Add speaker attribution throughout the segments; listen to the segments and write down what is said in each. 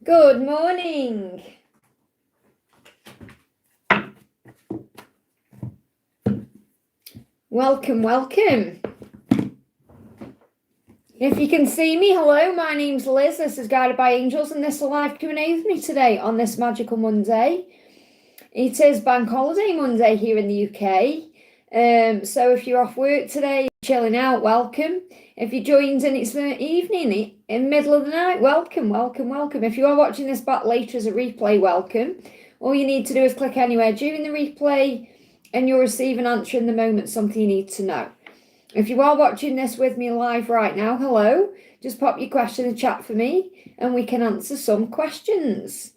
Speaker 1: Good morning. Welcome, welcome. If you can see me, hello, my name's Liz. This is Guided by Angels, and this is a live Q&A with me today on this magical Monday. It is Bank Holiday Monday here in the UK. So if you're off work today, chilling out, welcome. If you joined and it's the evening, in the middle of the night, welcome, welcome, welcome. If you are watching this back later as a replay, welcome. All you need to do is click anywhere during the replay and you'll receive an answer in the moment, something you need to know. If you are watching this with me live right now, hello, just pop your question in the chat for me and we can answer some questions.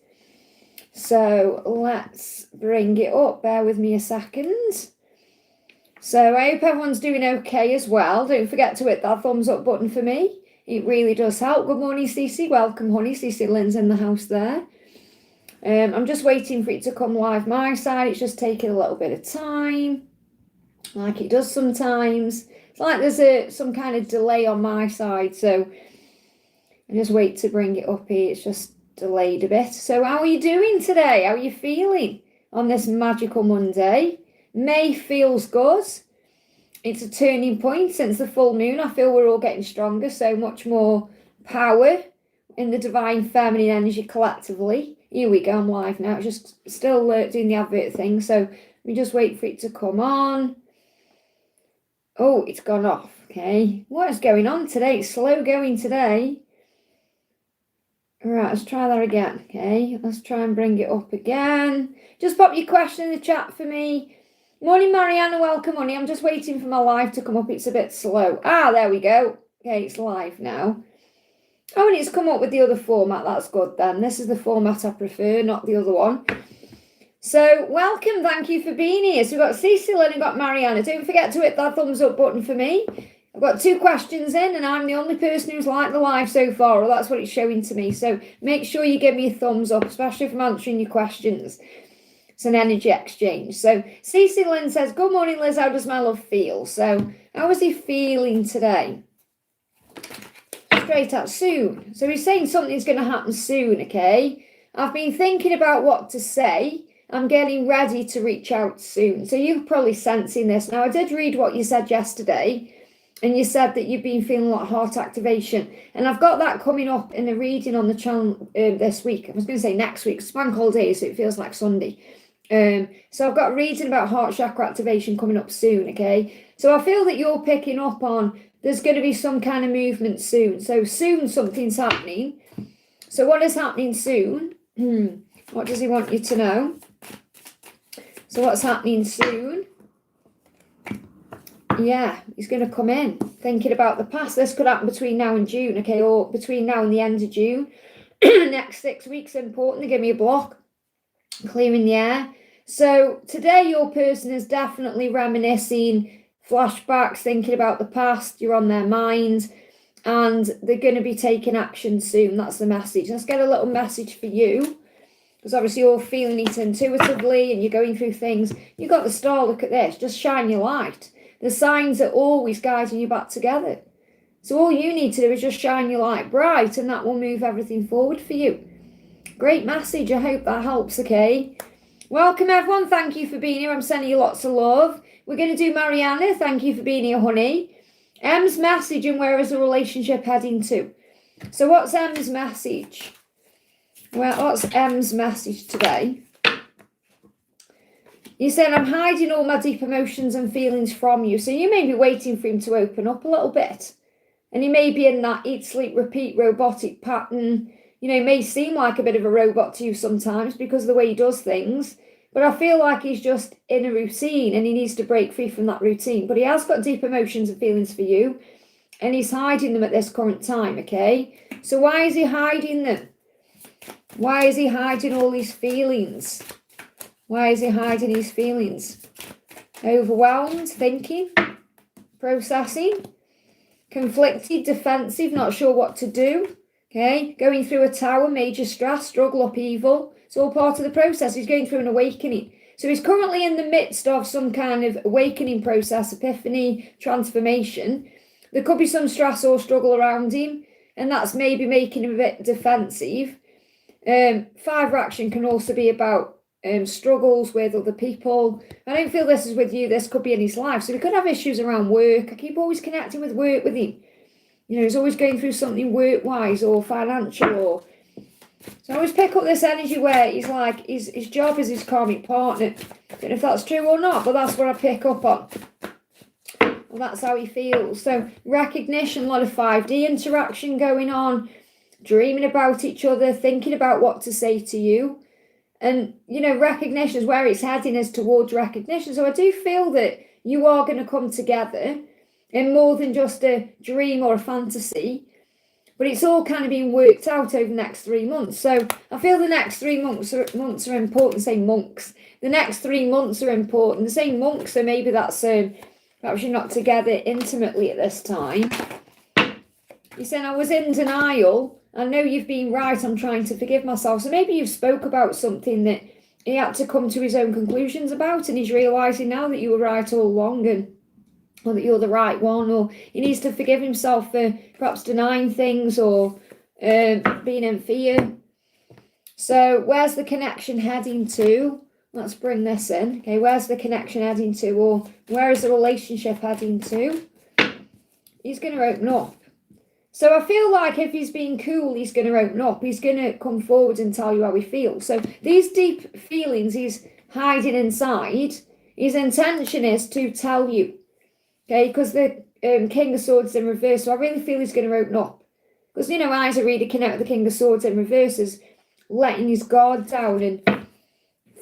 Speaker 1: So let's bring it up. Bear with me a second. So I hope everyone's doing okay as well. Don't forget to hit that thumbs up button for me. It really does help. Good morning, Cece. Welcome, honey. Cece Lynn's in the house there. I'm just waiting for it to come live my side. It's just taking a little bit of time, like it does sometimes. It's like there's some kind of delay on my side, so I just wait to bring it up here. It's just delayed a bit. So how are you doing today? How are you feeling on this magical Monday? May feels good. It's a turning point since the full moon. I feel we're all getting stronger, so much more power in the divine feminine energy collectively. Here we go, I'm live now. It's just still doing the advert thing, so we just wait for it to come on. Oh, it's gone off. Okay, what is going on today? It's slow going today. All right, let's try that again. Okay, let's try and bring it up again. Just pop your question in the chat for me. Morning, Mariana. Welcome, honey. I'm just waiting for my live to come up. It's a bit slow. There we go. Okay, it's live now. Oh, and it's come up with the other format. That's good then. This is the format I prefer, not the other one. So, welcome. Thank you for being here. So, we've got Cece, Lynn, and got Mariana. Don't forget to hit that thumbs up button for me. I've got 2 questions in, and I'm the only person who's liked the live so far, or that's what it's showing to me. So, make sure you give me a thumbs up, especially if I'm answering your questions. It's an energy exchange. So, Cece Lynn says, good morning, Liz. How does my love feel? So, how is he feeling today? Straight out soon. So, he's saying something's going to happen soon, okay? I've been thinking about what to say. I'm getting ready to reach out soon. So you're probably sensing this. Now, I did read what you said yesterday, and you said that you've been feeling a lot of heart activation. And I've got that coming up in a reading on the channel this week. I was going to say next week. It's bank holiday, so it feels like Sunday. So I've got a reading about heart chakra activation coming up soon, okay? So I feel that you're picking up on there's going to be some kind of movement soon. So soon something's happening. So what is happening soon? What does he want you to know? So what's happening soon? Yeah, he's going to come in thinking about the past. This could happen between now and June, okay, or between now and the end of June. Next 6 weeks, important to give me a block, clearing the air. So today your person is definitely reminiscing, flashbacks, thinking about the past. You're on their mind, and they're going to be taking action soon. That's the message. Let's get a little message for you. Because obviously you're feeling it intuitively and you're going through things. You've got the star, look at this, just shine your light. The signs are always guiding you back together. So all you need to do is just shine your light bright and that will move everything forward for you. Great message, I hope that helps, okay? Welcome everyone, thank you for being here. I'm sending you lots of love. We're going to do Mariana, thank you for being here, honey. M's message and where is the relationship heading to? So what's M's message? Well, what's M's message today? You said, I'm hiding all my deep emotions and feelings from you. So you may be waiting for him to open up a little bit. And he may be in that eat, sleep, repeat robotic pattern. You know, he may seem like a bit of a robot to you sometimes because of the way he does things. But I feel like he's just in a routine and he needs to break free from that routine. But he has got deep emotions and feelings for you. And he's hiding them at this current time, okay? So why is he hiding them? Why is he hiding all these feelings? Why is he hiding his feelings? Overwhelmed, thinking, processing, conflicted, defensive, not sure what to do. Okay, going through a tower, major stress, struggle, upheaval. It's all part of the process. He's going through an awakening. So he's currently in the midst of some kind of awakening process, epiphany, transformation. There could be some stress or struggle around him, and that's maybe making him a bit defensive. Five action can also be about struggles with other people. I don't feel this is with you. This could be in his life. So we could have issues around work. I keep always connecting with work with him. You know, he's always going through something work-wise or financial. Or so I always pick up this energy where he's like, his job is his karmic partner. I don't know if that's true or not, but that's what I pick up on. Well, that's how he feels. So recognition, a lot of 5D interaction going on, dreaming about each other, thinking about what to say to you. And, you know, recognition is where it's heading, is towards recognition. So I do feel that you are going to come together in more than just a dream or a fantasy. But it's all kind of being worked out over the next 3 months. So I feel the next 3 months are important. Say monks. The next 3 months are important. Say monks, so maybe that's perhaps you're not together intimately at this time. You're saying, I was in denial. I know you've been right. I'm trying to forgive myself. So maybe you've spoke about something that he had to come to his own conclusions about, and he's realising now that you were right all along, or that you're the right one, or he needs to forgive himself for perhaps denying things or being in fear. So where's the connection heading to? Let's bring this in. Okay, where's the connection heading to, or where is the relationship heading to? He's going to open up. So I feel like if he's being cool, he's going to open up. He's going to come forward and tell you how he feels. So these deep feelings he's hiding inside, his intention is to tell you. Okay, because the King of Swords in reverse, so I really feel he's going to open up. Because, you know, as a reader connect with the King of Swords in reverse is letting his guard down and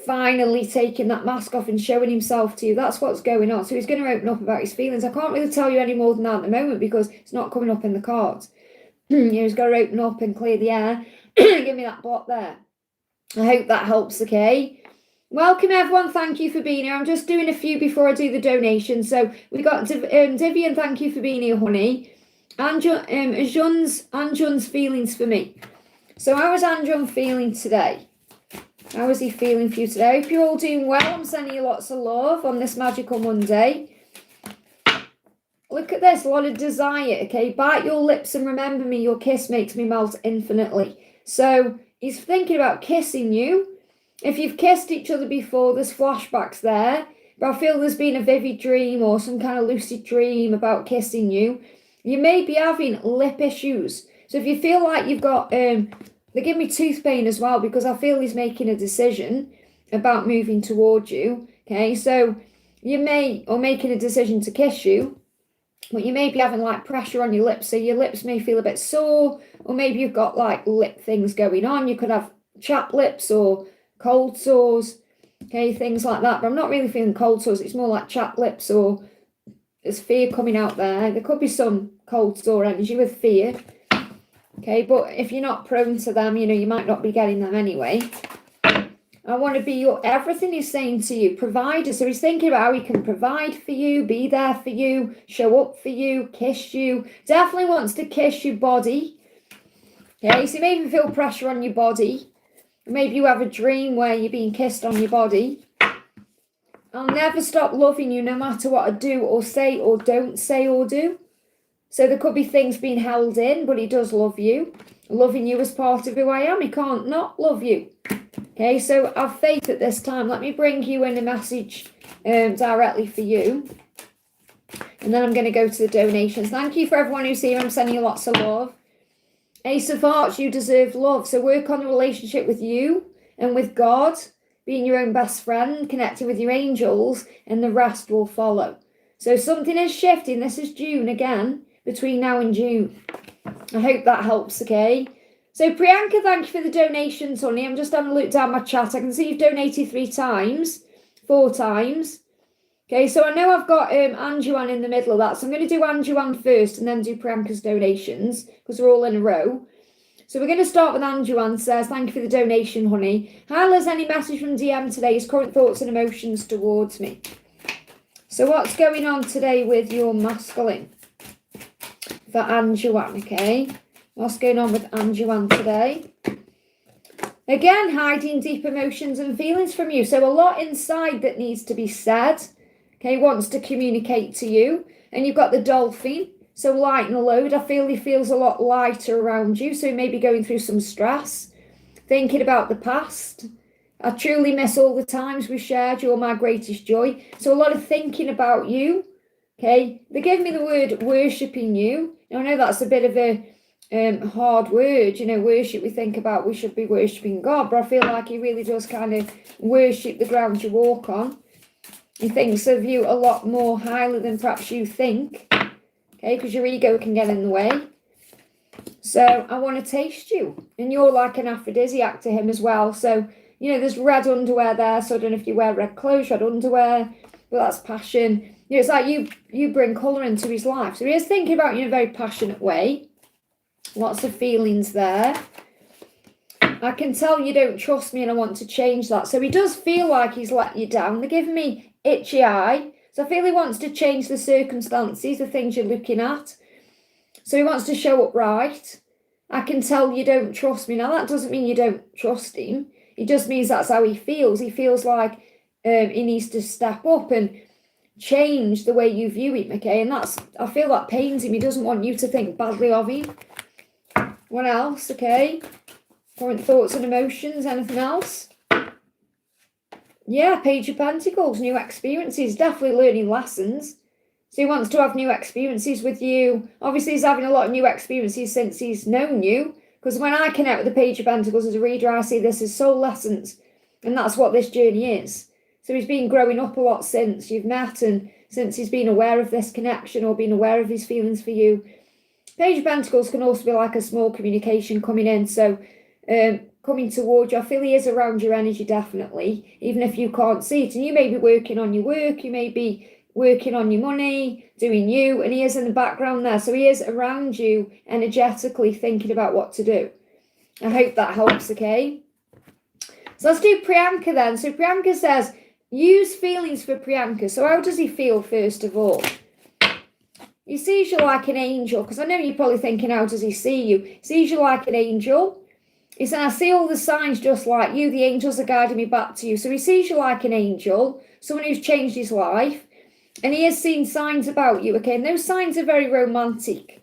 Speaker 1: finally taking that mask off and showing himself to you. That's what's going on. So he's going to open up about his feelings. I can't really tell you any more than that at the moment because it's not coming up in the cards. You know, he's got to open up and clear the air. Give me that block there. I hope that helps, okay? Welcome, everyone. Thank you for being here. I'm just doing a few before I do the donation. So we got Divian, thank you for being here, honey. Anjun's feelings for me. So how is Anjun feeling today? How is he feeling for you today? I hope you're all doing well. I'm sending you lots of love on this magical Monday. Look at this, a lot of desire, okay? Bite your lips and remember me, your kiss makes me melt infinitely. So he's thinking about kissing you. If you've kissed each other before, there's flashbacks there. But I feel there's been a vivid dream or some kind of lucid dream about kissing you. You may be having lip issues. So if you feel like you've got... they give me tooth pain as well because I feel he's making a decision about moving towards you. Okay, so you may... or making a decision to kiss you. But you may be having like pressure on your lips. So your lips may feel a bit sore. Or maybe you've got like lip things going on. You could have chapped lips or... cold sores, okay, things like that. But I'm not really feeling cold sores. It's more like chapped lips or there's fear coming out there. There could be some cold sore energy with fear. Okay, but if you're not prone to them, you know, you might not be getting them anyway. I want to be your everything he's saying to you, provider. So he's thinking about how he can provide for you, be there for you, show up for you, kiss you. Definitely wants to kiss your body. Okay, so maybe feel pressure on your body. Maybe you have a dream where you're being kissed on your body. I'll never stop loving you no matter what I do or say or don't say or do. So there could be things being held in, but he does love you. Loving you as part of who I am. He can't not love you. Okay, so have faith at this time. Let me bring you in a message directly for you. And then I'm going to go to the donations. Thank you for everyone who's here. I'm sending you lots of love. Ace of Hearts, you deserve love. So work on the relationship with you and with God, being your own best friend, connecting with your angels, and the rest will follow. So something is shifting. This is June again, between now and June. I hope that helps, okay? So Priyanka, thank you for the donations, honey. I'm just having a look down my chat. I can see you've donated 4 times. Okay, so I know I've got Anuan in the middle of that. So I'm going to do Anuan first and then do Priyanka's donations because they're all in a row. So we're going to start with Anuan. Says, thank you for the donation, honey. Hi, Liz, any message from DM today? His current thoughts and emotions towards me. So what's going on today with your masculine? For Anuan, okay? What's going on with Anuan today? Again, hiding deep emotions and feelings from you. So a lot inside that needs to be said. Okay, wants to communicate to you. And you've got the dolphin. So lighten a load. I feel he feels a lot lighter around you. So he may be going through some stress. thinking about the past. I truly miss all the times we shared. You're my greatest joy. So a lot of thinking about you. Okay, they gave me the word worshipping you. Now, I know that's a bit of a hard word, you know, worship. We think about we should be worshipping God, but I feel like he really does kind of worship the ground you walk on. He thinks of you a lot more highly than perhaps you think, okay, because your ego can get in the way. So I want to taste you, and you're like an aphrodisiac to him as well. So, you know, there's red underwear there, so I don't know if you wear red clothes, red underwear, but that's passion. You know, it's like you bring colour into his life. So he is thinking about you in a very passionate way. Lots of feelings there. I can tell you don't trust me and I want to change that. So he does feel like he's let you down. They're giving me itchy eye. So I feel he wants to change the circumstances, the things you're looking at. So he wants to show up right. I can tell you don't trust me. Now that doesn't mean you don't trust him. It just means that's how he feels. He feels like he needs to step up and change the way you view him, okay? And I feel that pains him. He doesn't want you to think badly of him. What else, okay? Current thoughts and emotions, anything else? Yeah, Page of Pentacles, new experiences, definitely learning lessons. So he wants to have new experiences with you. Obviously, he's having a lot of new experiences since he's known you. Because when I connect with the Page of Pentacles as a reader, I see this as soul lessons. And that's what this journey is. So he's been growing up a lot since you've met and since he's been aware of this connection or been aware of his feelings for you. Page of Pentacles can also be like a small communication coming in. So coming towards you, I feel he is around your energy definitely, even if you can't see it. And you may be working on your work, you may be working on your money, doing you, and he is in the background there. So he is around you energetically thinking about what to do. I hope that helps, okay? So let's do Priyanka then. So Priyanka says, use feelings for Priyanka. So how does he feel first of all? He sees you like an angel, because I know you're probably thinking, how does he see you? He sees you like an angel. He said, I see all the signs just like you. The angels are guiding me back to you. So he sees you like an angel, someone who's changed his life. And he has seen signs about you, okay? And those signs are very romantic.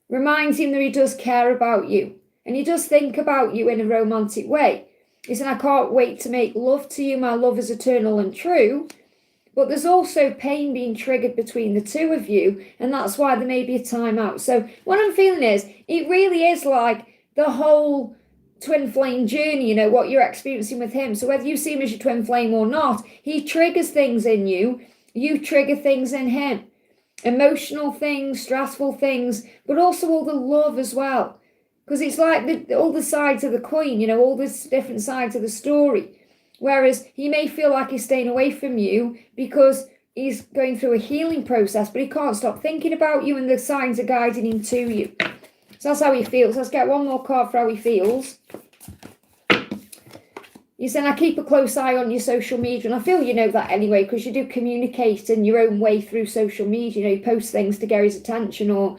Speaker 1: Reminds him that he does care about you. And he does think about you in a romantic way. He said, I can't wait to make love to you. My love is eternal and true. But there's also pain being triggered between the two of you. And that's why there may be a time out. So what I'm feeling is, it really is like the whole twin flame journey, you know, what you're experiencing with him. So whether you see him as your twin flame or not, he triggers things in you. You trigger things in him. Emotional things, stressful things, but also all the love as well. Because it's like all the sides of the coin, you know, all the different sides of the story. Whereas he may feel like he's staying away from you because he's going through a healing process, but he can't stop thinking about you and the signs are guiding him to you. So that's how he feels. Let's get one more card for how he feels. You said, I keep a close eye on your social media, and I feel you know that anyway, because you do communicate in your own way through social media. You know, you post things to get his attention or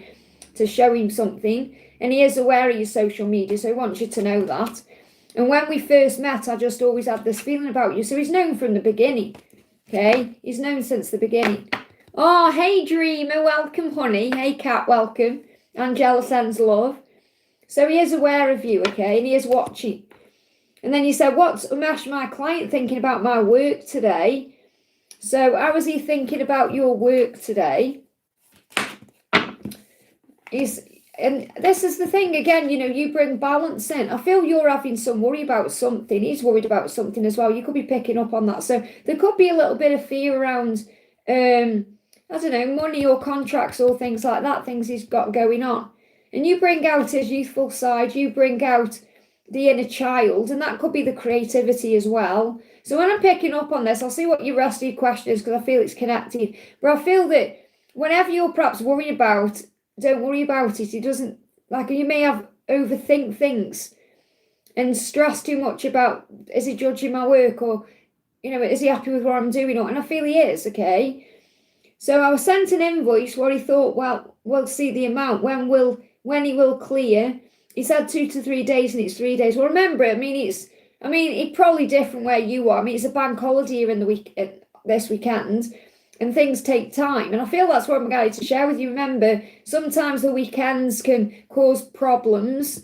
Speaker 1: to show him something, and he is aware of your social media, so he wants you to know that. And when we first met, I just always had this feeling about you. So he's known from the beginning, okay? He's known since the beginning. Oh, hey, Dreamer, welcome, honey. Hey, Cat, welcome. Angela sends love. So he is aware of you, okay? And he is watching. And then you said, what's my client thinking about my work today? So how is he thinking about your work today? And this is the thing, again, you know, you bring balance in. I feel you're having some worry about something. He's worried about something as well. You could be picking up on that. So there could be a little bit of fear around, I don't know, money or contracts or things like that, things he's got going on. And you bring out his youthful side. You bring out the inner child, and that could be the creativity as well. So when I'm picking up on this, I'll see what your rest of your question is, because I feel it's connected. But I feel that whenever you're perhaps worried about, don't worry about it. He doesn't, like, you may have overthink things and stress too much about, is he judging my work, or, you know, is he happy with what I'm doing? And I feel he is, okay? So I was sent an invoice where he thought, well, we'll see the amount, when he will clear. He said 2 to 3 days, and it's 3 days. Well, remember, it's probably different where you are. I mean, it's a bank holiday here in the week, this weekend, and things take time. And I feel that's what I'm going to share with you. Remember, sometimes the weekends can cause problems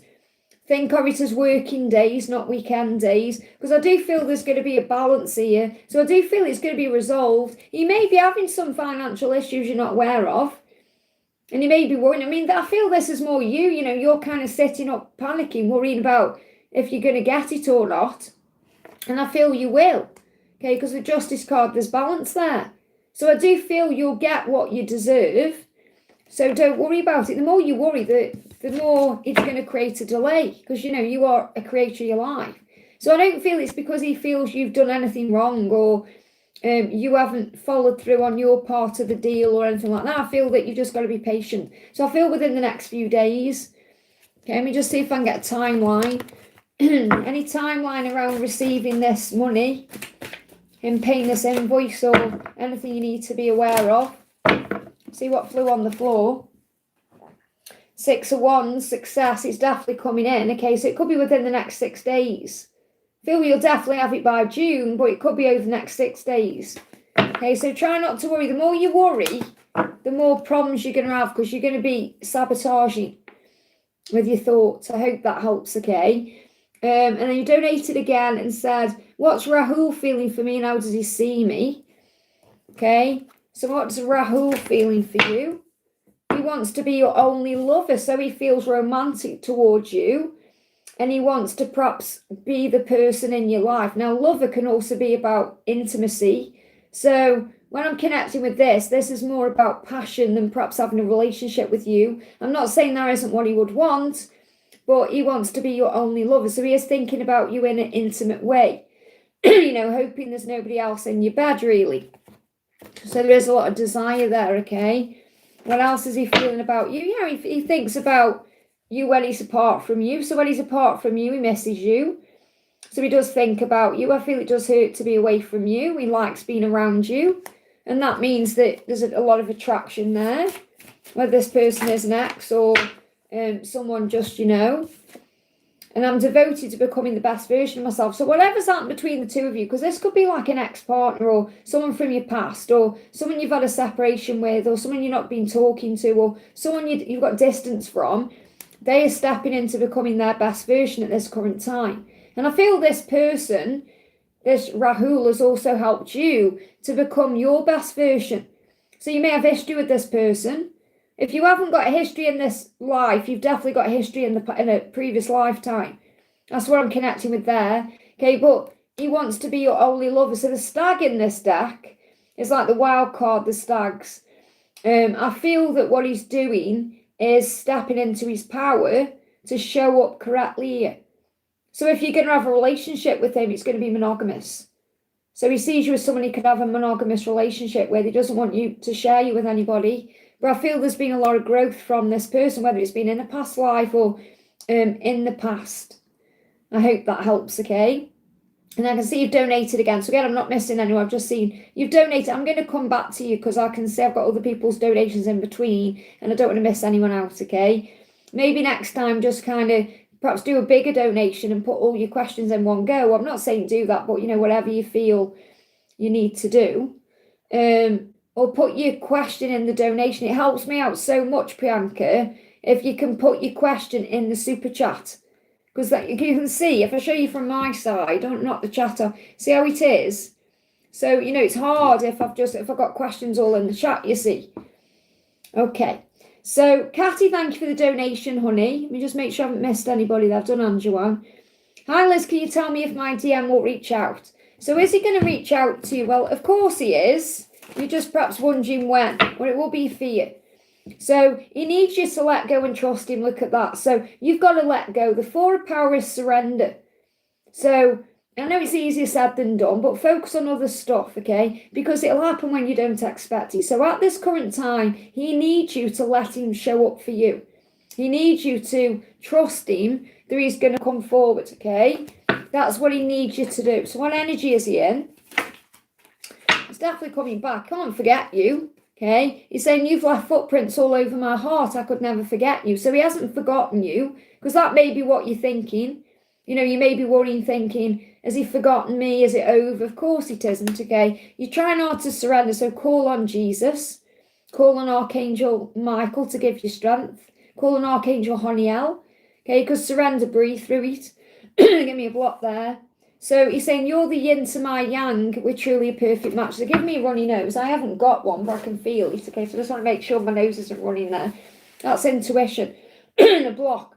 Speaker 1: Think of it as working days, not weekend days, because I do feel there's going to be a balance here. So I do feel it's going to be resolved. You may be having some financial issues you're not aware of, and you may be worrying. I mean, I feel this is more you, you're kind of sitting up, panicking, worrying about if you're going to get it or not. And I feel you will, okay, because the Justice card, there's balance there. So I do feel you'll get what you deserve. So don't worry about it. The more you worry, the more it's going to create a delay, because, you are a creator of your life. So I don't feel it's because he feels you've done anything wrong or you haven't followed through on your part of the deal or anything like that. I feel that you've just got to be patient. So I feel within the next few days. Okay, let me just see if I can get a timeline. Any timeline around receiving this money, him paying this invoice, or anything you need to be aware of. See what flew on the floor. 6 of Wands, success. It's definitely coming in. Okay, so it could be within the next 6 days. Feel you'll definitely have it by June, but it could be over the next 6 days. Okay, so try not to worry. The more you worry, the more problems you're going to have, because you're going to be sabotaging with your thoughts. I hope that helps, okay? And then you donated again and said, what's Rahul feeling for me and how does he see me? Okay, so what's Rahul feeling for you? He wants to be your only lover, so he feels romantic towards you. And he wants to perhaps be the person in your life. Now, lover can also be about intimacy. So when I'm connecting with this is more about passion than perhaps having a relationship with you. I'm not saying that isn't what he would want, but he wants to be your only lover. So he is thinking about you in an intimate way, hoping there's nobody else in your bed, really. So there is a lot of desire there, okay? What else is he feeling about you? Yeah, he thinks about you when he's apart from you. So when he's apart from you, he misses you. So he does think about you. I feel it does hurt to be away from you. He likes being around you. And that means that there's a lot of attraction there, whether this person is an ex or someone just, And I'm devoted to becoming the best version of myself. So whatever's happened between the two of you, because this could be like an ex-partner or someone from your past or someone you've had a separation with or someone you've not been talking to or someone you've got distance from, they are stepping into becoming their best version at this current time. And I feel this person, this Rahul, has also helped you to become your best version. So you may have history with this person. If you haven't got a history in this life, you've definitely got a history in a previous lifetime. That's what I'm connecting with there. Okay, but he wants to be your only lover. So the stag in this deck is like the wild card, the stags. I feel that what he's doing is stepping into his power to show up correctly here. So if you're going to have a relationship with him, it's going to be monogamous. So he sees you as someone he could have a monogamous relationship with. He doesn't want you to share you with anybody. But I feel there's been a lot of growth from this person, whether it's been in a past life or in the past. I hope that helps, okay? And I can see you've donated again. So again, I'm not missing anyone. I've just seen you've donated. I'm going to come back to you because I can see I've got other people's donations in between and I don't want to miss anyone out, okay? Maybe next time just kind of perhaps do a bigger donation and put all your questions in one go. I'm not saying do that, but, whatever you feel you need to do. Or put your question in the donation. It helps me out so much, Priyanka, if you can put your question in the super chat. Because that you can see, if I show you from my side, not the chat off, see how it is? So, it's hard if I've got questions all in the chat, you see. Okay. So, Katy, thank you for the donation, honey. Let me just make sure I haven't missed anybody that I've done Anuan. Hi, Liz, can you tell me if my DM will reach out? So, is he going to reach out to you? Well, of course he is. You're just perhaps wondering when. Well, it will be for you. So he needs you to let go and trust him. Look at that. So you've got to let go. The 4 of Power is surrender. So I know it's easier said than done, but focus on other stuff, okay? Because it'll happen when you don't expect it. So at this current time, he needs you to let him show up for you. He needs you to trust him that he's going to come forward, okay? That's what he needs you to do. So what energy is he in? It's definitely coming back. I can't forget you. Okay, he's saying you've left footprints all over my heart. I could never forget you. So he hasn't forgotten you, because that may be what you're thinking. You may be worrying, thinking, has he forgotten me? Is it over? Of course it isn't, okay? You're trying hard to surrender, so call on Jesus. Call on Archangel Michael to give you strength. Call on Archangel Honiel. Okay, because surrender, breathe through it. Give me a block there. So he's saying, you're the yin to my yang. We're truly a perfect match. So give me a runny nose. I haven't got one, but I can feel it. Okay, so I just want to make sure my nose isn't running there. That's intuition. A block.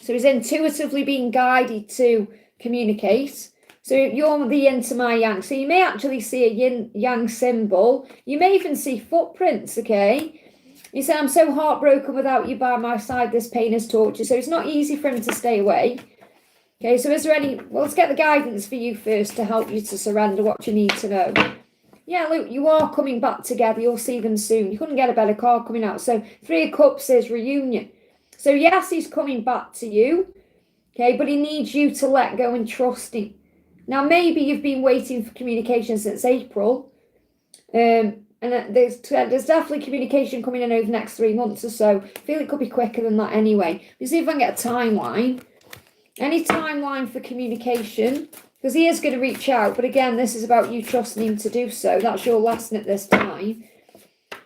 Speaker 1: So he's intuitively being guided to communicate. So you're the yin to my yang. So you may actually see a yin yang symbol. You may even see footprints, okay? You say, I'm so heartbroken without you by my side. This pain is torture. So it's not easy for him to stay away. Okay, so is there any... Well, let's get the guidance for you first to help you to surrender what you need to know. Yeah, look, you are coming back together. You'll see them soon. You couldn't get a better card coming out. So 3 of Cups is reunion. So yes, he's coming back to you. Okay, but he needs you to let go and trust him. Now, maybe you've been waiting for communication since April. And there's definitely communication coming in over the next 3 months or so. I feel it could be quicker than that anyway. Let's see if I can get a timeline. Any timeline for communication? Because he is going to reach out. But again, this is about you trusting him to do so. That's your lesson at this time.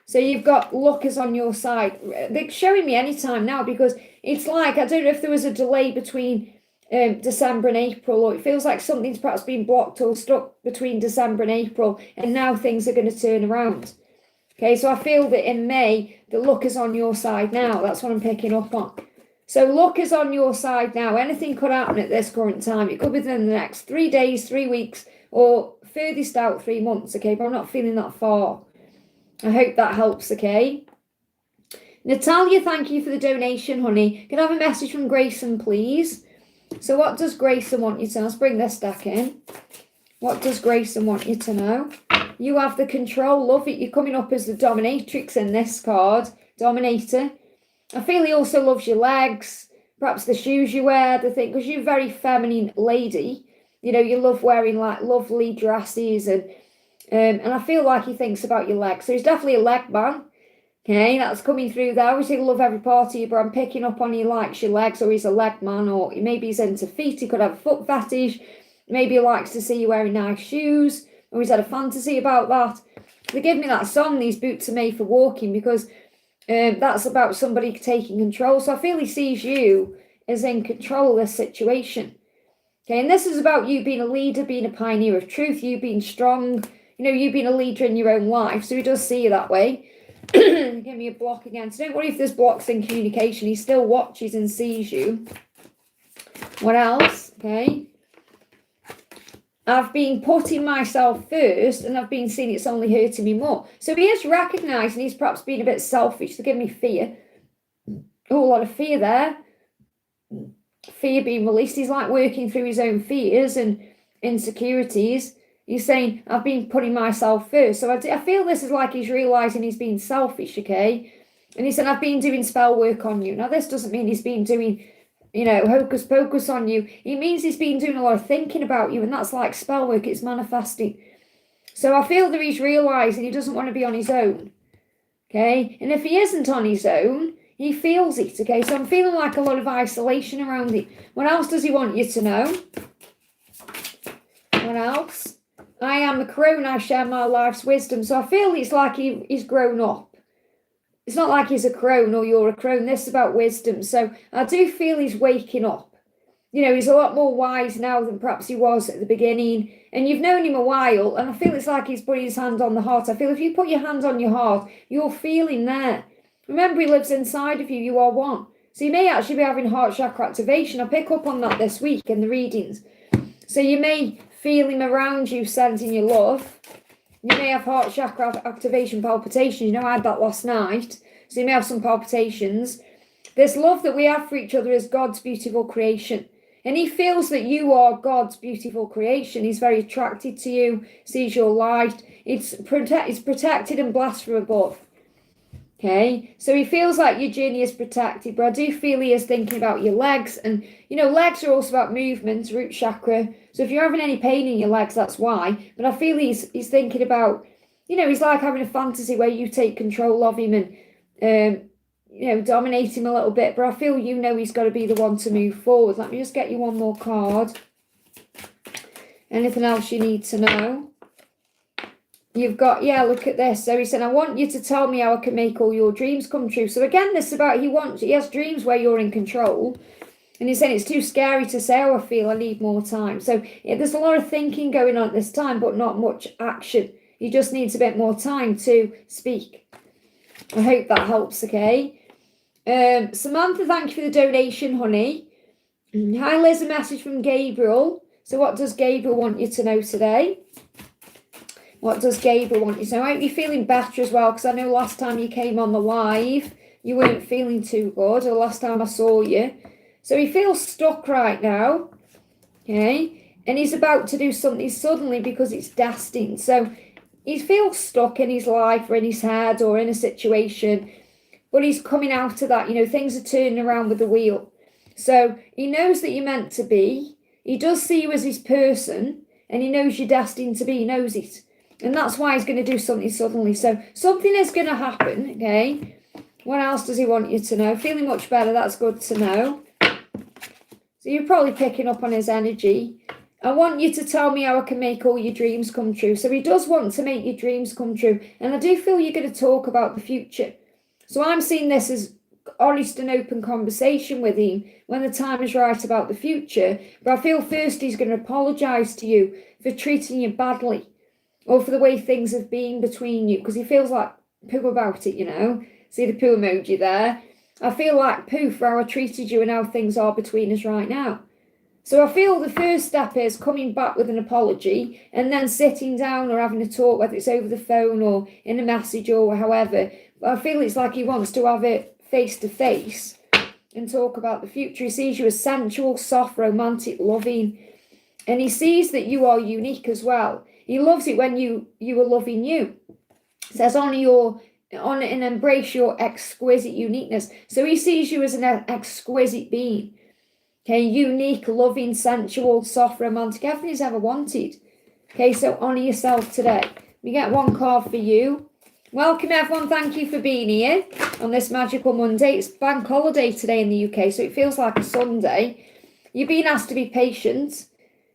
Speaker 1: So you've got luck is on your side. They're showing me any time now because it's like, I don't know if there was a delay between December and April, or it feels like something's perhaps been blocked or stuck between December and April, and now things are going to turn around. Okay, so I feel that in May, the luck is on your side now. That's what I'm picking up on. So luck is on your side now. Anything could happen at this current time. It could be within the next 3 days, 3 weeks, or furthest out 3 months, okay? But I'm not feeling that far. I hope that helps, okay? Natalia, thank you for the donation, honey. Can I have a message from Grayson, please? So what does Grayson want you to know? Let's bring this stack in. What does Grayson want you to know? You have the control. Love it. You're coming up as the dominatrix in this card. Dominator. I feel he also loves your legs. Perhaps the shoes you wear. The thing. Because you're a very feminine lady. You know, you love wearing like lovely dresses. And I feel like he thinks about your legs. So he's definitely a leg man. Okay, that's coming through there. Obviously, he'll love every part of you, but I'm picking up on he likes your legs, or he's a leg man, or maybe he's into feet. He could have a foot fetish. Maybe he likes to see you wearing nice shoes, or he's had a fantasy about that. They give me that song, These Boots Are Made for Walking, because that's about somebody taking control. So I feel he sees you as in control of this situation. Okay, and this is about you being a leader, being a pioneer of truth, you being strong, you know, you being a leader in your own life. So he does see you that way. Give me a block again. So don't worry if there's blocks in communication. He still watches and sees you. What else? Okay. I've been putting myself first and I've been seeing it's only hurting me more. So he is recognising he's perhaps been a bit selfish to give me fear. Oh, a lot of fear there. Fear being released. He's like working through his own fears and insecurities. He's saying, I've been putting myself first. So I feel this is like he's realising he's being selfish, okay? And he said, I've been doing spell work on you. Now, this doesn't mean he's been doing, you know, hocus pocus on you. It means he's been doing a lot of thinking about you, and that's like spell work. It's manifesting. So I feel that he's realising he doesn't want to be on his own, okay? And if he isn't on his own, he feels it, okay? So I'm feeling like a lot of isolation around it. What else does he want you to know? What else? I am a crone, I share my life's wisdom. So I feel it's like he's grown up. It's not like he's a crone or you're a crone. This is about wisdom. So I do feel he's waking up. You know, he's a lot more wise now than perhaps he was at the beginning. And you've known him a while. And I feel it's like he's putting his hand on the heart. I feel if you put your hand on your heart, you're feeling there. Remember, he lives inside of you. You are one. So you may actually be having heart chakra activation. I pick up on that this week in the readings. So you may feel him around you, sensing your love. You may have heart chakra activation palpitations. You know, I had that last night. So you may have some palpitations. This love that we have for each other is God's beautiful creation. And he feels that you are God's beautiful creation. He's very attracted to you, sees your light. It's protected and blessed from above. Okay, so he feels like your journey is protected, but I do feel he is thinking about your legs. And, you know, legs are also about movement, root chakra. So if you're having any pain in your legs, that's why. But I feel he's thinking about, you know, he's like having a fantasy where you take control of him and, you know, dominate him a little bit. But I feel, you know, he's got to be the one to move forward. Let me just get you one more card. Anything else you need to know? You've got, yeah, look at this. So he said, I want you to tell me how I can make all your dreams come true. So again, this is about he has dreams where you're in control. And he's saying it's too scary to say how I feel, I need more time. So there's a lot of thinking going on at this time, but not much action. He just needs a bit more time to speak. I hope that helps, okay? Samantha, thank you for the donation, honey. Hi, Liz, a message from Gabriel. So what does Gabriel want you to know today? What does Gabriel want you to know? I hope you're feeling better as well, because I know last time you came on the live, you weren't feeling too good, or last time I saw you. So he feels stuck right now, okay? And he's about to do something suddenly because it's destined. So he feels stuck in his life or in his head or in a situation, but he's coming out of that. You know, things are turning around with the wheel. So he knows that you're meant to be. He does see you as his person, and he knows you're destined to be. He knows it. And that's why he's going to do something suddenly. So something is going to happen, okay? What else does he want you to know? Feeling much better, that's good to know. So you're probably picking up on his energy. I want you to tell me how I can make all your dreams come true. So he does want to make your dreams come true. And I do feel you're going to talk about the future. So I'm seeing this as honest and open conversation with him when the time is right about the future. But I feel first he's going to apologise to you for treating you badly, or for the way things have been between you, because he feels like poo about it, you know. See the poo emoji there? I feel like poo for how I treated you and how things are between us right now. So I feel the first step is coming back with an apology and then sitting down or having a talk, whether it's over the phone or in a message or however. But I feel it's like he wants to have it face to face and talk about the future. He sees you as sensual, soft, romantic, loving. And he sees that you are unique as well. He loves it when you are loving you. It says honor and embrace your exquisite uniqueness. So he sees you as an exquisite being. Okay, unique, loving, sensual, soft, romantic, everything he's ever wanted. Okay, so honor yourself today. We get one card for you. Welcome everyone, thank you for being here on this magical Monday. It's bank holiday today in the UK, so it feels like a Sunday. You're being asked to be patient.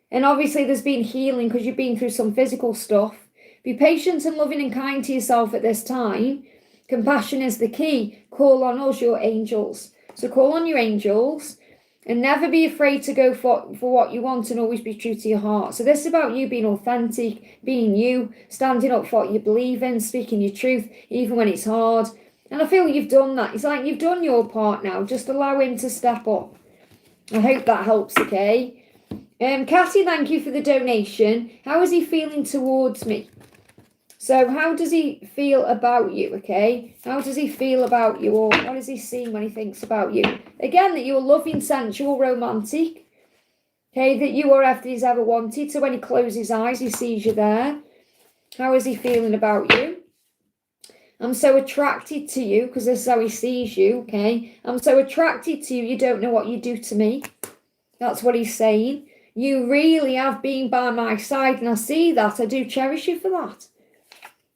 Speaker 1: And obviously there's been healing because you've been through some physical stuff. Be patient and loving and kind to yourself at this time. Compassion is the key. Call on us, your angels. So call on your angels and never be afraid to go for what you want and always be true to your heart. So this is about you being authentic, being you, standing up for what you believe in, speaking your truth, even when it's hard. And I feel you've done that. It's like you've done your part now. Just allow him to step up. I hope that helps, okay? Cassie, thank you for the donation. How is he feeling towards me? So how does he feel about you, okay? How does he feel about you, or what does he see when he thinks about you? Again, that you're loving, sensual, romantic, okay? That you are everything he's ever wanted. So when he closes his eyes, he sees you there. How is he feeling about you? I'm so attracted to you, because this is how he sees you, okay? I'm so attracted to you, you don't know what you do to me. That's what he's saying. You really have been by my side, and I see that. I do cherish you for that.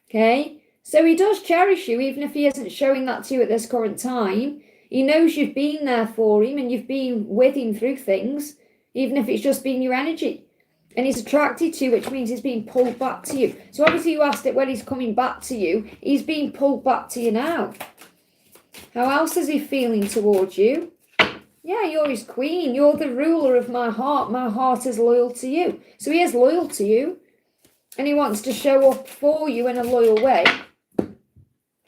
Speaker 1: Okay? So he does cherish you, even if he isn't showing that to you at this current time. He knows you've been there for him, and you've been with him through things, even if it's just been your energy. And he's attracted to you, which means he's being pulled back to you. So obviously you asked it when he's coming back to you. He's being pulled back to you now. How else is he feeling towards you? Yeah, you're his queen. You're the ruler of my heart. My heart is loyal to you. So he is loyal to you. And he wants to show up for you in a loyal way.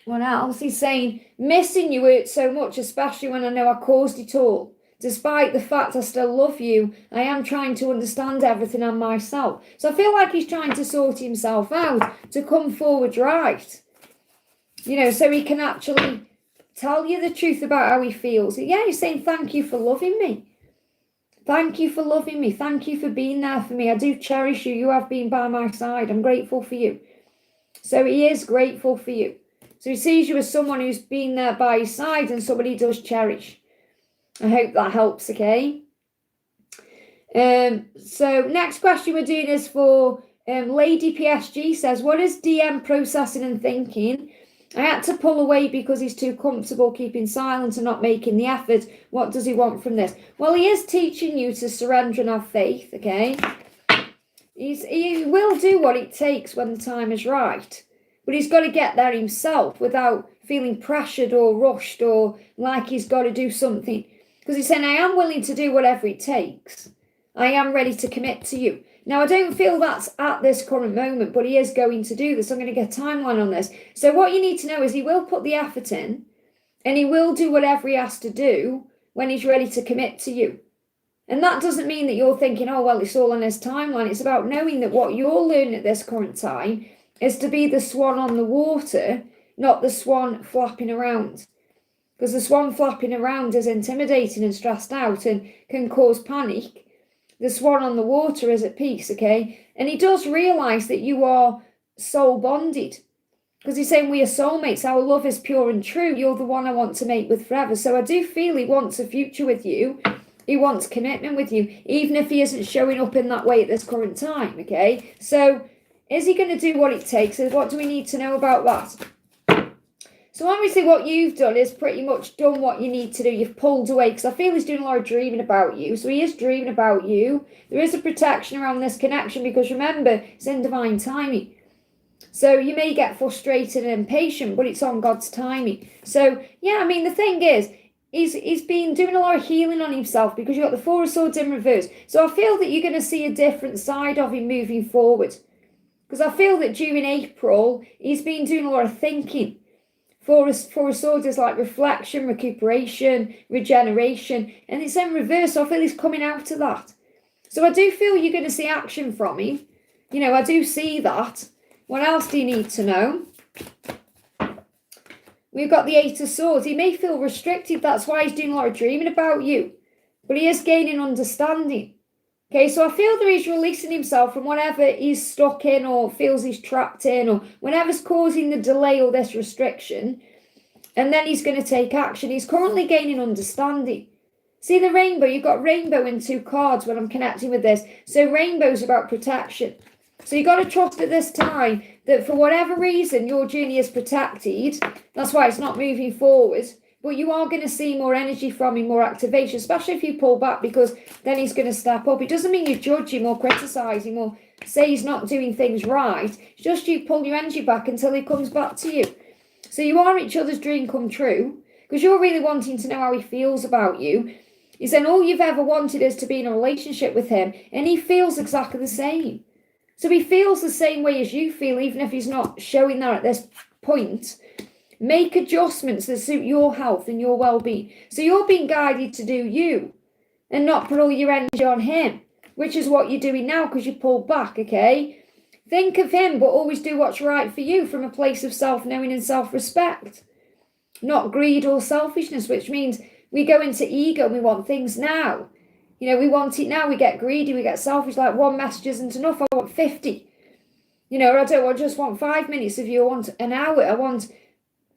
Speaker 1: What else? He's saying, missing you hurts so much, especially when I know I caused it all. Despite the fact I still love you, I am trying to understand everything on myself. So I feel like he's trying to sort himself out to come forward right. You know, so he can actually tell you the truth about how he feels. Yeah, he's saying, thank you for loving me. Thank you for loving me. Thank you for being there for me. I do cherish you. You have been by my side. I'm grateful for you. So he is grateful for you. So he sees you as someone who's been there by his side and somebody he does cherish. I hope that helps, okay? So next question we're doing is for Lady PSG. Says, what is DM processing and thinking? I had to pull away because he's too comfortable keeping silent and not making the effort. What does he want from this? Well, he is teaching you to surrender and have faith, okay? He will do what it takes when the time is right. But he's got to get there himself without feeling pressured or rushed or like he's got to do something. Because he's saying, I am willing to do whatever it takes. I am ready to commit to you. Now, I don't feel that's at this current moment, but he is going to do this. I'm going to get a timeline on this. So what you need to know is he will put the effort in, and he will do whatever he has to do when he's ready to commit to you. And that doesn't mean that you're thinking, oh, well, it's all on his timeline. It's about knowing that what you're learning at this current time is to be the swan on the water, not the swan flapping around. Because the swan flapping around is intimidating and stressed out and can cause panic. The swan on the water is at peace, okay? And he does realise that you are soul bonded. Because he's saying we are soulmates. Our love is pure and true. You're the one I want to mate with forever. So I do feel he wants a future with you. He wants commitment with you, even if he isn't showing up in that way at this current time, okay? So is he going to do what it takes? And what do we need to know about that? So obviously what you've done is pretty much done what you need to do. You've pulled away, because I feel he's doing a lot of dreaming about you. So he is dreaming about you. There is a protection around this connection, because remember, it's in divine timing. So you may get frustrated and impatient, but it's on God's timing. So, yeah, I mean, the thing is, he's been doing a lot of healing on himself, because you've got the Four of Swords in reverse. So I feel that you're going to see a different side of him moving forward. Because I feel that during April, he's been doing a lot of thinking. Four of Swords is like reflection, recuperation, regeneration. And it's in reverse, so I feel he's coming out of that. So I do feel you're going to see action from him. You know, I do see that. What else do you need to know? We've got the Eight of Swords. He may feel restricted. That's why he's doing a lot of dreaming about you. But he is gaining understanding. Okay, so I feel that he's releasing himself from whatever he's stuck in or feels he's trapped in or whatever's causing the delay or this restriction. And then he's going to take action. He's currently gaining understanding. See the rainbow? You've got rainbow in 2 cards when I'm connecting with this. So rainbow's about protection. So you've got to trust at this time that for whatever reason your journey is protected. That's why it's not moving forward. But you are going to see more energy from him, more activation, especially if you pull back, because then he's going to step up. It doesn't mean you judge him or criticise him or say he's not doing things right. It's just you pull your energy back until he comes back to you. So you are each other's dream come true, because you're really wanting to know how he feels about you. He said all you've ever wanted is to be in a relationship with him, and he feels exactly the same. So he feels the same way as you feel, even if he's not showing that at this point. Make adjustments that suit your health and your well-being. So you're being guided to do you and not put all your energy on him, which is what you're doing now because you pulled back, okay? Think of him, but always do what's right for you from a place of self-knowing and self-respect. Not greed or selfishness, which means we go into ego and we want things now. You know, we want it now, we get greedy, we get selfish, like one message isn't enough, I want 50. You know, I don't just want 5 minutes of you, I want an hour, I want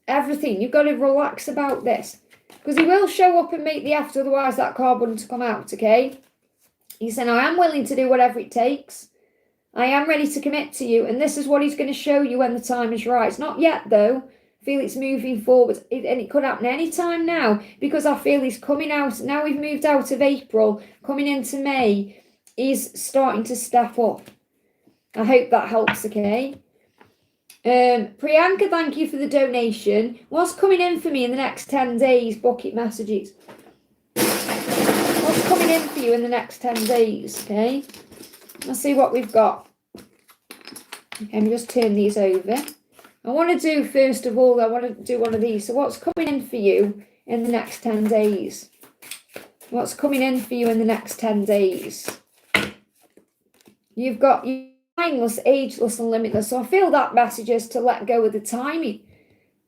Speaker 1: everything. You've got to relax about this. Because he will show up and make the effort, otherwise that card wouldn't come out, okay? He said, I am willing to do whatever it takes. I am ready to commit to you, and this is what he's going to show you when the time is right. It's not yet, though. I feel it's moving forward, and it could happen any time now, because I feel he's coming out. Now we've moved out of April, coming into May, he's starting to step up. I hope that helps, okay? Priyanka, thank you for the donation. What's coming in for me in the next 10 days? Bucket messages. What's coming in for you in the next 10 days, okay? Let's see what we've got. Okay, let me just turn these over. I want to do, first of all, I want to do one of these. So what's coming in for you in the next 10 days? What's coming in for you in the next 10 days? You've got timeless, ageless, and limitless. So I feel that message is to let go of the timing.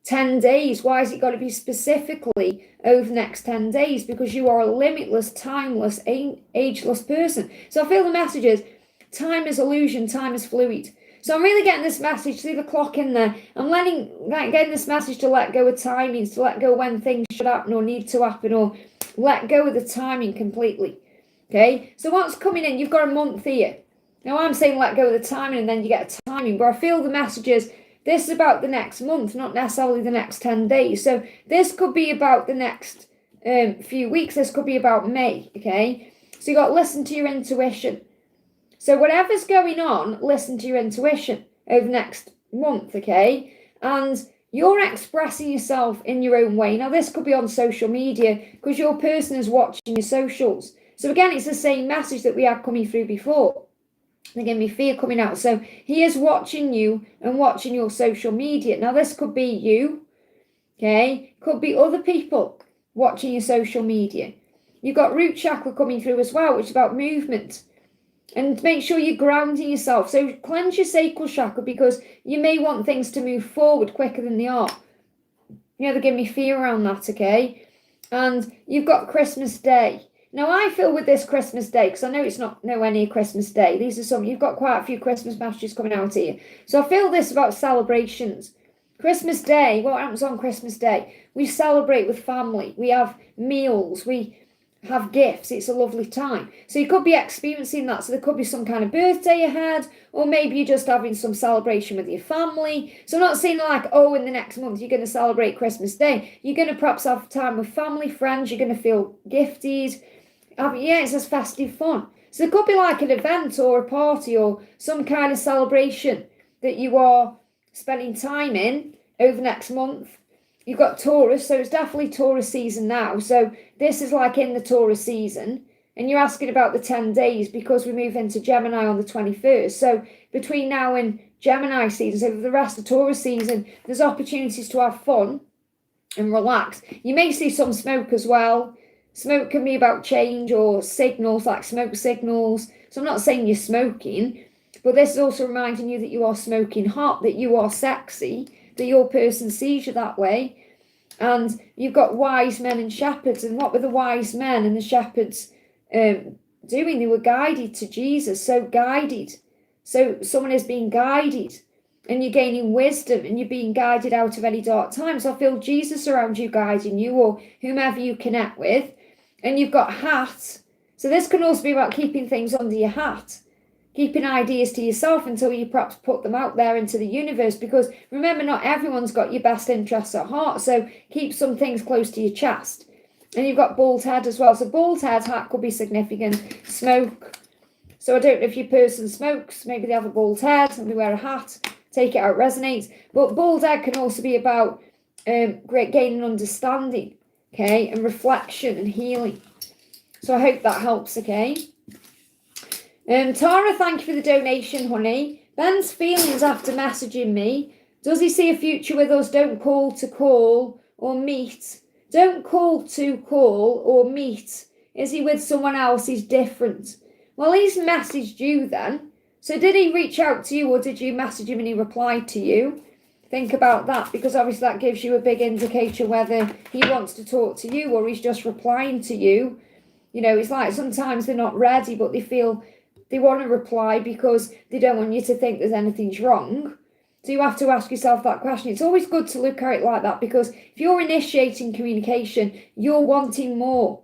Speaker 1: 10 days. Why has it got to be specifically over the next 10 days? Because you are a limitless, timeless, ageless person. So I feel the message is time is illusion, time is fluid. So I'm really getting this message, see the clock in there. I'm getting this message to let go of timings, to let go when things should happen or need to happen, or let go of the timing completely. Okay, so what's coming in? You've got a month here. Now I'm saying let go of the timing and then you get a timing, but I feel the message is this is about the next month, not necessarily the next 10 days. So this could be about the next few weeks. This could be about May, okay? So you got to listen to your intuition. So whatever's going on, listen to your intuition over the next month, okay? And You're expressing yourself in your own way. Now, this could be on social media because your person is watching your socials. So again, it's the same message that we had coming through before. They give me fear coming out. So he is watching you and watching your social media. Now, this could be you, okay? Could be other people watching your social media. You've got root chakra coming through as well, which is about movement. And make sure you're grounding yourself. So cleanse your sacral chakra because you may want things to move forward quicker than they are. You know, they give me fear around that, okay? And you've got Christmas Day. Now, I feel with this Christmas Day, because I know it's not nowhere near Christmas Day. These are some, you've got quite a few Christmas messages coming out here. So I feel this about celebrations. Christmas Day, what happens on Christmas Day? We celebrate with family. We have meals. We have gifts. It's a lovely time. So you could be experiencing that. So there could be some kind of birthday ahead, or maybe you're just having some celebration with your family. So I'm not saying like, oh, in the next month you're going to celebrate Christmas Day. You're going to perhaps have time with family, friends. You're going to feel gifted. Yeah, it's just festive fun. So there could be like an event or a party or some kind of celebration that you are spending time in over the next month. You've got Taurus, so it's definitely Taurus season now. So this is like in the Taurus season. And you're asking about the 10 days because we move into Gemini on the 21st. So between now and Gemini season, so for the rest of Taurus season, there's opportunities to have fun and relax. You may see some smoke as well. Smoke can be about change or signals, like smoke signals. So I'm not saying you're smoking, but this is also reminding you that you are smoking hot, that you are sexy, that your person sees you that way. And you've got wise men and shepherds. And what were the wise men and the shepherds doing? They were guided to Jesus. So guided. So someone is being guided. And you're gaining wisdom. And you're being guided out of any dark times. So I feel Jesus around you guiding you. Or whomever you connect with. And you've got hat. So this can also be about keeping things under your hat. Keeping ideas to yourself until you perhaps put them out there into the universe. Because remember, not everyone's got your best interests at heart. So keep some things close to your chest. And you've got bald head as well. So bald head, hat could be significant. Smoke. So I don't know if your person smokes. Maybe they have a bald head and they wear a hat. Take it out, resonates. But bald head can also be about great gaining understanding. Okay. And reflection and healing. So I hope that helps, okay. Tara, thank you for the donation, honey. Ben's feelings after messaging me. Does he see a future with us? Don't call to call or meet. Don't call to call or meet. Is he with someone else? He's different. Well, he's messaged you then. So did he reach out to you or did you message him and he replied to you? Think about that because obviously that gives you a big indicator whether he wants to talk to you or he's just replying to you. You know, it's like sometimes they're not ready, but they feel they want to reply because they don't want you to think there's anything's wrong. So you have to ask yourself that question. It's always good to look at it like that because if you're initiating communication, you're wanting more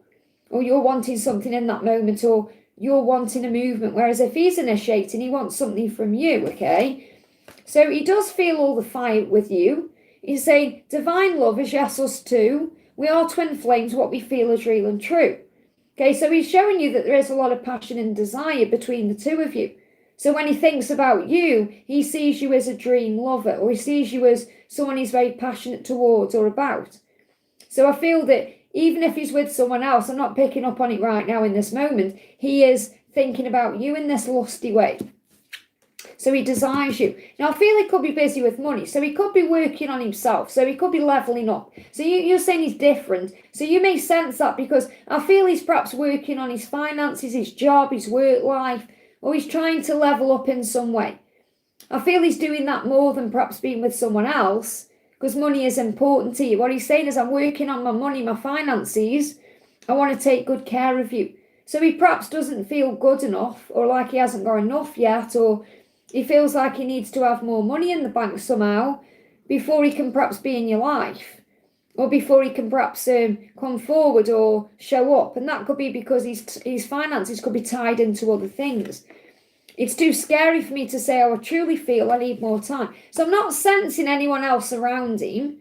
Speaker 1: or you're wanting something in that moment or you're wanting a movement. Whereas if he's initiating, he wants something from you, okay? So he does feel all the fire with you. He's saying, divine love is yes, us too. We are twin flames. What we feel is real and true. Okay, so he's showing you that there is a lot of passion and desire between the two of you. So when he thinks about you, he sees you as a dream lover or he sees you as someone he's very passionate towards or about. So I feel that even if he's with someone else, I'm not picking up on it right now in this moment, he is thinking about you in this lusty way. So he desires you. Now, I feel he could be busy with money. So he could be working on himself. So he could be leveling up. So you're saying he's different. So you may sense that because I feel he's perhaps working on his finances, his job, his work life, or he's trying to level up in some way. I feel he's doing that more than perhaps being with someone else because money is important to you. What he's saying is, I'm working on my money, my finances. I want to take good care of you. So he perhaps doesn't feel good enough or like he hasn't got enough yet or he feels like he needs to have more money in the bank somehow before he can perhaps be in your life or before he can perhaps come forward or show up. And that could be because his finances could be tied into other things. It's too scary for me to say, oh, I truly feel I need more time. So I'm not sensing anyone else around him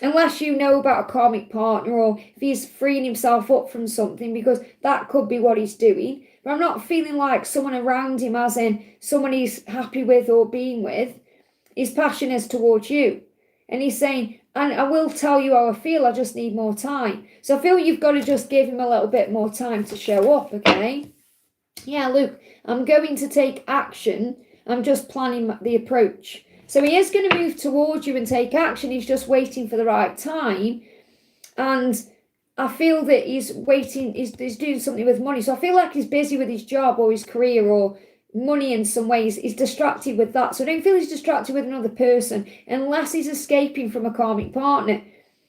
Speaker 1: unless you know about a karmic partner or if he's freeing himself up from something because that could be what he's doing. But I'm not feeling like someone around him, as in someone he's happy with or being with. His passion is towards you. And he's saying, and I will tell you how I feel, I just need more time. So I feel you've got to just give him a little bit more time to show up, okay? Yeah, look, I'm going to take action. I'm just planning the approach. So he is going to move towards you and take action. He's just waiting for the right time. And I feel that he's waiting, he's doing something with money. So I feel like he's busy with his job or his career or money in some ways. He's distracted with that. So I don't feel he's distracted with another person unless he's escaping from a karmic partner.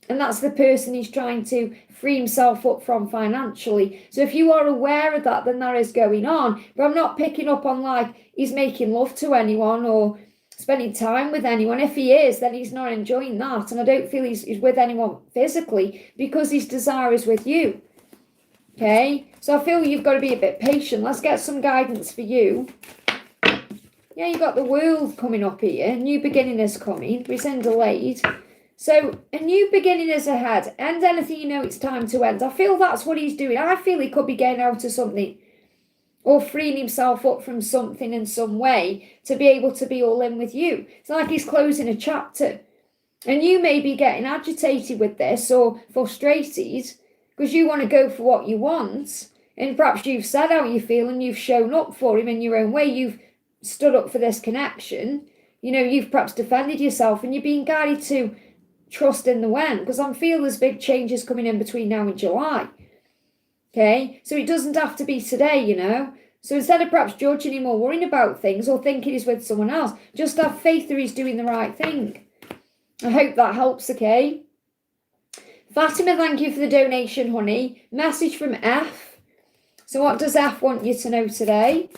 Speaker 1: And that's the person he's trying to free himself up from financially. So if you are aware of that, then that is going on. But I'm not picking up on like he's making love to anyone or spending time with anyone. If he is, then he's not enjoying that. And I don't feel he's with anyone physically because his desire is with you. Okay, so I feel you've got to be a bit patient. Let's get some guidance for you. Yeah, you've got the world coming up here. New beginning is coming, but it's delayed. So a new beginning is ahead. End anything you know it's time to end. I feel that's what he's doing. I feel he could be getting out of something or freeing himself up from something in some way to be able to be all in with you. It's like he's closing a chapter. And you may be getting agitated with this or frustrated because you want to go for what you want. And perhaps you've said how you feel and you've shown up for him in your own way. You've stood up for this connection. You know, you've perhaps defended yourself and you're being guided to trust in the when, because I'm feeling there's big changes coming in between now and July. Okay, so it doesn't have to be today, you know. So instead of perhaps judging him or worrying about things or thinking he's with someone else, just have faith that he's doing the right thing. I hope that helps, okay? Fatima, thank you for the donation, honey. Message from F. So what does F want you to know today?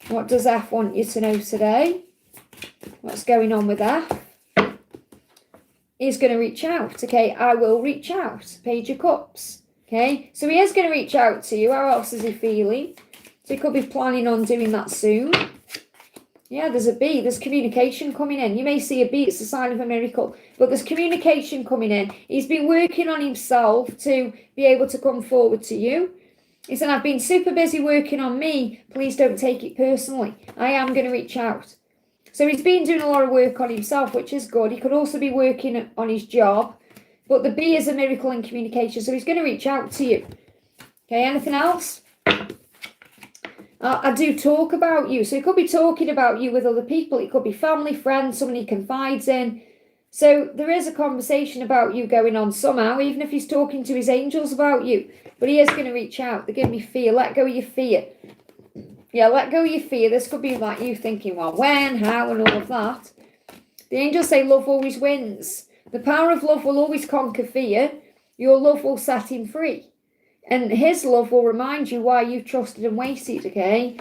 Speaker 1: What does F want you to know today? What's going on with F? He's going to reach out, okay? I will reach out. Page of Cups, okay? So he is going to reach out to you. How else is he feeling? So he could be planning on doing that soon. Yeah, there's a B. There's communication coming in. You may see a B. It's a sign of a miracle. But there's communication coming in. He's been working on himself to be able to come forward to you. He said, I've been super busy working on me. Please don't take it personally. I am going to reach out. So he's been doing a lot of work on himself, which is good. He could also be working on his job. But the B is a miracle in communication. So he's going to reach out to you. Okay, anything else? I do talk about you. So he could be talking about you with other people. It could be family, friends, someone he confides in. So there is a conversation about you going on somehow, even if he's talking to his angels about you. But he is going to reach out. They give me fear. Let go of your fear. Yeah, let go of your fear. This could be like you thinking, well, when, how, and all of that. The angels say love always wins. The power of love will always conquer fear. Your love will set him free. And his love will remind you why you trusted and waited, okay?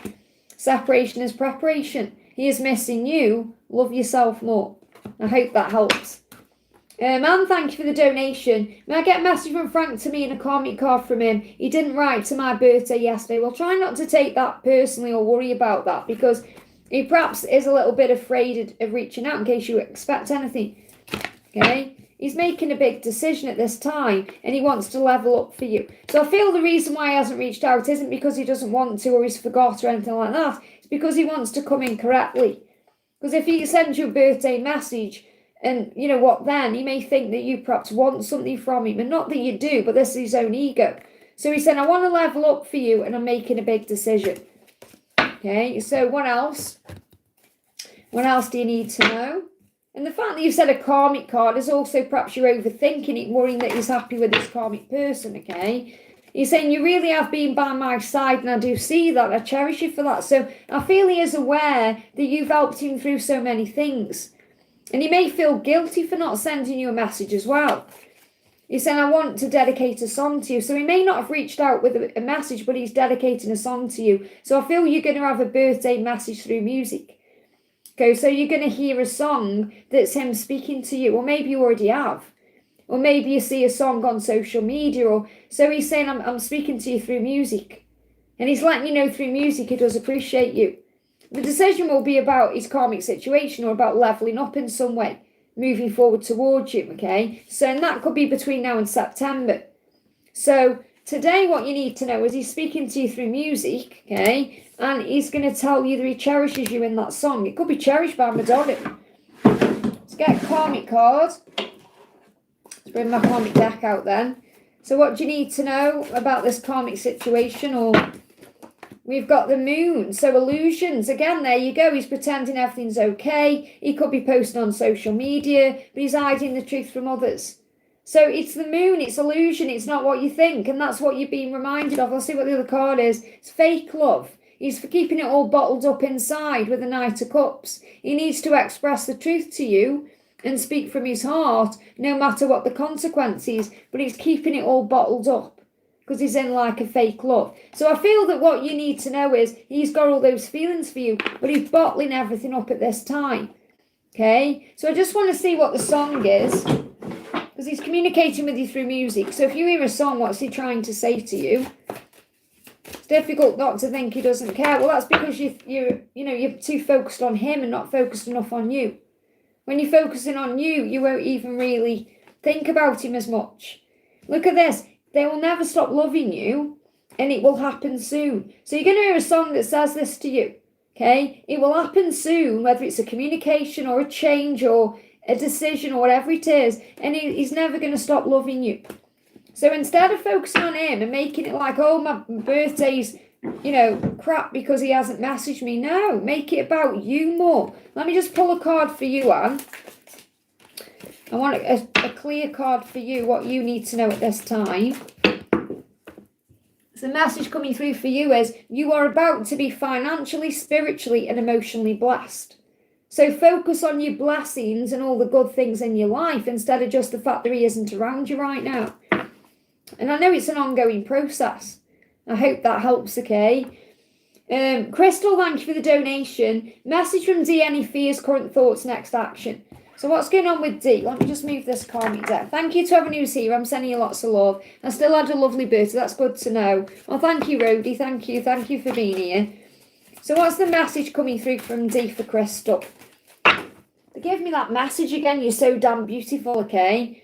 Speaker 1: Separation is preparation. He is missing you. Love yourself more. I hope that helps. And thank you for the donation. May I get a message from Frank to me and a karmic card from him? He didn't write to my birthday yesterday. Well, try not to take that personally or worry about that because he perhaps is a little bit afraid of reaching out in case you expect anything. Okay? He's making a big decision at this time and he wants to level up for you. So I feel the reason why he hasn't reached out isn't because he doesn't want to or he's forgot or anything like that. It's because he wants to come in correctly. Because if he sends you a birthday message and you know what then, he may think that you perhaps want something from him. And not that you do, but this is his own ego. So he said, I want to level up for you and I'm making a big decision. Okay, so what else? What else do you need to know? And the fact that you said a karmic card is also perhaps you're overthinking it, worrying that he's happy with this karmic person, okay? You're saying you really have been by my side and I do see that. I cherish you for that. So I feel he is aware that you've helped him through so many things. And he may feel guilty for not sending you a message as well. He said, I want to dedicate a song to you. So he may not have reached out with a message, but he's dedicating a song to you. So I feel you're going to have a birthday message through music. Okay, so you're going to hear a song that's him speaking to you. Or maybe you already have. Or maybe you see a song on social media. Or so he's saying, I'm speaking to you through music. And he's letting you know through music he does appreciate you. The decision will be about his karmic situation or about leveling up in some way, moving forward towards you, okay? So and that could be between now and September. So today what you need to know is he's speaking to you through music, okay? And he's going to tell you that he cherishes you in that song. It could be Cherished by Madonna. Let's get a karmic card. Let's bring my karmic deck out then. So what do you need to know about this karmic situation? Or we've got the moon. So illusions. Again, there you go. He's pretending everything's okay. He could be posting on social media, but he's hiding the truth from others. So it's the moon, it's illusion, it's not what you think, and that's what you're being reminded of. I'll see what the other card is. It's fake love. He's for keeping it all bottled up inside with the Knight of Cups. He needs to express the truth to you and speak from his heart, no matter what the consequences, but he's keeping it all bottled up because he's in like a fake love. So I feel that what you need to know is he's got all those feelings for you, but he's bottling everything up at this time. Okay, so I just want to see what the song is, because he's communicating with you through music. So if you hear a song, what's he trying to say to you? It's difficult not to think he doesn't care. Well, that's because you're too focused on him and not focused enough on you. When you're focusing on you, you won't even really think about him as much. Look at this. They will never stop loving you, and it will happen soon. So you're going to hear a song that says this to you. Okay? It will happen soon, whether it's a communication or a change or a decision or whatever it is, and he's never going to stop loving you. So instead of focusing on him and making it like, oh, my birthday's, crap because he hasn't messaged me, no, make it about you more. Let me just pull a card for you, Anne. I want a clear card for you, what you need to know at this time. So the message coming through for you is you are about to be financially, spiritually, and emotionally blessed. So focus on your blessings and all the good things in your life instead of just the fact that he isn't around you right now. And I know it's an ongoing process. I hope that helps, okay? Crystal, thank you for the donation. Message from D, any fears, current thoughts, next action. So what's going on with D? Let me just move this karmic deck. Thank you to everyone who's here. I'm sending you lots of love. I still had a lovely birthday. That's good to know. Well, thank you, Rhodey. Thank you. Thank you for being here. So what's the message coming through from D for Crystal? Give me that message again. You're so damn beautiful, okay?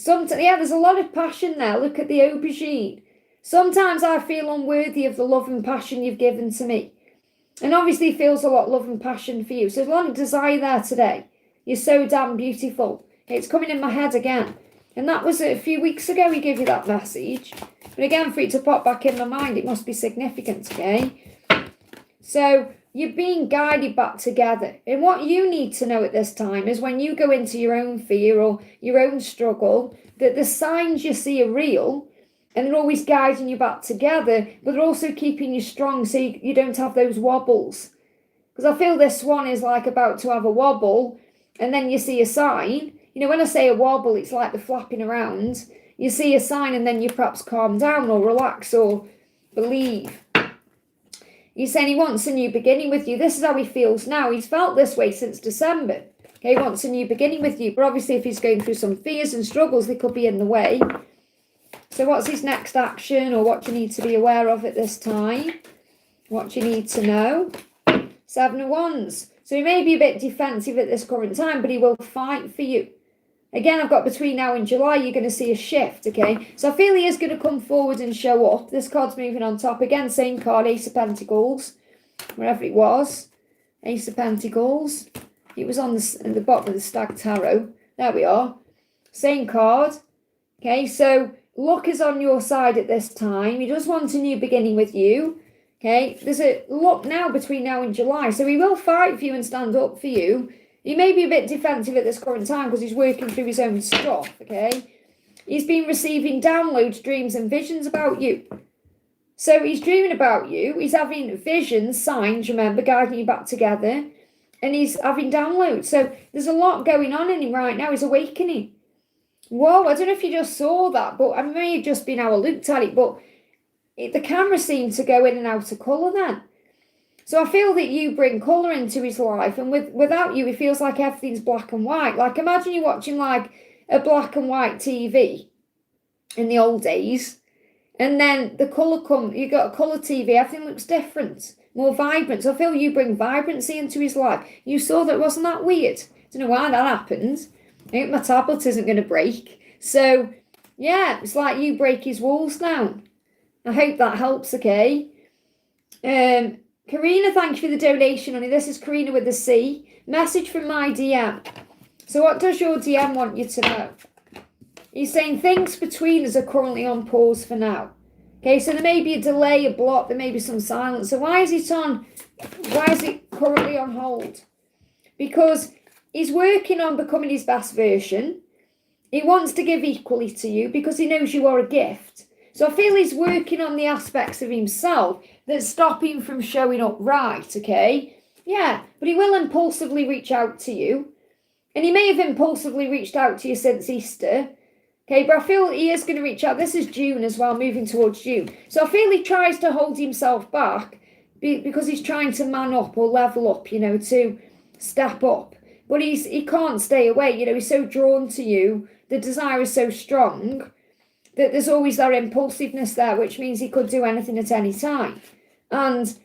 Speaker 1: There's a lot of passion there. Look at the aubergine. Sometimes I feel unworthy of the love and passion you've given to me. And obviously feels a lot of love and passion for you. So there's a lot of desire there today. You're so damn beautiful. It's coming in my head again. And that was a few weeks ago he gave you that message. But again, for it to pop back in my mind, it must be significant, okay? So you're being guided back together. And what you need to know at this time is when you go into your own fear or your own struggle, that the signs you see are real and they're always guiding you back together, but they're also keeping you strong so you don't have those wobbles. Because I feel this one is like about to have a wobble and then you see a sign. When I say a wobble, it's like the flapping around. You see a sign and then you perhaps calm down or relax or believe. He's saying he wants a new beginning with you. This is how he feels now. He's felt this way since December. Okay, he wants a new beginning with you. But obviously if he's going through some fears and struggles, they could be in the way. So what's his next action or what do you need to be aware of at this time? What do you need to know? 7 of Wands. So he may be a bit defensive at this current time, but he will fight for you. Again, I've got between now and July, you're going to see a shift, okay? So I feel he is going to come forward and show up. This card's moving on top. Again, same card, Ace of Pentacles, wherever it was. Ace of Pentacles. It was on the bottom of the Stag Tarot. There we are. Same card. Okay, so luck is on your side at this time. He does want a new beginning with you. Okay, there's a lot now between now and July. So he will fight for you and stand up for you. He may be a bit defensive at this current time because he's working through his own stuff, okay? He's been receiving downloads, dreams and visions about you. So he's dreaming about you. He's having visions, signs, remember, guiding you back together. And he's having downloads. So there's a lot going on in him right now. He's awakening. Whoa, I don't know if you just saw that, but I may have just been how I looked at it, but the camera seemed to go in and out of colour then. So I feel that you bring colour into his life, and without you, it feels like everything's black and white. Like, imagine you watching like a black and white TV in the old days, and then the colour you got a colour TV, everything looks different, more vibrant. So I feel you bring vibrancy into his life. You saw that, wasn't that weird? I don't know why that happened. I think my tablet isn't going to break. So, yeah, it's like you break his walls down. I hope that helps, okay? Karina, thank you for the donation, honey. This is Karina with the C. Message from my DM. So what does your DM want you to know? He's saying things between us are currently on pause for now. Okay, so there may be a delay, a block, there may be some silence. So why is it currently on hold? Because he's working on becoming his best version. He wants to give equally to you because he knows you are a gift. So I feel he's working on the aspects of himself that stop him from showing up right, okay? Yeah, but he will impulsively reach out to you. And he may have impulsively reached out to you since Easter. Okay, but I feel he is going to reach out. This is June as well, moving towards June. So I feel he tries to hold himself back because he's trying to man up or level up, to step up. But he can't stay away. He's so drawn to you. The desire is so strong that there's always that impulsiveness there, which means he could do anything at any time. And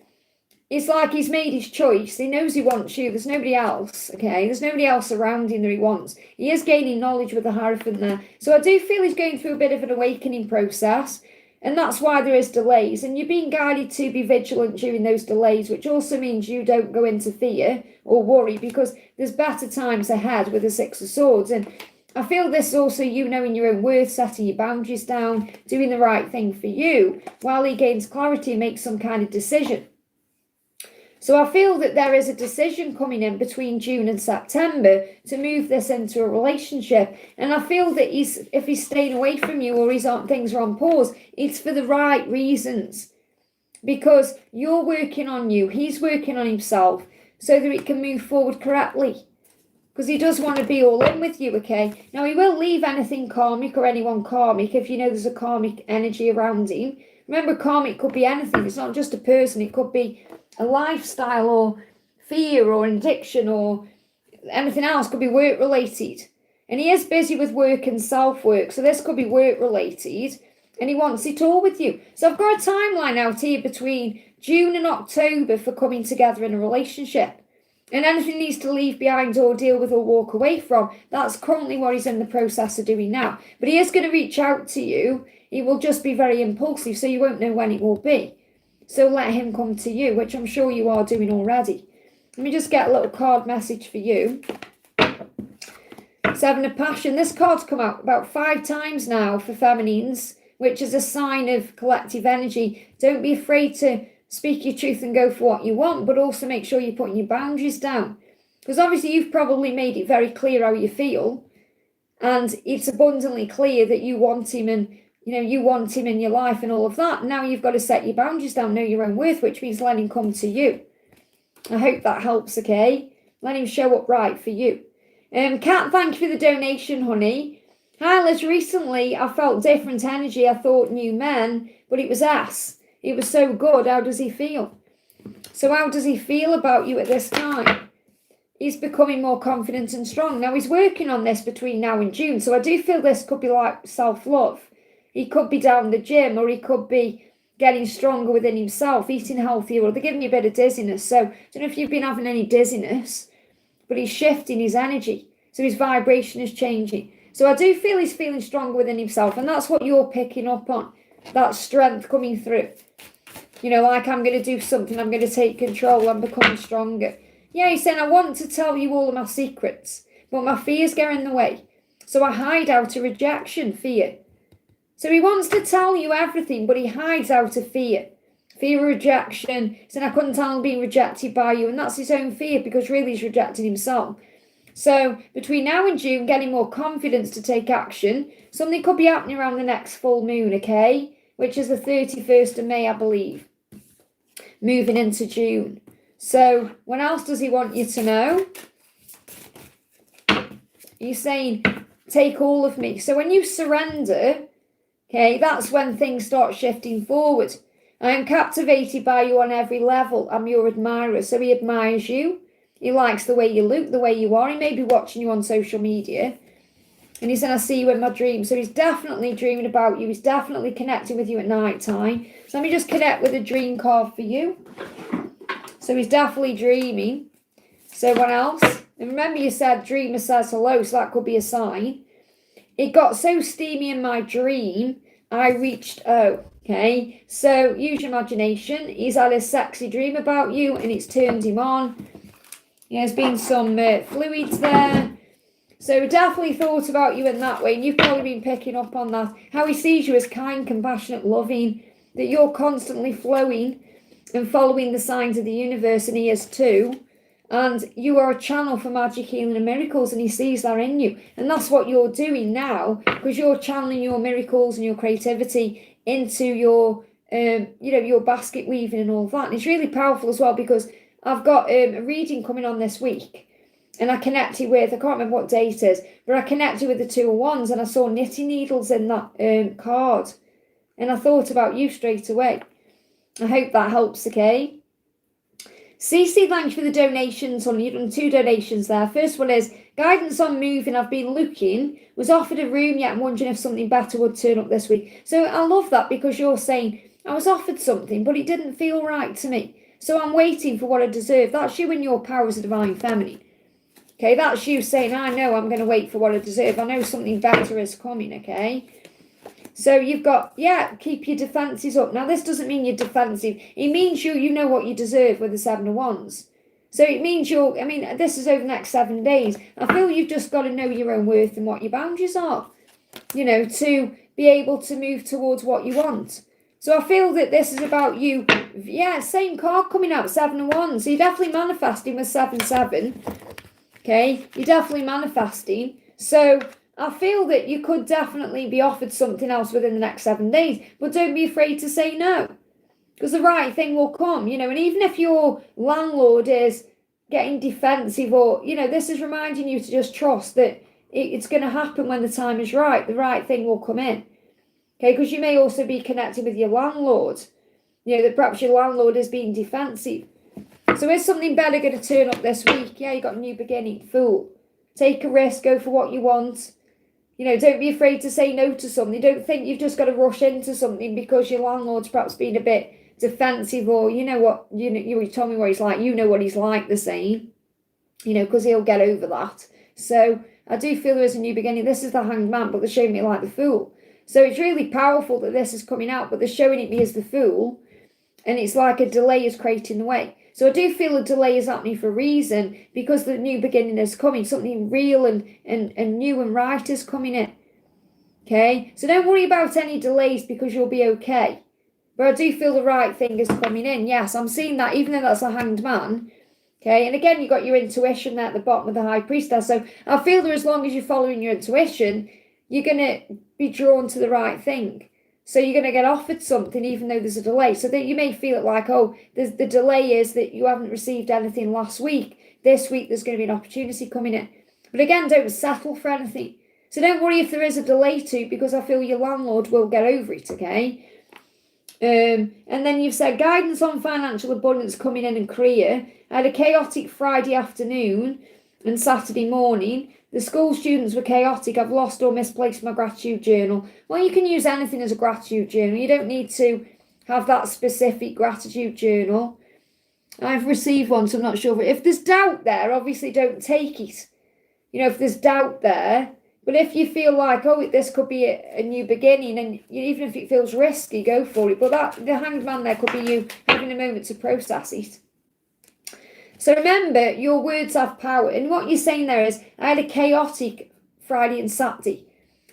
Speaker 1: it's like he's made his choice. He knows he wants you. There's nobody else, okay? There's nobody else around him that he wants. He is gaining knowledge with the Hierophant there. So I do feel he's going through a bit of an awakening process, and that's why there is delays. And you're being guided to be vigilant during those delays, which also means you don't go into fear or worry, because there's better times ahead with the Six of Swords. And I feel this is also you knowing your own worth, setting your boundaries down, doing the right thing for you, while he gains clarity and makes some kind of decision. So I feel that there is a decision coming in between June and September to move this into a relationship. And I feel that if he's staying away from you or things are on pause, it's for the right reasons. Because you're working on you, he's working on himself, so that it can move forward correctly. Because he does want to be all in with you, okay? Now, he will leave anything karmic or anyone karmic if there's a karmic energy around him. Remember, karmic could be anything. It's not just a person. It could be a lifestyle or fear or an addiction or anything else. Could be work related. And he is busy with work and self-work. So this could be work related. And he wants it all with you. So I've got a timeline out here between June and October for coming together in a relationship. And anything he needs to leave behind or deal with or walk away from, that's currently what he's in the process of doing now. But he is going to reach out to you. He will just be very impulsive, so you won't know when it will be. So let him come to you, which I'm sure you are doing already. Let me just get a little card message for you. Seven of Passion. This card's come out about 5 times now for feminines, which is a sign of collective energy. Don't be afraid to speak your truth and go for what you want, but also make sure you're putting your boundaries down. Because obviously you've probably made it very clear how you feel. And it's abundantly clear that you want him and, you want him in your life and all of that. Now you've got to set your boundaries down, know your own worth, which means let him come to you. I hope that helps, okay? Let him show up right for you. Kat, thank you for the donation, honey. Hi, Liz. Recently, I felt different energy. I thought new men, but it was us. It was so good. How does he feel? So how does he feel about you at this time? He's becoming more confident and strong. Now, he's working on this between now and June. So I do feel this could be like self-love. He could be down the gym, or he could be getting stronger within himself, eating healthier, or they're giving you a bit of dizziness. So I don't know if you've been having any dizziness, but he's shifting his energy. So his vibration is changing. So I do feel he's feeling stronger within himself. And that's what you're picking up on. That strength coming through. Like I'm going to do something, I'm going to take control, I'm becoming stronger. Yeah, he's saying, I want to tell you all of my secrets, but my fears get in the way. So I hide out of rejection, fear. So he wants to tell you everything, but he hides out of fear. Fear of rejection. He's saying, I couldn't tell him being rejected by you. And that's his own fear, because really he's rejecting himself. So between now and June, getting more confidence to take action. Something could be happening around the next full moon, okay? Which is the 31st of May, I believe. Moving into June. So what else does he want you to know? He's saying, take all of me. So when you surrender, okay, that's when things start shifting forward. I am captivated by you on every level. I'm your admirer. So he admires you. He likes the way you look, the way you are. He may be watching you on social media. And he said, I see you in my dreams. So he's definitely dreaming about you. He's definitely connecting with you at night time. So let me just connect with a dream card for you. So he's definitely dreaming. So what else? And remember you said dreamer says hello, so that could be a sign. It got so steamy in my dream, I reached O. Okay, so use your imagination. He's had a sexy dream about you and it's turned him on. There's been some fluids there. So definitely thought about you in that way, and you've probably been picking up on that. How he sees you as kind, compassionate, loving, that you're constantly flowing and following the signs of the universe, and he is too. And you are a channel for magic, healing and miracles, and he sees that in you. And that's what you're doing now, because you're channeling your miracles and your creativity into your, your basket weaving and all that. And it's really powerful as well, because I've got a reading coming on this week. And I connected with, I can't remember what date it is, but I connected with the 2 of Wands, and I saw knitting needles in that card. And I thought about you straight away. I hope that helps, okay? Cece, thanks for the donations. You've done 2 donations there. First one is, guidance on moving. I've been looking, was offered a room yet. I'm wondering if something better would turn up this week. So I love that, because you're saying, I was offered something, but it didn't feel right to me. So I'm waiting for what I deserve. That's you in your power as a divine feminine. Okay, that's you saying, I know I'm going to wait for what I deserve. I know something better is coming, okay? So you've got, keep your defences up. Now, this doesn't mean you're defensive. It means you know what you deserve with the 7 of Wands. So it means this is over the next 7 days. I feel you've just got to know your own worth and what your boundaries are, to be able to move towards what you want. So I feel that this is about you. Yeah, same card coming out, 7 of Wands. So you're definitely manifesting with 7-7. Okay, you're definitely manifesting. So I feel that you could definitely be offered something else within the next 7 days. But don't be afraid to say no, because the right thing will come, And even if your landlord is getting defensive, or, this is reminding you to just trust that it's going to happen when the time is right. The right thing will come in. Okay, because you may also be connected with your landlord. That perhaps your landlord is being defensive. So is something better going to turn up this week? Yeah, you got a new beginning. Fool. Take a risk. Go for what you want. Don't be afraid to say no to something. Don't think you've just got to rush into something because your landlord's perhaps being a bit defensive, or you told me what he's like. You know what he's like, the saying. Because he'll get over that. So I do feel there is a new beginning. This is the Hanged Man, but they're showing me like the Fool. So it's really powerful that this is coming out, but they're showing it me as the Fool. And it's like a delay is creating the way. So I do feel a delay is happening for a reason, because the new beginning is coming. Something real and new and right is coming in. Okay? So don't worry about any delays, because you'll be okay. But I do feel the right thing is coming in. Yes, I'm seeing that, even though that's a Hanged Man. Okay? And again, you've got your intuition there at the bottom of the High Priestess. So I feel that as long as you're following your intuition, you're going to be drawn to the right thing. So you're going to get offered something even though there's a delay. So that you may feel it like, the delay is that you haven't received anything last week. This week there's going to be an opportunity coming in. But again, don't settle for anything. So don't worry if there is a delay too, because I feel your landlord will get over it, okay? And then you've said guidance on financial abundance coming in and career. I had a chaotic Friday afternoon and Saturday morning. The school students were chaotic. I've lost or misplaced my gratitude journal. Well, you can use anything as a gratitude journal. You don't need to have that specific gratitude journal. I've received one, so I'm not sure. But if there's doubt there, obviously don't take it. If there's doubt there. But if you feel like, this could be a new beginning, and even if it feels risky, go for it. But the Hanged Man there could be you having a moment to process it. So remember, your words have power. And what you're saying there is, I had a chaotic Friday and Saturday.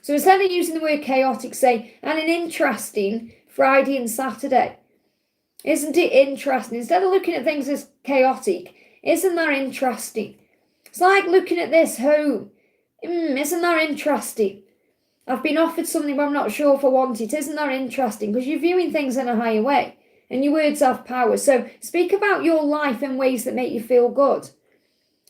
Speaker 1: So instead of using the word chaotic, say, and an interesting Friday and Saturday. Isn't it interesting? Instead of looking at things as chaotic, isn't that interesting? It's like looking at this home. Isn't that interesting? I've been offered something, but I'm not sure if I want it. Isn't that interesting? Because you're viewing things in a higher way. And your words have power. So speak about your life in ways that make you feel good.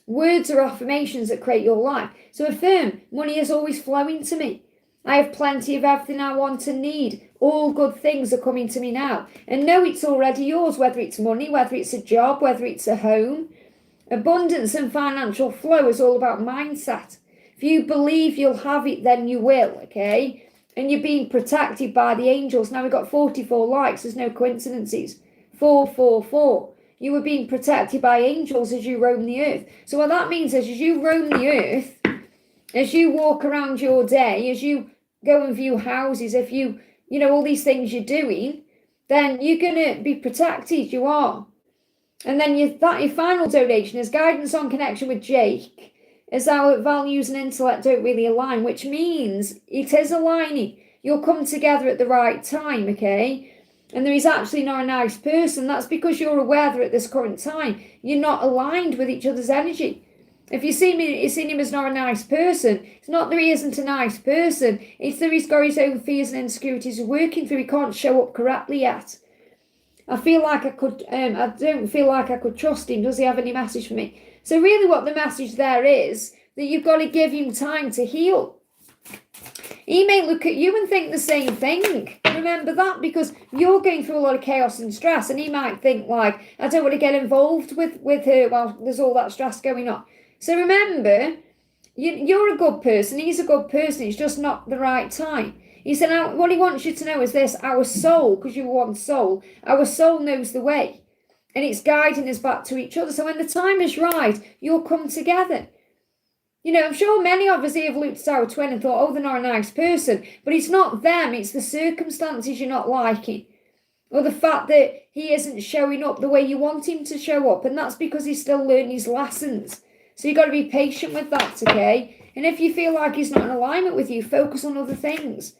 Speaker 1: Words are affirmations that create your life. So affirm, money is always flowing to me. I have plenty of everything I want and need. All good things are coming to me now. And know it's already yours, whether it's money, whether it's a job, whether it's a home. Abundance and financial flow is all about mindset. If you believe you'll have it, then you will, okay? And you're being protected by the angels. Now we've got 44 likes. There's no coincidences. 444. You were being protected by angels as you roam the earth. So what that means is, as you roam the earth, as you walk around your day, as you go and view houses, if you all these things you're doing, then you're going to be protected. You are. And then your final donation is guidance on connection with Jake. as our values and intellect don't really align, which means it is aligning. You'll come together at the right time, okay? And there is actually not a nice person. That's because you're aware that at this current time, you're not aligned with each other's energy. If you see him as not a nice person, it's not that he isn't a nice person. It's that he's got his own fears and insecurities he's working through. He can't show up correctly yet. I feel like I could, I don't feel like I could trust him. Does he have any message for me? So really what the message there is, that you've got to give him time to heal. He may look at you and think the same thing. Remember that, because you're going through a lot of chaos and stress, and he might think like, I don't want to get involved with her while there's all that stress going on. So remember, you're a good person, he's a good person, it's just not the right time. He said, what he wants you to know is this: our soul, because you're one soul, our soul knows the way, and it's guiding us back to each other. So when the time is right, you'll come together. You know, I'm sure many of us here have looked at our twin and thought, oh, they're not a nice person. But it's not them, it's the circumstances you're not liking. Or the fact that he isn't showing up the way you want him to show up. And that's because he's still learning his lessons. So you've got to be patient with that, okay? And if you feel like he's not in alignment with you, focus on other things.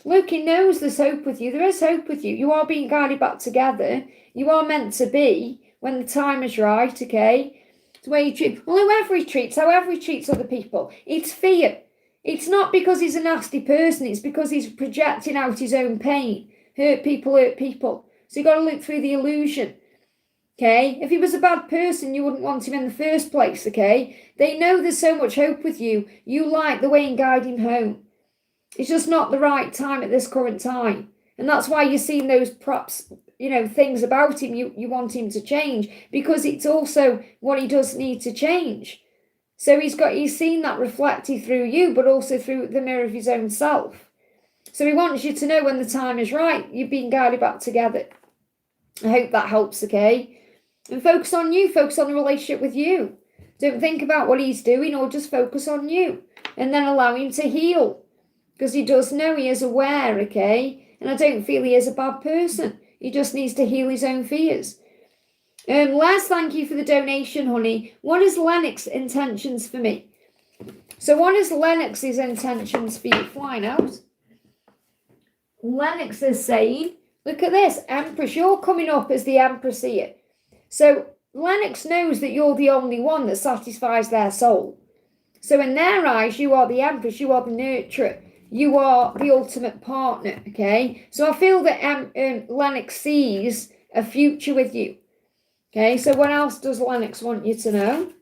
Speaker 1: Look, he knows there's hope with you. There is hope with you. You are being guided back together. You are meant to be when the time is right, okay? The way you treat, well, however he treats other people. It's fear. It's not because he's a nasty person. It's because he's projecting out his own pain. Hurt people. So you've got to look through the illusion. Okay? If he was a bad person, you wouldn't want him in the first place, okay? They know there's so much hope with you. You like the way you guide him home. It's just not the right time at this current time. And that's why you're seeing those perhaps, things about him you want him to change, because it's also what he does need to change. So he's seen that reflected through you, but also through the mirror of his own self. So he wants you to know when the time is right, you're being guided back together. I hope that helps, okay? And focus on you, focus on the relationship with you. Don't think about what he's doing, or just focus on you. And then allow him to heal. Because he does know, he is aware, okay? And I don't feel he is a bad person. He just needs to heal his own fears. Les, thank you for the donation, honey. What is Lennox's intentions for me? So what is Lennox's intentions for you? Flying out. Lennox is saying, look at this, Empress. You're coming up as the Empress here. So Lennox knows that you're the only one that satisfies their soul. So in their eyes, you are the Empress. You are the nurturer. You are the ultimate partner, okay? So I feel that Lennox sees a future with you, okay? So what else does Lennox want you to know?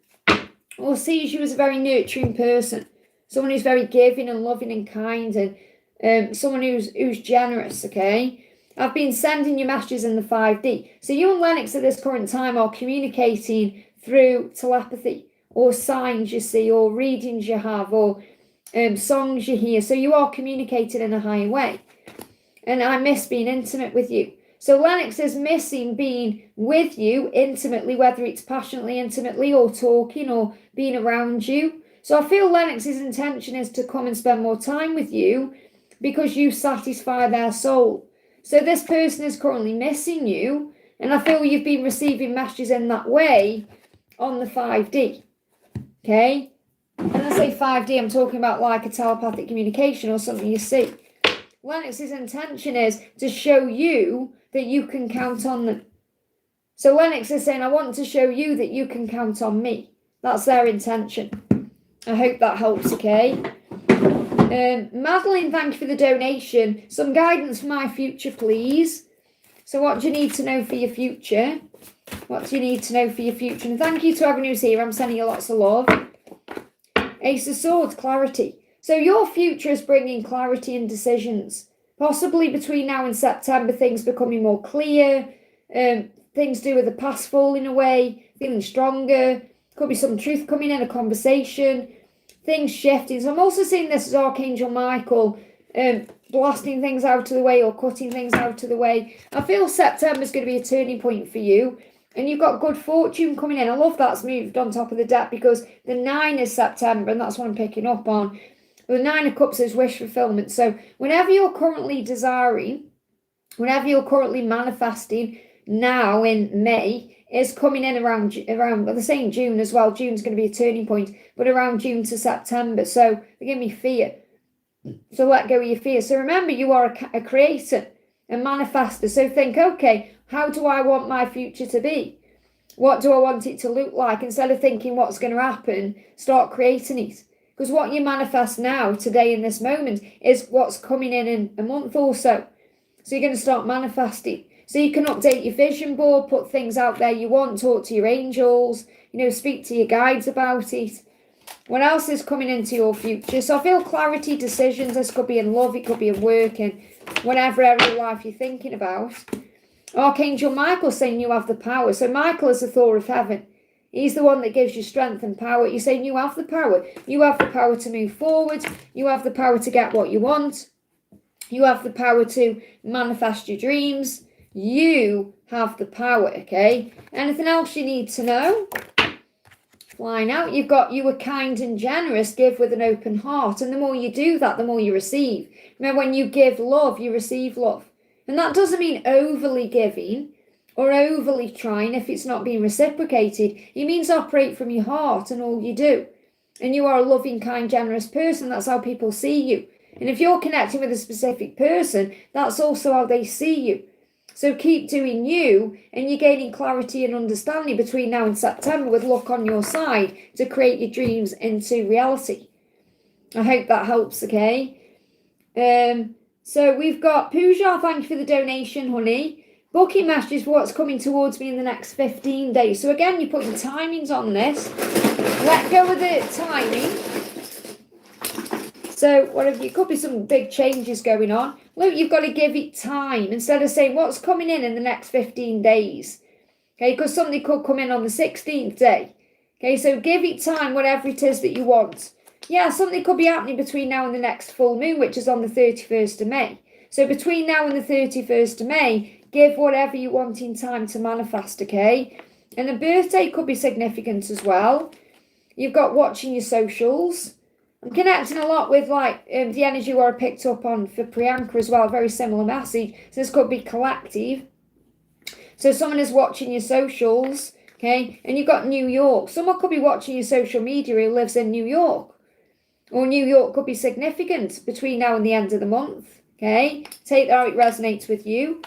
Speaker 1: Well, sees you as a very nurturing person, someone who's very giving and loving and kind, and someone who's generous, okay? I've been sending you messages in the 5D. So you and Lennox at this current time are communicating through telepathy, or signs you see, or readings you have, or songs you hear. So you are communicating in a higher way. And I miss being intimate with you. So Lennox is missing being with you intimately, whether it's passionately, intimately, or talking, or being around you. So I feel Lennox's intention is to come and spend more time with you because you satisfy their soul. So this person is currently missing you, and I feel you've been receiving messages in that way on the 5D. Okay? When I say 5D, I'm talking about like a telepathic communication or something you see. Lennox's intention is to show you that you can count on them. So Lennox is saying, I want to show you that you can count on me. That's their intention. I hope that helps, okay? Madeline, thank you for the donation. Some guidance for my future, please. So what do you need to know for your future? What do you need to know for your future? And thank you to everyone who's here. I'm sending you lots of love. Ace of Swords, clarity. So your future is bringing clarity and decisions. Possibly between now and September, things becoming more clear. Things to do with the past falling away, feeling stronger. Could be some truth coming in, a conversation. Things shifting. So I'm also seeing this as Archangel Michael blasting things out of the way or cutting things out of the way. I feel September is going to be a turning point for you. And you've got good fortune coming in. I love that's moved on top of the deck because the 9 is September, and that's what I'm picking up on. The 9 of Cups is wish fulfillment. So whenever you're currently desiring, whenever you're currently manifesting now in May, is coming in around, well, they're saying June as well. June's going to be a turning point, but around June to September. So they give me fear. So let go of your fear. So remember, you are a creator, a manifester. So think, okay, how do I want my future to be? What do I want it to look like? Instead of thinking what's going to happen, start creating it. Because what you manifest now, today, in this moment, is what's coming in a month or so. So you're going to start manifesting. So you can update your vision board, put things out there you want, talk to your angels, speak to your guides about it. What else is coming into your future? So I feel clarity, decisions. This could be in love, it could be in work, and whatever area of life you're thinking about. Archangel Michael saying you have the power. So Michael is the Thor of heaven. He's the one that gives you strength and power. You're saying you have the power. You have the power to move forward. You have the power to get what you want. You have the power to manifest your dreams. You have the power, okay? Anything else you need to know? Flying out, you've got you are kind and generous, give with an open heart. And the more you do that, the more you receive. Remember, when you give love, you receive love. And that doesn't mean overly giving or overly trying if it's not being reciprocated. It means operate from your heart and all you do. And you are a loving, kind, generous person. That's how people see you. And if you're connecting with a specific person, that's also how they see you. So keep doing you, and you're gaining clarity and understanding between now and September with luck on your side to create your dreams into reality. I hope that helps, okay? So we've got Puja, thank you for the donation, honey. Booking messages for what's coming towards me in the next 15 days. So again, you're putting timings on this. Let go of the timing. So whatever, it could be some big changes going on. Look, you've got to give it time instead of saying what's coming in the next 15 days. Okay, because something could come in on the 16th day. Okay, so give it time, whatever it is that you want. Yeah, something could be happening between now and the next full moon, which is on the 31st of May. So between now and the 31st of May, give whatever you want in time to manifest, okay? And a birthday could be significant as well. You've got watching your socials. I'm connecting a lot with the energy where I picked up on for Priyanka as well. Very similar message. So this could be collective. So someone is watching your socials, okay? And you've got New York. Someone could be watching your social media who lives in New York. Or New York could be significant between now and the end of the month, okay? Take that how it resonates with you.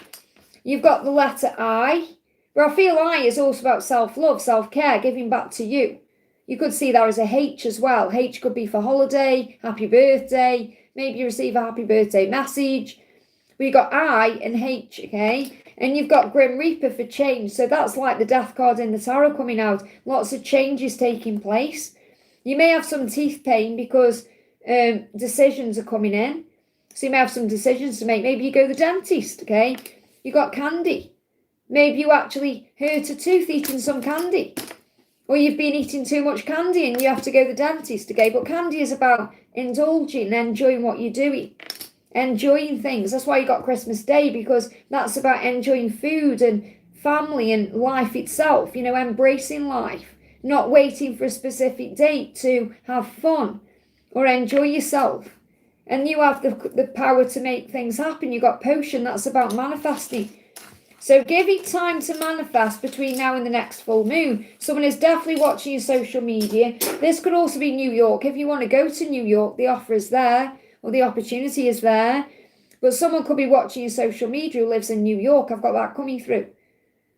Speaker 1: You've got the letter I. Where I feel I is also about self-love, self-care, giving back to you. You could see that as a H as well. H could be for holiday, happy birthday. Maybe you receive a happy birthday message. We got I and H, okay? And you've got Grim Reaper for change. So that's like the death card in the tarot coming out. Lots of changes taking place. You may have some teeth pain because decisions are coming in. So you may have some decisions to make. Maybe you go to the dentist, okay? You got candy. Maybe you actually hurt a tooth eating some candy. Or you've been eating too much candy and you have to go to the dentist, okay? But candy is about indulging, enjoying what you're doing. Enjoying things. That's why you got Christmas Day, because that's about enjoying food and family and life itself. Embracing life. Not waiting for a specific date to have fun or enjoy yourself. And you have the power to make things happen. You got potion. That's about manifesting. So give it time to manifest between now and the next full moon. Someone is definitely watching your social media. This could also be New York. If you want to go to New York, the offer is there or the opportunity is there. But someone could be watching your social media who lives in New York. I've got that coming through.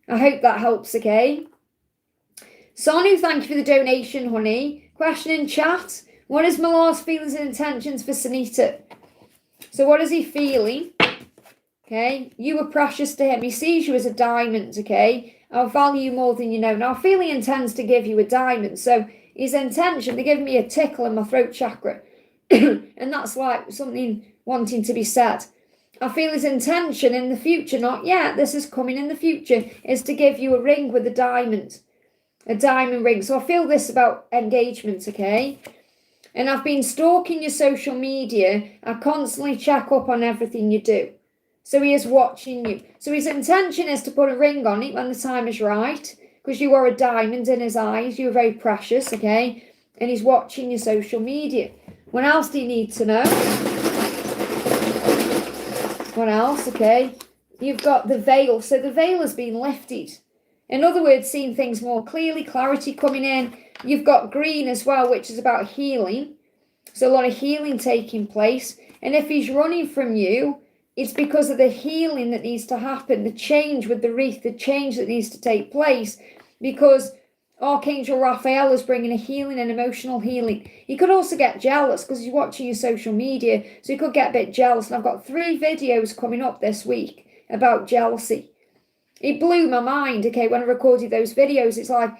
Speaker 1: I hope that helps, okay? Sonu, thank you for the donation, honey. Question in chat. What is Milar's feelings and intentions for Sunita? So what is he feeling? Okay, you were precious to him. He sees you as a diamond, okay? I'll value you more than you know. Now, I feel he intends to give you a diamond. So his intention, they're giving me a tickle in my throat chakra. And that's like something wanting to be said. I feel his intention in the future, not yet, this is coming in the future, is to give you a ring with a diamond. A diamond ring. So I feel this about engagement, okay? And I've been stalking your social media. I constantly check up on everything you do. So he is watching you. So his intention is to put a ring on it when the time is right. Because you are a diamond in his eyes. You're very precious, okay? And he's watching your social media. What else do you need to know? What else, okay? You've got the veil. So the veil has been lifted. In other words, seeing things more clearly, clarity coming in. You've got green as well, which is about healing. So a lot of healing taking place. And if he's running from you, it's because of the healing that needs to happen, the change with the wreath, the change that needs to take place, because Archangel Raphael is bringing a healing and emotional healing. He could also get jealous because he's watching your social media, so he could get a bit jealous. And I've got 3 videos coming up this week about jealousy. It blew my mind, okay, when I recorded those videos. It's like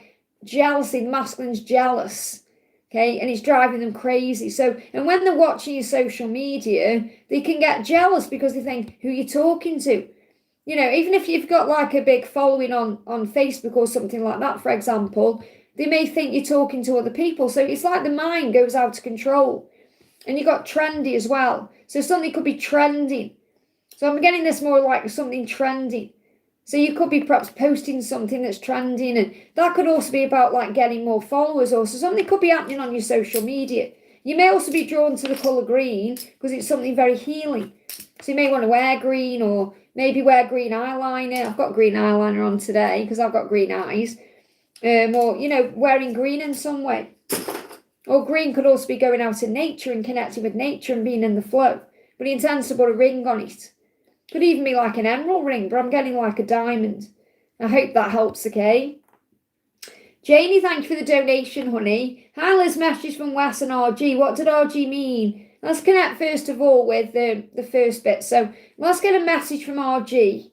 Speaker 1: jealousy, the masculine's jealous, okay, and it's driving them crazy. So, and when they're watching your social media, they can get jealous because they think, who you're talking to? You know, even if you've got like a big following on Facebook or something like that, for example, they may think you're talking to other people. So it's like the mind goes out of control. And you've got trendy as well. So something could be trending. So I'm getting this more like something trending. So you could be perhaps posting something that's trending, and that could also be about like getting more followers, or so something could be happening on your social media. You may also be drawn to the colour green because it's something very healing. So you may want to wear green, or maybe wear green eyeliner. I've got green eyeliner on today because I've got green eyes. Or, you know, wearing green in some way. Or green could also be going out in nature and connecting with nature and being in the flow. But he intends to put a ring on it. Could even be like an emerald ring, but I'm getting like a diamond. I hope that helps, okay? Janie, thank you for the donation, honey. Hi, Liz, message from Wes and RG. What did RG mean? Let's connect first of all with the first bit. So let's get a message from RG.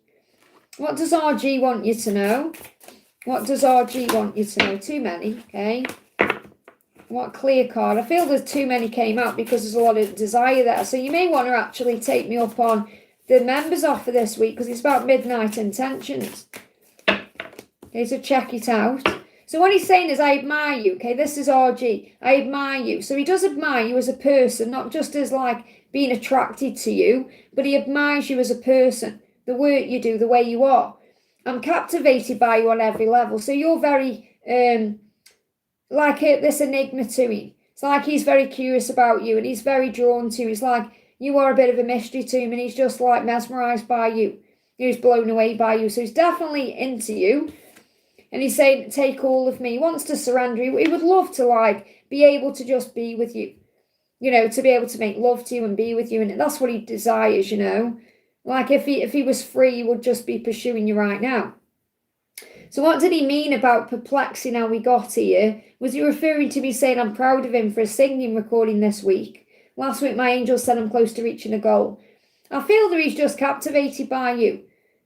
Speaker 1: What does RG want you to know? What does RG want you to know? Too many, okay? What clear card? I feel there's too many came out because there's a lot of desire there. So you may want to actually take me up on the members offer this week because it's about midnight intentions. Okay, so check it out. So what he's saying is, I admire you. Okay, this is RG. I admire you. So he does admire you as a person, not just as like being attracted to you, but he admires you as a person, the work you do, the way you are. I'm captivated by you on every level. So you're very like this enigma to him. It's like he's very curious about you and he's very drawn to you. It's like you are a bit of a mystery to him and he's just like mesmerised by you. He's blown away by you. So he's definitely into you. And he's saying, take all of me. He wants to surrender. He would love to like be able to just be with you. You know, to be able to make love to you and be with you. And that's what he desires, you know. Like if he was free, he would just be pursuing you right now. So what did he mean about perplexing how we got here? Was he referring to me saying I'm proud of him for a singing recording this week? Last week my angel said I'm close to reaching a goal. I feel that he's just captivated by you.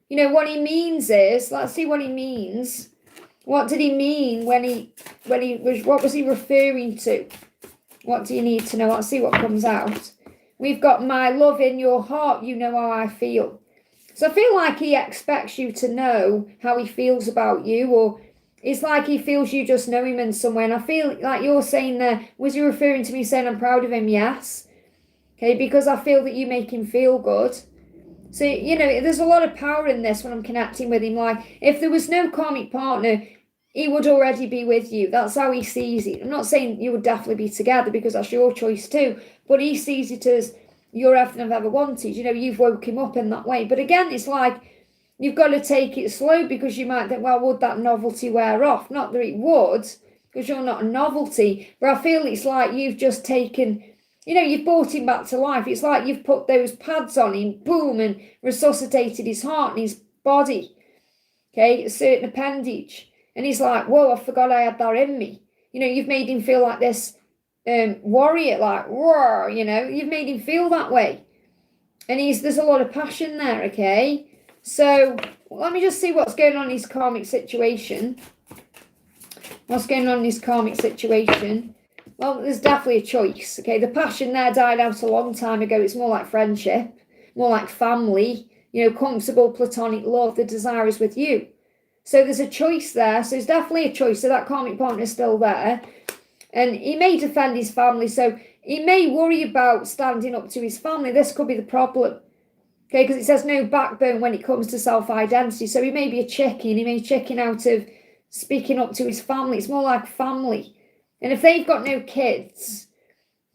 Speaker 1: You know, what he means is, let's see what he means. What did he mean when he was, what was he referring to? What do you need to know? Let's see what comes out. We've got my love in your heart, you know how I feel. So I feel like he expects you to know how he feels about you, or it's like he feels you just know him in some way. And I feel like you're saying there, was he referring to me saying I'm proud of him? Yes. Okay, because I feel that you make him feel good. So, you know, there's a lot of power in this when I'm connecting with him. Like, if there was no karmic partner, he would already be with you. That's how he sees it. I'm not saying you would definitely be together because that's your choice too, but he sees it as you're everything I've ever wanted. You know, you've woke him up in that way. But again, it's like you've got to take it slow because you might think, well, would that novelty wear off? Not that it would, because you're not a novelty. But I feel it's like you've just taken, you know, you've brought him back to life. It's like you've put those pads on him, boom, and resuscitated his heart and his body. Okay, a certain appendage. And he's like, whoa, I forgot I had that in me. You know, you've made him feel like this warrior, like, roar, you know. You've made him feel that way. And there's a lot of passion there, okay? So, let me just see what's going on in his karmic situation. What's going on in his karmic situation? Well, there's definitely a choice, okay? The passion there died out a long time ago. It's more like friendship, more like family, you know, comfortable platonic love. The desire is with you. So there's a choice there. So there's definitely a choice. So that karmic partner is still there. And he may defend his family. So he may worry about standing up to his family. This could be the problem. Okay, because it says no backbone when it comes to self-identity. So he may be a chicken. He may chicken out of speaking up to his family. It's more like family. And if they've got no kids,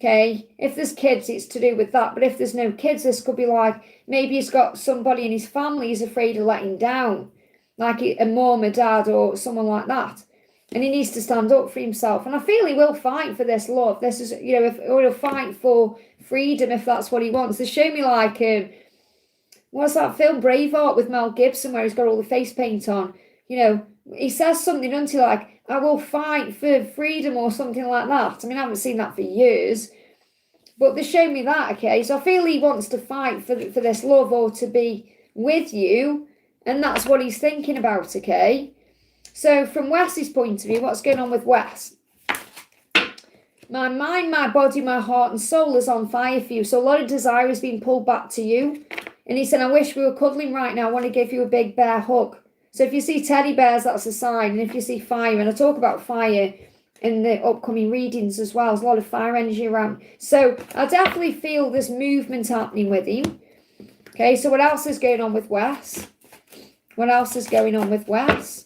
Speaker 1: okay, if there's kids, it's to do with that. But if there's no kids, this could be like maybe he's got somebody in his family he's afraid of letting down. like a mum, a dad, or someone like that. And he needs to stand up for himself. And I feel he will fight for this love. This is, you know, or he'll fight for freedom if that's what he wants. They show me like, what's that film, Braveheart, with Mel Gibson, where he's got all the face paint on. You know, he says something, doesn't he, like, I will fight for freedom or something like that. I mean, I haven't seen that for years. But they show me that, okay? So I feel he wants to fight for this love or to be with you. And that's what he's thinking about, okay? So from Wes's point of view, what's going on with Wes? My mind, my body, my heart and soul is on fire for you. So a lot of desire is being pulled back to you. And he said, I wish we were cuddling right now. I want to give you a big bear hug. So if you see teddy bears, that's a sign. And if you see fire, and I talk about fire in the upcoming readings as well. There's a lot of fire energy around. So I definitely feel this movement happening with him. Okay, so what else is going on with Wes? What else is going on with Wes?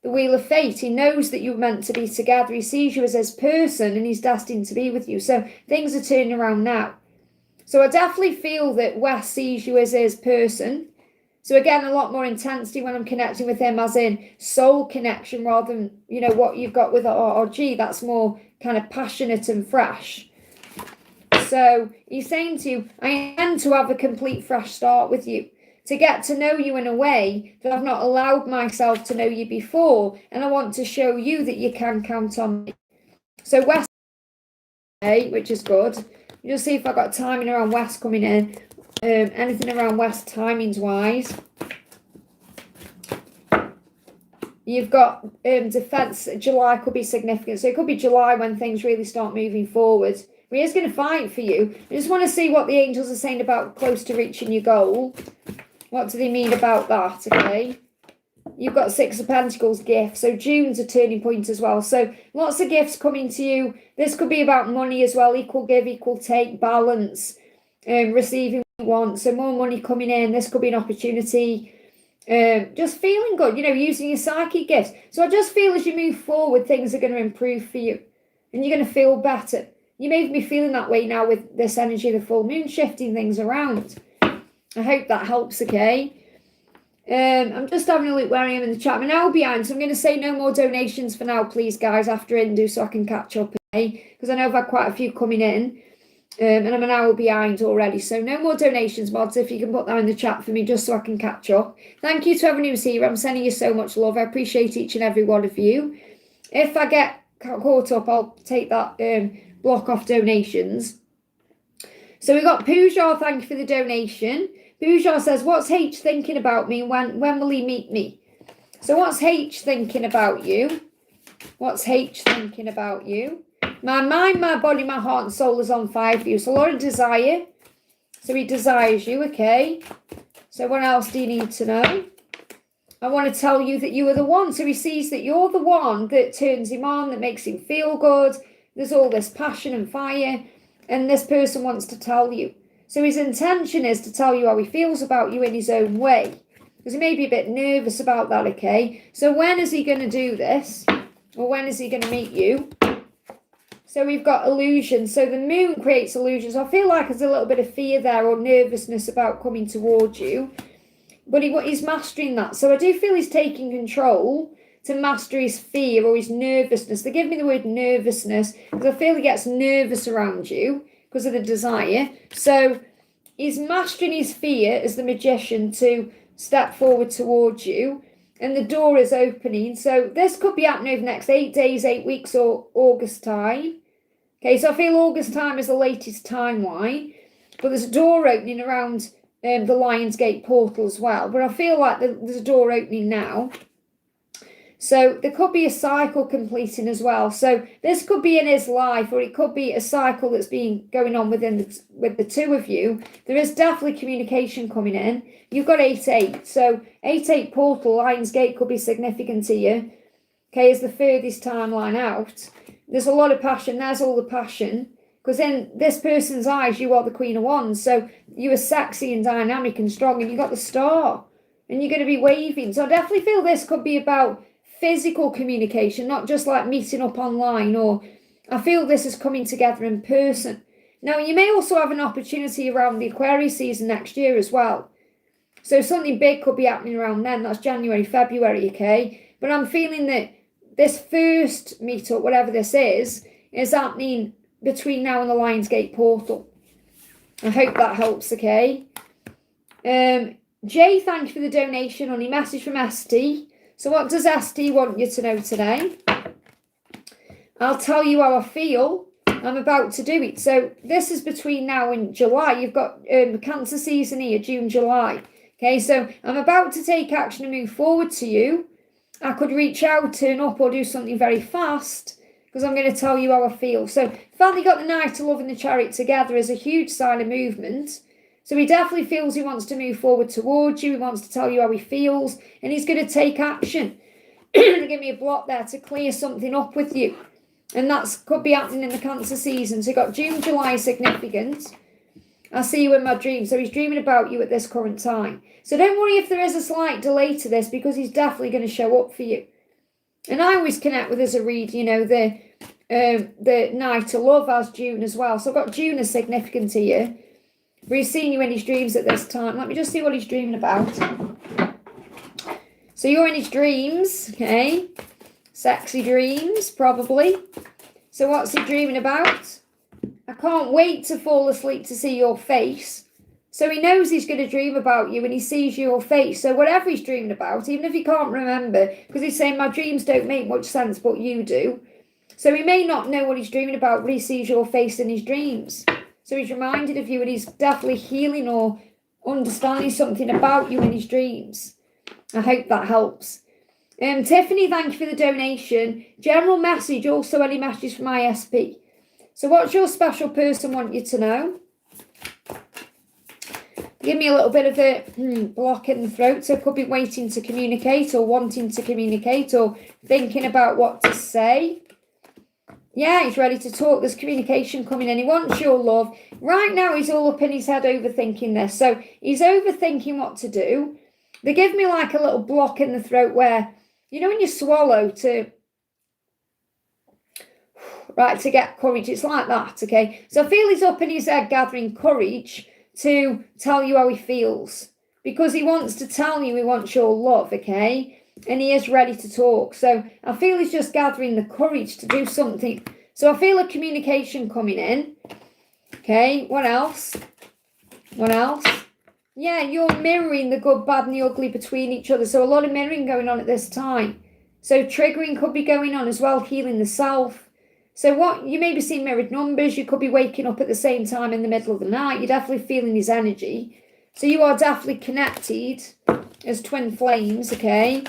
Speaker 1: The Wheel of Fate. He knows that you're meant to be together. He sees you as his person and he's destined to be with you. So things are turning around now. So I definitely feel that Wes sees you as his person. So again, a lot more intensity when I'm connecting with him, as in soul connection, rather than, you know, what you've got with RRG. That's more kind of passionate and fresh. So he's saying to you, I intend to have a complete fresh start with you, to get to know you in a way that I've not allowed myself to know you before. And I want to show you that you can count on me. So Wes, which is good. You'll see if I've got timing around Wes coming in. Anything around Wes timings wise. You've got defense. July could be significant. So it could be July when things really start moving forward. He is going to fight for you. I just want to see what the angels are saying about close to reaching your goal. What do they mean about that, okay? You've got Six of Pentacles gift. So June's a turning point as well. So lots of gifts coming to you. This could be about money as well. Equal give, equal take, balance, receiving what you want. So more money coming in. This could be an opportunity. Just feeling good, you know, using your psychic gifts. So I just feel as you move forward, things are going to improve for you. And you're going to feel better. You may be feeling that way now with this energy of the full moon shifting things around. I hope that helps, okay? I'm just having a look where I am in the chat. I'm an hour behind, so I'm going to say no more donations for now, please, guys, after Indu, so I can catch up, okay? Because I know I've had quite a few coming in, and I'm an hour behind already. So no more donations, mods, if you can put that in the chat for me, just so I can catch up. Thank you to everyone who's here. I'm sending you so much love. I appreciate each and every one of you. If I get caught up, I'll take that block off donations. So we got Puja, thank you for the donation. Puja says, what's H thinking about me? When will he meet me? So what's H thinking about you? What's H thinking about you? My mind, my body, my heart and soul is on fire for you. So a lot of desire. So he desires you, okay? So what else do you need to know? I want to tell you that you are the one. So he sees that you're the one that turns him on, that makes him feel good. There's all this passion and fire. And this person wants to tell you. So his intention is to tell you how he feels about you in his own way. Because he may be a bit nervous about that, okay? So when is he going to do this? Or when is he going to meet you? So we've got illusion. So the moon creates illusions. I feel like there's a little bit of fear there or nervousness about coming towards you. But he's mastering that. So I do feel he's taking control to master his fear or his nervousness. They give me the word nervousness because I feel he gets nervous around you because of the desire. So he's mastering his fear as the magician to step forward towards you. And the door is opening. So this could be happening over the next 8 days, 8 weeks or August time. Okay, so I feel August time is the latest timeline. But there's a door opening around the Lionsgate portal as well. But I feel like there's a door opening now. So there could be a cycle completing as well. So this could be in his life, or it could be a cycle that's been going on with the two of you. There is definitely communication coming in. You've got 8-8. So 8-8 portal, Lionsgate could be significant to you. Okay, as the furthest timeline out. There's a lot of passion. There's all the passion. Because in this person's eyes, you are the Queen of Wands. So you are sexy and dynamic and strong. And you got the star. And you're going to be waving. So I definitely feel this could be about physical communication, not just like meeting up online, or I feel this is coming together in person. Now, you may also have an opportunity around the Aquarius season next year as well. So something big could be happening around then. That's January, February, okay? But I'm feeling that this first meetup, whatever this is happening between now and the Lionsgate portal. I hope that helps, okay? Jay, thank you for the donation. Only message from ST. So what does ST want you to know today? I'll tell you how I feel. I'm about to do it. So this is between now and July. You've got Cancer season here, June, July. Okay, so I'm about to take action and move forward to you. I could reach out, turn up, or do something very fast because I'm going to tell you how I feel. So the fact that you got the Knight of Love and the Chariot together is a huge sign of movement. So he definitely feels he wants to move forward towards you. He wants to tell you how he feels, and he's going to take action. Give me a block there to clear something up with you. And that could be happening in the Cancer season. So you've got June, July significant. I see you in my dreams. So he's dreaming about you at this current time. So don't worry if there is a slight delay to this, because he's definitely going to show up for you. And I always connect with, as a read, you know, the Knight of Love as June as well. So I've got June as significant here. But he's seeing you in his dreams at this time. Let me just see what he's dreaming about. So you're in his dreams, okay? Sexy dreams, probably. So what's he dreaming about? I can't wait to fall asleep to see your face. So he knows he's going to dream about you, and he sees your face. So whatever he's dreaming about, even if he can't remember, because he's saying my dreams don't make much sense, but you do. So he may not know what he's dreaming about, but he sees your face in his dreams. So he's reminded of you, and he's definitely healing or understanding something about you in his dreams. I hope that helps. Tiffany, thank you for the donation. General message, also any message from ISP. So what's your special person want you to know? Give me a little bit of a block in the throat. So it could be waiting to communicate, or wanting to communicate, or thinking about what to say. Yeah, he's ready to talk. There's communication coming in. He wants your love. Right now, he's all up in his head overthinking this. So he's overthinking what to do. They give me like a little block in the throat where, you know, when you swallow to get courage, it's like that, okay? So I feel he's up in his head gathering courage to tell you how he feels, because he wants to tell you he wants your love, okay? And he is ready to talk. So I feel he's just gathering the courage to do something. So I feel a communication coming in. Okay, what else? What else? Yeah, you're mirroring the good, bad, and the ugly between each other. So a lot of mirroring going on at this time. So triggering could be going on as well, healing the self. So what, you may be seeing mirrored numbers. You could be waking up at the same time in the middle of the night. You're definitely feeling his energy. So you are definitely connected as twin flames, okay?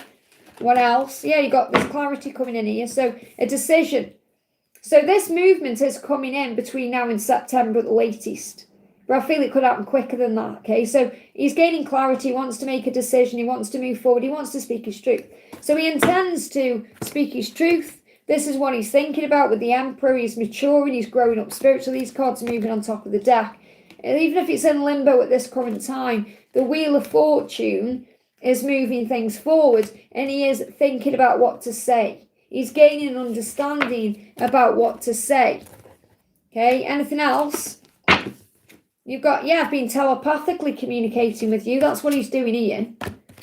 Speaker 1: What else? Yeah, you got this clarity coming in here. So a decision. So this movement is coming in between now and September at the latest. But I feel it could happen quicker than that, okay? So he's gaining clarity. He wants to make a decision. He wants to move forward. He wants to speak his truth. So he intends to speak his truth. This is what he's thinking about with the Emperor. He's maturing. He's growing up spiritually. These cards are moving on top of the deck. And even if it's in limbo at this current time, the Wheel of Fortune is moving things forward, and he is thinking about what to say. He's gaining an understanding about what to say. Okay, anything else? You've got, yeah, I've been telepathically communicating with you. That's what he's doing here.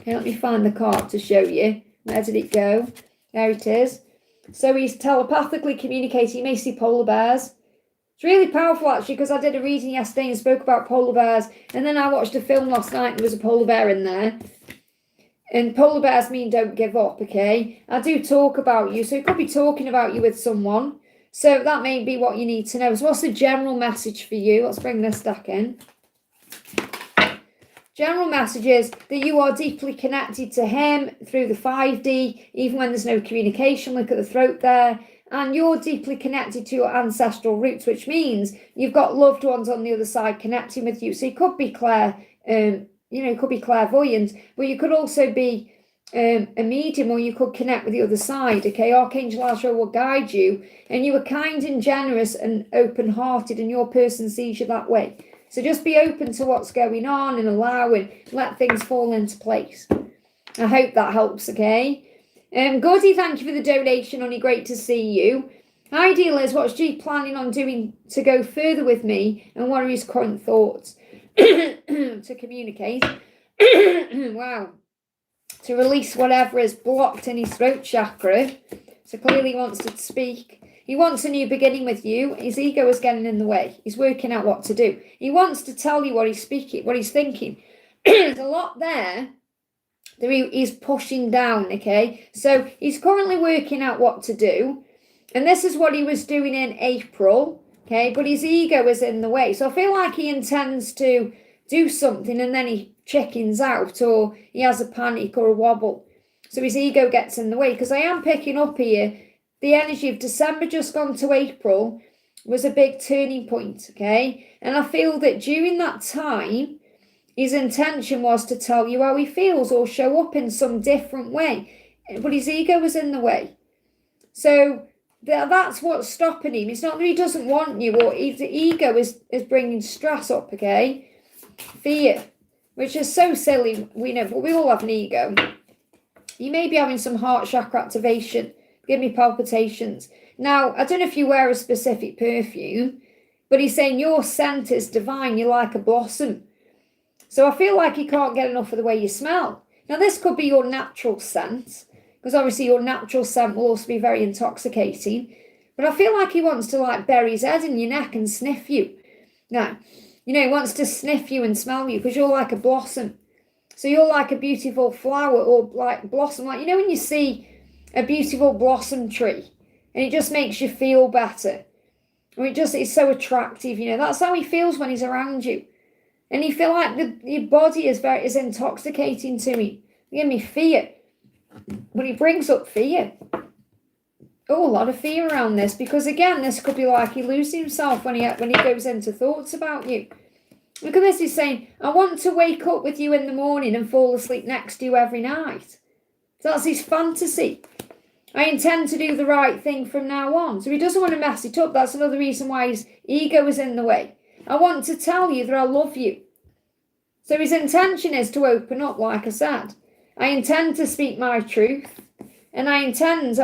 Speaker 1: Okay, let me find the card to show you. Where did it go? There it is. So he's telepathically communicating. You may see polar bears. It's really powerful, actually, because I did a reading yesterday and spoke about polar bears. And then I watched a film last night and there was a polar bear in there. And polar bears mean don't give up, okay? I do talk about you. So he could be talking about you with someone. So that may be what you need to know. So what's the general message for you? Let's bring this deck in. General message is that you are deeply connected to him through the 5D, even when there's no communication. Look at the throat there. And you're deeply connected to your ancestral roots, which means you've got loved ones on the other side connecting with you. So you could be you could be clairvoyant, but you could also be a medium, or you could connect with the other side, okay? Archangel Azrael will guide you, and you are kind and generous and open-hearted, and your person sees you that way. So just be open to what's going on and allow and let things fall into place. I hope that helps, okay? Gordy, thank you for the donation, honey. Great to see you. Ideal is, what's G planning on doing to go further with me, and what are his current thoughts? To communicate. Wow. To release whatever is blocked in his throat chakra. So clearly he wants to speak. He wants a new beginning with you. His ego is getting in the way. He's working out what to do. He wants to tell you what he's speaking, what he's thinking. There's a lot there that he's pushing down, okay? So he's currently working out what to do. And this is what he was doing in April, okay? But his ego is in the way. So I feel like he intends to do something and then he chickens out, or he has a panic or a wobble. So his ego gets in the way. Because I am picking up here, the energy of December just gone to April was a big turning point, okay? And I feel that during that time, his intention was to tell you how he feels or show up in some different way. But his ego was in the way. So that's what's stopping him. It's not that he doesn't want you, or his ego is bringing stress up, okay? Fear, which is so silly, we know, but we all have an ego. You may be having some heart chakra activation. Give me palpitations. Now, I don't know if you wear a specific perfume, but he's saying your scent is divine. You're like a blossom. So I feel like he can't get enough of the way you smell. Now, this could be your natural scent, because obviously your natural scent will also be very intoxicating. But I feel like he wants to like bury his head in your neck and sniff you. Now, you know, he wants to sniff you and smell you because you're like a blossom. So you're like a beautiful flower or like blossom. Like, you know, when you see a beautiful blossom tree and it just makes you feel better. Or it's so attractive, you know. That's how he feels when he's around you. And you feel like your body is intoxicating to him. Give me fear. But he brings up fear. Oh, a lot of fear around this, because again, this could be like he loses himself when he goes into thoughts about you. Look at this, he's saying, I want to wake up with you in the morning and fall asleep next to you every night. So that's his fantasy. I intend to do the right thing from now on. So he doesn't want to mess it up. That's another reason why his ego is in the way. I want to tell you that I love you. So his intention is to open up, like I said. I intend to speak my truth. And I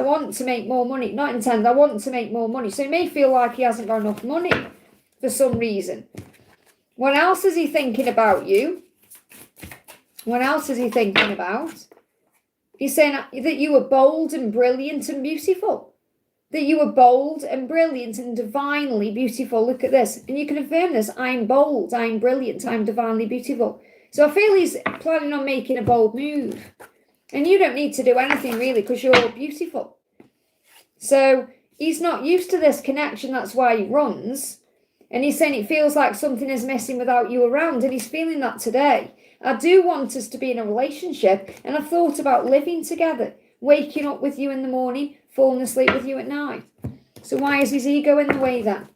Speaker 1: want to make more money. I want to make more money. So he may feel like he hasn't got enough money for some reason. What else is he thinking about you? What else is he thinking about? He's saying that you were bold and brilliant and beautiful. That you were bold and brilliant and divinely beautiful. Look at this. And you can affirm this. I'm bold. I'm brilliant. I'm divinely beautiful. So I feel he's planning on making a bold move. And you don't need to do anything really because you're beautiful. So he's not used to this connection. That's why he runs. And he's saying it feels like something is missing without you around. And he's feeling that today. I do want us to be in a relationship. And I've thought about living together. Waking up with you in the morning. Falling asleep with you at night. So why is his ego in the way then?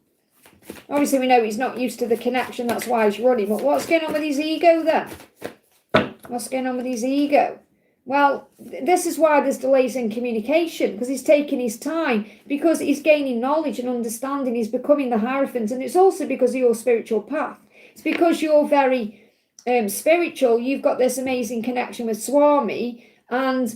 Speaker 1: Obviously we know he's not used to the connection. That's why he's running. But what's going on with his ego then? What's going on with his ego? Well, this is why there's delays in communication, because he's taking his time, because he's gaining knowledge and understanding, he's becoming the Hierophant, and it's also because of your spiritual path. It's because you're very spiritual, you've got this amazing connection with Swami, and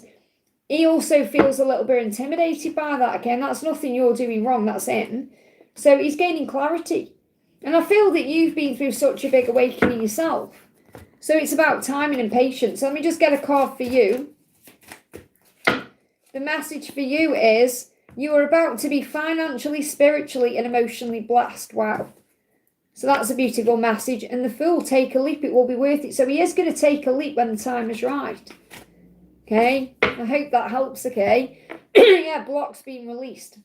Speaker 1: he also feels a little bit intimidated by that. Again, that's nothing you're doing wrong, that's him. So he's gaining clarity. And I feel that you've been through such a big awakening yourself. So it's about timing and patience. So let me just get a card for you. The message for you is you are about to be financially, spiritually, and emotionally blessed. Wow. So that's a beautiful message. And the Fool, take a leap. It will be worth it. So he is going to take a leap when the time is right. Okay. I hope that helps. Okay. Yeah, block's been released.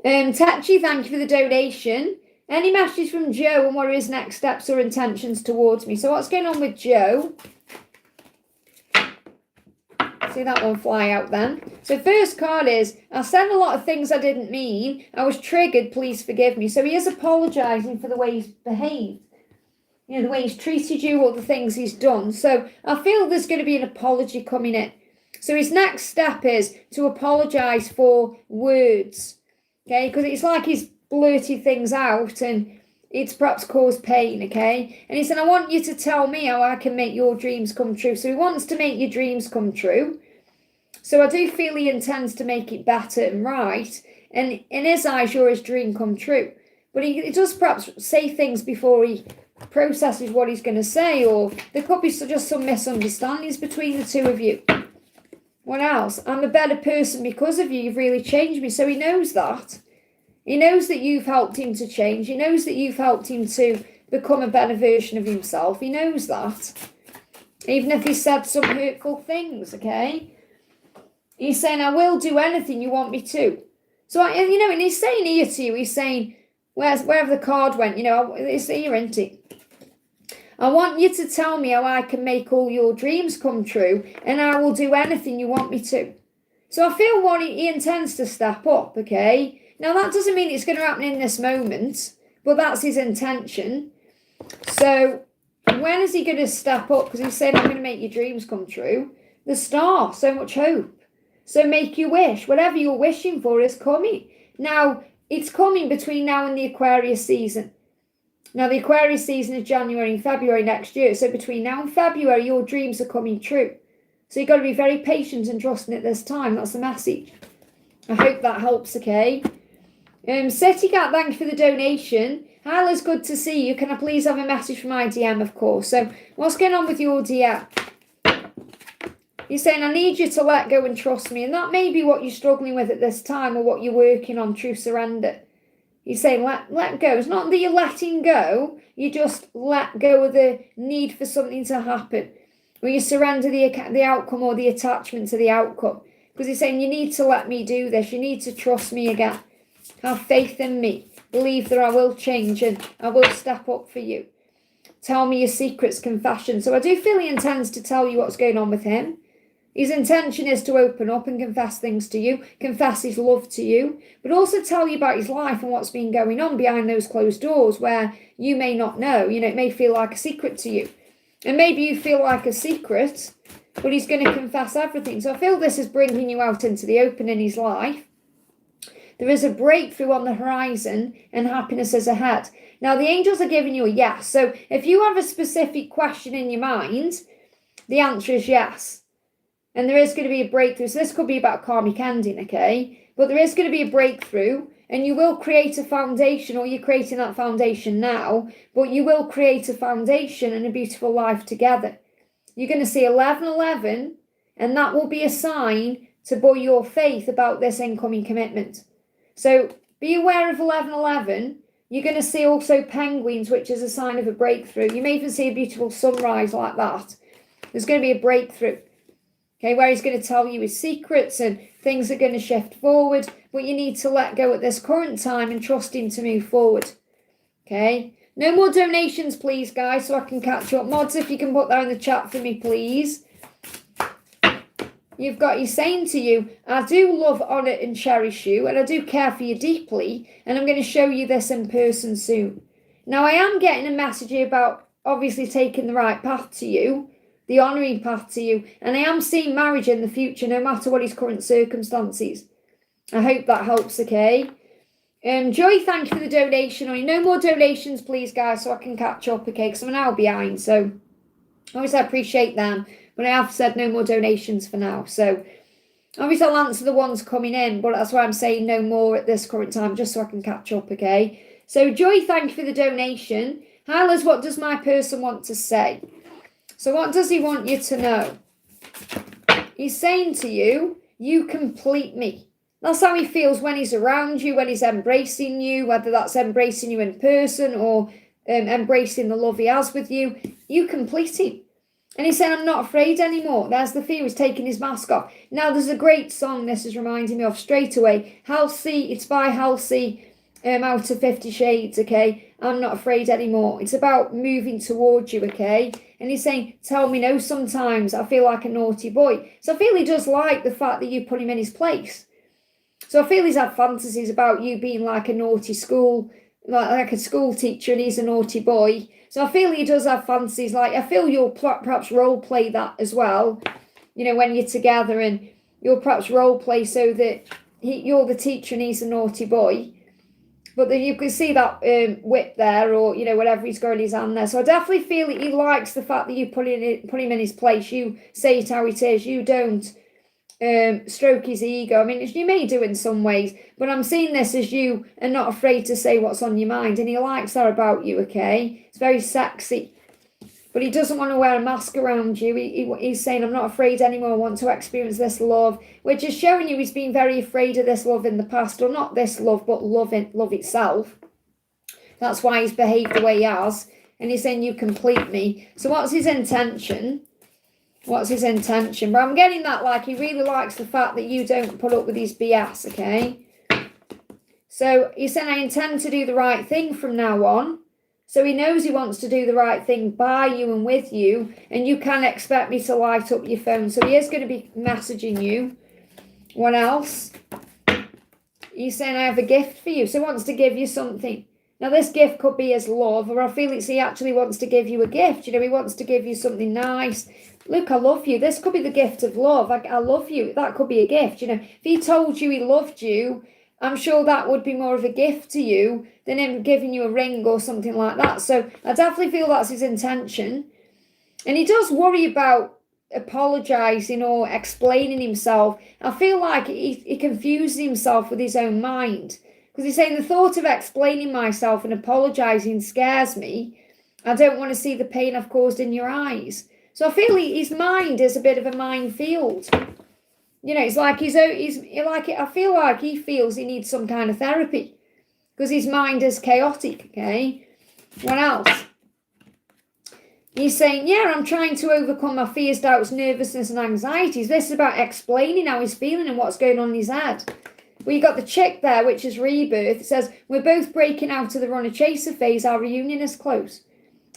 Speaker 1: Teti, thank you for the donation. Any messages from Joe and what are his next steps or intentions towards me? So what's going on with Joe? See that one fly out then. So first card is, I said a lot of things I didn't mean. I was triggered, please forgive me. So he is apologising for the way he's behaved. You know, the way he's treated you or the things he's done. So I feel there's going to be an apology coming in. So his next step is to apologise for words. Okay, because it's like he's blurted things out and it's perhaps caused pain, okay? And he said, I want you to tell me how I can make your dreams come true. So he wants to make your dreams come true. So I do feel he intends to make it better and right. And in his eyes, you're his dream come true. but he does perhaps say things before he processes what he's going to say, or there could be just some misunderstandings between the two of you. What else? I'm a better person because of you. You've really changed me. So he knows that. He knows that you've helped him to change. He knows that you've helped him to become a better version of himself. He knows that. Even if he said some hurtful things, okay? He's saying, I will do anything you want me to. So, you know, and he's saying here to you, he's saying, wherever the card went, you know, it's here, isn't it? I want you to tell me how I can make all your dreams come true, and I will do anything you want me to. So I feel what he intends to step up, okay? Now, that doesn't mean it's going to happen in this moment, but that's his intention. So when is he going to step up? Because he's saying, I'm going to make your dreams come true. The star, so much hope. So make your wish. Whatever you're wishing for is coming. Now, it's coming between now and the Aquarius season. Now, the Aquarius season is January and February next year. So between now and February, your dreams are coming true. So you've got to be very patient and trusting at this time. That's the message. I hope that helps, okay? Cece, thank you for the donation. Hal, it's good to see you. Can I please have a message from my DM, of course? So what's going on with your DM? You're saying, I need you to let go and trust me. And that may be what you're struggling with at this time, or what you're working on, true surrender. You're saying, let go. It's not that you're letting go. You just let go of the need for something to happen. Or you surrender the outcome or the attachment to the outcome. Because he's saying, you need to let me do this. You need to trust me again. Have faith in me. Believe that I will change and I will step up for you. Tell me your secrets, confession. So I do feel he intends to tell you what's going on with him. His intention is to open up and confess things to you, confess his love to you, but also tell you about his life and what's been going on behind those closed doors where you may not know. You know, it may feel like a secret to you. And maybe you feel like a secret, but he's going to confess everything. So I feel this is bringing you out into the open in his life. There is a breakthrough on the horizon and happiness is ahead. Now, the angels are giving you a yes. So if you have a specific question in your mind, the answer is yes. And there is going to be a breakthrough. So this could be about karmic ending, okay? But there is going to be a breakthrough, and you will create a foundation, or you're creating that foundation now, but you will create a foundation and a beautiful life together. You're going to see 1111, and that will be a sign to buoy your faith about this incoming commitment. So be aware of 1111. You're going to see also penguins, which is a sign of a breakthrough. You may even see a beautiful sunrise like that. There's going to be a breakthrough. Okay, where he's going to tell you his secrets and things are going to shift forward, but you need to let go at this current time and trust him to move forward. Okay, no more donations, please, guys, so I can catch up. Mods, if you can put that in the chat for me, please. You've got, he's saying to you, I do love, honour and cherish you, and I do care for you deeply, and I'm going to show you this in person soon. Now, I am getting a message here about obviously taking the right path to you, the honouring path to you, and I am seeing marriage in the future, no matter what his current circumstances. I hope that helps, okay? Joy, thank you for the donation. Only no more donations, please, guys, so I can catch up, okay? Because I'm now behind, so obviously I appreciate them, but I have said no more donations for now. So obviously I'll answer the ones coming in, but that's why I'm saying no more at this current time, just so I can catch up, okay? So Joy, thank you for the donation. Hi, Liz, what does my person want to say? So what does he want you to know? He's saying to you, you complete me. That's how he feels when he's around you, when he's embracing you, whether that's embracing you in person or embracing the love he has with you. You complete him. And he's saying, I'm not afraid anymore. There's the fear. He's taking his mask off. Now, there's a great song this is reminding me of straight away. Halsey, it's by Halsey, out of 50 Shades, okay? I'm not afraid anymore. It's about moving towards you, okay? And he's saying, tell me no sometimes. I feel like a naughty boy. So I feel he does like the fact that you put him in his place. So I feel he's had fantasies about you being like a naughty school, like a school teacher, and he's a naughty boy. So I feel he does have fantasies. Like, I feel you'll perhaps role play that as well. You know, when you're together, and you'll perhaps role play so that you're the teacher and he's a naughty boy. But then you can see that whip there, or, you know, whatever he's got in his hand there. So I definitely feel that he likes the fact that you put him in his place. You say it how it is. You don't stroke his ego. I mean, you may do in some ways, but I'm seeing this as you are not afraid to say what's on your mind, and he likes that about you, okay? It's very sexy. But he doesn't want to wear a mask around you. He's saying, I'm not afraid anymore. I want to experience this love, which is showing you he's been very afraid of this love in the past, or not this love, but love itself. That's why he's behaved the way he has. And he's saying, you complete me. So what's his intention? What's his intention? But I'm getting that, like, he really likes the fact that you don't put up with his BS, okay? So he's saying, I intend to do the right thing from now on. So he knows he wants to do the right thing by you and with you, and you can expect me to light up your phone. So he is going to be messaging you. What else? He's saying, I have a gift for you. So he wants to give you something. Now, this gift could be his love, or I feel it's he actually wants to give you a gift. You know, he wants to give you something nice. Look, I love you. This could be the gift of love. I love you. That could be a gift. You know, if he told you he loved you, I'm sure that would be more of a gift to you than him giving you a ring or something like that. So I definitely feel that's his intention. And he does worry about apologising or explaining himself. I feel like he confuses himself with his own mind. Because he's saying the thought of explaining myself and apologising scares me. I don't want to see the pain I've caused in your eyes. So I feel his mind is a bit of a minefield. You know, it's like I feel like he feels he needs some kind of therapy because his mind is chaotic, okay? What else? He's saying, yeah, I'm trying to overcome my fears, doubts, nervousness and anxieties. This is about explaining how he's feeling and what's going on in his head. Well, you got the chick there, which is rebirth. It says, we're both breaking out of the runner-chaser phase. Our reunion is close.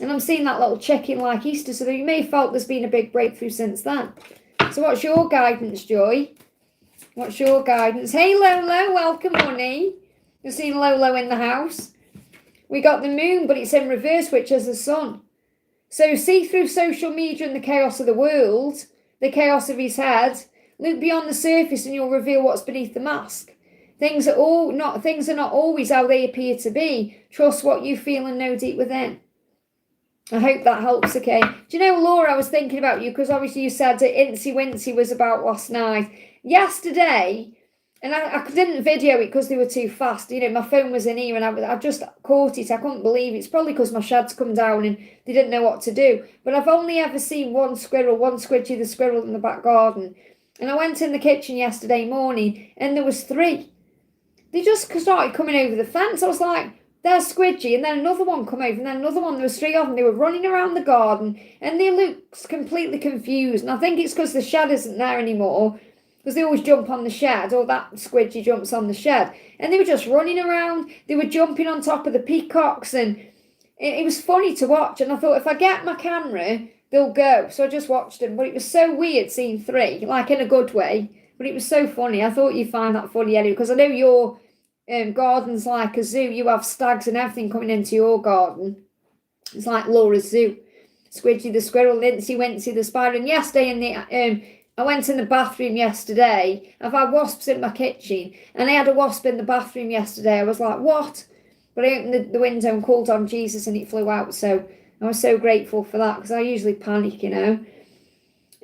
Speaker 1: And I'm seeing that little chick in like Easter, so you may have felt there's been a big breakthrough since then. So what's your guidance, Joy? What's your guidance? Hey, Lolo, welcome, honey. You're seeing Lolo in the house. We got the moon, but it's in reverse, which is the sun. So see through social media and the chaos of the world, the chaos of his head. Look beyond the surface and you'll reveal what's beneath the mask. Things are not always how they appear to be. Trust what you feel and know deep within. I hope that helps, okay? Do you know, Laura, I was thinking about you because obviously you said that Incy Wincy was about last night. Yesterday, and I didn't video it because they were too fast. You know, my phone was in here and I just caught it. I couldn't believe it. It's probably because my shad's come down and they didn't know what to do. But I've only ever seen one Squidgy the squirrel in the back garden. And I went in the kitchen yesterday morning and there was 3. They just started coming over the fence. I was like, there's Squidgy, and then another one come over, and then another one. There was 3 of them. They were running around the garden, and they looked completely confused. And I think it's because the shed isn't there anymore, because they always jump on the shed, or that Squidgy jumps on the shed. And they were just running around. They were jumping on top of the peacocks, and it was funny to watch. And I thought, if I get my camera, they'll go. So I just watched them. But it was so weird seeing 3, like in a good way. But it was so funny. I thought you'd find that funny anyway, because I know your garden's like a zoo. You have stags and everything coming into your garden. It's like Laura's zoo. Squidgy the squirrel, Lindsay Wincy the spider. And yesterday I went in the bathroom yesterday. I've had wasps in my kitchen, and I had a wasp in the bathroom yesterday. I was like, what? But I opened the window and called on Jesus, and it flew out. So I was so grateful for that, because I usually panic, you know.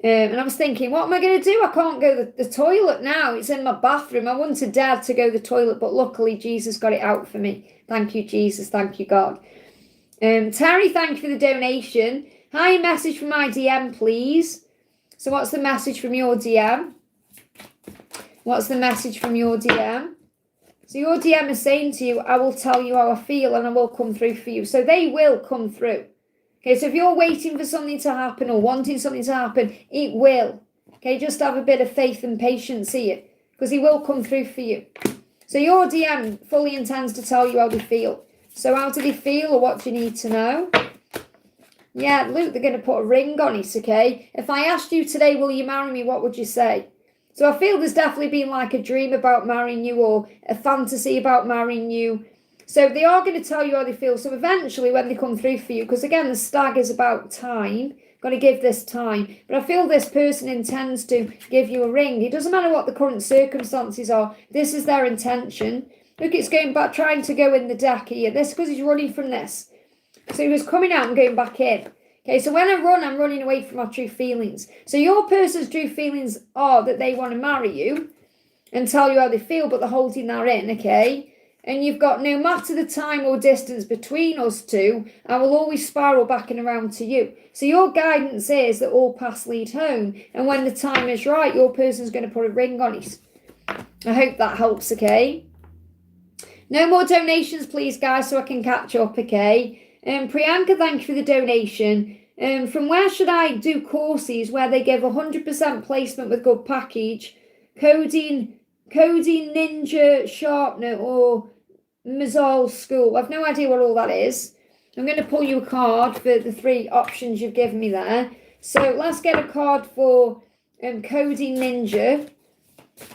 Speaker 1: And I was thinking, what am I going to do? I can't go to the toilet now. It's in my bathroom. I wouldn't have dared to go to the toilet, but luckily Jesus got it out for me. Thank you, Jesus. Thank you, God. Terry, thank you for the donation. Hi, message from my DM, please. So what's the message from your DM? What's the message from your DM? So your DM is saying to you, I will tell you how I feel and I will come through for you. So they will come through. Okay, so if you're waiting for something to happen or wanting something to happen, it will. Okay, just have a bit of faith and patience here, because he will come through for you. So your DM fully intends to tell you how they feel. So how do they feel, or what do you need to know? Yeah, Luke, they're going to put a ring on it, okay? If I asked you today, will you marry me, what would you say? So I feel there's definitely been like a dream about marrying you, or a fantasy about marrying you. So they are going to tell you how they feel. So eventually when they come through for you, because again, the stag is about time, got to give this time. But I feel this person intends to give you a ring. It doesn't matter what the current circumstances are. This is their intention. Look, it's going back, trying to go in the deck here. This because he's running from this. So he was coming out and going back in. Okay, so when I run, I'm running away from my true feelings. So your person's true feelings are that they want to marry you and tell you how they feel, but they're holding that in, okay? And you've got, no matter the time or distance between us two, I will always spiral back and around to you. So your guidance is that all paths lead home. And when the time is right, your person's going to put a ring on it. I hope that helps, okay? No more donations, please, guys, so I can catch up, okay? Priyanka, thank you for the donation. From where should I do courses where they give 100% placement with good package, coding ninja, sharpener, or Mazal school? I've no idea what all that is. I'm going to pull you a card for the 3 options you've given me there. So let's get a card for coding ninja.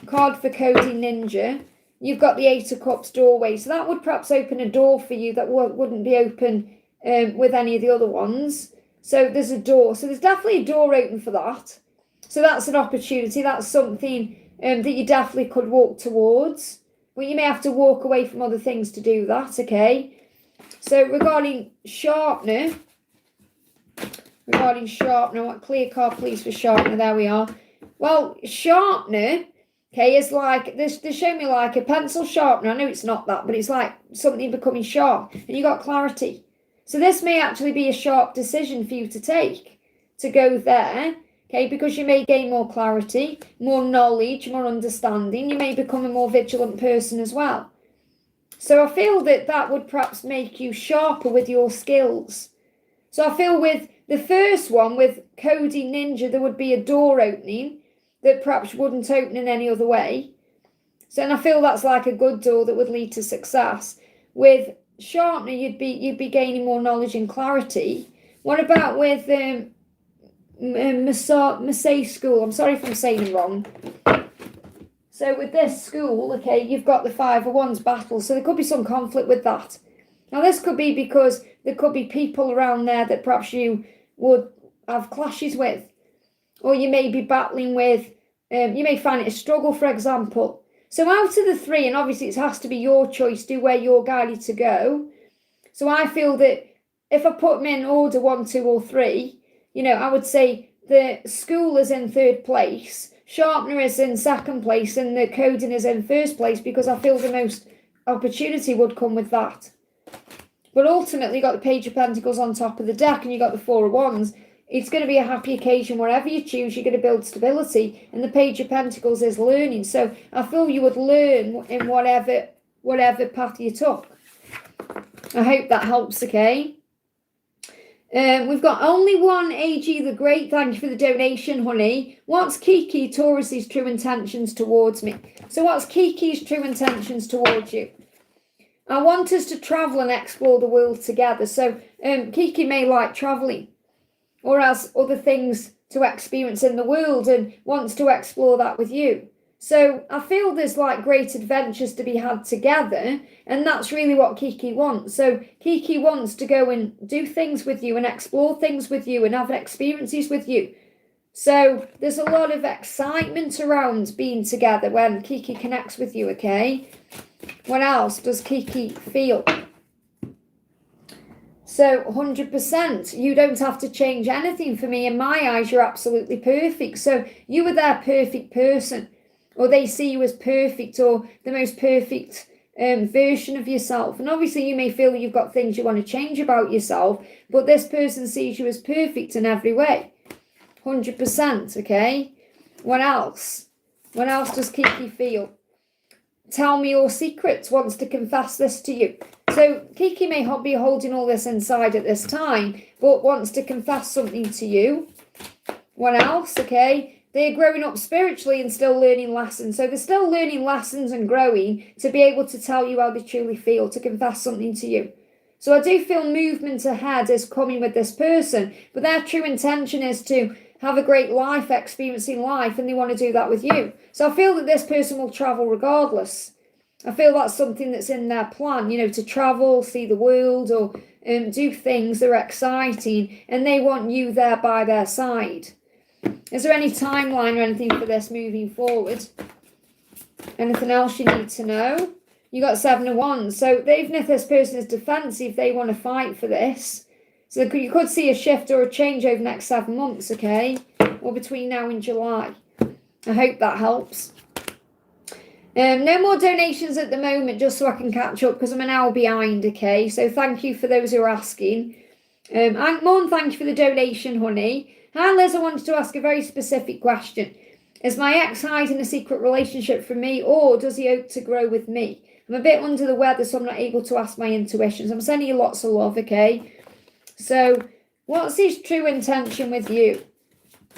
Speaker 1: Card for coding ninja. You've got the 8 of Cups doorway. So that would perhaps open a door for you that wouldn't be open with any of the other ones. So there's a door. So there's definitely a door open for that. So that's an opportunity. That's something that you definitely could walk towards. But you may have to walk away from other things to do that, okay? So regarding sharpener, what clear card please for sharpener? There we are. Well, sharpener, okay, is like, they show me like a pencil sharpener. I know it's not that, but it's like something becoming sharp. And you got clarity. So this may actually be a sharp decision for you to take, to go there. Okay, because you may gain more clarity, more knowledge, more understanding. You may become a more vigilant person as well. So I feel that that would perhaps make you sharper with your skills. So I feel with the first one, with coding ninja, there would be a door opening that perhaps wouldn't open in any other way. So, and I feel that's like a good door that would lead to success. With sharpener, you'd be gaining more knowledge and clarity. What about with Masay school? I'm sorry if I'm saying it wrong. So with this school, okay, you've got the 5 of Wands battle. So there could be some conflict with that. Now this could be because there could be people around there that perhaps you would have clashes with. Or you may be battling with, you may find it a struggle, for example. So out of the 3, and obviously it has to be your choice, do where you're guided to go. So I feel that if I put them in order 1, 2 or 3, you know, I would say the school is in 3rd place, sharpener is in 2nd place, and the coding is in 1st place, because I feel the most opportunity would come with that. But ultimately, you got the Page of Pentacles on top of the deck, and you got the 4 of Wands. It's going to be a happy occasion. Wherever you choose, you're going to build stability, and the Page of Pentacles is learning. So I feel you would learn in whatever path you took. I hope that helps, okay? We've got only one AG the Great. Thank you for the donation, honey. What's Kiki Taurus's true intentions towards me? So what's Kiki's true intentions towards you? I want us to travel and explore the world together. So Kiki may like traveling or has other things to experience in the world and wants to explore that with you. So I feel there's like great adventures to be had together, and that's really what Kiki wants. So Kiki wants to go and do things with you and explore things with you and have experiences with you. So there's a lot of excitement around being together when Kiki connects with you, okay? What else does Kiki feel? So 100%, you don't have to change anything. For me, in my eyes, you're absolutely perfect. So you were their perfect person, or they see you as perfect, or the most perfect version of yourself. And obviously you may feel you've got things you want to change about yourself, but this person sees you as perfect in every way. 100%, okay? What else? What else does Kiki feel? Tell me your secrets, wants to confess this to you. So Kiki may be holding all this inside at this time, but wants to confess something to you. What else? Okay, they're growing up spiritually and still learning lessons. So they're still learning lessons and growing to be able to tell you how they truly feel, to confess something to you. So I do feel movement ahead is coming with this person, but their true intention is to have a great life, experiencing life, and they want to do that with you. So I feel that this person will travel regardless. I feel that's something that's in their plan, you know, to travel, see the world, or do things that are exciting, and they want you there by their side. Is there any timeline or anything for this moving forward? Anything else you need to know? You got 7 of Wands. So even if this person is defensive, they want to fight for this. So you could see a shift or a change over the next 7 months, okay? Or between now and July. I hope that helps. No more donations at the moment, just so I can catch up, because I'm an hour behind, okay? So thank you for those who are asking. Morn, thank you for the donation, honey. Hi, Liz, I wanted to ask a very specific question. Is my ex hiding a secret relationship from me, or does he hope to grow with me? I'm a bit under the weather, so I'm not able to ask my intuitions. I'm sending you lots of love, okay? So, what's his true intention with you?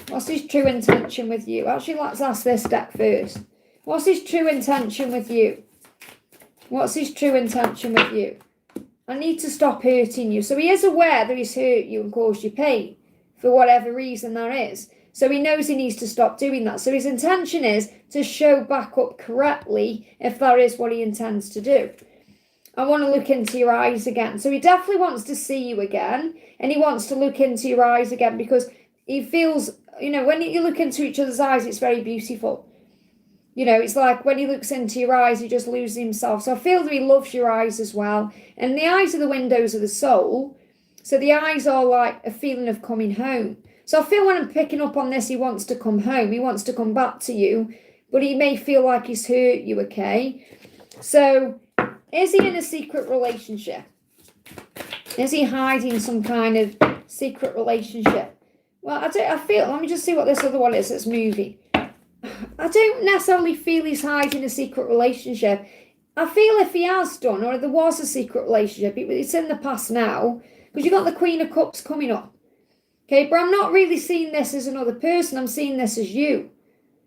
Speaker 1: What's his true intention with you? Actually, let's ask this deck first. What's his true intention with you? What's his true intention with you? I need to stop hurting you. So he is aware that he's hurt you and caused you pain for whatever reason there is. So he knows he needs to stop doing that. So his intention is to show back up correctly if that is what he intends to do. I want to look into your eyes again. So he definitely wants to see you again, and he wants to look into your eyes again, because he feels, you know, when you look into each other's eyes, it's very beautiful. You know, it's like when he looks into your eyes, he just loses himself. So I feel that he loves your eyes as well. And the eyes are the windows of the soul. So the eyes are like a feeling of coming home. So I feel when I'm picking up on this, he wants to come home. He wants to come back to you, but he may feel like he's hurt you, okay? So is he in a secret relationship? Is he hiding some kind of secret relationship? Well, I feel, let me just see what this other one is that's moving. I don't necessarily feel he's hiding a secret relationship. I feel if he has done, or there was a secret relationship, it's in the past now, because you've got the Queen of Cups coming up. Okay, but I'm not really seeing this as another person. I'm seeing this as you.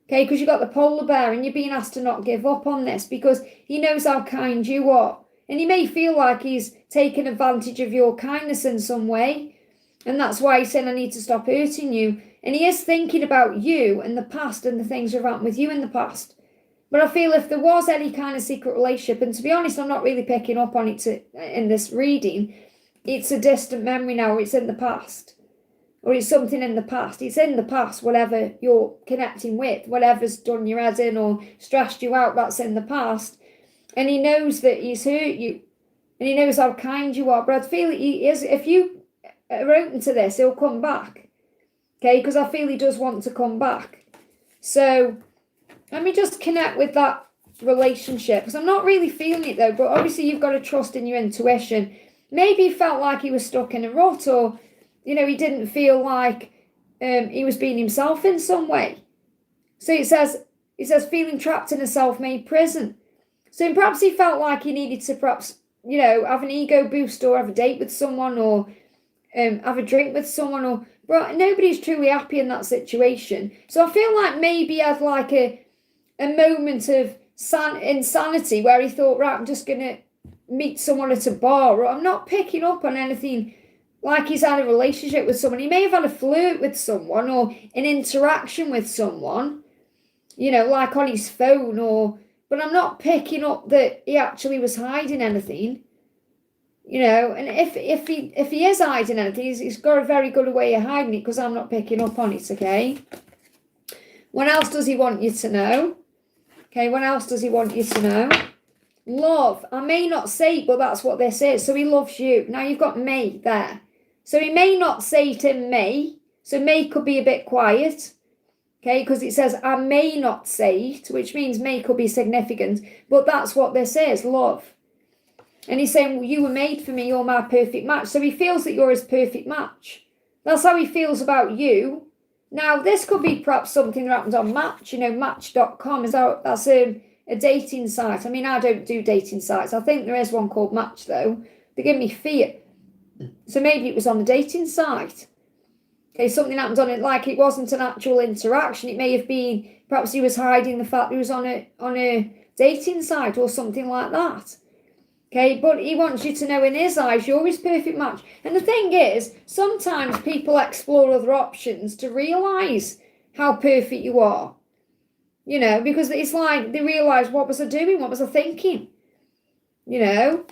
Speaker 1: Okay, because you've got the polar bear, and you're being asked to not give up on this, because he knows how kind you are. And he may feel like he's taken advantage of your kindness in some way. And that's why he's saying, I need to stop hurting you. And he is thinking about you and the past and the things that have happened with you in the past. But I feel if there was any kind of secret relationship, and to be honest, I'm not really picking up on it in this reading, it's a distant memory now, or it's in the past. Or it's something in the past. It's in the past, whatever you're connecting with, whatever's done your head in or stressed you out, that's in the past. And he knows that he's hurt you. And he knows how kind you are. But I feel he is, if you are open to this, he'll come back. Okay, because I feel he does want to come back. So let me just connect with that relationship, because I'm not really feeling it though, but obviously you've got to trust in your intuition. Maybe he felt like he was stuck in a rut, or, you know, he didn't feel like he was being himself in some way. So it says feeling trapped in a self-made prison. So perhaps he felt like he needed to perhaps, you know, have an ego boost, or have a date with someone, or have a drink with someone, or, but nobody's truly happy in that situation. So I feel like maybe he had like a moment of insanity where he thought, right, I'm just going to meet someone at a bar, or I'm not picking up on anything like he's had a relationship with someone. He may have had a flirt with someone, or an interaction with someone, you know, like on his phone, or, but I'm not picking up that he actually was hiding anything. You know, and if he is hiding anything, he's got a very good way of hiding it, because I'm not picking up on it, okay? What else does he want you to know? Okay, what else does he want you to know? Love. I may not say it, but that's what this is. So he loves you. Now you've got May there. So he may not say it in May. So May could be a bit quiet. Okay, because it says, I may not say it, which means May could be significant. But that's what this is, love. And he's saying, well, you were made for me, you're my perfect match. So he feels that you're his perfect match. That's how he feels about you. Now, this could be perhaps something that happens on Match, you know, Match.com. That's a dating site. I mean, I don't do dating sites. I think there is one called Match, though. They give me fear. So maybe it was on a dating site. Okay, something happened on it, like it wasn't an actual interaction. It may have been, perhaps he was hiding the fact he was on a dating site or something like that. Okay, but he wants you to know in his eyes, you're his perfect match. And the thing is, sometimes people explore other options to realise how perfect you are. You know, because it's like they realise, what was I doing? What was I thinking? You know?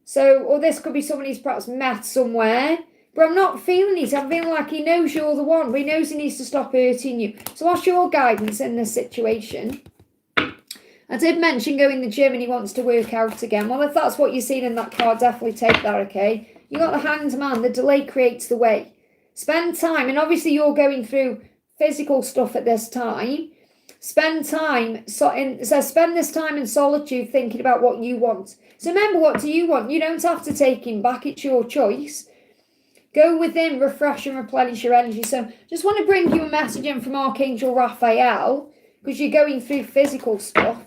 Speaker 1: So, or this could be someone he's perhaps met somewhere. But I'm not feeling it. I'm feeling like he knows you're the one, but he knows he needs to stop hurting you. So what's your guidance in this situation? I did mention going to the gym and he wants to work out again. Well, if that's what you're seeing in that card, definitely take that, okay? You got the Hanged Man. The delay creates the way. Spend time, and obviously you're going through physical stuff at this time. Spend time, spend this time in solitude thinking about what you want. So remember, what do you want? You don't have to take him back. It's your choice. Go within, refresh and replenish your energy. So just want to bring you a message in from Archangel Raphael, because you're going through physical stuff.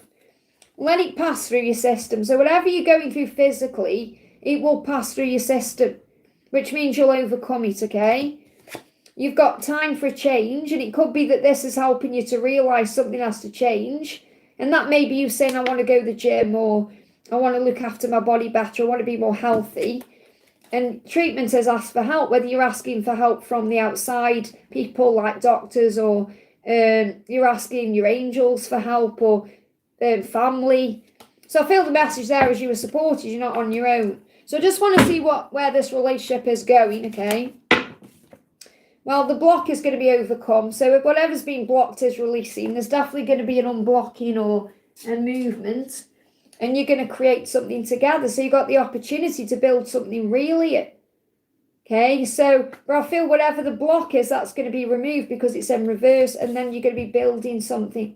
Speaker 1: Let it pass through your system. So whatever you're going through physically, it will pass through your system, which means you'll overcome it, okay? You've got time for a change, and it could be that this is helping you to realise something has to change. And that may be you saying, I want to go to the gym, or I want to look after my body better, I want to be more healthy. And treatment says ask for help, whether you're asking for help from the outside, people like doctors, or you're asking your angels for help, or family. So I feel the message there is you were supported, you're not on your own. So I just want to see where this relationship is going, okay? Well, the block is going to be overcome. So if whatever's been blocked is releasing, there's definitely going to be an unblocking or a movement. And you're going to create something together. So you've got the opportunity to build something real here. Okay, so but I feel whatever the block is, that's going to be removed because it's in reverse. And then you're going to be building something.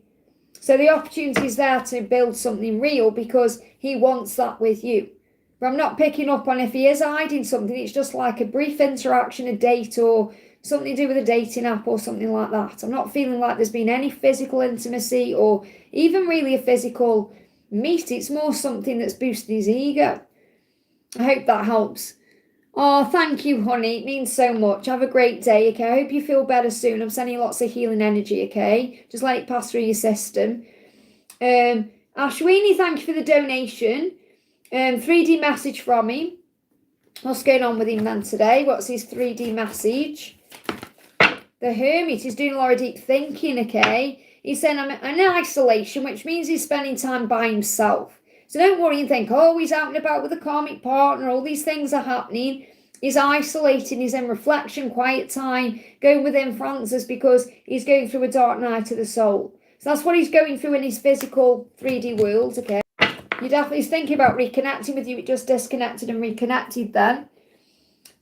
Speaker 1: So the opportunity is there to build something real because he wants that with you. But I'm not picking up on if he is hiding something. It's just like a brief interaction, a date, or something to do with a dating app or something like that. I'm not feeling like there's been any physical intimacy or even really a physical meet. It's more something that's boosting his ego. I hope that helps. Oh, thank you, honey. It means so much. Have a great day, okay? I hope you feel better soon. I'm sending you lots of healing energy, okay? Just let it pass through your system. Ashweeni, thank you for the donation. 3D message from him. What's going on with him then today? What's his 3D message? The Hermit is doing a lot of deep thinking, okay? He's saying I'm in isolation, which means he's spending time by himself. So don't worry and think, oh, he's out and about with a karmic partner, all these things are happening. He's isolating, he's in reflection, quiet time, going within Francis because he's going through a dark night of the soul. So that's what he's going through in his physical 3D world, okay? He's thinking about reconnecting with you. It just disconnected and reconnected then.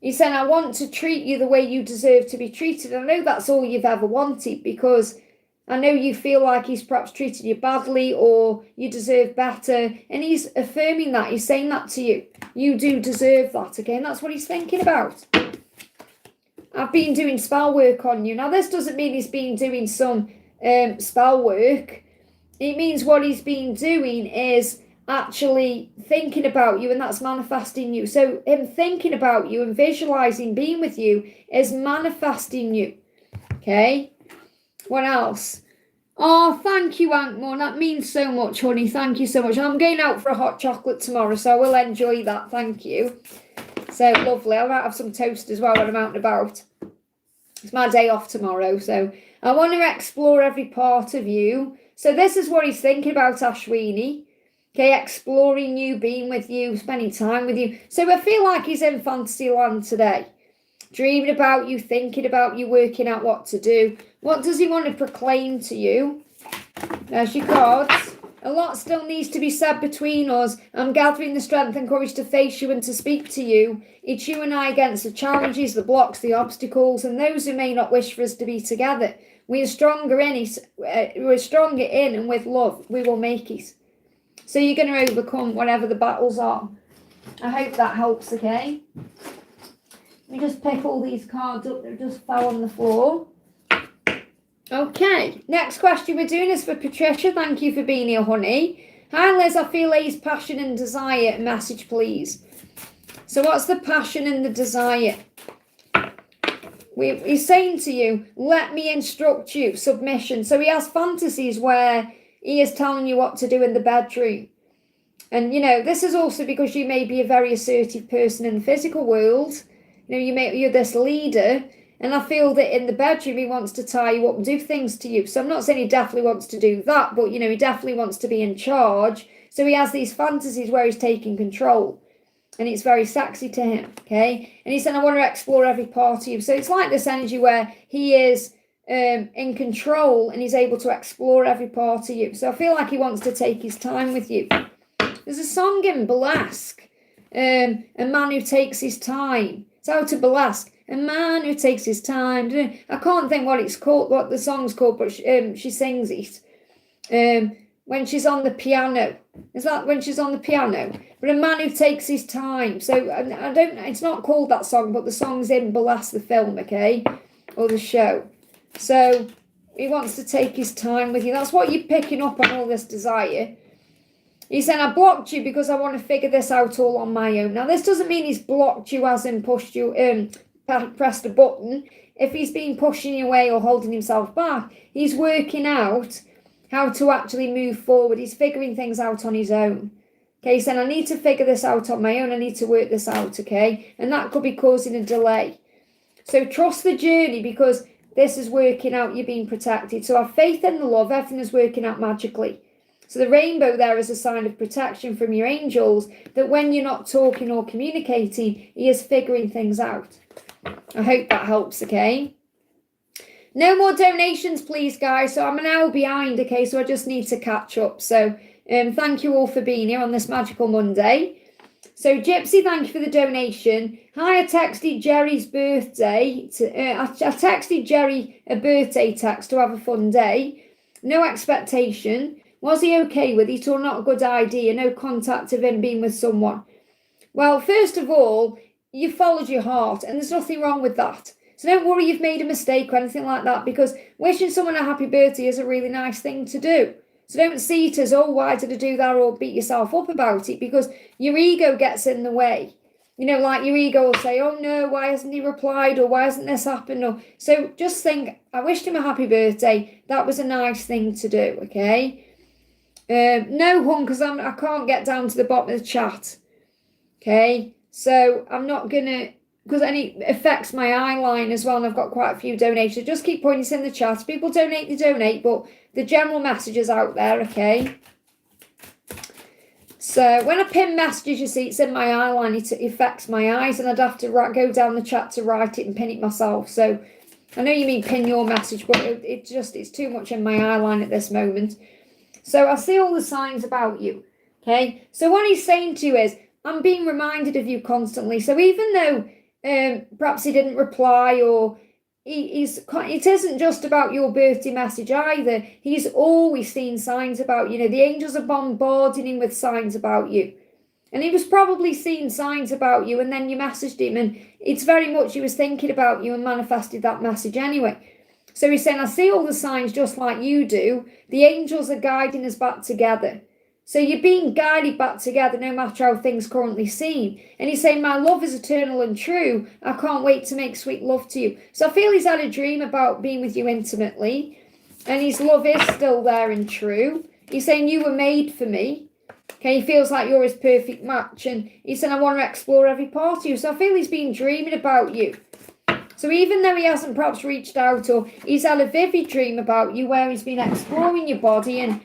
Speaker 1: He's saying, I want to treat you the way you deserve to be treated. I know that's all you've ever wanted because I know you feel like he's perhaps treated you badly or you deserve better. And he's affirming that. He's saying that to you. You do deserve that, okay? And that's what he's thinking about. I've been doing spell work on you. Now, this doesn't mean he's been doing some spell work. It means what he's been doing is actually thinking about you, and that's manifesting you. So him thinking about you and visualizing being with you is manifesting you. Okay, what else? Oh, thank you, Ankmore. That means so much, honey. Thank you so much. I'm going out for a hot chocolate tomorrow, so I will enjoy that. Thank you. So lovely. I might have some toast as well when I'm out and about. It's my day off tomorrow, so I want to explore every part of you. So this is what he's thinking about, Ashweeni. Okay, exploring you, being with you, spending time with you. So I feel like he's in fantasy land today. Dreaming about you, thinking about you, working out what to do. What does he want to proclaim to you? There's your cards. A lot still needs to be said between us. I'm gathering the strength and courage to face you and to speak to you. It's you and I against the challenges, the blocks, the obstacles, and those who may not wish for us to be together. We are stronger in it. We're stronger in and with love. We will make it. So you're going to overcome whatever the battles are. I hope that helps, okay? Let me just pick all these cards up that just fell on the floor. Okay, next question we're doing is for Patricia. Thank you for being here, honey. Hi, Liz. I feel A's passion and desire. Message, please. So what's the passion and the desire? He's saying to you, let me instruct you. Submission. So he has fantasies where he is telling you what to do in the bedroom. And, you know, this is also because you may be a very assertive person in the physical world. You know, you're this leader. And I feel that in the bedroom, he wants to tie you up and do things to you. So I'm not saying he definitely wants to do that. But, you know, he definitely wants to be in charge. So he has these fantasies where he's taking control. And it's very sexy to him, okay? And he said, I want to explore every part of you. So it's like this energy where he is in control and he's able to explore every part of you. So I feel like he wants to take his time with you. There's a song in Burlesque A man who takes his time. It's out of burlesque. A man who takes his time. I can't think what it's called, what the song's called, but she sings it. When she's on the piano. Is that when she's on the piano? But a man who takes his time. So I don't. It's not called that song, but the song's in Burlesque the film, okay, or the show. So he wants to take his time with you. That's what you're picking up on, all this desire. He said, I blocked you because I want to figure this out all on my own. Now, this doesn't mean he's blocked you as in pushed you, pressed a button. If he's been pushing you away or holding himself back, he's working out how to actually move forward. He's figuring things out on his own. Okay, he's saying, I need to figure this out on my own. I need to work this out, okay? And that could be causing a delay. So trust the journey because this is working out. You're being protected. So have faith in the love. Everything is working out magically. So the rainbow there is a sign of protection from your angels, that when you're not talking or communicating, he is figuring things out. I hope that helps, okay? No more donations, please, guys. So I'm an hour behind, okay? So I just need to catch up. So thank you all for being here on this magical Monday. So Gypsy, thank you for the donation. Hi, I texted Jerry's birthday. I texted Jerry a birthday text to have a fun day. No expectation. Was he okay with it or not a good idea? No contact of him being with someone. Well, first of all, you followed your heart and there's nothing wrong with that. So don't worry you've made a mistake or anything like that, because wishing someone a happy birthday is a really nice thing to do. So don't see it as, oh, why did I do that, or beat yourself up about it, because your ego gets in the way. You know, like your ego will say, oh no, why hasn't he replied, or why hasn't this happened? Or so just think, I wished him a happy birthday. That was a nice thing to do, okay? No, hon, because I can't get down to the bottom of the chat. Okay, so I'm not going to, because it affects my eye line as well, and I've got quite a few donations. Just keep putting this in the chat. People donate, they donate, but the general message is out there, okay? So when I pin messages, you see, it's in my eye line, it affects my eyes, and I'd have to go down the chat to write it and pin it myself. So I know you mean pin your message, but it's too much in my eye line at this moment. So I see all the signs about you, okay? So what he's saying to you is, I'm being reminded of you constantly. So even though perhaps he didn't reply, or it isn't just about your birthday message either. He's always seen signs about you. You know, the angels are bombarding him with signs about you. And he was probably seeing signs about you, and then you messaged him, and it's very much he was thinking about you and manifested that message anyway. So he's saying, I see all the signs just like you do. The angels are guiding us back together. So you're being guided back together no matter how things currently seem. And he's saying, my love is eternal and true. I can't wait to make sweet love to you. So I feel he's had a dream about being with you intimately. And his love is still there and true. He's saying, you were made for me. Okay, he feels like you're his perfect match. And he said, I want to explore every part of you. So I feel he's been dreaming about you. So even though he hasn't perhaps reached out, or he's had a vivid dream about you where he's been exploring your body and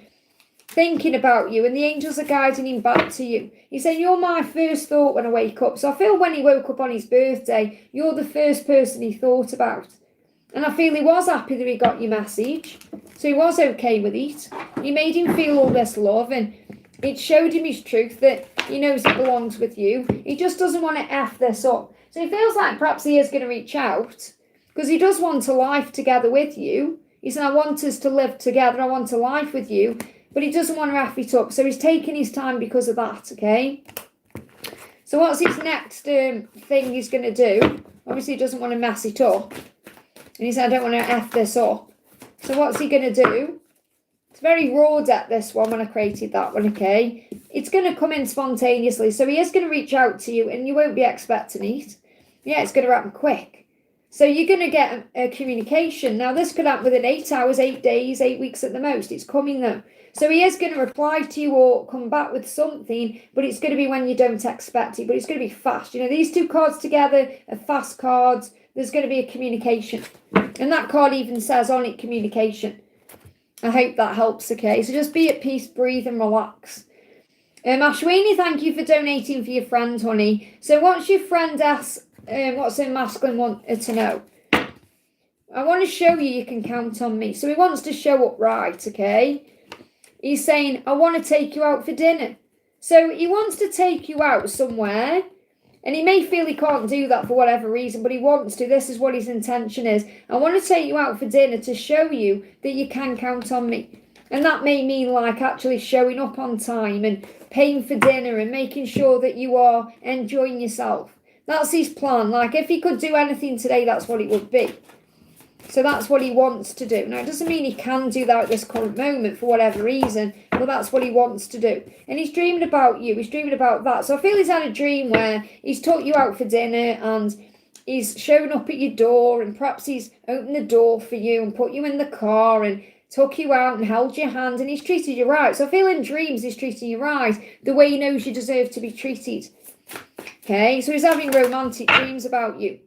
Speaker 1: thinking about you, and the angels are guiding him back to you. He's saying, you're my first thought when I wake up. So I feel when he woke up on his birthday, you're the first person he thought about. And I feel he was happy that he got your message. So he was okay with it. You made him feel all this love, and it showed him his truth that he knows it belongs with you. He just doesn't want to F this up. So he feels like perhaps he is going to reach out, because he does want a life together with you. He said, I want us to live together. I want a life with you. But he doesn't want to F it up. So he's taking his time because of that, okay? So what's his next thing he's going to do? Obviously, he doesn't want to mess it up. And he said, I don't want to F this up. So what's he going to do? It's very raw at this one when I created that one, okay? It's going to come in spontaneously. So he is going to reach out to you, and you won't be expecting it. Yeah, it's going to happen quick. So you're going to get a communication. Now, this could happen within 8 hours, 8 days, 8 weeks at the most. It's coming, though. So he is going to reply to you or come back with something, but it's going to be when you don't expect it. But it's going to be fast. You know, these two cards together are fast cards. There's going to be a communication. And that card even says on it, communication. I hope that helps, okay? So just be at peace, breathe and relax. Ashweeni, thank you for donating for your friend, honey. So what's your friend asks, what's her masculine want her to know? I want to show you can count on me. So he wants to show up right, okay? He's saying, I want to take you out for dinner. So he wants to take you out somewhere, and he may feel he can't do that for whatever reason, but he wants to. This is what his intention is. I want to take you out for dinner to show you that you can count on me. And that may mean like actually showing up on time and paying for dinner and making sure that you are enjoying yourself. That's his plan. Like if he could do anything today, that's what it would be. So that's what he wants to do. Now, it doesn't mean he can do that at this current moment for whatever reason, but that's what he wants to do. And he's dreaming about you. He's dreaming about that. So I feel he's had a dream where he's took you out for dinner and he's shown up at your door, and perhaps he's opened the door for you and put you in the car and took you out and held your hand, and he's treated you right. So I feel in dreams he's treating you right, the way he knows you deserve to be treated. Okay, so he's having romantic dreams about you.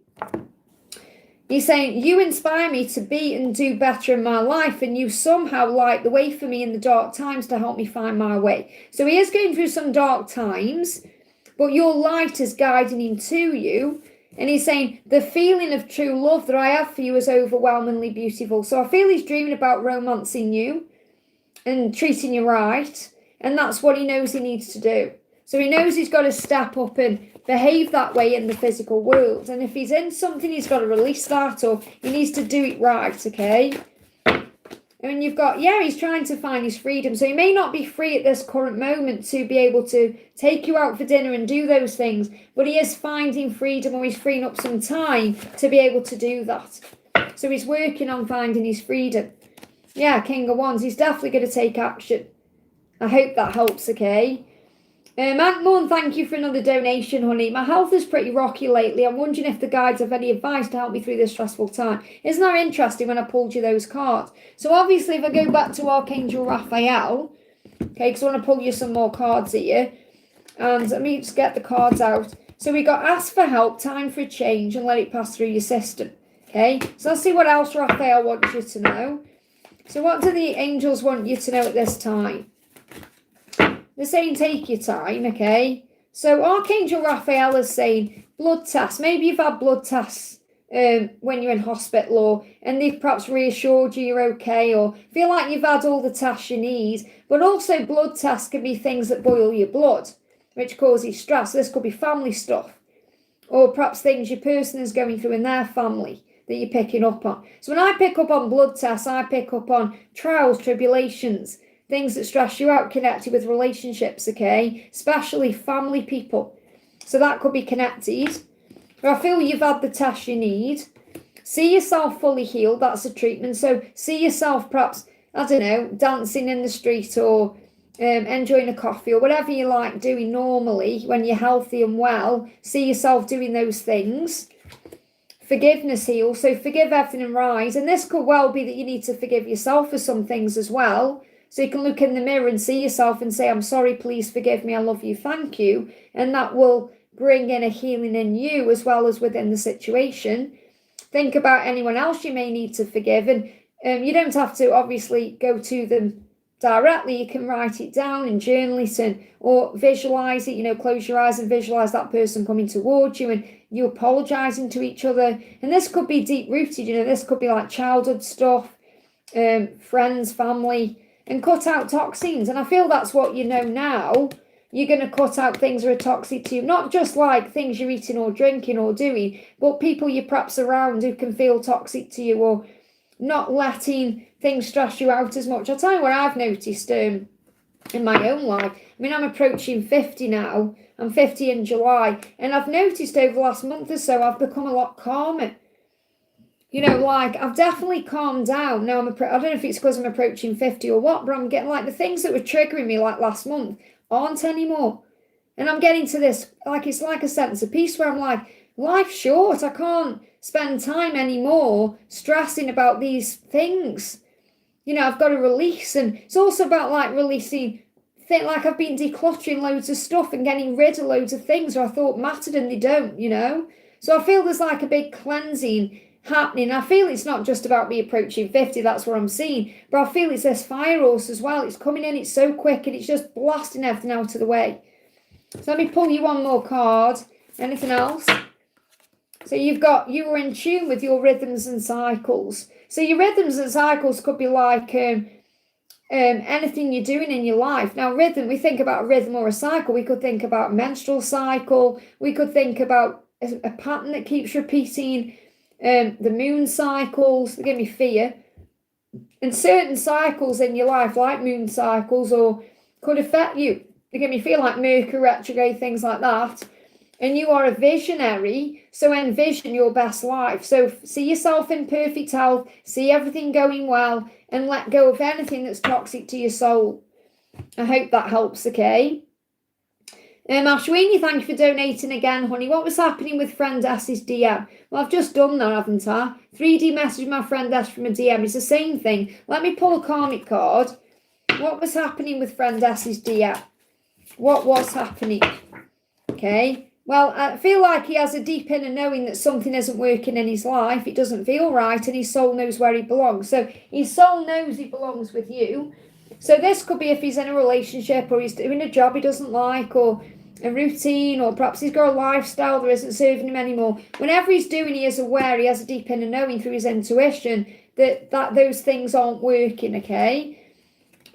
Speaker 1: He's saying, you inspire me to be and do better in my life, and you somehow light the way for me in the dark times to help me find my way. So he is going through some dark times, but your light is guiding him to you. And he's saying, the feeling of true love that I have for you is overwhelmingly beautiful. So I feel he's dreaming about romancing you and treating you right. And that's what he knows he needs to do. So he knows he's got to step up and behave that way in the physical world. And if he's in something, he's got to release that, or he needs to do it right, okay? And you've got, he's trying to find his freedom. So he may not be free at this current moment to be able to take you out for dinner and do those things, but he is finding freedom, or he's freeing up some time to be able to do that. So he's working on finding his freedom. Yeah, King of Wands, he's definitely going to take action. I hope that helps, okay? Anuan, thank you for another donation, honey. My health is pretty rocky lately. I'm wondering if the guides have any advice to help me through this stressful time. Isn't that interesting when I pulled you those cards? So obviously if I go back to Archangel Raphael, okay, because I want to pull you some more cards here. And let me just get the cards out. So we got ask for help, time for a change, and let it pass through your system. Okay, so let's see what else Raphael wants you to know. So what do the angels want you to know at this time? They're saying take your time, okay? So Archangel Raphael is saying blood tests. Maybe you've had blood tests when you're in hospital, and they've perhaps reassured you you're okay, or feel like you've had all the tests you need. But also blood tests can be things that boil your blood, which causes stress. This could be family stuff, or perhaps things your person is going through in their family that you're picking up on. So when I pick up on blood tests, I pick up on trials, tribulations, things that stress you out connected with relationships, okay? Especially family people. So that could be connected. But I feel you've had the test you need. See yourself fully healed. That's a treatment. So see yourself perhaps, I don't know, dancing in the street, or enjoying a coffee, or whatever you like doing normally when you're healthy and well. See yourself doing those things. Forgiveness heals. So forgive everything and rise. And this could well be that you need to forgive yourself for some things as well. So you can look in the mirror and see yourself and say, I'm sorry, please forgive me, I love you, thank you. And that will bring in a healing in you as well as within the situation. Think about anyone else you may need to forgive. And you don't have to obviously go to them directly. You can write it down and journal it, or visualize it, close your eyes and visualize that person coming towards you and you apologizing to each other. And this could be deep rooted, this could be like childhood stuff, friends, family. And cut out toxins. And I feel that's what you know now. You're going to cut out things that are toxic to you. Not just like things you're eating or drinking or doing, but people you're perhaps around who can feel toxic to you, or not letting things stress you out as much. I'll tell you what I've noticed in my own life. I mean, I'm approaching 50 now. I'm 50 in July. And I've noticed over the last month or so, I've become a lot calmer. I've definitely calmed down. Now, I don't know if it's because I'm approaching 50 or what, but I'm getting the things that were triggering me last month aren't anymore. And I'm getting to this, it's like a sense of peace where I'm like, life's short. I can't spend time anymore stressing about these things. I've got to release. And it's also about releasing, I've been decluttering loads of stuff and getting rid of loads of things that I thought mattered and they don't, So I feel there's a big cleansing happening. I feel it's not just about me approaching 50, that's what I'm seeing, but I feel it's this fire horse as well. It's coming in, it's so quick, and it's just blasting everything out of the way. So let me pull you one more card. Anything else? So you were in tune with your rhythms and cycles. So your rhythms and cycles could be anything you're doing in your life. Now, rhythm, we think about a rhythm or a cycle. We could think about a menstrual cycle. We could think about a pattern that keeps repeating. The moon cycles, they give me fear. And certain cycles in your life, like moon cycles, or could affect you. They give me feel like Mercury retrograde, things like that. And you are a visionary, so envision your best life. So see yourself in perfect health, see everything going well, and let go of anything that's toxic to your soul. I hope that helps, okay? Ashweeni, thank you for donating again, honey. What was happening with friend S's DM? Well, I've just done that, haven't I? 3D message my friend S from a DM. It's the same thing. Let me pull a karmic card. What was happening with friend S's DM? What was happening? Okay. Well, I feel like he has a deep inner knowing that something isn't working in his life. It doesn't feel right, and his soul knows where he belongs. So his soul knows he belongs with you. So this could be if he's in a relationship, or he's doing a job he doesn't like, or a routine, or perhaps he's got a lifestyle that isn't serving him anymore. Whenever he's doing, he is aware, he has a deep inner knowing through his intuition that those things aren't working, okay?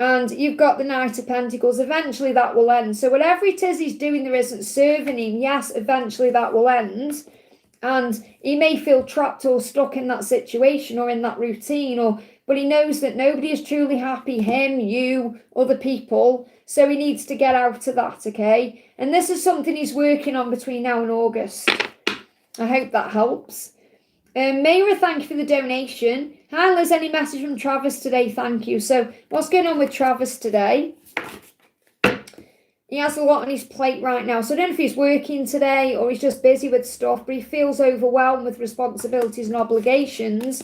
Speaker 1: And you've got the Knight of Pentacles. Eventually that will end. So whatever it is he's doing that isn't serving him, yes, eventually that will end. And he may feel trapped or stuck in that situation or in that routine, but he knows that nobody is truly happy, him, you, other people. So he needs to get out of that, okay? And this is something he's working on between now and August. I hope that helps. Mayra, thank you for the donation. Hi, Liz, any message from Travis today? Thank you. So what's going on with Travis today? He has a lot on his plate right now. So I don't know if he's working today or he's just busy with stuff, but he feels overwhelmed with responsibilities and obligations.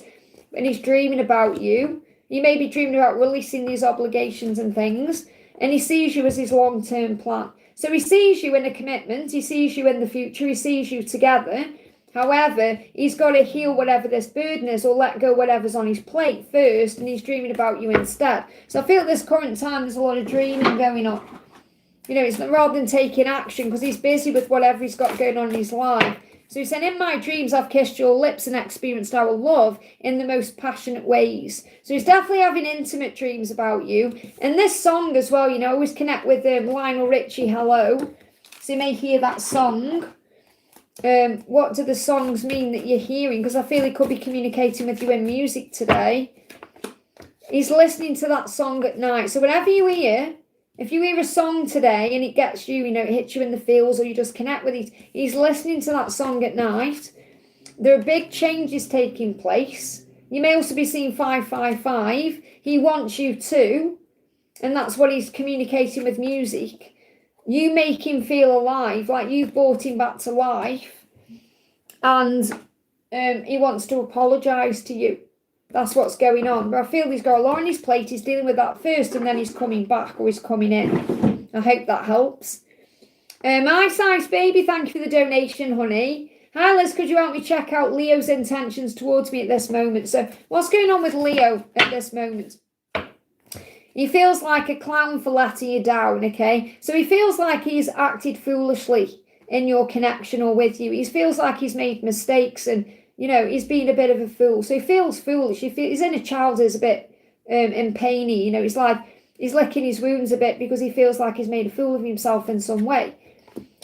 Speaker 1: And he's dreaming about you. He may be dreaming about releasing these obligations and things. And he sees you as his long-term plan. So he sees you in a commitment. He sees you in the future. He sees you together. However, he's got to heal whatever this burden is or let go whatever's on his plate first, and he's dreaming about you instead. So I feel at this current time there's a lot of dreaming going on. You know, it's rather than taking action because he's busy with whatever he's got going on in his life. So he's saying, in my dreams, I've kissed your lips and experienced our love in the most passionate ways. So he's definitely having intimate dreams about you. And this song as well, you know, I always connect with Lionel Richie, Hello. So you may hear that song. What do the songs mean that you're hearing? Because I feel he could be communicating with you in music today. He's listening to that song at night. So whenever you hear, if you hear a song today and it gets you, you know, it hits you in the feels or you just connect with it, he's listening to that song at night. There are big changes taking place. You may also be seeing 555. He wants you too. And that's what he's communicating with music. You make him feel alive, like you've brought him back to life. And he wants to apologise to you. That's what's going on. But I feel he's got a lot on his plate. He's dealing with that first and then he's coming back or he's coming in. I hope that helps. My size baby, thank you for the donation, honey. Hi, Liz, could you help me check out Leo's intentions towards me at this moment? So what's going on with Leo at this moment? He feels like a clown for letting you down, okay? So he feels like he's acted foolishly in your connection or with you. He feels like he's made mistakes and, you know, he's been a bit of a fool. So he feels foolish. He's in a child who's a bit in painy. You know, he's like, he's licking his wounds a bit because he feels like he's made a fool of himself in some way.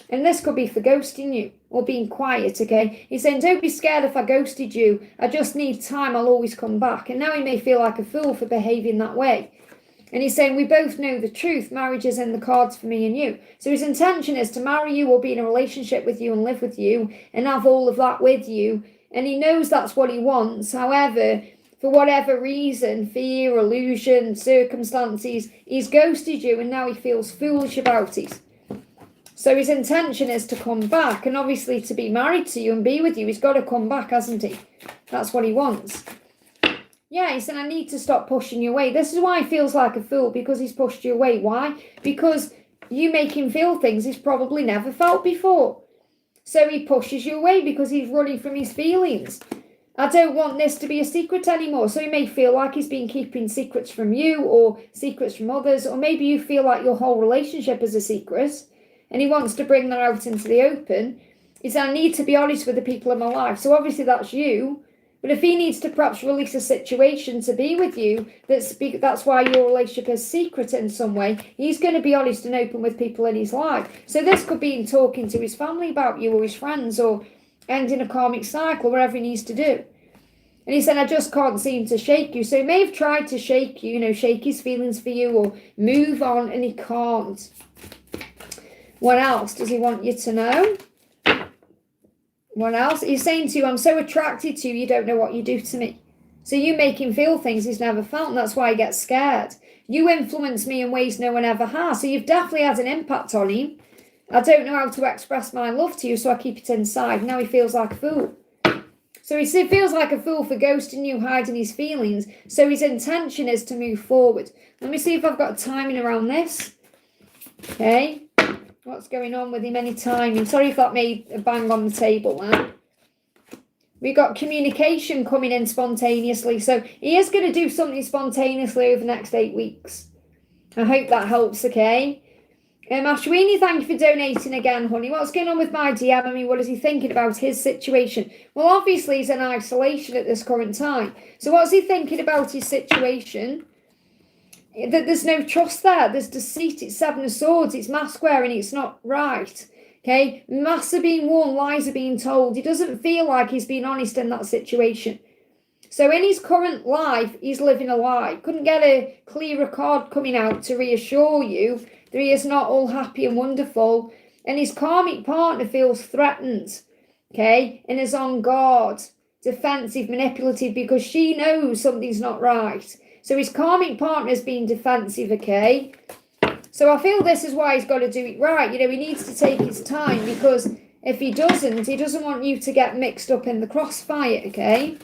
Speaker 1: And this could be for ghosting you or being quiet, okay? He's saying, don't be scared if I ghosted you. I just need time. I'll always come back. And now he may feel like a fool for behaving that way. And he's saying, we both know the truth. Marriage is in the cards for me and you. So his intention is to marry you or be in a relationship with you and live with you and have all of that with you. And he knows that's what he wants. However, for whatever reason, fear, illusion, circumstances, he's ghosted you and now he feels foolish about it. So his intention is to come back and obviously to be married to you and be with you. He's got to come back, hasn't he? That's what he wants. Yeah, he said, I need to stop pushing you away. This is why he feels like a fool, because he's pushed you away. Why? Because you make him feel things he's probably never felt before. So he pushes you away because he's running from his feelings. I don't want this to be a secret anymore. So he may feel like he's been keeping secrets from you or secrets from others. Or maybe you feel like your whole relationship is a secret and he wants to bring that out into the open. He said, I need to be honest with the people in my life. So obviously that's you. But if he needs to perhaps release a situation to be with you, that's why your relationship is secret in some way, he's going to be honest and open with people in his life. So this could be in talking to his family about you or his friends or ending a karmic cycle or whatever he needs to do. And he said, I just can't seem to shake you. So he may have tried to shake you, shake his feelings for you or move on, and he can't. What else does he want you to know? What else? He's saying to you, I'm so attracted to you, you don't know what you do to me. So you make him feel things he's never felt, and that's why he gets scared. You influence me in ways no one ever has. So you've definitely had an impact on him. I don't know how to express my love to you, so I keep it inside. Now he feels like a fool. So he feels like a fool for ghosting you, hiding his feelings. So his intention is to move forward. Let me see if I've got timing around this. Okay. What's going on with him? Any timing? Sorry if that made a bang on the table there. We got communication coming in spontaneously. So he is going to do something spontaneously over the next 8 weeks. I hope that helps, okay? Ashweeni, thank you for donating again, honey. What's going on with my DM? I mean, what is he thinking about his situation? Well, obviously he's in isolation at this current time. So what's he thinking about his situation? That there's no trust there. There's deceit. It's 7 of Swords. It's mask wearing. It's not right. Okay? Masks are being worn. Lies are being told. He doesn't feel like he's being honest in that situation. So in his current life, he's living a lie. Couldn't get a clearer card coming out to reassure you that he is not all happy and wonderful. And his karmic partner feels threatened. Okay? And is on guard. Defensive, manipulative, because she knows something's not right. So his karmic partner is being defensive, okay? So I feel this is why he's got to do it right. He needs to take his time, because if he doesn't want you to get mixed up in the crossfire, okay?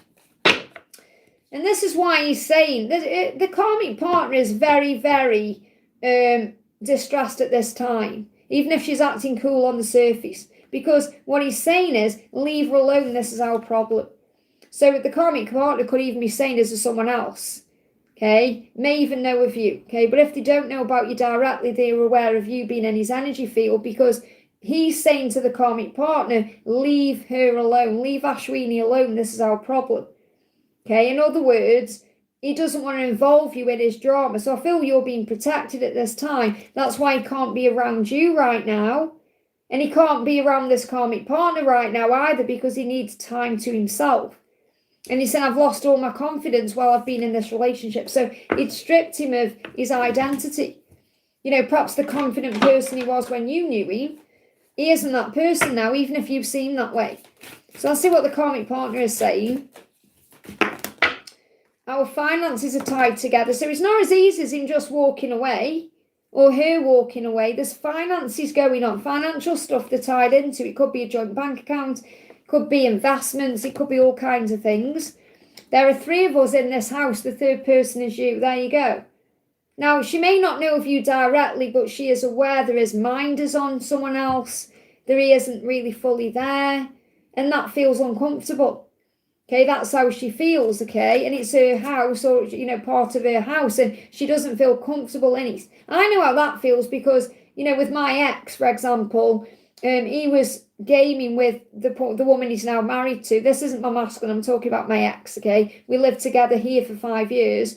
Speaker 1: And this is why he's saying that the karmic partner is very, very distressed at this time, even if she's acting cool on the surface. Because what he's saying is, leave her alone, this is our problem. So the karmic partner could even be saying this to someone else. Okay, may even know of you. Okay, but if they don't know about you directly, they're aware of you being in his energy field, because he's saying to the karmic partner, leave her alone, leave Ashweeni alone, this is our problem. Okay, in other words, he doesn't want to involve you in his drama. So I feel you're being protected at this time. That's why he can't be around you right now. And he can't be around this karmic partner right now either, because he needs time to himself. And he said, I've lost all my confidence while I've been in this relationship. So it stripped him of his identity. Perhaps the confident person he was when you knew him, he isn't that person now, even if you've seen that way. So let's see what the karmic partner is saying. Our finances are tied together. So it's not as easy as him just walking away or her walking away. There's finances going on, financial stuff they're tied into. It could be a joint bank account. Could be investments, it could be all kinds of things. There are 3 of us in this house, the 3rd person is you. There you go. Now, she may not know of you directly, but she is aware there is minders on someone else, that he isn't really fully there, and that feels uncomfortable. Okay, that's how she feels, okay? And it's her house, or, part of her house, and she doesn't feel comfortable in it. I know how that feels because, with my ex, for example, he was gaming with the woman he's now married to. This isn't my masculine, I'm talking about my ex, okay? We lived together here for 5 years,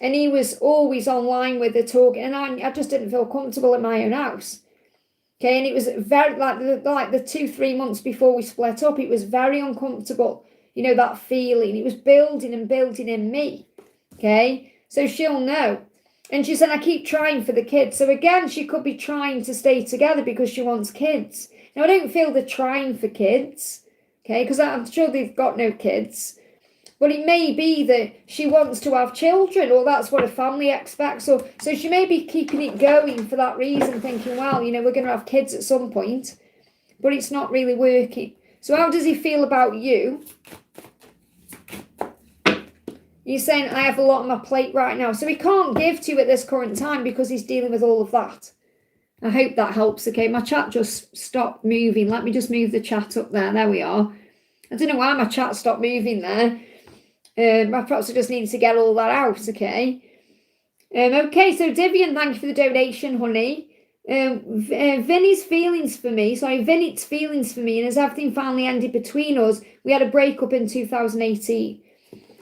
Speaker 1: and he was always online with her talking, and I just didn't feel comfortable in my own house. Okay, and it was very, like the 2-3 months before we split up, it was very uncomfortable, that feeling. It was building and building in me, okay? So she'll know. And she said, I keep trying for the kids. So again, she could be trying to stay together because she wants kids. Now, I don't feel they're trying for kids, okay, because I'm sure they've got no kids. But it may be that she wants to have children, or that's what a family expects. So she may be keeping it going for that reason, thinking, well, we're going to have kids at some point. But it's not really working. So how does he feel about you? He's saying, I have a lot on my plate right now. So he can't give to you at this current time because he's dealing with all of that. I hope that helps, okay? My chat just stopped moving. Let me just move the chat up there. There we are. I don't know why my chat stopped moving there. Perhaps I just need to get all that out, okay? Okay, so Divian, thank you for the donation, honey. Vinnie's feelings for me, Vinnie's feelings for me, and as everything finally ended between us, we had a breakup in 2018.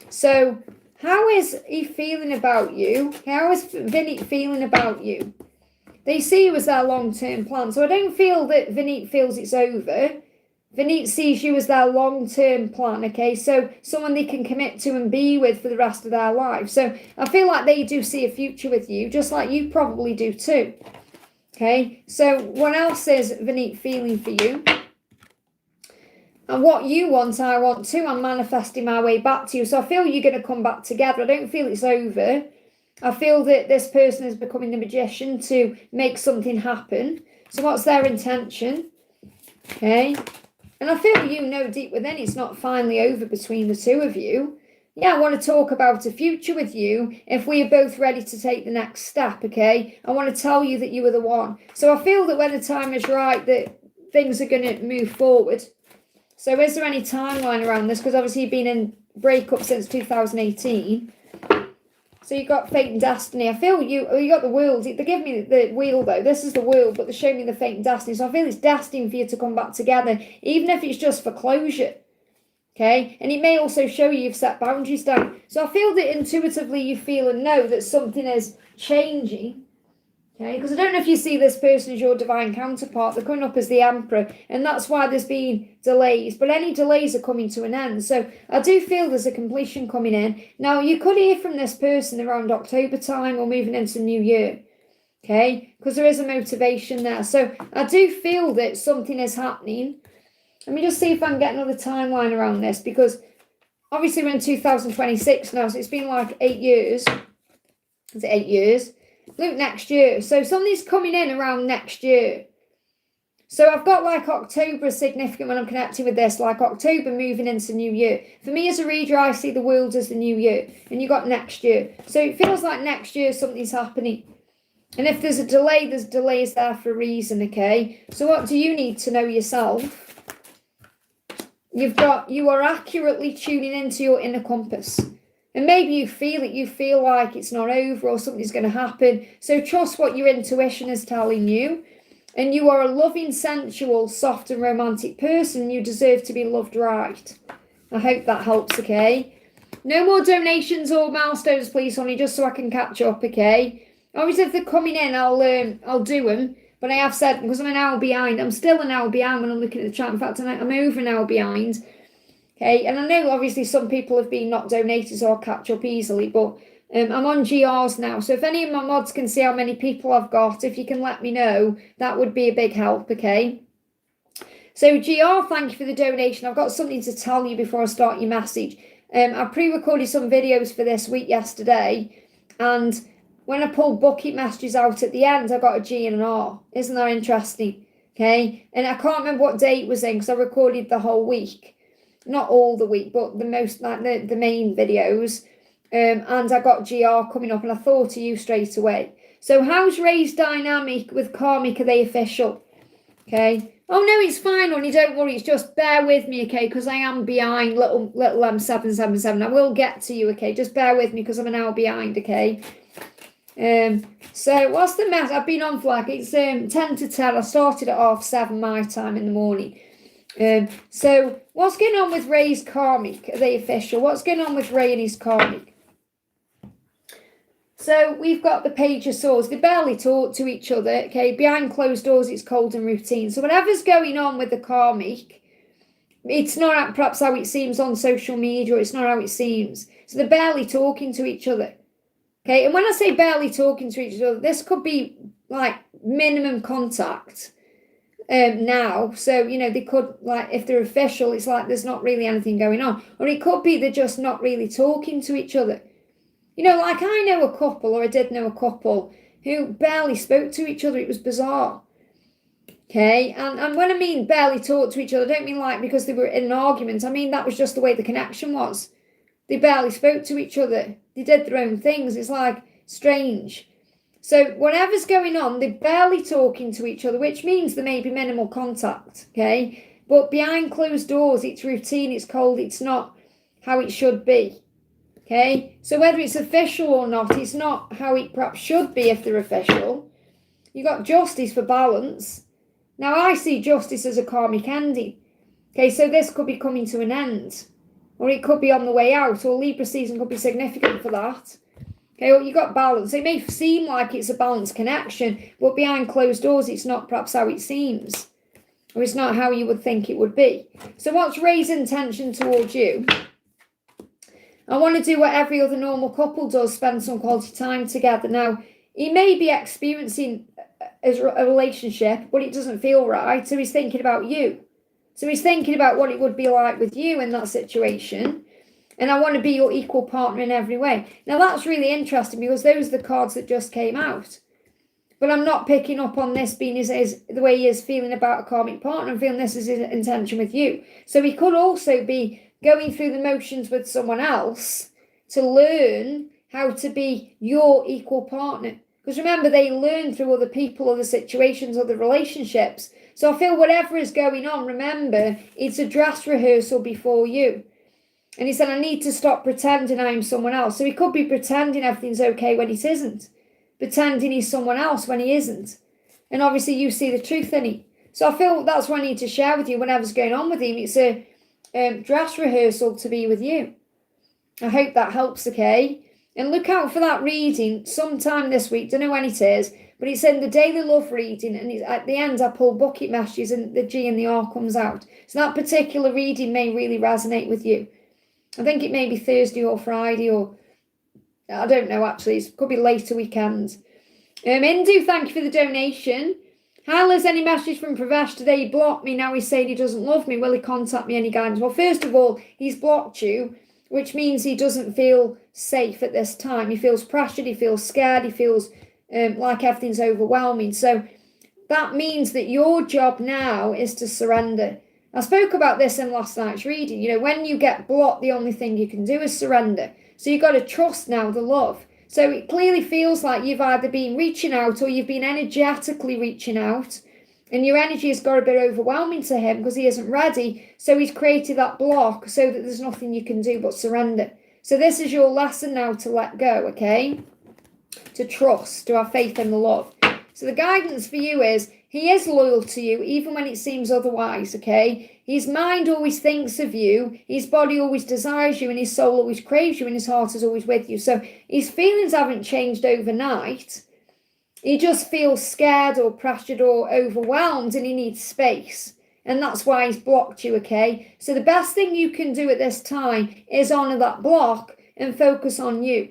Speaker 1: So how is he feeling about you? How is Vinnie feeling about you? They see you as their long-term plan. So I don't feel that Vinnie feels it's over. Vinnie sees you as their long-term plan, okay? So someone they can commit to and be with for the rest of their life. So I feel like they do see a future with you, just like you probably do too. Okay, so what else is Vinnie feeling for you? And what you want, I want too. I'm manifesting my way back to you. So I feel you're going to come back together. I don't feel it's over. I feel that this person is becoming the magician to make something happen. So what's their intention? Okay, and I feel you know deep within it's not finally over between the two of you. Yeah, I want to talk about a future with you if we are both ready to take the next step, okay? I want to tell you that you are the one. So I feel that when the time is right, that things are going to move forward. So is there any timeline around this? Because obviously you've been in breakup since 2018. So you got fate and destiny. I feel you got the world. They give me the wheel though. This is the world, but they show me the fate and destiny. So I feel it's destined for you to come back together, even if it's just for closure. Okay, and it may also show you've set boundaries down. So I feel that intuitively you feel and know that something is changing. Okay, because I don't know if you see this person as your divine counterpart. They're coming up as the Emperor, and that's why there's been delays. But any delays are coming to an end. So I do feel there's a completion coming in. Now, you could hear from this person around October time or moving into the new year. Okay, because there is a motivation there. So I do feel that something is happening. Let me just see if I can get another timeline around this, because obviously we're in 2026 now, so it's been like 8 years. Is it 8 years? Look, next year. So something's coming in around next year. So I've got like October is significant when I'm connecting with this, like October moving into new year. For me as a reader, I see the world as the new year, and you got next year. So it feels like next year something's happening. And if there's a delay, there's delays there for a reason, okay? So what do you need to know yourself? You are accurately tuning into your inner compass. And maybe you feel it, you feel like it's not over or something's going to happen. So trust what your intuition is telling you. And you are a loving, sensual, soft and romantic person. You deserve to be loved right. I hope that helps, okay? No more donations or milestones, please, honey, just so I can catch up, okay? Obviously, if they're coming in, I'll do them. But I have said, because I'm an hour behind, I'm still an hour behind when I'm looking at the chat. In fact, I'm over an hour behind. Okay, and I know obviously some people have been not donated, so I'll catch up easily. But I'm on GRs now. So if any of my mods can see how many people I've got, if you can let me know, that would be a big help, okay? So GR, thank you for the donation. I've got something to tell you before I start your message. I pre-recorded some videos for this week yesterday, and when I pulled bucket messages out at the end, I got a G and an R. Isn't that interesting? Okay. And I can't remember what date it was in because I recorded the whole week. Not all the week, but the most, like the main videos. And I got GR coming up, and I thought of you straight away. So how's Ray's dynamic with karmic? Are they official? Okay. Oh, no, it's fine, honey. Don't worry. It's just bear with me, okay, because I am behind little M777. I will get to you, okay? Just bear with me because I'm an hour behind, okay? So what's the mess? I've been on for like, it's 10 to 10. I started at 7:30 my time in the morning. So what's going on with Ray's karmic? Are they official? What's going on with Ray and his karmic? So we've got the Page of Swords. They barely talk to each other, okay? Behind closed doors, it's cold and routine. So whatever's going on with the karmic, it's not perhaps how it seems on social media, or it's not how it seems. So they're barely talking to each other. Okay, and when I say barely talking to each other, this could be like minimum contact now. So, you know, they could, like, if they're official, it's like there's not really anything going on. Or it could be they're just not really talking to each other. You know, like I know a couple, or I did know a couple, who barely spoke to each other. It was bizarre. Okay, and when I mean barely talk to each other, I don't mean like because they were in an argument. I mean that was just the way the connection was. They barely spoke to each other. They did their own things. It's like strange. So whatever's going on, they're barely talking to each other, which means there may be minimal contact, okay? But behind closed doors, it's routine, it's cold, it's not how it should be, okay? So whether it's official or not, it's not how it perhaps should be if they're official. You got justice for balance. Now, I see justice as a karmic ending. Okay, so this could be coming to an end. Or it could be on the way out. Or Libra season could be significant for that. Okay, well, you got balance. It may seem like it's a balanced connection, but behind closed doors, it's not perhaps how it seems. Or it's not how you would think it would be. So what's raising tension towards you? I want to do what every other normal couple does, spend some quality time together. Now, he may be experiencing a relationship, but it doesn't feel right, so he's thinking about you. So he's thinking about what it would be like with you in that situation. And I want to be your equal partner in every way. Now, that's really interesting because those are the cards that just came out. But I'm not picking up on this being the way he is feeling about a karmic partner. I'm feeling this is his intention with you. So he could also be going through the motions with someone else to learn how to be your equal partner. Because remember, they learn through other people, other situations, other relationships. So I feel whatever is going on, remember, it's a dress rehearsal before you. And he said, I need to stop pretending I'm someone else. So he could be pretending everything's okay when it isn't. Pretending he's someone else when he isn't. And obviously you see the truth in it. So I feel that's what I need to share with you whenever's going on with him. It's a dress rehearsal to be with you. I hope that helps, okay? And look out for that reading sometime this week. Don't know when it is, but it's in the daily love reading, and at the end I pull bucket messages and the G and the R comes out. So that particular reading may really resonate with you. I think it may be Thursday or Friday, or I don't know actually. It could be later weekend. Indu, thank you for the donation. Hi Liz, any message from Pravesh today? He blocked me, now he's saying he doesn't love me. Will he contact me? Any guidance? Well, first of all, he's blocked you, which means he doesn't feel safe at this time. He feels pressured, he feels scared, he feels like everything's overwhelming. So that means that your job now is to surrender. I spoke about this in last night's reading. You know, when you get blocked, the only thing you can do is surrender. So you've got to trust now the love. So it clearly feels like you've either been reaching out or you've been energetically reaching out, and your energy has got a bit overwhelming to him because he isn't ready. So he's created that block so that there's nothing you can do but surrender. So this is your lesson now to let go, okay? To trust, to have faith in the love. So the guidance for you is he is loyal to you even when it seems otherwise, okay? His mind always thinks of you, his body always desires you, and his soul always craves you, and his heart is always with you. So his feelings haven't changed overnight. He just feels scared or pressured or overwhelmed, and he needs space. And that's why he's blocked you, okay? So the best thing you can do at this time is honour that block and focus on you,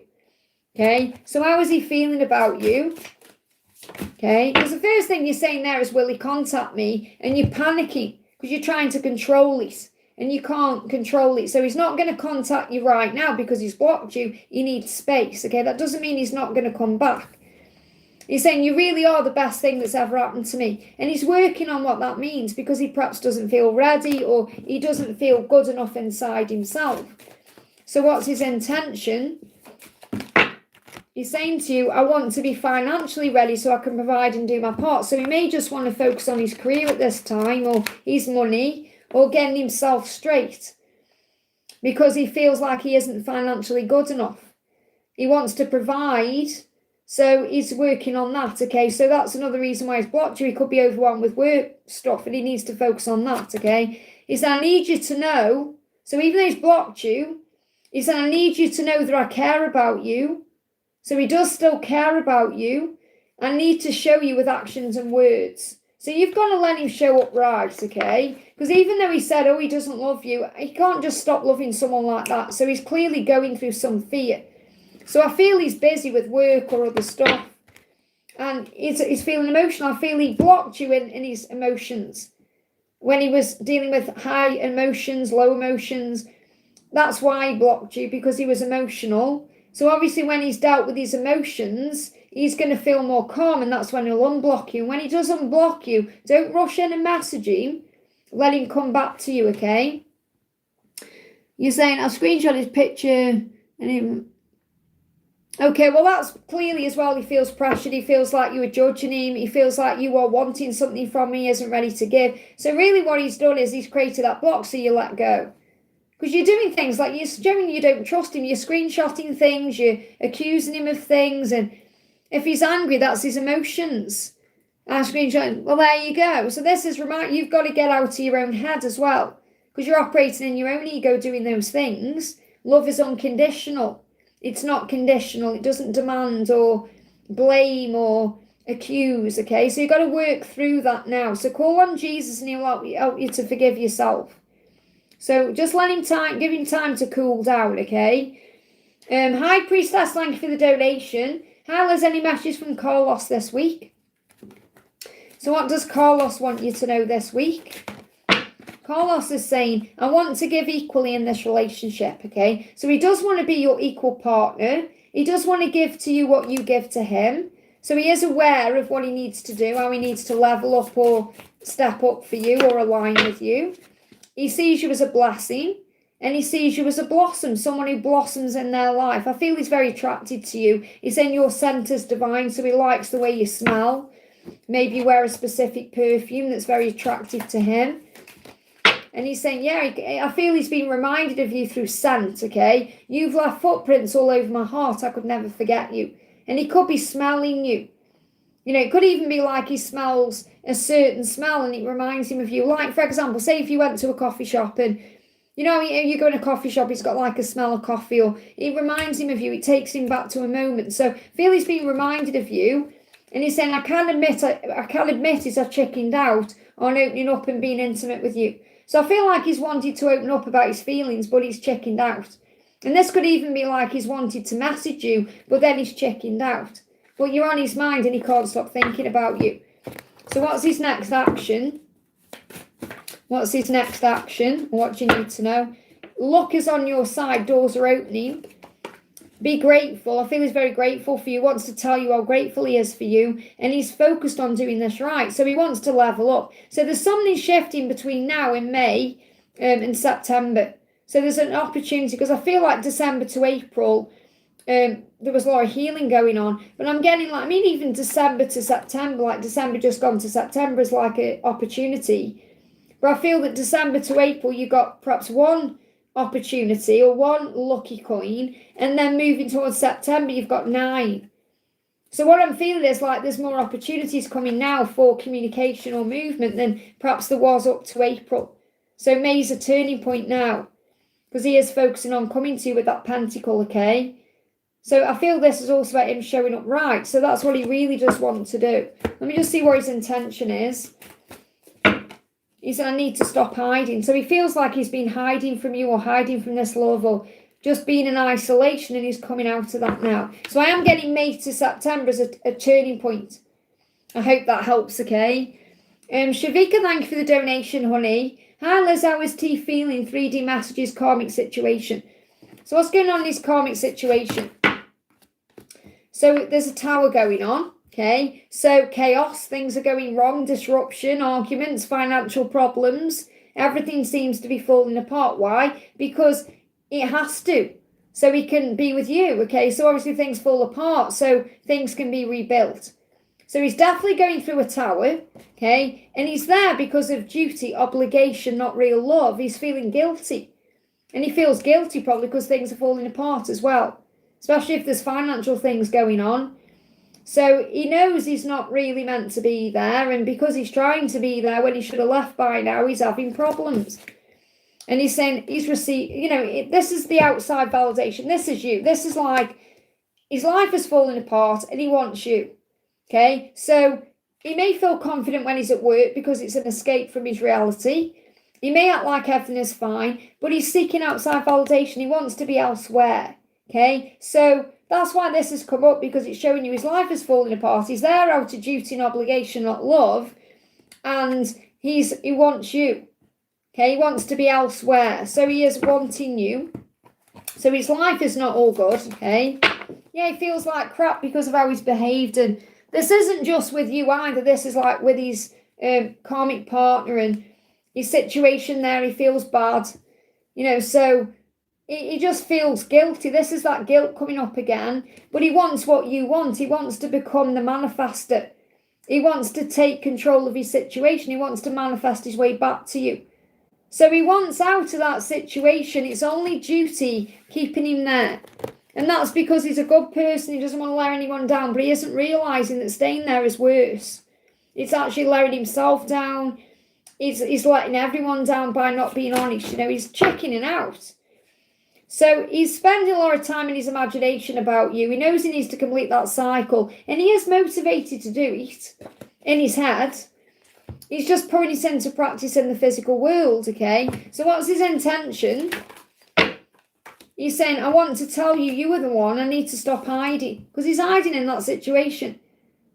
Speaker 1: okay? So how is he feeling about you? Okay, because the first thing you're saying there is, will he contact me? And you're panicking because you're trying to control it and you can't control it. So he's not going to contact you right now because he's blocked you. You need space, okay? That doesn't mean he's not going to come back. He's saying you really are the best thing that's ever happened to me. And he's working on what that means because he perhaps doesn't feel ready or he doesn't feel good enough inside himself. So what's his intention? He's saying to you, I want to be financially ready so I can provide and do my part. So he may just want to focus on his career at this time or his money or getting himself straight because he feels like he isn't financially good enough. He wants to provide, so he's working on that, okay? So that's another reason why he's blocked you. He could be overwhelmed with work stuff and he needs to focus on that, okay? He said, I need you to know, so even though he's blocked you, he said, I need you to know that I care about you. So he does still care about you. I need to show you with actions and words. So you've got to let him show up right, okay? Because even though he said, oh, he doesn't love you, he can't just stop loving someone like that. So he's clearly going through some fear. So I feel he's busy with work or other stuff. And he's feeling emotional. I feel he blocked you in his emotions. When he was dealing with high emotions, low emotions, that's why he blocked you, because he was emotional. So obviously when he's dealt with his emotions, he's going to feel more calm, and that's when he'll unblock you. And when he does unblock you, don't rush in and message him. Let him come back to you, okay? You're saying, I'll screenshot his picture. Okay, well, that's clearly as well. He feels pressured. He feels like you are judging him. He feels like you are wanting something from him he isn't ready to give. So really what he's done is he's created that block so you let go. Because you're doing things like you're showing you don't trust him. You're screenshotting things. You're accusing him of things. And if he's angry, that's his emotions. Ashweeni, well, there you go. So this is you've got to get out of your own head as well, because you're operating in your own ego doing those things. Love is unconditional. It's not conditional. It doesn't demand or blame or accuse, okay? So you've got to work through that now. So call on Jesus and he'll help you to forgive yourself. So just let him time, give him time to cool down, okay? High Priestess, thank you for the donation. How is any messages from Carlos this week? So what does Carlos want you to know this week? Carlos is saying, I want to give equally in this relationship, okay? So he does want to be your equal partner. He does want to give to you what you give to him. So he is aware of what he needs to do, how he needs to level up or step up for you or align with you. He sees you as a blessing and he sees you as a blossom, someone who blossoms in their life. I feel he's very attracted to you. He's saying your scent is divine, so he likes the way you smell. Maybe you wear a specific perfume that's very attractive to him. And he's saying, yeah, I feel he's been reminded of you through scent, okay? You've left footprints all over my heart. I could never forget you. And he could be smelling you. You know, it could even be like he smells a certain smell and it reminds him of you. Like, for example, say if you went to a coffee shop and, you know, you go in a coffee shop, it's got like a smell of coffee, or it reminds him of you. It takes him back to a moment. So I feel he's been reminded of you. And he's saying, I can't admit is I chickened out on opening up and being intimate with you. So I feel like he's wanted to open up about his feelings, but he's chickened out. And this could even be like he's wanted to message you, but then he's chickened out. But you're on his mind and he can't stop thinking about you. So what's his next action? What's his next action? What you need to know. Luck is on your side. Doors are opening. Be grateful. I feel he's very grateful for you. Wants to tell you how grateful he is for you. And he's focused on doing this right. So he wants to level up. So there's something shifting between now and May and September. So there's an opportunity, because I feel like December to April, there was a lot of healing going on. But I'm getting like, I mean, even December to September, like December just gone to September is like an opportunity. But I feel that December to April, you got perhaps one opportunity or one lucky coin, and then moving towards September you've got 9. So what I'm feeling is like there's more opportunities coming now for communication or movement than perhaps there was up to April. So May's a turning point now, because he is focusing on coming to you with that pentacle, okay? So I feel this is also about him showing up right. So that's what he really does want to do. Let me just see what his intention is. He said, I need to stop hiding. So he feels like he's been hiding from you or hiding from this love or just being in isolation, and he's coming out of that now. So I am getting May to September as a turning point. I hope that helps, okay? Shavika, thank you for the donation, honey. Hi, Liz, how is T feeling? 3D messages, karmic situation. So what's going on in this karmic situation? So there's a tower going on. Okay, so chaos, things are going wrong, disruption, arguments, financial problems. Everything seems to be falling apart. Why? Because it has to. So he can be with you, okay? So obviously things fall apart, so things can be rebuilt. So he's definitely going through a tower, okay? And he's there because of duty, obligation, not real love. He's feeling guilty. And he feels guilty probably because things are falling apart as well, especially if there's financial things going on. So he knows he's not really meant to be there, and because he's trying to be there when he should have left by now, he's having problems. And he's saying he's received, you know, this is the outside validation. This is you. This is like his life is falling apart and he wants you. Okay, so he may feel confident when he's at work because it's an escape from his reality. He may act like everything is fine, but he's seeking outside validation. He wants to be elsewhere. Okay, so that's why this has come up, because it's showing you his life is falling apart. He's there out of duty and obligation, not love. And he wants you. Okay, he wants to be elsewhere. So he is wanting you. So his life is not all good, okay? Yeah, he feels like crap because of how he's behaved. And this isn't just with you either. This is like with his karmic partner and his situation there. He feels bad. You know, so he just feels guilty. This is that guilt coming up again. But he wants what you want. He wants to become the manifester. He wants to take control of his situation. He wants to manifest his way back to you. So he wants out of that situation. It's only duty keeping him there. And that's because he's a good person. He doesn't want to let anyone down. But he isn't realising that staying there is worse. It's actually lowering himself down. He's letting everyone down by not being honest. You know, he's checking it out. So he's spending a lot of time in his imagination about you. He knows he needs to complete that cycle. And he is motivated to do it in his head. He's just putting it into practice in the physical world, okay? So what's his intention? He's saying, I want to tell you, you are the one. I need to stop hiding. Because he's hiding in that situation.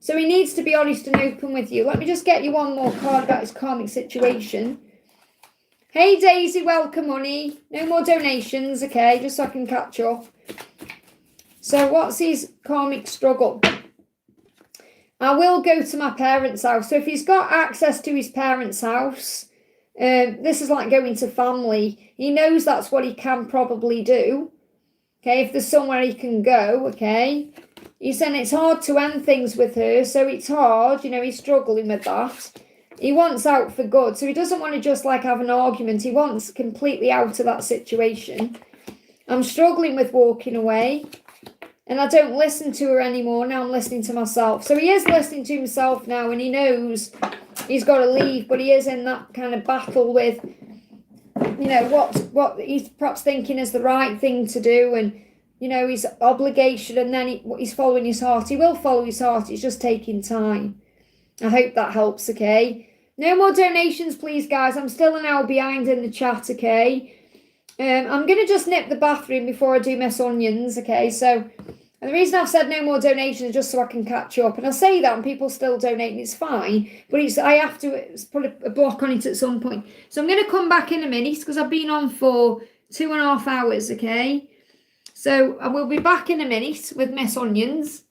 Speaker 1: So he needs to be honest and open with you. Let me just get you one more card about his karmic situation. Hey, Daisy, welcome, honey. No more donations, okay? Just so I can catch up. So what's his karmic struggle? I will go to my parents' house. So if he's got access to his parents' house, this is like going to family. He knows that's what he can probably do. Okay, if there's somewhere he can go, okay? He's saying it's hard to end things with her, so it's hard. You know, he's struggling with that. He wants out for good, so he doesn't want to just like have an argument. He wants completely out of that situation. I'm struggling with walking away, and I don't listen to her anymore. Now I'm listening to myself. So he is listening to himself now, and he knows he's got to leave, but he is in that kind of battle with, you know, what he's perhaps thinking is the right thing to do, and, you know, his obligation, and then he's following his heart. He will follow his heart. It's just taking time. I hope that helps, okay? No more donations, please, guys. I'm still an hour behind in the chat, okay? I'm going to just nip the bathroom before I do Miss Onions, okay? So, and the reason I've said no more donations is just so I can catch up. And I say that and people still donate, and it's fine. But I have to put a block on it at some point. So I'm going to come back in a minute because I've been on for 2.5 hours, okay? So I will be back in a minute with Miss Onions.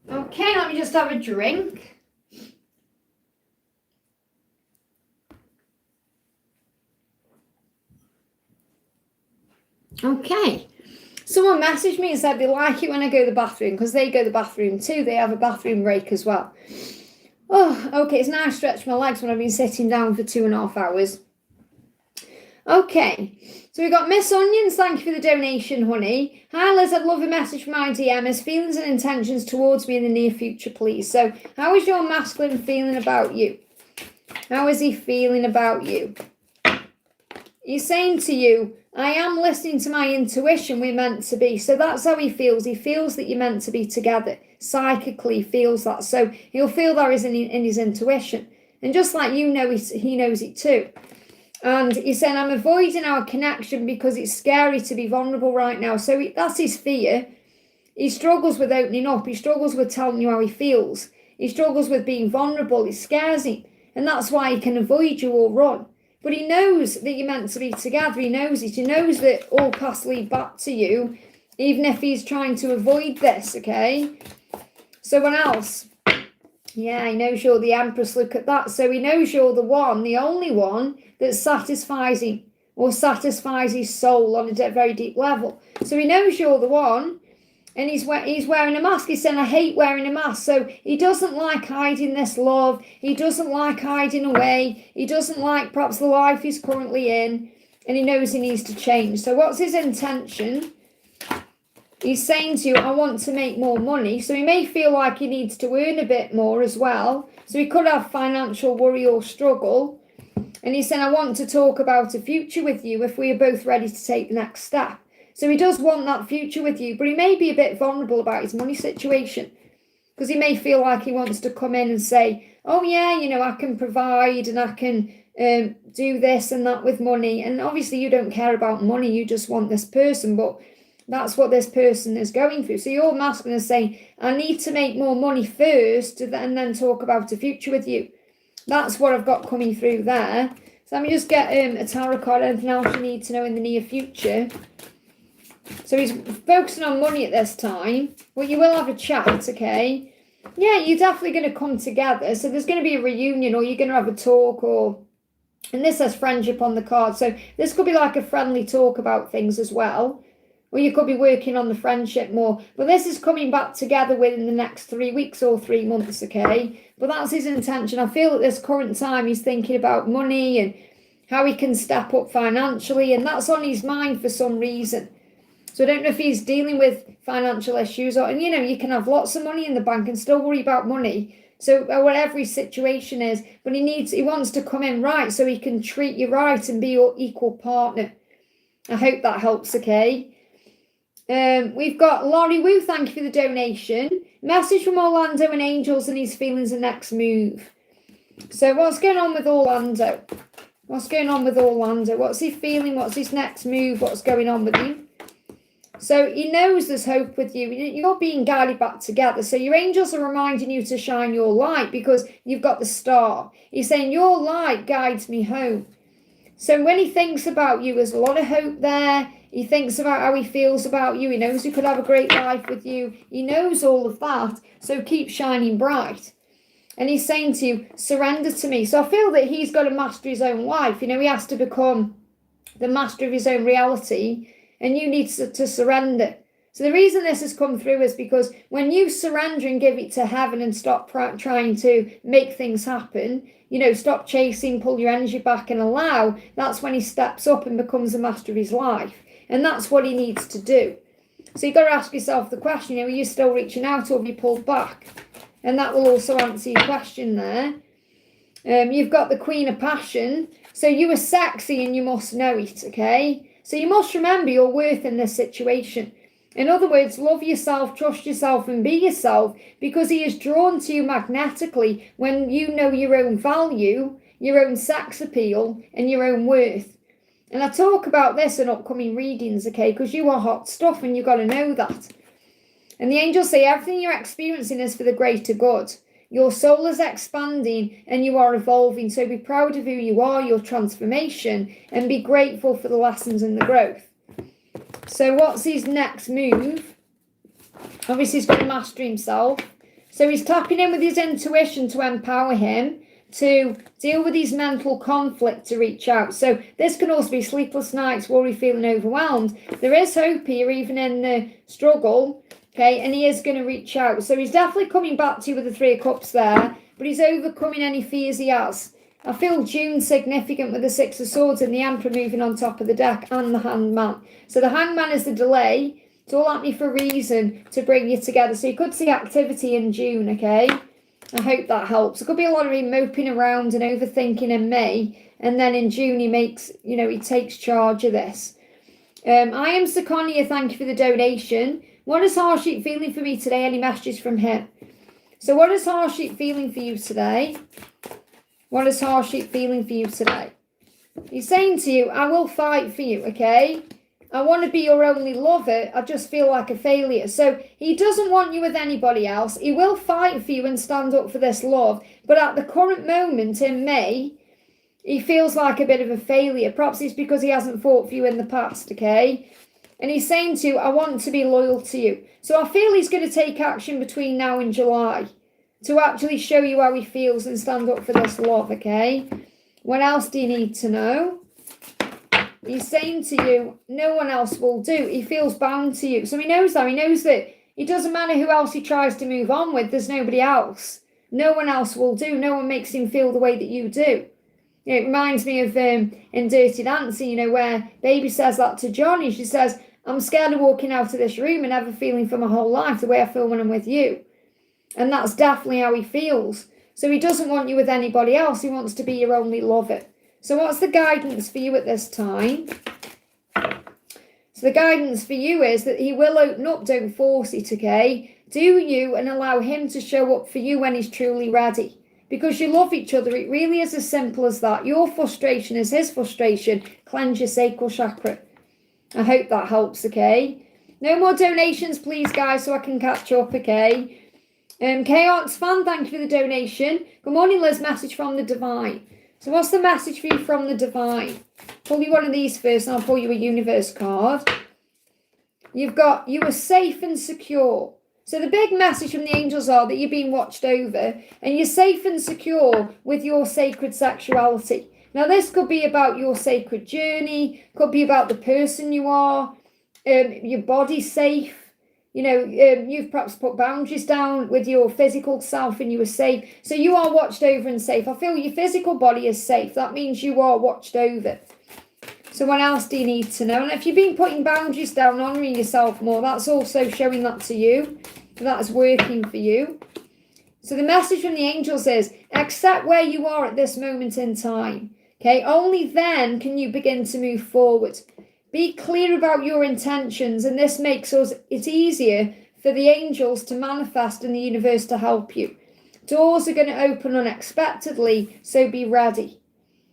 Speaker 1: Okay, let me just have a drink. Okay. Someone messaged me and said they like it when I go to the bathroom because they go to the bathroom too. They have a bathroom break as well. Oh, okay. It's now stretched my legs when I've been sitting down for 2.5 hours. Okay. So we've got Miss Onions. Thank you for the donation, honey. Hi, Liz. I'd love a message from my DMs. Feelings and intentions towards me in the near future, please. So how is your masculine feeling about you? How is he feeling about you? He's saying to you, I am listening to my intuition. We're meant to be. So that's how he feels. He feels that you're meant to be together. Psychically, he feels that. So he'll feel that is in his intuition. And just like you know, he knows it too. And he's saying, I'm avoiding our connection because it's scary to be vulnerable right now. So that's his fear. He struggles with opening up. He struggles with telling you how he feels. He struggles with being vulnerable. It scares him. And that's why he can avoid you or run. But he knows that you're meant to be together. He knows it. He knows that all paths lead back to you, even if he's trying to avoid this, okay? So what else? Yeah, he knows you're the Empress. Look at that. So he knows you're the one, the only one that satisfies him or satisfies his soul on a very deep level. So he knows you're the one. And he's wearing a mask. He's saying, I hate wearing a mask. So he doesn't like hiding this love. He doesn't like hiding away. He doesn't like perhaps the life he's currently in. And he knows he needs to change. So what's his intention? He's saying to you, I want to make more money. So he may feel like he needs to earn a bit more as well. So he could have financial worry or struggle. And he's saying, I want to talk about a future with you if we are both ready to take the next step. So he does want that future with you, but he may be a bit vulnerable about his money situation, because he may feel like he wants to come in and say, oh yeah, you know, I can provide and I can do this and that with money. And obviously you don't care about money, you just want this person, but that's what this person is going through. So your masculine is saying, I need to make more money first and then talk about a future with you. That's what I've got coming through there. So let me just get a tarot card, anything else you need to know in the near future. So he's focusing on money at this time. Well, you will have a chat, okay? Yeah, you're definitely going to come together. So there's going to be a reunion, or you're going to have a talk, and this says friendship on the card. So this could be like a friendly talk about things as well. Or you could be working on the friendship more. But this is coming back together within the next 3 weeks or 3 months, okay? But that's his intention. I feel at this current time he's thinking about money and how he can step up financially. And that's on his mind for some reason. So I don't know if he's dealing with financial issues, or, and you know, you can have lots of money in the bank and still worry about money. So whatever his situation is, but he wants to come in right so he can treat you right and be your equal partner. I hope that helps, okay? We've got Laurie Woo, thank you for the donation. Message from Orlando and Angels and his feelings and next move. So what's going on with Orlando? What's going on with Orlando? What's he feeling? What's his next move? What's going on with you? So he knows there's hope with you. You're being guided back together. So your angels are reminding you to shine your light because you've got the star. He's saying your light guides me home. So when he thinks about you, there's a lot of hope there. He thinks about how he feels about you. He knows he could have a great life with you. He knows all of that. So keep shining bright. And he's saying to you, surrender to me. So I feel that he's got to master his own life. You know, he has to become the master of his own reality. And you need to surrender. So the reason this has come through is because when you surrender and give it to heaven and stop trying to make things happen, you know, stop chasing, pull your energy back and allow, that's when he steps up and becomes the master of his life. And that's what he needs to do. So you've got to ask yourself the question, you know, are you still reaching out or have you pulled back? And that will also answer your question there. You've got the Queen of Passion. So you are sexy and you must know it, okay? So you must remember your worth in this situation. In other words, love yourself, trust yourself, and be yourself, because he is drawn to you magnetically when you know your own value, your own sex appeal, and your own worth. And I talk about this in upcoming readings, okay, because you are hot stuff and you've got to know that. And the angels say everything you're experiencing is for the greater good. Your soul is expanding and you are evolving. So be proud of who you are, your transformation, and be grateful for the lessons and the growth. So what's his next move? Obviously, he's got to master himself. So he's tapping in with his intuition to empower him to deal with his mental conflict, to reach out. So this can also be sleepless nights, worry, feeling overwhelmed. There is hope here, even in the struggle. Okay, and he is going to reach out. So he's definitely coming back to you with the Three of Cups there, but he's overcoming any fears he has. I feel June significant with the Six of Swords and the Emperor moving on top of the deck and the Hangman. So the Hangman is the delay. It's all happening for a reason to bring you together. So you could see activity in June, okay? I hope that helps. There could be a lot of him moping around and overthinking in May. And then in June he makes, you know, he takes charge of this. I am Seconia, thank you for the donation. What is Harshit feeling for me today? Any messages from him? So what is Harshit feeling for you today? What is Harshit feeling for you today? He's saying to you, I will fight for you, okay? I want to be your only lover. I just feel like a failure. So he doesn't want you with anybody else. He will fight for you and stand up for this love. But at the current moment in May, he feels like a bit of a failure. Perhaps it's because he hasn't fought for you in the past, okay? And he's saying to you, I want to be loyal to you. So I feel he's going to take action between now and July to actually show you how he feels and stand up for this love, okay? What else do you need to know? He's saying to you, no one else will do. He feels bound to you. So he knows that. He knows that It doesn't matter who else he tries to move on with. There's nobody else. No one else will do. No one makes him feel the way that you do. It reminds me of in Dirty Dancing, where Baby says that to Johnny. She says, I'm scared of walking out of this room and ever feeling for my whole life the way I feel when I'm with you. And that's definitely how he feels. So he doesn't want you with anybody else. He wants to be your only lover. So what's the guidance for you at this time? So the guidance for you is that he will open up, don't force it, okay? Do you and allow him to show up for you when he's truly ready. Because you love each other, it really is as simple as that. Your frustration is his frustration. Cleanse your sacral chakra. I hope that helps, okay? No more donations, please, guys, so I can catch up, okay? K-Arts fan, thank you for the donation. Good morning, Liz. Message from the divine. So what's the message for you from the divine? Pull you one of these first and I'll pull you a universe card. You've got, you are safe and secure. So the big message from the angels are that you're being watched over and you're safe and secure with your sacred sexuality. Now, this could be about your sacred journey, could be about the person you are, your body's safe. You've perhaps put boundaries down with your physical self and you were safe. So you are watched over and safe. I feel your physical body is safe. That means you are watched over. So what else do you need to know? And if you've been putting boundaries down, honouring yourself more, that's also showing that to you. That's working for you. So the message from the angels is, accept where you are at this moment in time. Okay, only then can you begin to move forward. Be clear about your intentions, and this makes it easier for the angels to manifest in the universe to help you. Doors are going to open unexpectedly, so be ready.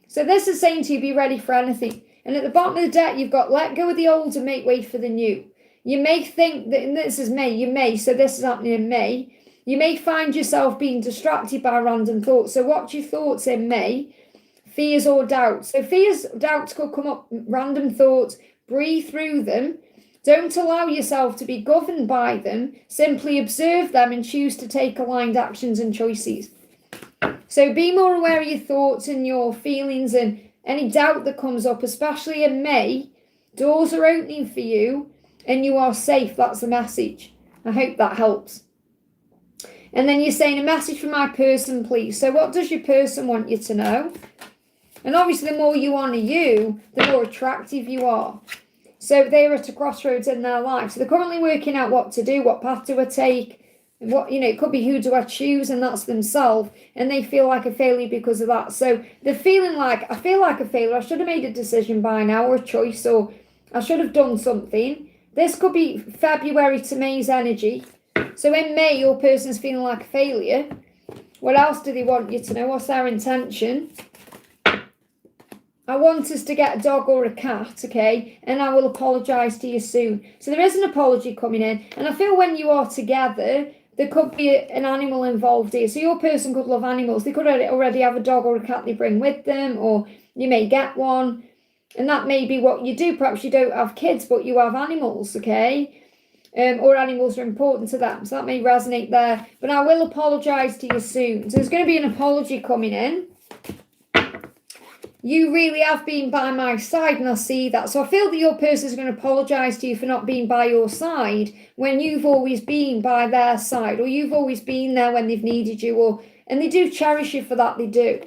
Speaker 1: So this is saying to you, be ready for anything. And at the bottom of the deck, you've got let go of the old and make way for the new. You may think that, and this is May, so this is happening in May. You may find yourself being distracted by random thoughts. So watch your thoughts in May, fears or doubts. So fears, doubts could come up, random thoughts. Breathe through them. Don't allow yourself to be governed by them. Simply observe them and choose to take aligned actions and choices. So be more aware of your thoughts and your feelings and any doubt that comes up, especially in May. Doors are opening for you and you are safe. That's the message. I hope that helps. And then you're saying a message from my person, please. So what does your person want you to know? And obviously, the more you honour you, the more attractive you are. So they're at a crossroads in their life. So they're currently working out what to do, what path do I take, it could be who do I choose, and that's themselves. And they feel like a failure because of that. So they're feeling like, I feel like a failure. I should have made a decision by now, or a choice, or I should have done something. This could be February to May's energy. So in May, your person's feeling like a failure. What else do they want you to know? What's their intention? I want us to get a dog or a cat, okay? And I will apologise to you soon. So there is an apology coming in. And I feel when you are together, there could be an animal involved here. So your person could love animals. They could already have a dog or a cat they bring with them, or you may get one. And that may be what you do. Perhaps you don't have kids, but you have animals, okay? Or animals are important to them. So that may resonate there. But I will apologise to you soon. So there's going to be an apology coming in. You really have been by my side, and I see that. So I feel that your person is going to apologise to you for not being by your side when you've always been by their side, or you've always been there when they've needed you, and they do cherish you for that, they do.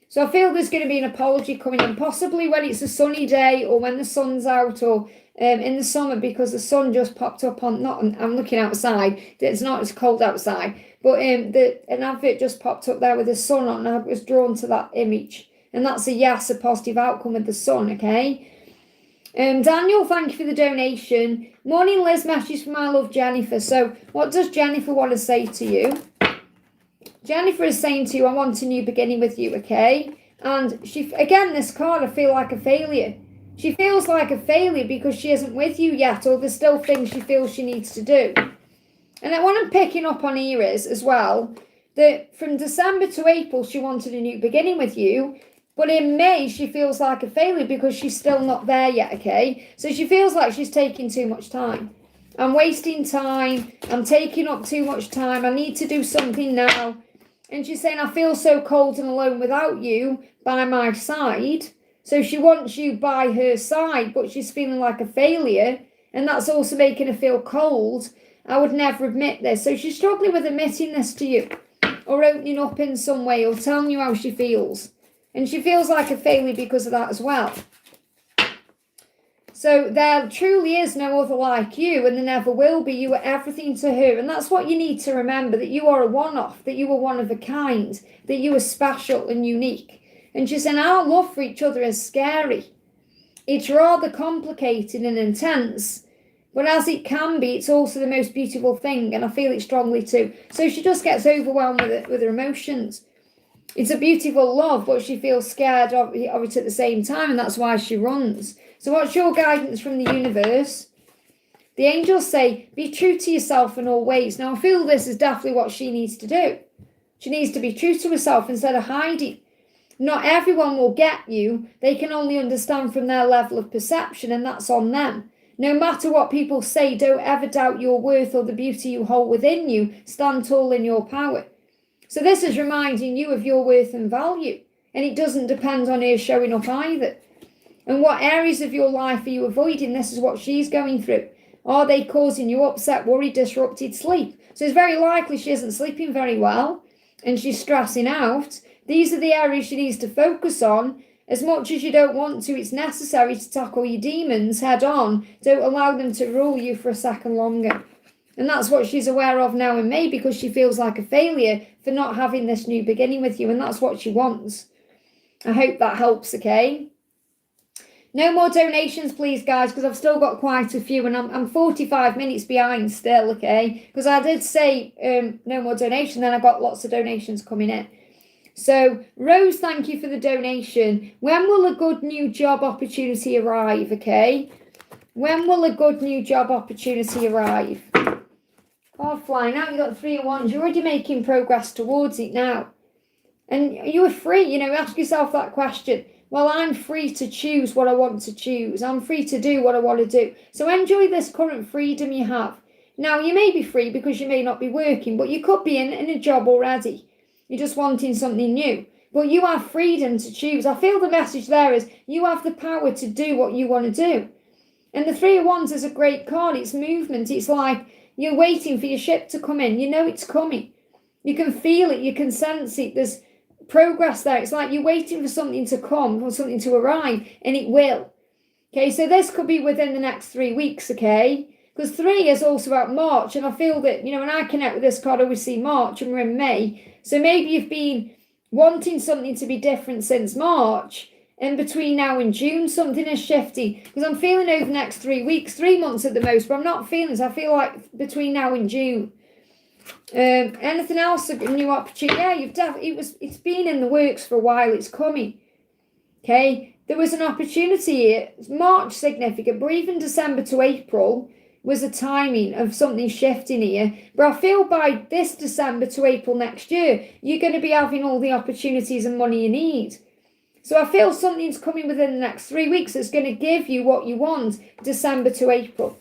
Speaker 1: So I feel there's going to be an apology coming in, possibly when it's a sunny day, or when the sun's out, or in the summer, because the sun just popped up on, I'm looking outside, it's not as cold outside, but an advert just popped up there with the sun on, and I was drawn to that image. And that's a yes, a positive outcome with the sun, okay? Daniel, thank you for the donation. Morning, Liz, message from my love, Jennifer. So what does Jennifer want to say to you? Jennifer is saying to you, I want a new beginning with you, okay? And this card, I feel like a failure. She feels like a failure because she isn't with you yet, or there's still things she feels she needs to do. And what I'm picking up on here is, as well, that from December to April, she wanted a new beginning with you. But in May, she feels like a failure because she's still not there yet, okay? So she feels like she's taking too much time. I'm wasting time. I'm taking up too much time. I need to do something now. And she's saying, I feel so cold and alone without you by my side. So she wants you by her side, but she's feeling like a failure. And that's also making her feel cold. I would never admit this. So she's struggling with admitting this to you, or opening up in some way, or telling you how she feels. And she feels like a failure because of that as well. So there truly is no other like you, and there never will be. You are everything to her. And that's what you need to remember, that you are a one-off, that you are one of a kind, that you are special and unique. And she's saying our love for each other is scary. It's rather complicated and intense. But as it can be, it's also the most beautiful thing, and I feel it strongly too. So she just gets overwhelmed with her emotions. It's a beautiful love, but she feels scared of it at the same time, and that's why she runs. So what's your guidance from the universe? The angels say, be true to yourself in all ways. Now, I feel this is definitely what she needs to do. She needs to be true to herself instead of hiding. Not everyone will get you. They can only understand from their level of perception, and that's on them. No matter what people say, don't ever doubt your worth or the beauty you hold within you. Stand tall in your power. So this is reminding you of your worth and value. And it doesn't depend on her showing up either. And what areas of your life are you avoiding? This is what she's going through. Are they causing you upset, worry, disrupted sleep? So it's very likely she isn't sleeping very well and she's stressing out. These are the areas she needs to focus on. As much as you don't want to, it's necessary to tackle your demons head on. Don't allow them to rule you for a second longer. And that's what she's aware of now in May, because she feels like a failure for not having this new beginning with you. And that's what she wants. I hope that helps, okay? No more donations, please, guys, because I've still got quite a few, and I'm 45 minutes behind still, okay? Because I did say no more donation, then I got lots of donations coming in. So, Rose, thank you for the donation. When will a good new job opportunity arrive, okay? When will a good new job opportunity arrive? Oh, flying out, you got 3 of Wands. You're already making progress towards it now. And you are free, ask yourself that question. Well, I'm free to choose what I want to choose. I'm free to do what I want to do. So enjoy this current freedom you have. Now, you may be free because you may not be working, but you could be in a job already. You're just wanting something new. But you have freedom to choose. I feel the message there is you have the power to do what you want to do. And the 3 of Wands is a great card. It's movement. It's like you're waiting for your ship to come in. You know it's coming. You can feel it. You can sense it. There's progress there. It's like you're waiting for something to come or something to arrive, and it will. Okay, so this could be within the next 3 weeks, okay? Because 3 is also about March, and I feel that, when I connect with this card, I always see March, and we're in May. So maybe you've been wanting something to be different since March, and between now and June, something is shifting. Because I'm feeling over the next 3 weeks, 3 months at the most, but I'm not feeling this. I feel like between now and June. Anything else? A new opportunity? Yeah, you've definitely. It's been in the works for a while. It's coming. Okay, there was an opportunity here. It's March significant, but even December to April was a timing of something shifting here. But I feel by this December to April next year, you're going to be having all the opportunities and money you need. So I feel something's coming within the next 3 weeks that's going to give you what you want, December to April.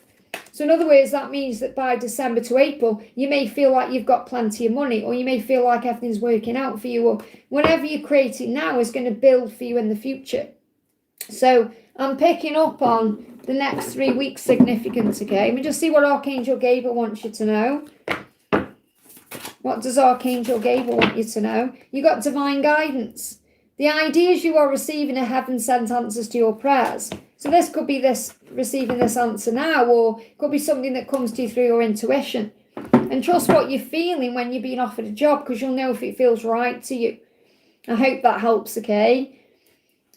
Speaker 1: So in other words, that means that by December to April, you may feel like you've got plenty of money, or you may feel like everything's working out for you, or whatever you're creating now is going to build for you in the future. So I'm picking up on the next 3 weeks significance, okay? Let me just see what Archangel Gabriel wants you to know. What does Archangel Gabriel want you to know? You got divine guidance. The ideas you are receiving are heaven-sent answers to your prayers. So this could be receiving this answer now, or it could be something that comes to you through your intuition. And trust what you're feeling when you're being offered a job, because you'll know if it feels right to you. I hope that helps, okay?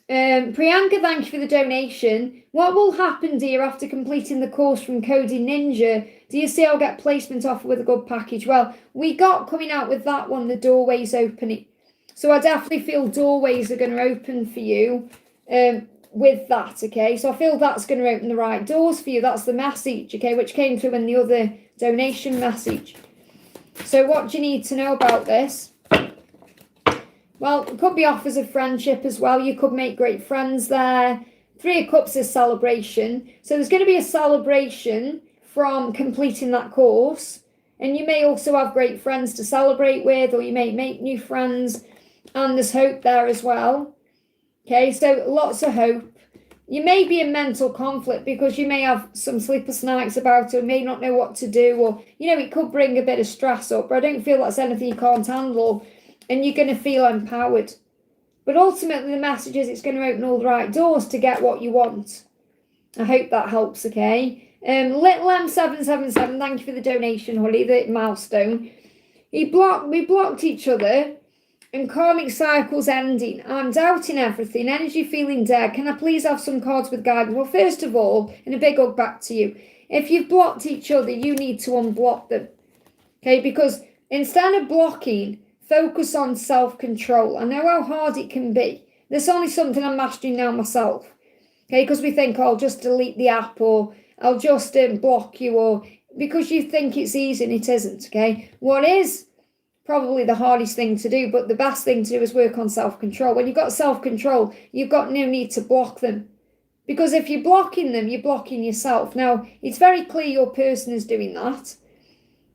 Speaker 1: Priyanka, thank you for the donation. What will happen, dear, after completing the course from Coding Ninja? Do you see I'll get placement offer with a good package? Well, we got coming out with that one, the doorways opening. So I definitely feel doorways are going to open for you with that, okay? So I feel that's going to open the right doors for you. That's the message, okay, which came through in the other donation message. So what do you need to know about this? Well, it could be offers of friendship as well. You could make great friends there. 3 of Cups is celebration. So there's going to be a celebration from completing that course. And you may also have great friends to celebrate with, or you may make new friends. And there's hope there as well. Okay, so lots of hope. you may be in mental conflict because you may have some sleepless nights about it, or may not know what to do, or, it could bring a bit of stress up, but I don't feel that's anything you can't handle, and you're going to feel empowered. But ultimately, the message is it's going to open all the right doors to get what you want. I hope that helps, okay? Little M777, thank you for the donation, Holly, the milestone. We blocked each other, and karmic cycles ending. I'm doubting everything, energy feeling dead. Can I please have some cards with guidance? Well, first of all, and a big hug back to you. If you've blocked each other, you need to unblock them. Okay, because instead of blocking, focus on self-control. I know how hard it can be. There's only something I'm mastering now myself. Okay, because we think, I'll just delete the app, or I'll just block you, or because you think it's easy and it isn't, okay? What is probably the hardest thing to do, but the best thing to do is work on self-control. When you've got self-control, you've got no need to block them. Because if you're blocking them, you're blocking yourself. Now, it's very clear your person is doing that.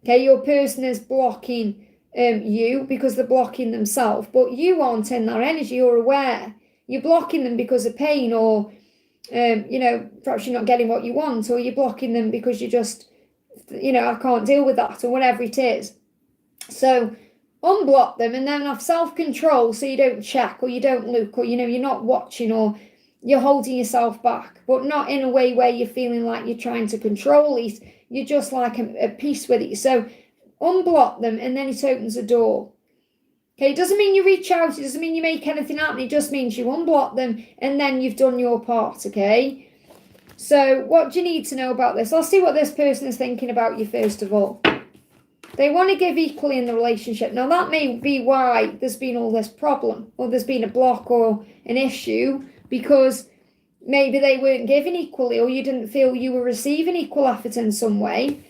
Speaker 1: Okay, your person is blocking you because they're blocking themselves, but you aren't in that energy, you're aware. You're blocking them because of pain, or, perhaps you're not getting what you want, or you're blocking them because you just, I can't deal with that, or whatever it is. So unblock them and then have self-control so you don't check, or you don't look, or, you're not watching, or you're holding yourself back, but not in a way where you're feeling like you're trying to control it. You're just like at peace with it. So unblock them and then it opens a door. Okay, it doesn't mean you reach out. It doesn't mean you make anything happen. It just means you unblock them and then you've done your part, okay? So what do you need to know about this? Let's see what this person is thinking about you first of all. They want to give equally in the relationship. Now, that may be why there's been all this problem, or there's been a block or an issue, because maybe they weren't giving equally, or you didn't feel you were receiving equal effort in some way,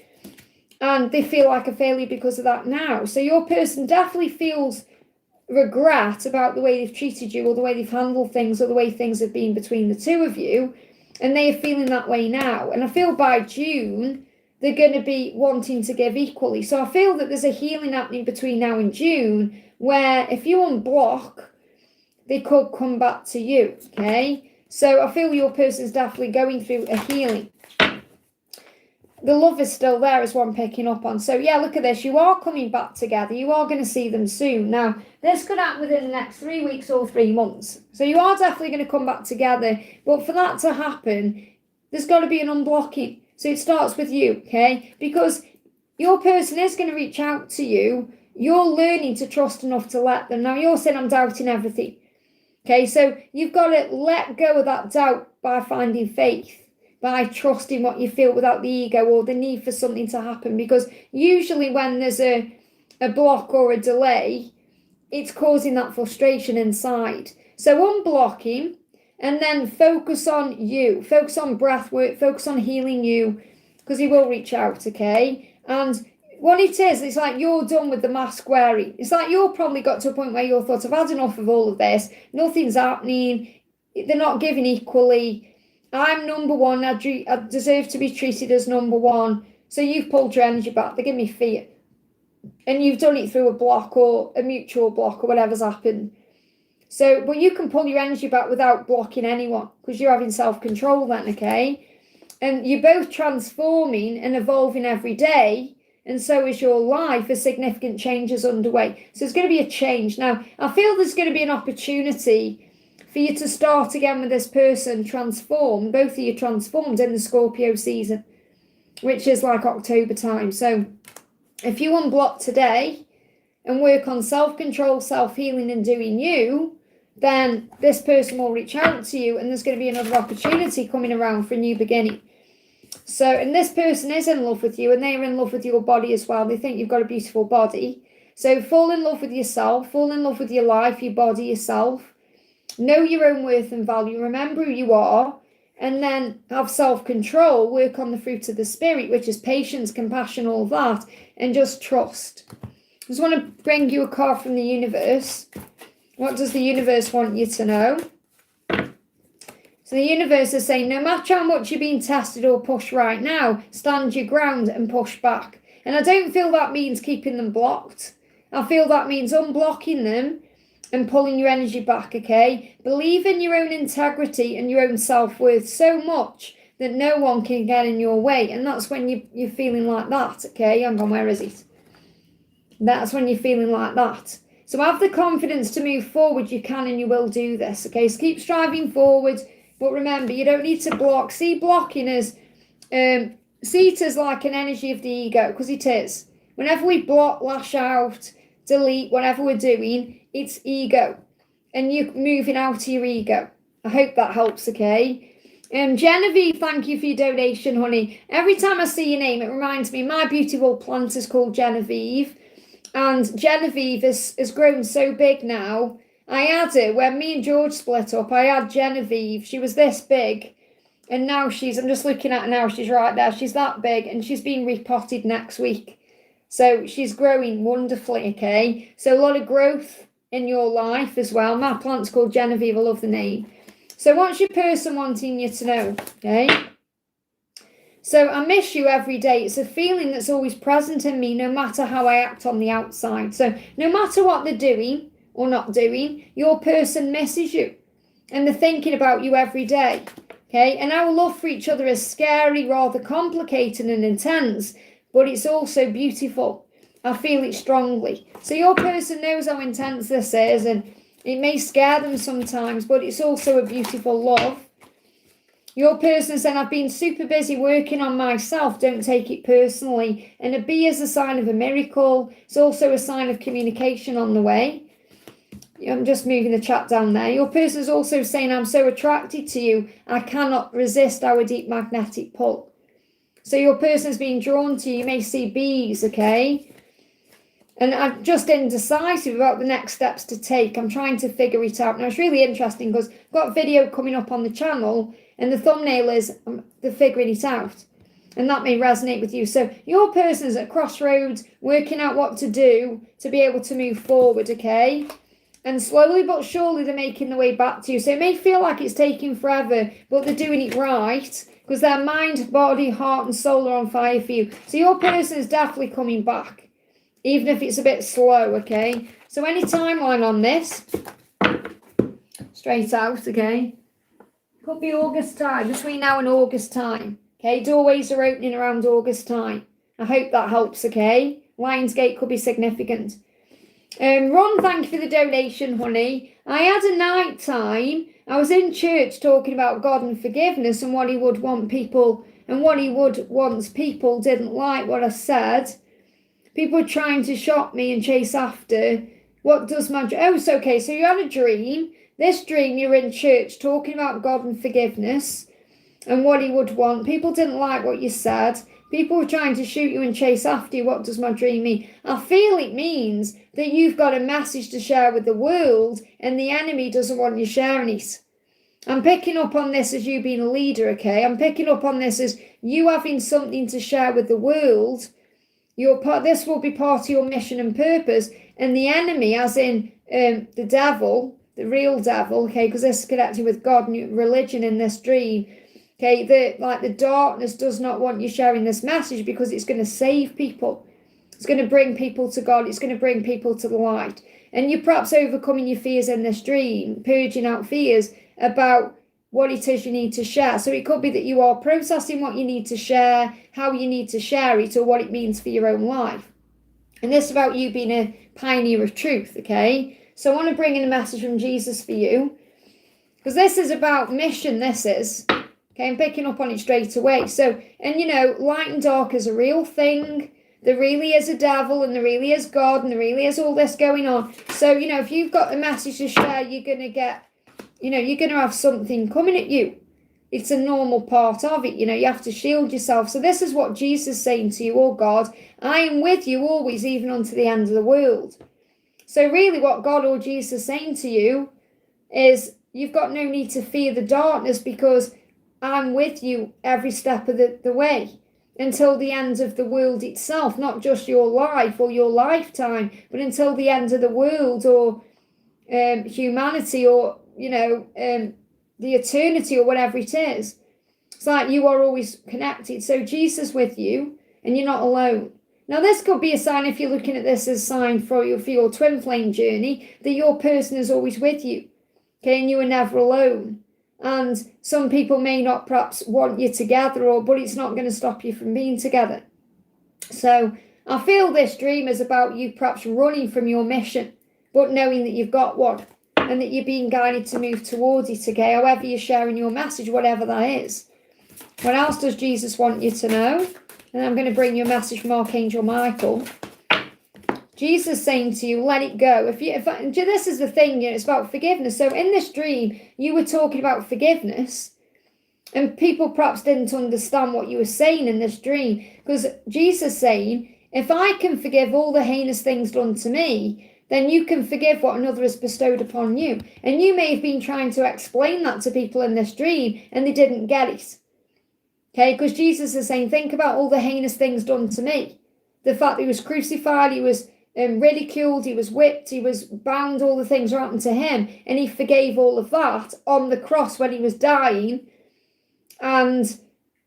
Speaker 1: and they feel like a failure because of that now. So your person definitely feels regret about the way they've treated you, or the way they've handled things, or the way things have been between the two of you, and they are feeling that way now. And I feel by June, they're going to be wanting to give equally. So I feel that there's a healing happening between now and June, where if you unblock, they could come back to you, okay? So I feel your person's definitely going through a healing. The love is still there is what I'm picking up on. So yeah, look at this. You are coming back together. You are going to see them soon. Now, this could happen within the next 3 weeks or 3 months. So you are definitely going to come back together. But for that to happen, there's got to be an unblocking. So it starts with you, okay? Because your person is going to reach out to you. You're learning to trust enough to let them. Now, you're saying, I'm doubting everything. Okay, so you've got to let go of that doubt by finding faith, by trusting what you feel without the ego or the need for something to happen. Because usually when there's a block or a delay, it's causing that frustration inside. So unblocking, and then focus on you. Focus on breath work. Focus on healing you, because he will reach out, okay? And what it is, it's like you're done with the mask wearing. It's like you're probably got to a point where you thought, I've had enough of all of this. Nothing's happening. They're not giving equally. I'm number one. I deserve to be treated as number one. So you've pulled your energy back. They give me fear. And you've done it through a block or a mutual block or whatever's happened. So, but you can pull your energy back without blocking anyone, because you're having self-control then, okay? And you're both transforming and evolving every day, and so is your life as significant changes underway. So there's going to be a change. Now, I feel there's going to be an opportunity for you to start again with this person transformed, both of you transformed in the Scorpio season, which is like October time. So if you unblock today and work on self-control, self-healing and doing you, then this person will reach out to you, and there's going to be another opportunity coming around for a new beginning. So, and this person is in love with you, and they're in love with your body as well. They think you've got a beautiful body. So fall in love with yourself, fall in love with your life, your body, yourself. Know your own worth and value. Remember who you are, and then have self-control. Work on the fruit of the spirit, which is patience, compassion, all that, and just trust. I just want to bring you a card from the universe. What does the universe want you to know? So the universe is saying, no matter how much you're being tested or pushed right now, stand your ground and push back. And I don't feel that means keeping them blocked. I feel that means unblocking them and pulling your energy back, okay? Believe in your own integrity and your own self-worth so much that no one can get in your way. And that's when you're feeling like that, okay? Hang on, where is it? That's when you're feeling like that. So have the confidence to move forward. You can and you will do this, okay? So keep striving forward. But remember, you don't need to block. See blocking as, see it as like an energy of the ego, because it is. Whenever we block, lash out, delete, whatever we're doing, it's ego. And you're moving out of your ego. I hope that helps, okay? Genevieve, thank you for your donation, honey. Every time I see your name, it reminds me, my beautiful plant is called Genevieve. And Genevieve has grown so big now. I had her, when me and George split up, I had Genevieve. She was this big. And now I'm just looking at her now, she's right there. She's that big and she's being repotted next week. So she's growing wonderfully, okay? So a lot of growth in your life as well. My plant's called Genevieve, I love the name. So what's your person wanting you to know, okay? So I miss you every day. It's a feeling that's always present in me no matter how I act on the outside. So no matter what they're doing or not doing, your person misses you. And they're thinking about you every day, okay? And our love for each other is scary, rather complicated and intense, but it's also beautiful. I feel it strongly. So your person knows how intense this is, and it may scare them sometimes, but it's also a beautiful love. Your person said, I've been super busy working on myself. Don't take it personally. And a B is a sign of a miracle. It's also a sign of communication on the way. I'm just moving the chat down there. Your person's also saying, I'm so attracted to you. I cannot resist our deep magnetic pull. So your person's being drawn to you. You may see bees, okay? And I'm just indecisive about the next steps to take. I'm trying to figure it out. Now, it's really interesting because I've got a video coming up on the channel and the thumbnail is the figuring it out. And that may resonate with you. So your person's at crossroads, working out what to do to be able to move forward, okay? And slowly but surely they're making the way back to you. So it may feel like it's taking forever, but they're doing it right because their mind, body, heart and soul are on fire for you. So your person is definitely coming back, even if it's a bit slow, okay? So any timeline on this, straight out, okay? Could be August time, between now and August time, okay? Doorways are opening around August time. I hope that helps, okay? Lionsgate could be significant. Ron, thank you for the donation, honey. I had a night time. I was in church talking about God and forgiveness and what he would want people, and what he would want people didn't like what I said. People trying to shock me and chase after. What does my... Oh, it's okay. So you had a dream. This dream, you're in church talking about God and forgiveness and what he would want. People didn't like what you said. People were trying to shoot you and chase after you. What does my dream mean? I feel it means that you've got a message to share with the world and the enemy doesn't want you sharing it. I'm picking up on this as you being a leader, okay? I'm picking up on this as you having something to share with the world. This will be part of your mission and purpose. And the enemy, as in the devil, the real devil, okay, because this is connected with God and religion in this dream, okay, the darkness does not want you sharing this message because it's going to save people. It's going to bring people to God. It's going to bring people to the light. And you're perhaps overcoming your fears in this dream, purging out fears about what it is you need to share. So it could be that you are processing what you need to share, how you need to share it, or what it means for your own life. And this is about you being a pioneer of truth, okay? So I want to bring in a message from Jesus for you, because this is about mission, this is. Okay, I'm picking up on it straight away. So, and you know, light and dark is a real thing. There really is a devil, and there really is God, and there really is all this going on. So, you know, if you've got a message to share, you're going to get, you know, you're going to have something coming at you. It's a normal part of it. You know, you have to shield yourself. So this is what Jesus is saying to you, oh God, I am with you always, even unto the end of the world. So really what God or Jesus is saying to you is you've got no need to fear the darkness because I'm with you every step of the way until the end of the world itself, not just your life or your lifetime, but until the end of the world or humanity or, you know, the eternity or whatever it is. It's like you are always connected. So Jesus with you and you're not alone. Now, this could be a sign, if you're looking at this as a sign for your twin flame journey, that your person is always with you, okay, and you are never alone. And some people may not perhaps want you together, but it's not going to stop you from being together. So I feel this dream is about you perhaps running from your mission, but knowing that you've got one and that you're being guided to move towards it, okay, however you're sharing your message, whatever that is. What else does Jesus want you to know? And I'm going to bring you a message from Archangel Michael. Jesus saying to you, let it go. This is the thing, it's about forgiveness. So in this dream, you were talking about forgiveness, and people perhaps didn't understand what you were saying in this dream, because Jesus saying, if I can forgive all the heinous things done to me, then you can forgive what another has bestowed upon you. And you may have been trying to explain that to people in this dream, and they didn't get it. Okay, because Jesus is saying, think about all the heinous things done to me. The fact that he was crucified, he was ridiculed, he was whipped, he was bound, all the things that happened to him, and he forgave all of that on the cross when he was dying. And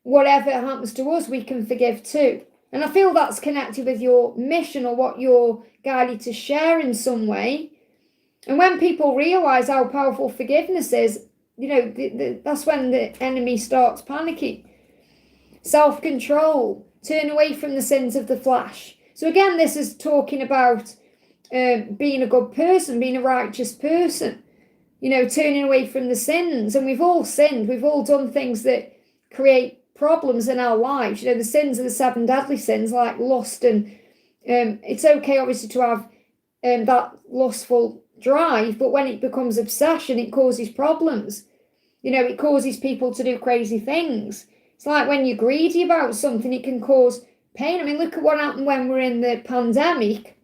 Speaker 1: whatever happens to us, we can forgive too. And I feel that's connected with your mission or what you're guided to share in some way. And when people realise how powerful forgiveness is, that's when the enemy starts panicking. Self-control, turn away from the sins of the flesh. So again, this is talking about being a good person, being a righteous person, turning away from the sins. And we've all sinned. We've all done things that create problems in our lives. The sins are the 7 deadly sins, like lust. And it's okay, obviously, to have that lustful drive, but when it becomes obsession, it causes problems. It causes people to do crazy things. It's like when you're greedy about something, it can cause pain. I mean, look at what happened when we're in the pandemic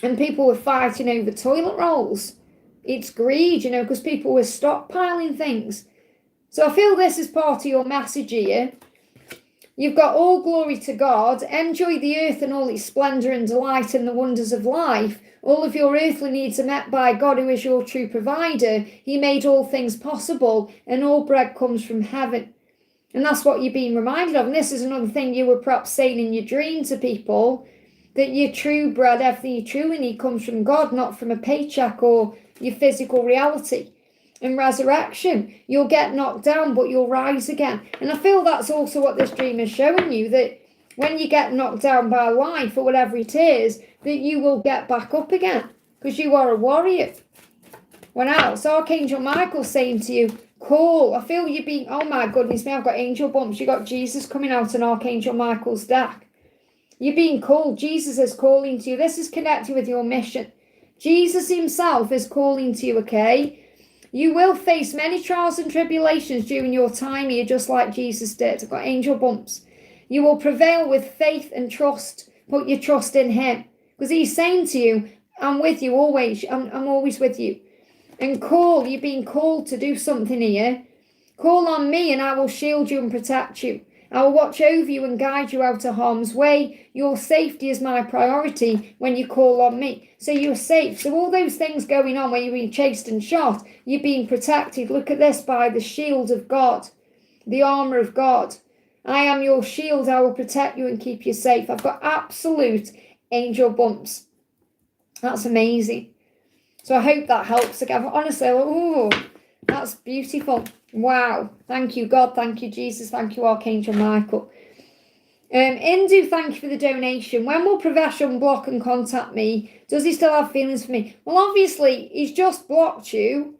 Speaker 1: and people were fighting over toilet rolls. It's greed, because people were stockpiling things. So I feel this is part of your message here. You've got all glory to God. Enjoy the earth and all its splendour and delight in the wonders of life. All of your earthly needs are met by God, who is your true provider. He made all things possible, and all bread comes from heaven. And that's what you're being reminded of. And this is another thing you were perhaps saying in your dream to people, that your true bread, everything you truly need, comes from God, not from a paycheck or your physical reality. And resurrection, you'll get knocked down, but you'll rise again. And I feel that's also what this dream is showing you, that when you get knocked down by life or whatever it is, that you will get back up again, because you are a warrior. What else? Archangel Michael saying to you, call. I feel you being, oh my goodness me, I've got angel bumps. You got Jesus coming out in Archangel Michael's deck. You're being called. Jesus is calling to you. This is connected with your mission. Jesus himself is calling to you, okay? You will face many trials and tribulations during your time here, just like Jesus did. I've got angel bumps. You will prevail with faith and trust. Put your trust in him, because he's saying to you, I'm with you always. I'm always with you. And call. You're being called to do something here. Call on me and I will shield you and protect you. I will watch over you and guide you out of harm's way. Your safety is my priority when you call on me. So you're safe. So all those things going on where you're being chased and shot, you're being protected. Look at this, by the shield of God, the armour of God. I am your shield. I will protect you and keep you safe. I've got absolute angel bumps. That's amazing. So I hope that helps again. Honestly, oh, that's beautiful. Wow. Thank you, God. Thank you, Jesus. Thank you, Archangel Michael. Indu, thank you for the donation. When will Pravesh unblock and contact me? Does he still have feelings for me? Well, obviously, he's just blocked you.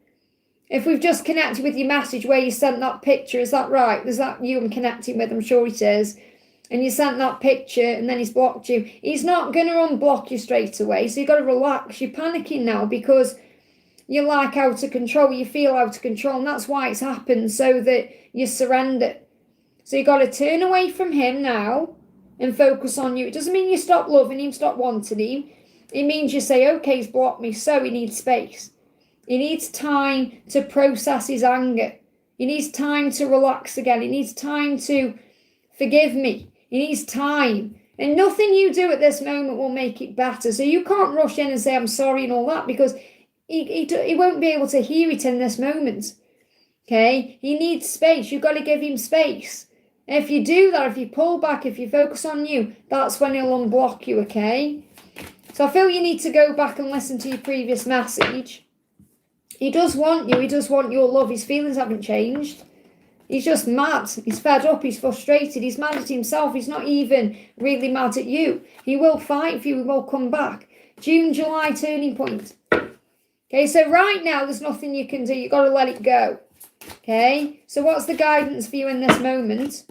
Speaker 1: If we've just connected with your message where you sent that picture, is that right? Is that you I'm connecting with? I'm sure it is. And you sent that picture and then he's blocked you. He's not going to unblock you straight away. So you've got to relax. You're panicking now because you're like out of control. You feel out of control. And that's why it's happened, so that you surrender. So you've got to turn away from him now and focus on you. It doesn't mean you stop loving him, stop wanting him. It means you say, okay, he's blocked me, so he needs space. He needs time to process his anger. He needs time to relax again. He needs time to forgive me. He needs time. And nothing you do at this moment will make it better. So you can't rush in and say, I'm sorry and all that, because he won't be able to hear it in this moment. Okay? He needs space. You've got to give him space. And if you do that, if you pull back, if you focus on you, that's when he'll unblock you, okay? So I feel you need to go back and listen to your previous message. He does want you. He does want your love. His feelings haven't changed. He's just mad. He's fed up. He's frustrated. He's mad at himself. He's not even really mad at you. He will fight for you. He will come back. June, July, turning point. Okay, so right now, there's nothing you can do. You've got to let it go. Okay, so what's the guidance for you in this moment?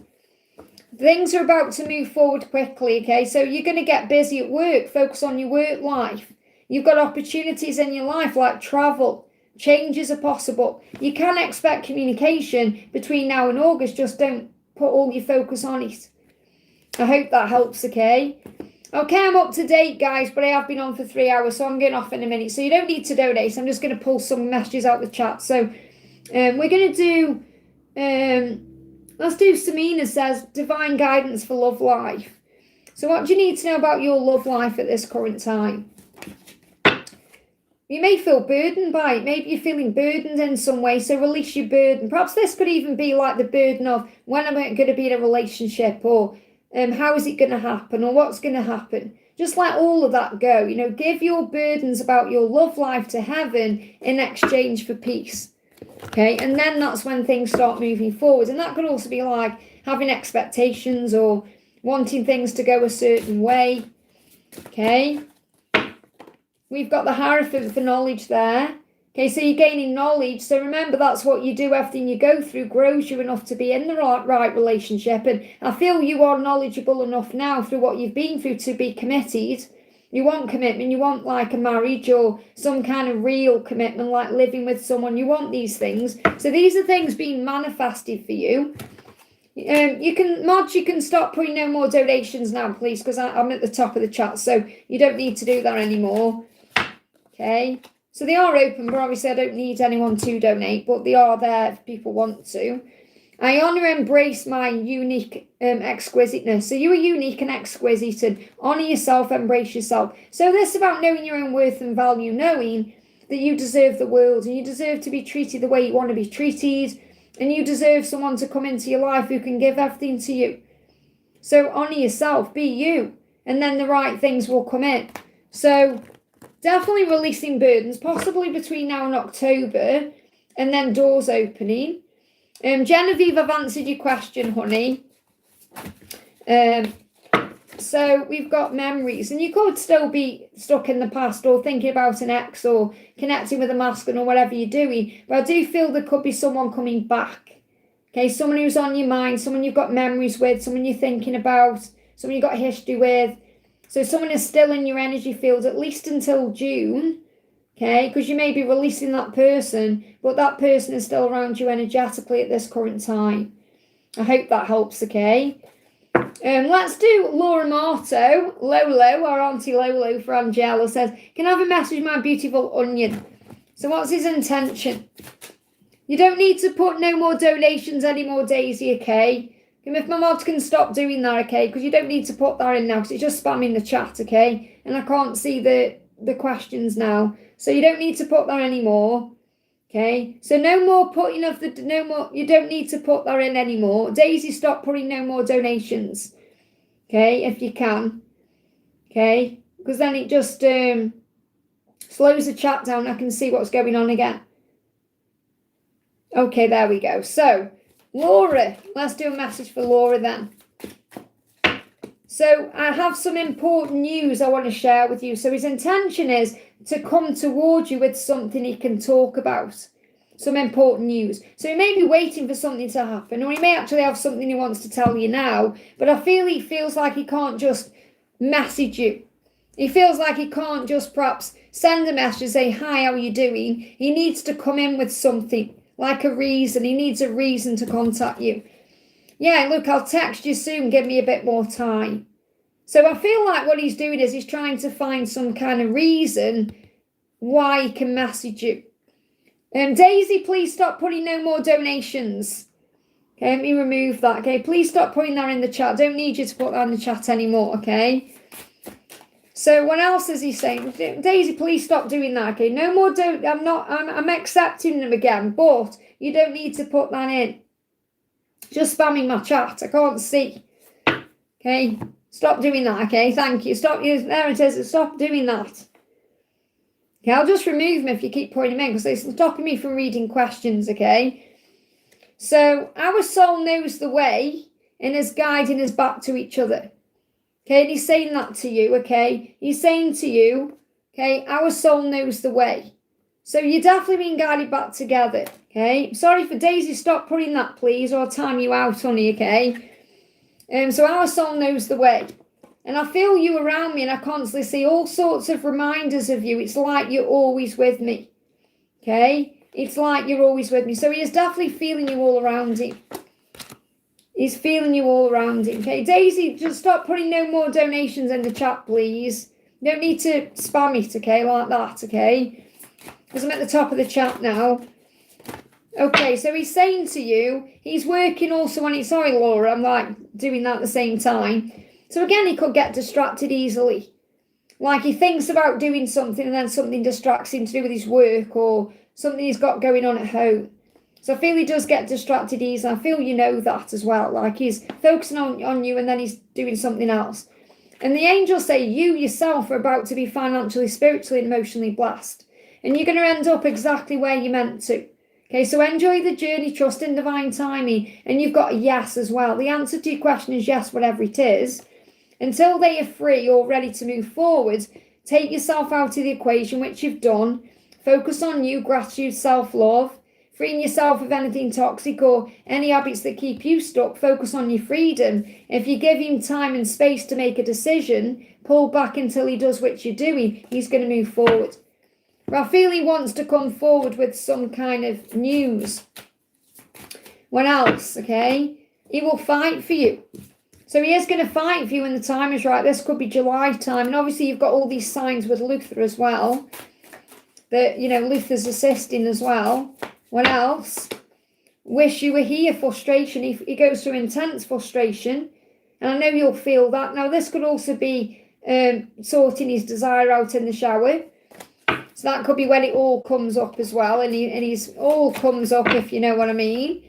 Speaker 1: Things are about to move forward quickly, okay? So you're going to get busy at work. Focus on your work life. You've got opportunities in your life like travel. Changes are possible. You can expect communication between now and August. Just don't put all your focus on it. I hope that helps, okay? Okay, I'm up to date, guys, but I have been on for 3 hours, so I'm going off in a minute. So you don't need to donate. I'm just going to pull some messages out of the chat. So we're going to do... let's do Samina says, divine guidance for love life. So what do you need to know about your love life at this current time? You may feel burdened by it. Maybe you're feeling burdened in some way, so release your burden. Perhaps this could even be like the burden of when am I going to be in a relationship, or how is it going to happen, or what's going to happen. Just let all of that go. You know, give your burdens about your love life to heaven in exchange for peace. Okay, and then that's when things start moving forward. And that could also be like having expectations or wanting things to go a certain way. Okay. We've got the Hierophant for knowledge there. Okay, so you're gaining knowledge. So remember, that's what you do. Everything you go through grows you enough to be in the right relationship. And I feel you are knowledgeable enough now through what you've been through to be committed. You want commitment. You want like a marriage or some kind of real commitment, like living with someone. You want these things. So these are things being manifested for you. You can stop putting no more donations now, please, because I'm at the top of the chat. So you don't need to do that anymore. Okay, so they are open, but obviously I don't need anyone to donate, but they are there if people want to. I honour and embrace my unique exquisiteness. So you are unique and exquisite, and honour yourself, embrace yourself. So this is about knowing your own worth and value, knowing that you deserve the world, and you deserve to be treated the way you want to be treated, and you deserve someone to come into your life who can give everything to you. So honour yourself, be you, and then the right things will come in. So definitely releasing burdens, possibly between now and October, and then doors opening. Genevieve, I've answered your question, honey. So we've got memories, and you could still be stuck in the past or thinking about an ex or connecting with a masculine or whatever you're doing. But I do feel there could be someone coming back. Okay, someone who's on your mind, someone you've got memories with, someone you're thinking about, someone you've got history with. So someone is still in your energy field at least until June, okay? Because you may be releasing that person, but that person is still around you energetically at this current time. I hope that helps, okay? Let's do Laura Marto. Lolo, our Auntie Lolo for Angela says, can I have a message, my beautiful onion? So what's his intention? You don't need to put no more donations anymore, Daisy, okay? If my mods can stop doing that, okay? Because you don't need to put that in now, because it's just spamming the chat, okay? And I can't see the questions now. So you don't need to put that anymore, okay? So no more putting of the, no more, you don't need to put that in anymore. Daisy, stop putting no more donations, okay? If you can, okay? Because then it just slows the chat down. I can see what's going on again. Okay, there we go. So, Laura, let's do a message for Laura then. So I have some important news I want to share with you. So his intention is to come towards you with something he can talk about. Some important news. So he may be waiting for something to happen, or he may actually have something he wants to tell you now. But I feel he feels like he can't just message you. He feels like he can't just perhaps send a message and say, hi, how are you doing? He needs to come in with something. Like a reason. He needs a reason to contact you. Yeah, look, I'll text you soon. Give me a bit more time. So I feel like what he's doing is he's trying to find some kind of reason why he can message you. Daisy, please stop putting no more donations. Okay, let me remove that. Okay, please stop putting that in the chat. Don't need you to put that in the chat anymore, okay? So what else is he saying? Daisy, please stop doing that. Okay, no more. I'm accepting them again, but you don't need to put that in. Just spamming my chat. I can't see. Okay, stop doing that. Okay, thank you. Stop. There it is. Stop doing that. Okay, I'll just remove them if you keep putting them in because it's stopping me from reading questions. Okay, so our soul knows the way and is guiding us back to each other. Okay, and he's saying that to you. Okay, he's saying to you, okay, our soul knows the way. So you're definitely being guided back together. Okay, sorry for Daisy, stop putting that please, or I'll time you out, honey. Okay, so our soul knows the way. And I feel you around me and I constantly see all sorts of reminders of you. It's like you're always with me. Okay, it's like you're always with me. So he is definitely feeling you all around him. He's feeling you all around him. Okay, Daisy, just stop putting no more donations in the chat, please. You don't need to spam it, okay, like that, okay? Because I'm at the top of the chat now. Okay, so he's saying to you, he's working also on it. Sorry, Laura, I'm like doing that at the same time. So again, he could get distracted easily. Like he thinks about doing something and then something distracts him to do with his work or something he's got going on at home. So I feel he does get distracted easily. I feel you know that as well. Like he's focusing on you and then he's doing something else. And the angels say you yourself are about to be financially, spiritually, and emotionally blessed. And you're going to end up exactly where you're meant to. Okay, so enjoy the journey, trust in divine timing. And you've got a yes as well. The answer to your question is yes, whatever it is. Until they are free or ready to move forward, take yourself out of the equation, which you've done. Focus on you, gratitude, self-love. Freeing yourself of anything toxic or any habits that keep you stuck. Focus on your freedom. If you give him time and space to make a decision, pull back until he does what you're doing, he's going to move forward. But I feel he wants to come forward with some kind of news. What else, okay? He will fight for you. So he is going to fight for you when the time is right. This could be July time. And obviously you've got all these signs with Luther as well. That, you know, Luther's assisting as well. What else? Wish you were here, frustration. He goes through intense frustration. And I know you'll feel that. Now, this could also be sorting his desire out in the shower. So that could be when it all comes up as well. And he's all comes up, if you know what I mean.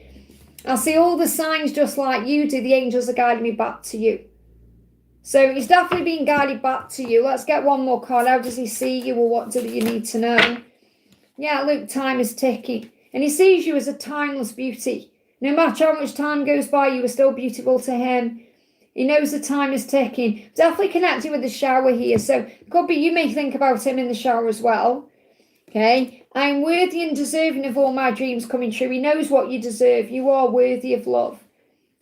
Speaker 1: I see all the signs just like you do. The angels are guiding me back to you. So he's definitely being guided back to you. Let's get one more card. How does he see you or what do you need to know? Yeah, look, time is ticking. And he sees you as a timeless beauty. No matter how much time goes by, you are still beautiful to him. He knows the time is ticking. Definitely connected with the shower here. So it could be you may think about him in the shower as well. Okay. I am worthy and deserving of all my dreams coming true. He knows what you deserve. You are worthy of love.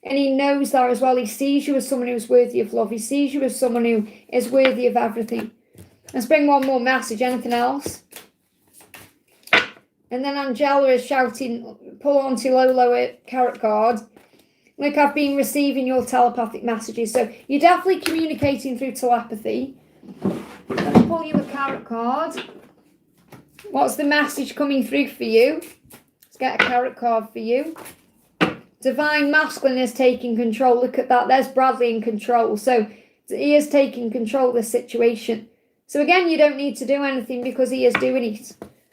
Speaker 1: And he knows that as well. He sees you as someone who is worthy of love. He sees you as someone who is worthy of everything. Let's bring one more message. Anything else? And then Angela is shouting, pull onto Lolo carrot card. Look, I've been receiving your telepathic messages. So you're definitely communicating through telepathy. Let me pull you a carrot card. What's the message coming through for you? Let's get a carrot card for you. Divine masculine is taking control. Look at that. There's Bradley in control. So he is taking control of the situation. So again, you don't need to do anything because he is doing it.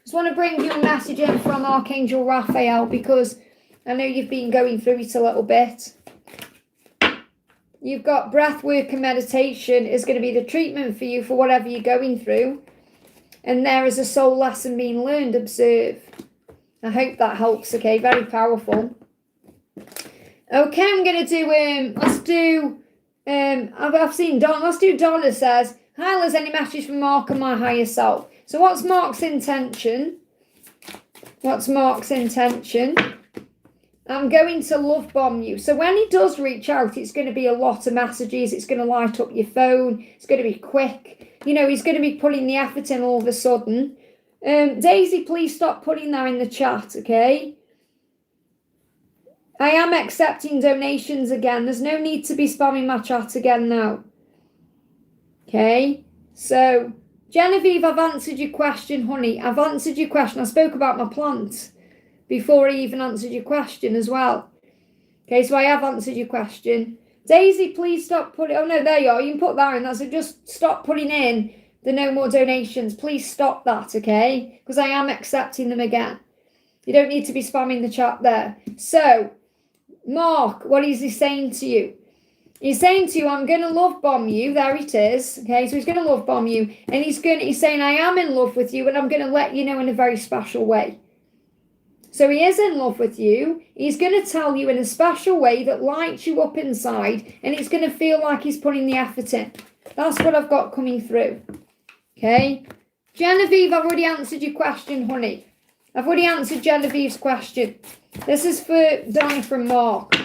Speaker 1: Just want to bring you a message in from Archangel Raphael because I know you've been going through it a little bit. You've got breath work and meditation is going to be the treatment for you for whatever you're going through. And there is a soul lesson being learned. Observe. I hope that helps, okay? Very powerful. Okay, I'm going to do, I've seen Donna. Let's do Donna says, hi, Liz, any message from Mark and my higher self? So what's Mark's intention? What's Mark's intention? I'm going to love bomb you. So when he does reach out, it's going to be a lot of messages. It's going to light up your phone. It's going to be quick. You know, he's going to be putting the effort in all of a sudden. Daisy, please stop putting that in the chat, okay? I am accepting donations again. There's no need to be spamming my chat again now. Okay, so Genevieve, I've answered your question, honey. I've answered your question. I spoke about my plant before I even answered your question as well. Okay, so I have answered your question. Daisy, please stop putting... Oh, no, there you are. You can put that in. That's so just stop putting in the no more donations. Please stop that, okay? Because I am accepting them again. You don't need to be spamming the chat there. So, Mark, what is he saying to you? He's saying to you, I'm going to love bomb you. There it is. Okay, so he's going to love bomb you. And he's saying, I am in love with you, and I'm going to let you know in a very special way. So he is in love with you. He's going to tell you in a special way that lights you up inside, and it's going to feel like he's putting the effort in. That's what I've got coming through. Okay. Genevieve, I've already answered your question, honey. I've already answered Genevieve's question. This is for Donna from Mark.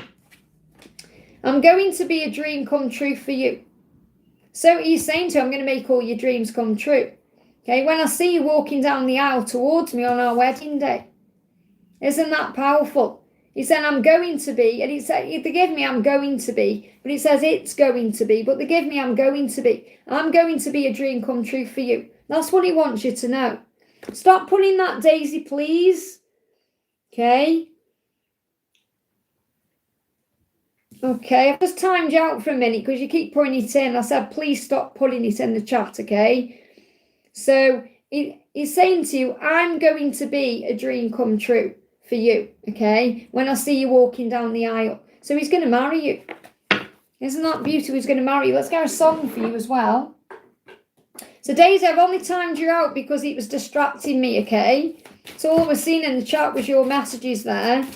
Speaker 1: I'm going to be a dream come true for you. So he's saying to you, I'm going to make all your dreams come true. Okay, when I see you walking down the aisle towards me on our wedding day. Isn't that powerful? He said, I'm going to be, and he said, they give me I'm going to be, but it says it's going to be, but they give me I'm going to be. I'm going to be a dream come true for you. That's what he wants you to know. Stop putting that daisy, please. Okay. Okay, I've just timed you out for a minute because you keep putting it in. I said, please stop putting it in the chat, okay? So he's saying to you, I'm going to be a dream come true for you, okay? When I see you walking down the aisle. So he's going to marry you. Isn't that beautiful? He's going to marry you. Let's get a song for you as well. So Daisy, I've only timed you out because it was distracting me, okay? So all we're seeing in the chat was your messages there.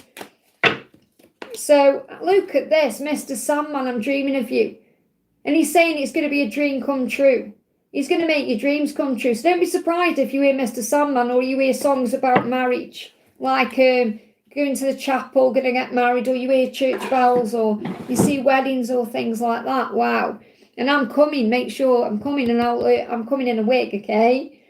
Speaker 1: So look at this, Mr. Sandman, I'm dreaming of you. And he's saying it's going to be a dream come true. He's going to make your dreams come true. So don't be surprised if you hear Mr. Sandman or you hear songs about marriage. Like going to the chapel, going to get married, or you hear church bells, or you see weddings or things like that. Wow. And I'm coming, make sure I'm coming, and I'm coming in a wig, okay?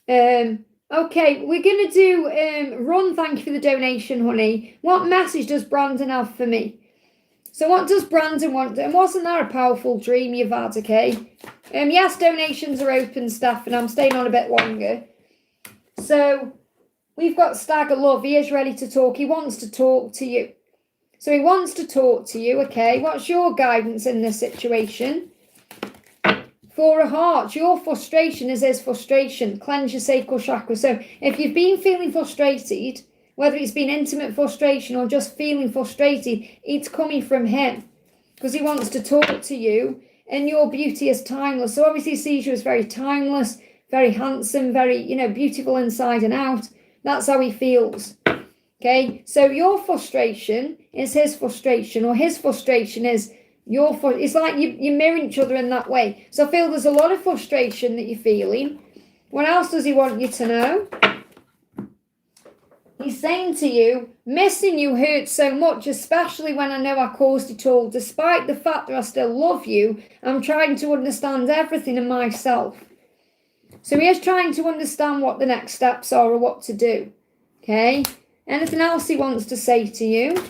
Speaker 1: Okay, we're going to do Run, thank you for the donation, honey. What message does Brandon have for me? So what does Brandon want? And wasn't there a powerful dream you've had, okay? Yes, donations are open, Steph, and I'm staying on a bit longer. So we've got Stagger Love. He is ready to talk. He wants to talk to you. So he wants to talk to you, okay? What's your guidance in this situation? For a heart, your frustration is his frustration. Cleanse your sacral chakra. So if you've been feeling frustrated, whether it's been intimate frustration or just feeling frustrated, it's coming from him because he wants to talk to you, and your beauty is timeless. So obviously he sees you as very timeless, very handsome, very, beautiful inside and out. That's how he feels. Okay, so your frustration is his frustration, or his frustration is it's like you mirror each other in that way. So I feel there's a lot of frustration that you're feeling. What else does he want you to know? He's saying to you, missing you hurts so much, especially when I know I caused it all. Despite the fact that I still love you, I'm trying to understand everything in myself. So he is trying to understand what the next steps are or what to do. Okay? Anything else he wants to say to you?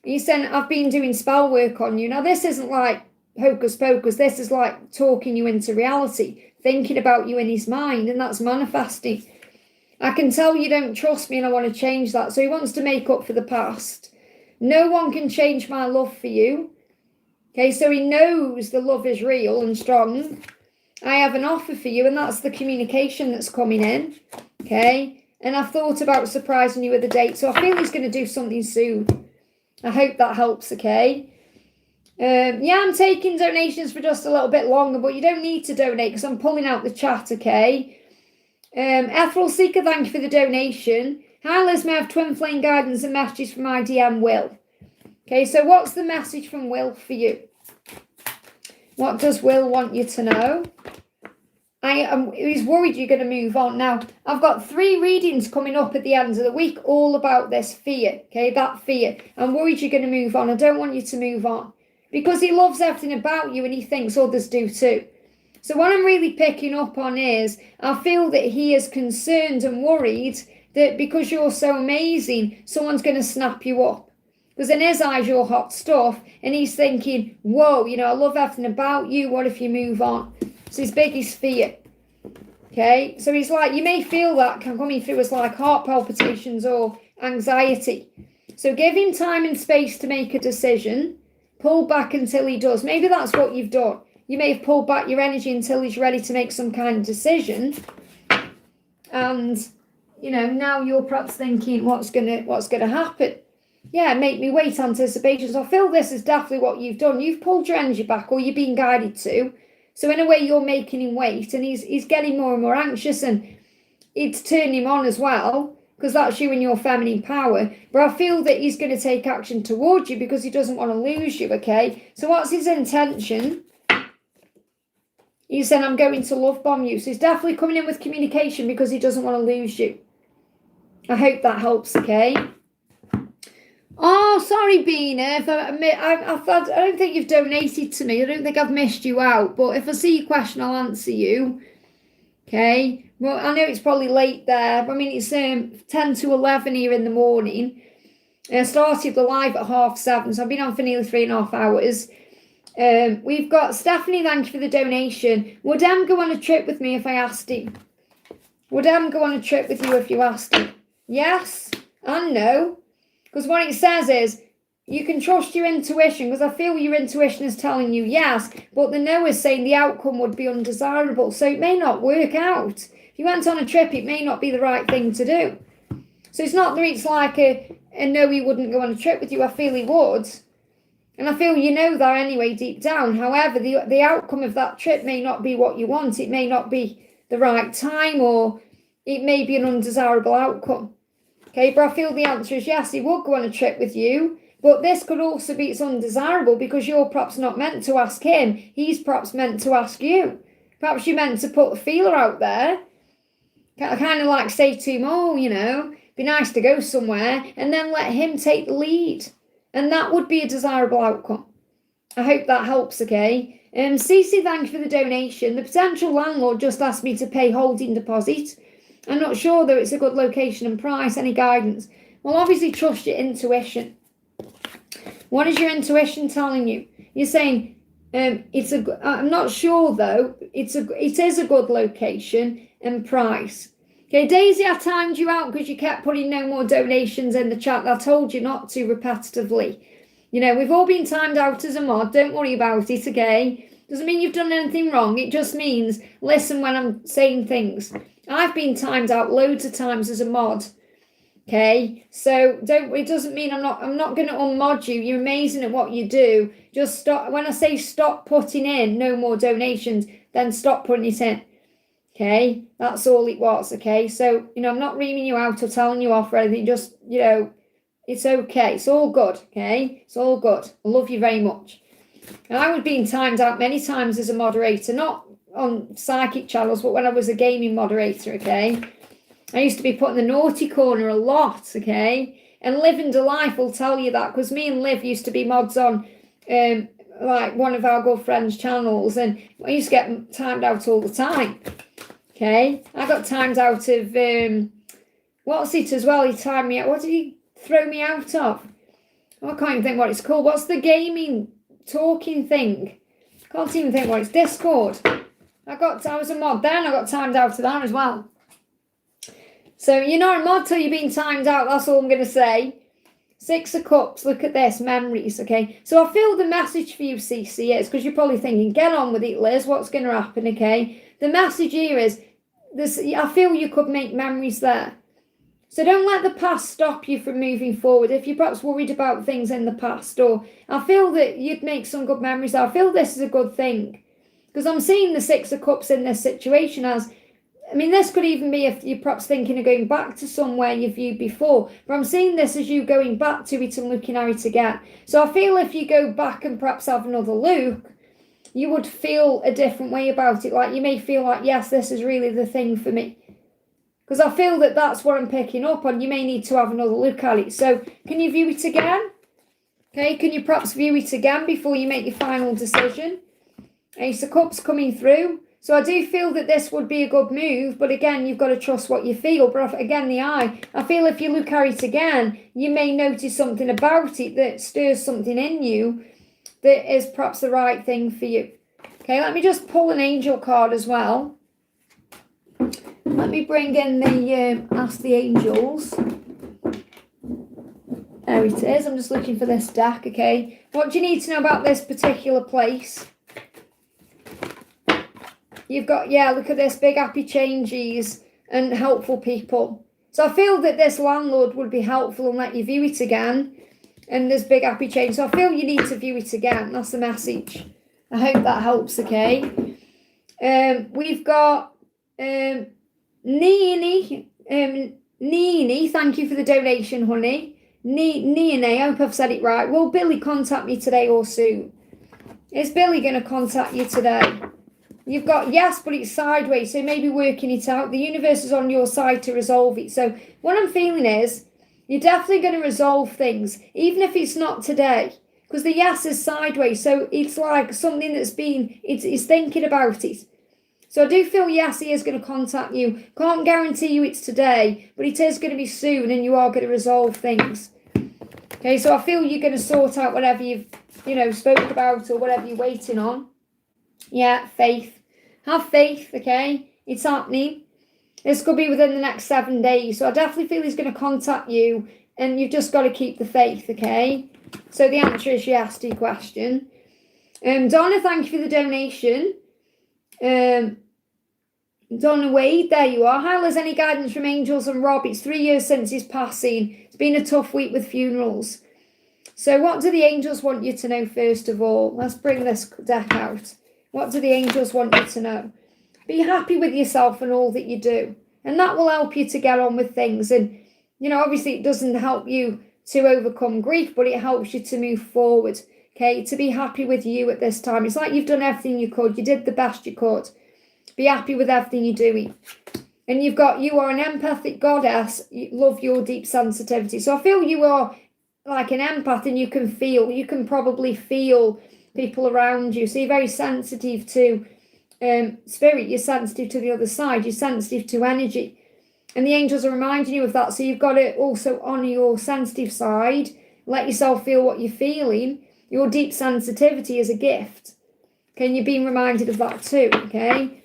Speaker 1: He's saying, I've been doing spell work on you. Now, this isn't like hocus pocus. This is like talking you into reality, thinking about you in his mind, and that's manifesting. I can tell you don't trust me and I want to change that. So he wants to make up for the past. No one can change my love for you. Okay, so he knows the love is real and strong. I have an offer for you, and that's the communication that's coming in. Okay, and I've thought about surprising you with a date. So I feel he's going to do something soon. I hope that helps, okay? Yeah, I'm taking donations for just a little bit longer, but you don't need to donate because I'm pulling out the chat, okay? Ethereal Seeker, thank you for the donation. Hi, Liz, may I have twin flame guidance and messages from my DM Will? Okay, so what's the message from Will for you? What does Will want you to know? He's worried you're going to move on. Now, I've got 3 readings coming up at the end of the week, all about this fear, okay, that fear. I'm worried you're going to move on. I don't want you to move on because he loves everything about you and he thinks others do too. So what I'm really picking up on is I feel that he is concerned and worried that because you're so amazing, someone's going to snap you up. Because in his eyes, you're hot stuff, and he's thinking, whoa, I love everything about you. What if you move on? So his biggest fear. Okay, so he's like, you may feel that coming through as like heart palpitations or anxiety. So give him time and space to make a decision. Pull back until he does. Maybe that's what you've done. You may have pulled back your energy until he's ready to make some kind of decision. And, now you're perhaps thinking, what's gonna happen? yeah, make me wait anticipation. So I feel this is definitely what you've done. You've pulled your energy back, or you're being guided to. So in a way, you're making him wait, and he's getting more and more anxious, and it's turning him on as well, because that's you and your feminine power. But I feel that he's going to take action towards you because he doesn't want to lose you, okay? So what's his intention? He's saying, I'm going to love bomb you. So he's definitely coming in with communication because he doesn't want to lose you. I hope that helps, okay? Oh, sorry, Bina. I don't think you've donated to me. I don't think I've missed you out. But if I see your question, I'll answer you. Okay? Well, I know it's probably late there. But I mean, it's 10 to 11 here in the morning. I started the live at 7:30, so I've been on for nearly 3.5 hours. We've got Stephanie, thank you for the donation. Would Em go on a trip with me if I asked him? Would Em go on a trip with you if you asked him? Yes and no. Because what it says is, you can trust your intuition, because I feel your intuition is telling you yes, but the no is saying the outcome would be undesirable, so it may not work out. If you went on a trip, it may not be the right thing to do. So it's not that it's like a no, he wouldn't go on a trip with you. I feel he would. And I feel you know that anyway, deep down. However, the outcome of that trip may not be what you want. It may not be the right time, or it may be an undesirable outcome. Okay, but I feel the answer is yes, he would go on a trip with you. But this could also be it's undesirable because you're perhaps not meant to ask him. He's perhaps meant to ask you. Perhaps you're meant to put a feeler out there. Kind of like say to him, oh, you know, be nice to go somewhere, and then let him take the lead. And that would be a desirable outcome. I hope that helps, okay? Cece, thank you for the donation. The potential landlord just asked me to pay holding deposit. I'm not sure though it's a good location and price. Any guidance? Well, obviously trust your intuition. What is your intuition telling you? You're saying I'm not sure though. It is a good location and price. Okay, Daisy, I timed you out because you kept putting no more donations in the chat. I told you not to repetitively. You know, we've all been timed out as a mod. Don't worry about it, okay? Doesn't mean you've done anything wrong. It just means listen when I'm saying things. I've been timed out loads of times as a mod. Okay, so it doesn't mean I'm not going to unmod you. You're amazing at what you do. Just stop. When I say stop putting in no more donations, then stop putting it in. Okay, that's all it was. Okay, so you know I'm not reaming you out or telling you off or anything. Just you know, it's okay. It's all good. Okay, it's all good. I love you very much. And I was being timed out many times as a moderator, not on psychic channels, but when I was a gaming moderator. Okay. I used to be put in the naughty corner a lot, okay? And Liv and Delife will tell you that, because me and Liv used to be mods on like one of our good friends' channels, and I used to get timed out all the time, okay? I got timed out of, what's it as well? He timed me out. What did he throw me out of? Oh, I can't even think what it's called. What's the gaming talking thing? Can't even think what it's. Discord. I was a mod then. I got timed out of that as well. So you're not a mod till you're being timed out. That's all I'm going to say. 6 of Cups. Look at this. Memories. Okay. So I feel the message for you, Cece, is because you're probably thinking, get on with it, Liz. What's going to happen? Okay. The message here is this. I feel you could make memories there. So don't let the past stop you from moving forward. If you're perhaps worried about things in the past, or I feel that you'd make some good memories. I feel this is a good thing because I'm seeing the 6 of Cups in this situation as, I mean, this could even be if you're perhaps thinking of going back to somewhere you viewed before. But I'm seeing this as you going back to it and looking at it again. So I feel if you go back and perhaps have another look, you would feel a different way about it. Like you may feel like, yes, this is really the thing for me. Because I feel that that's what I'm picking up on. You may need to have another look at it. So can you view it again? Okay, can you perhaps view it again before you make your final decision? Ace of Cups coming through. So I do feel that this would be a good move, but again, you've got to trust what you feel. But again, the eye, I feel if you look at it again, you may notice something about it that stirs something in you that is perhaps the right thing for you. Okay, let me just pull an angel card as well. Let me bring in the Ask the Angels. There it is. I'm just looking for this deck, okay? What do you need to know about this particular place? You've got, yeah, look at this, big happy changes and helpful people. So I feel that this landlord would be helpful and let you view it again. and there's big happy change. So I feel you need to view it again. That's the message. I hope that helps, okay? We've got Nini. Nini, thank you for the donation, honey. Nini, I hope I've said it right. Will Billy contact me today or soon? Is Billy going to contact you today? You've got yes, but it's sideways, so maybe working it out. The universe is on your side to resolve it. So what I'm feeling is you're definitely going to resolve things, even if it's not today, because the yes is sideways. So it's like something that's been, it's thinking about it. So I do feel yes, he is going to contact you. Can't guarantee you it's today, but it is going to be soon, and you are going to resolve things. Okay, so I feel you're going to sort out whatever you've, spoke about or whatever you're waiting on. Yeah, faith. Have faith, okay? It's happening. This could be within the next 7 days. So I definitely feel he's going to contact you, and you've just got to keep the faith, okay? So the answer is yes to your question. Donna, thank you for the donation. Donna Wade, there you are. How is any guidance from angels and Rob? It's 3 years since his passing. It's been a tough week with funerals. So what do the angels want you to know first of all? Let's bring this deck out. What do the angels want you to know? Be happy with yourself and all that you do. And that will help you to get on with things. And, obviously it doesn't help you to overcome grief, but it helps you to move forward. Okay, to be happy with you at this time. It's like you've done everything you could. You did the best you could. Be happy with everything you're doing. And you are an empathic goddess. You love your deep sensitivity. So I feel you are like an empath, and you can probably feel people around you. So you're very sensitive to spirit. You're sensitive to the other side. You're sensitive to energy. And the angels are reminding you of that. So you've got to also honour your sensitive side. Let yourself feel what you're feeling. Your deep sensitivity is a gift. Okay, and you're being reminded of that too, okay?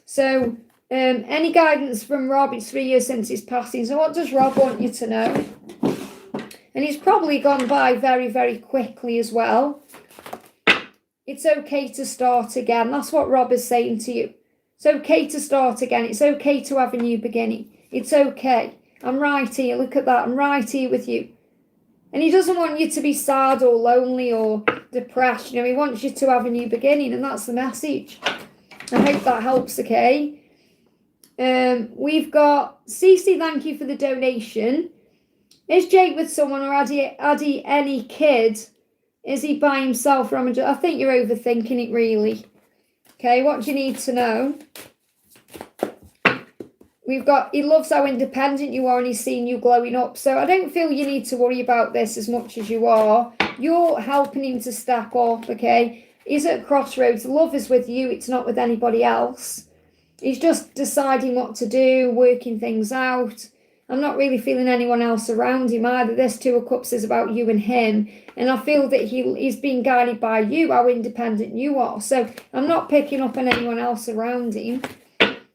Speaker 1: So, any guidance from Rob? It's 3 years since his passing. So what does Rob want you to know? And he's probably gone by very, very quickly as well. It's okay to start again. That's what Rob is saying to you. It's okay to start again. It's okay to have a new beginning. It's okay. I'm right here. Look at that. I'm right here with you. And he doesn't want you to be sad or lonely or depressed. He wants you to have a new beginning. And that's the message. I hope that helps, okay? We've got Cece, thank you for the donation. Is Jake with someone, or had he any kid? Is he by himself? Or I think you're overthinking it, really. Okay, what do you need to know? We've got, he loves how independent you are, and he's seen you glowing up. So I don't feel you need to worry about this as much as you are. You're helping him to step up, okay? He's at crossroads. Love is with you. It's not with anybody else. He's just deciding what to do, working things out. I'm not really feeling anyone else around him either. This Two of Cups is about you and him. And I feel that he's being guided by you, how independent you are. So I'm not picking up on anyone else around him.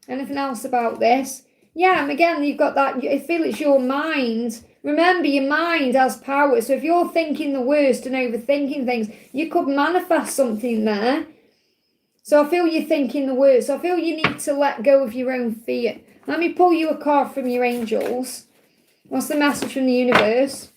Speaker 1: Anything else about this? Yeah, and again, you've got that. I feel it's your mind. Remember, your mind has power. So if you're thinking the worst and overthinking things, you could manifest something there. So I feel you're thinking the worst. So I feel you need to let go of your own fear. Let me pull you a card from your angels. What's the message from the universe?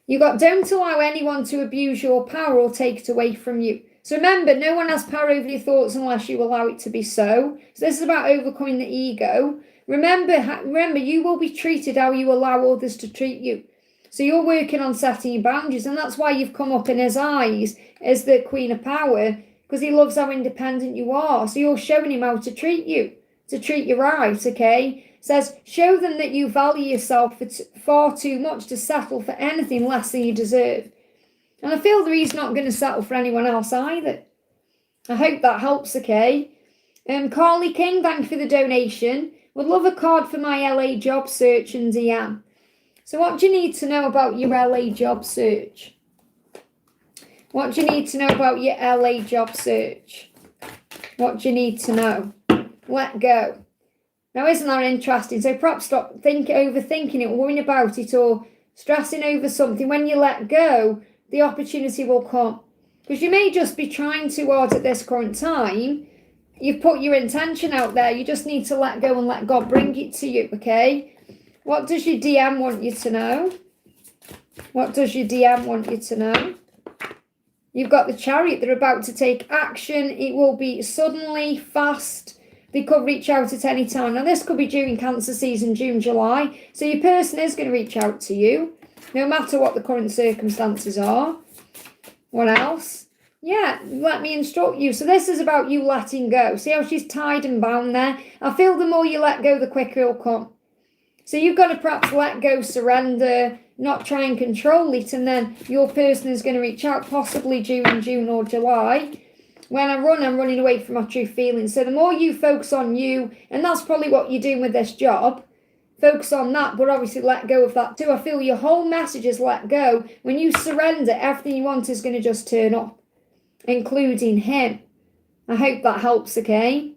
Speaker 1: You got, don't allow anyone to abuse your power or take it away from you. So remember, no one has power over your thoughts unless you allow it to be so. So this is about overcoming the ego. Remember, you will be treated how you allow others to treat you. So you're working on setting your boundaries, and that's why you've come up in his eyes as the Queen of Power, because he loves how independent you are. So you're showing him how to treat you right, okay? It says, show them that you value yourself far too much to settle for anything less than you deserve. And I feel that he's not going to settle for anyone else either. I hope that helps, okay? Carly King, thank you for the donation. Would love a card for my LA job search and DM. So what do you need to know about your LA job search? What do you need to know about your LA job search? What do you need to know? Let go. Now, isn't that interesting? So perhaps stop overthinking it, worrying about it, or stressing over something. When you let go, the opportunity will come. Because you may just be trying too hard at this current time. You've put your intention out there. You just need to let go and let God bring it to you, okay? What does your DM want you to know? What does your DM want you to know? You've got the Chariot. They're about to take action. It will be suddenly, fast. They could reach out at any time. Now, this could be during Cancer season, June, July. So your person is going to reach out to you, no matter what the current circumstances are. What else? Yeah, let me instruct you. So this is about you letting go. See how she's tied and bound there? I feel the more you let go, the quicker it'll come. So you've got to perhaps let go, surrender, not try and control it, and then your person is going to reach out, possibly during June or July. When I run, I'm running away from my true feelings. So the more you focus on you, and that's probably what you're doing with this job, focus on that, but obviously let go of that too. I feel your whole message is let go. When you surrender, everything you want is going to just turn up, including him. I hope that helps, okay?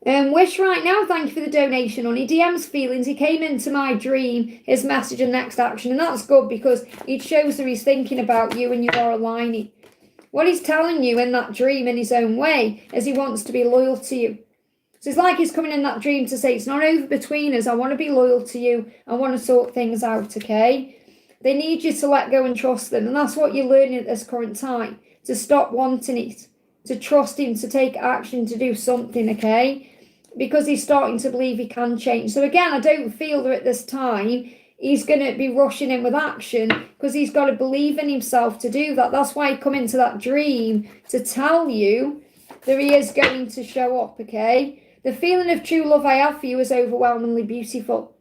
Speaker 1: Wish right now, thank you for the donation, honey. DM's feelings. He came into my dream, his message and next action, and that's good because it shows that he's thinking about you and you are aligning. What he's telling you in that dream in his own way is he wants to be loyal to you. So it's like he's coming in that dream to say, it's not over between us. I want to be loyal to you. I want to sort things out, okay? They need you to let go and trust them, and that's what you're learning at this current time, to stop wanting it, to trust him, to take action, to do something, okay? Because he's starting to believe he can change. So again, I don't feel that at this time he's going to be rushing in with action because he's got to believe in himself to do that. That's why he come into that dream to tell you that he is going to show up, okay? The feeling of true love I have for you is overwhelmingly beautiful.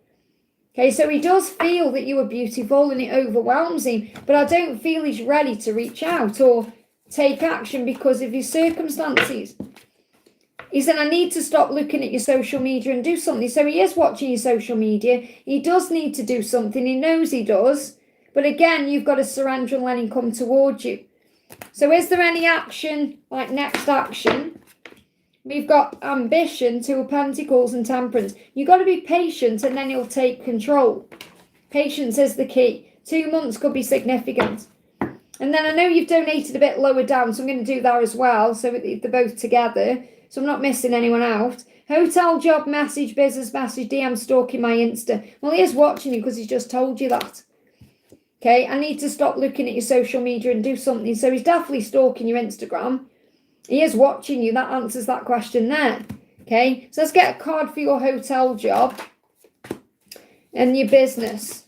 Speaker 1: Okay, so he does feel that you are beautiful and it overwhelms him, but I don't feel he's ready to reach out or take action because of his circumstances. He said, I need to stop looking at your social media and do something. So he is watching your social media. He does need to do something. He knows he does. But again, you've got to surrender and let him come towards you. So is there any action, like next action? We've got ambition, Two of Pentacles and Temperance. You've got to be patient and then he'll take control. Patience is the key. 2 months could be significant. And then I know you've donated a bit lower down, so I'm going to do that as well. So they're both together. So I'm not missing anyone out. Hotel job message, business message, DM stalking my Insta. Well, he is watching you because he's just told you that. Okay, I need to stop looking at your social media and do something. So he's definitely stalking your Instagram. He is watching you. That answers that question there. Okay, so let's get a card for your hotel job and your business.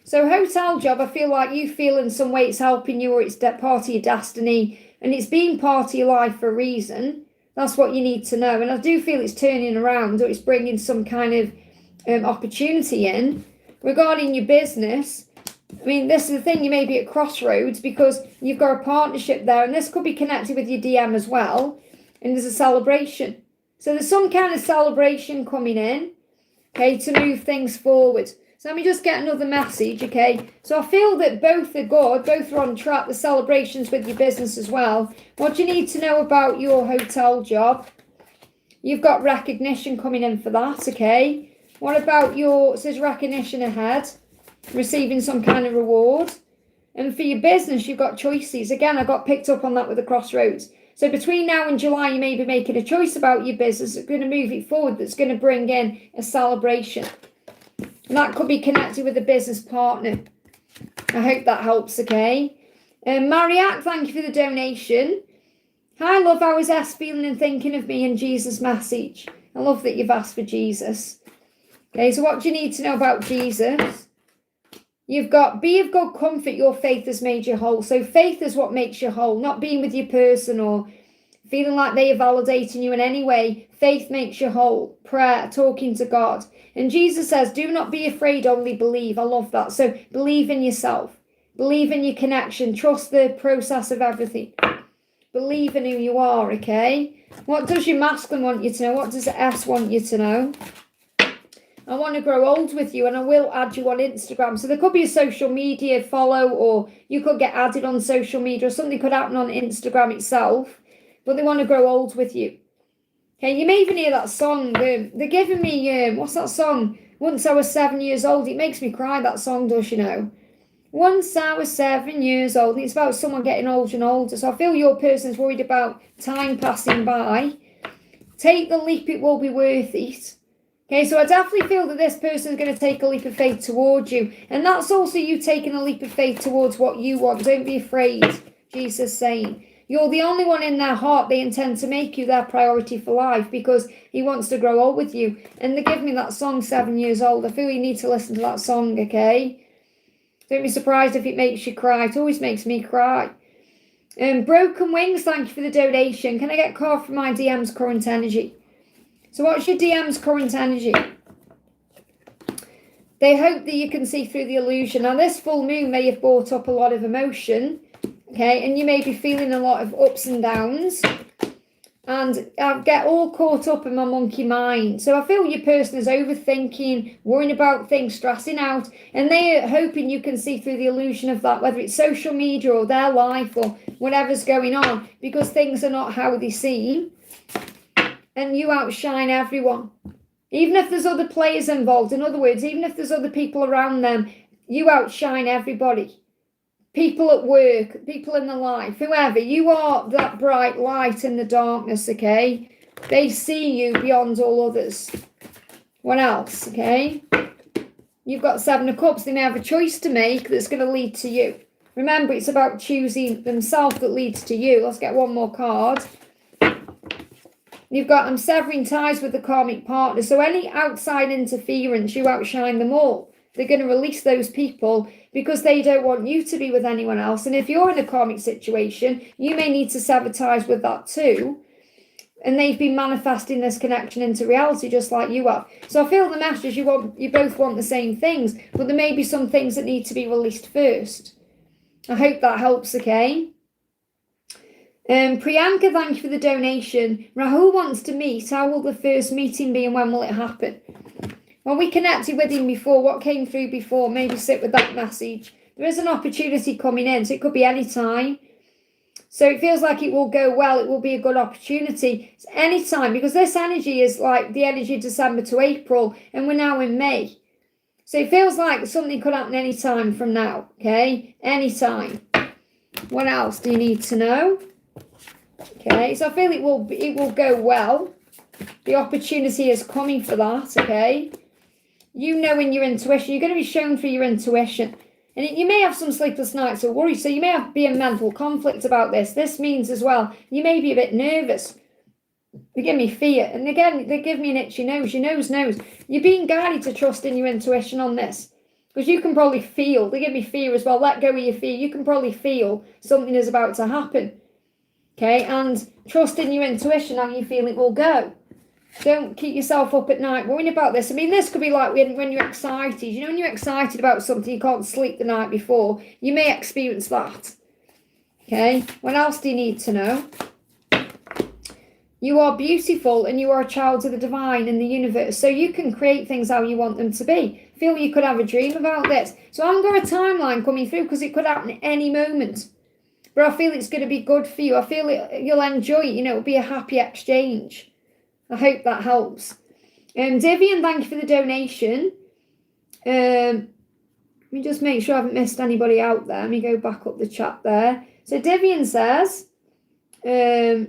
Speaker 1: So hotel job, I feel like you feel in some way it's helping you or it's part of your destiny and it's been part of your life for a reason. That's what you need to know. And I do feel it's turning around or it's bringing some kind of opportunity in. Regarding your business, I mean, this is the thing, you may be at crossroads because you've got a partnership there and this could be connected with your DM as well. And there's a celebration. So there's some kind of celebration coming in, okay, to move things forward. So let me just get another message, okay? So I feel that both are good, both are on track, the celebrations with your business as well. What do you need to know about your hotel job? You've got recognition coming in for that, okay? What about it says recognition ahead, receiving some kind of reward. And for your business, you've got choices. Again, I got picked up on that with the crossroads. So between now and July, you may be making a choice about your business that's going to move it forward, that's going to bring in a celebration. And that could be connected with a business partner. I hope that helps, okay? Mariana, thank you for the donation. Hi, love, how is S feeling and thinking of me and Jesus' message? I love that you've asked for Jesus. Okay, so what do you need to know about Jesus? You've got, be of good comfort, your faith has made you whole. So faith is what makes you whole, not being with your person or feeling like they are validating you in any way. Faith makes you whole. Prayer, talking to God. And Jesus says, do not be afraid, only believe. I love that. So believe in yourself. Believe in your connection. Trust the process of everything. Believe in who you are, okay? What does your masculine want you to know? What does the S want you to know? I want to grow old with you and I will add you on Instagram. So there could be a social media follow or you could get added on social media or something could happen on Instagram itself. But they want to grow old with you. Okay, you may even hear that song. They're giving me, what's that song? Once I was 7 years old. It makes me cry, that song does, you know. Once I was 7 years old. It's about someone getting older and older. So I feel your person's worried about time passing by. Take the leap, it will be worth it. Okay, so I definitely feel that this person is going to take a leap of faith towards you. And that's also you taking a leap of faith towards what you want. Don't be afraid, Jesus saying. You're the only one in their heart. They intend to make you their priority for life because he wants to grow old with you. And they give me that song, 7 years old. I feel you need to listen to that song, okay? Don't be surprised if it makes you cry. It always makes me cry. Broken Wings, thank you for the donation. Can I get a card for my DM's current energy? So what's your DM's current energy? They hope that you can see through the illusion. Now, this full moon may have brought up a lot of emotion, okay? And you may be feeling a lot of ups and downs. And I get all caught up in my monkey mind. So I feel your person is overthinking, worrying about things, stressing out. And they are hoping you can see through the illusion of that, whether it's social media or their life or whatever's going on, because things are not how they seem. And you outshine everyone. Even if there's other players involved, in other words, even if there's other people around them, you outshine everybody. People at work, people in their life, whoever. You are that bright light in the darkness, okay? They see you beyond all others. What else, okay? You've got 7 of Cups. They may have a choice to make that's going to lead to you. Remember, it's about choosing themselves that leads to you. Let's get one more card. You've got them severing ties with the karmic partner. So any outside interference, you outshine them all. They're going to release those people because they don't want you to be with anyone else. And if you're in a karmic situation, you may need to sever ties with that too. And they've been manifesting this connection into reality just like you have. So I feel the message, you both want the same things, but there may be some things that need to be released first. I hope that helps, okay? Priyanka, thank you for the donation. Rahul wants to meet. How will the first meeting be and when will it happen? Well, we connected with him before. What came through before? Maybe sit with that message. There is an opportunity coming in, so it could be any time. So it feels like it will go well. It will be a good opportunity. It's any time, because this energy is like the energy of December to April, and we're now in May. So it feels like something could happen any time from now, okay? Any time. What else do you need to know? Okay, so I feel it will go well. The opportunity is coming for that, okay? You know in your intuition. You're going to be shown through your intuition. And you may have some sleepless nights or worry, so you may be in mental conflict about this. This means as well, you may be a bit nervous. They give me fear. And again, they give me an itchy nose. Your nose knows. You're being guided to trust in your intuition on this. Because you can probably feel, they give me fear as well. Let go of your fear. You can probably feel something is about to happen. Okay, and trust in your intuition how you feel it will go. Don't keep yourself up at night worrying about this. I mean, this could be like when you're excited. You know, when you're excited about something, you can't sleep the night before. You may experience that. Okay, what else do you need to know? You are beautiful and you are a child of the divine in the universe. So you can create things how you want them to be. Feel you could have a dream about this. So I haven't got a timeline coming through because it could happen at any moment. But I feel it's going to be good for you. I feel you'll enjoy it. You know, it'll be a happy exchange. I hope that helps. Divian, thank you for the donation. Let me just make sure I haven't missed anybody out there. Let me go back up the chat there. So Divian says, I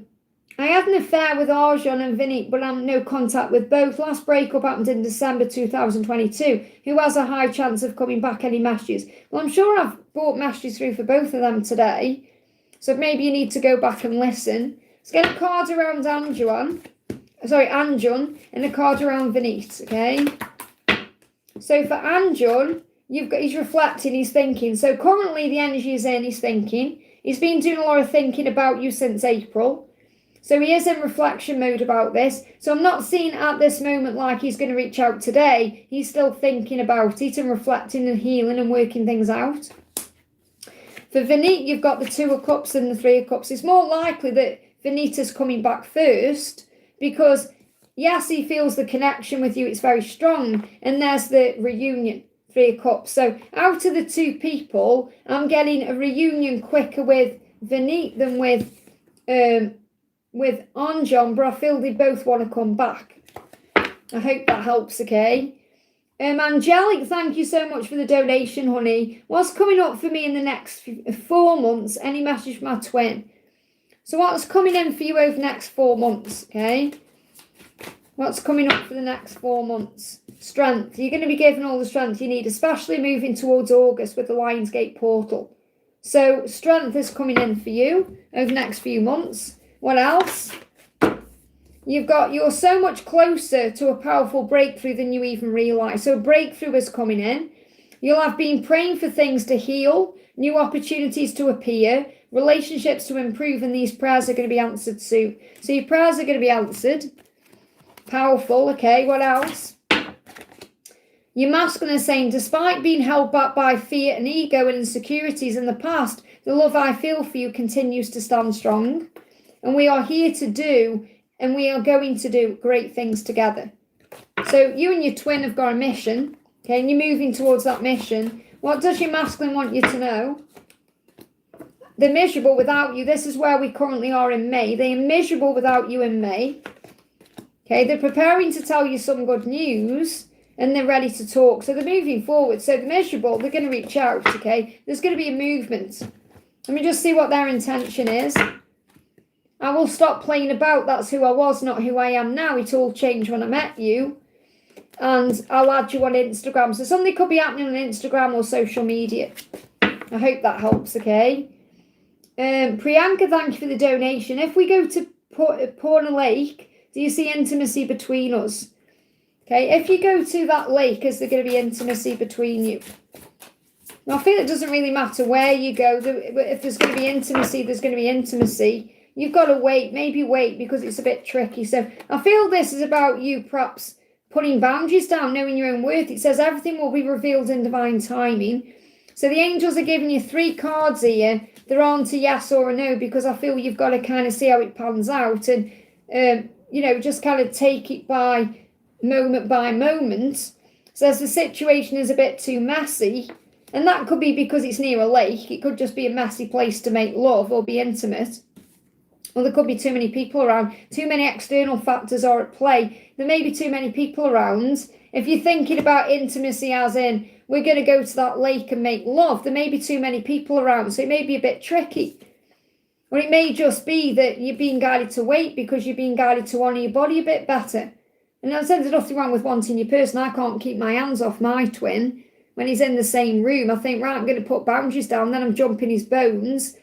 Speaker 1: had an affair with Arjun and Vinnie, but I'm no contact with both. Last breakup happened in December 2022. Who has a high chance of coming back? Any messages? Well, I'm sure I've brought messages through for both of them today. So maybe you need to go back and listen. Let's get a card around Anjun, and a card around Vinnie, okay? So for Anjun, he's reflecting, he's thinking. So currently the energy is in, he's thinking. He's been doing a lot of thinking about you since April. So he is in reflection mode about this. So I'm not seeing at this moment like he's going to reach out today. He's still thinking about it and reflecting and healing and working things out. For Vinnie, you've got the 2 of Cups and the 3 of Cups. It's more likely that Vinita's coming back first because, yes, he feels the connection with you. It's very strong. And there's the reunion, 3 of Cups. So out of the 2 people, I'm getting a reunion quicker with Vinnie than with Anjon, but I feel they both want to come back. I hope that helps, okay? Angelic, thank you so much for the donation, honey. What's coming up for me in the next 4 months? Any message from my twin? So what's coming in for you over the next 4 months, okay? What's coming up for the next 4 months? Strength. You're going to be given all the strength you need, especially moving towards August with the Lionsgate portal. So strength is coming in for you over the next few months. What else? You're so much closer to a powerful breakthrough than you even realise. So a breakthrough is coming in. You'll have been praying for things to heal, new opportunities to appear, relationships to improve, and these prayers are going to be answered soon. So your prayers are going to be answered. Powerful. Okay, what else? Your masculine is saying, despite being held back by fear and ego and insecurities in the past, the love I feel for you continues to stand strong. And we are here to do, and we are going to do great things together. So you and your twin have got a mission, okay, and you're moving towards that mission. What does your masculine want you to know? They're miserable without you. This is where we currently are in May. They are miserable without you in May. Okay, they're preparing to tell you some good news, and they're ready to talk. So they're moving forward. So they're miserable. They're going to reach out, okay? There's going to be a movement. Let me just see what their intention is. I will stop playing about. That's who I was, not who I am now. It all changed when I met you. And I'll add you on Instagram. So something could be happening on Instagram or social media. I hope that helps, okay? Priyanka, thank you for the donation. If we go to Porna Lake, do you see intimacy between us? Okay, if you go to that lake, is there going to be intimacy between you? Now, I feel it doesn't really matter where you go. If there's going to be intimacy, there's going to be intimacy. You've got to wait, maybe wait, because it's a bit tricky. So I feel this is about you perhaps putting boundaries down, knowing your own worth. It says everything will be revealed in divine timing. So the angels are giving you 3 cards here. They're on to yes or a no, because I feel you've got to kind of see how it pans out and, just kind of take it by moment. Says the situation is a bit too messy, and that could be because it's near a lake. It could just be a messy place to make love or be intimate. Or there could be too many people around. Too many external factors are at play. There may be too many people around. If you're thinking about intimacy as in, we're going to go to that lake and make love, there may be too many people around, so it may be a bit tricky. Or it may just be that you're being guided to wait because you're being guided to honour your body a bit better. And I said there's nothing wrong with wanting your person. I can't keep my hands off my twin when he's in the same room. I think, right, I'm going to put boundaries down, then I'm jumping his bones.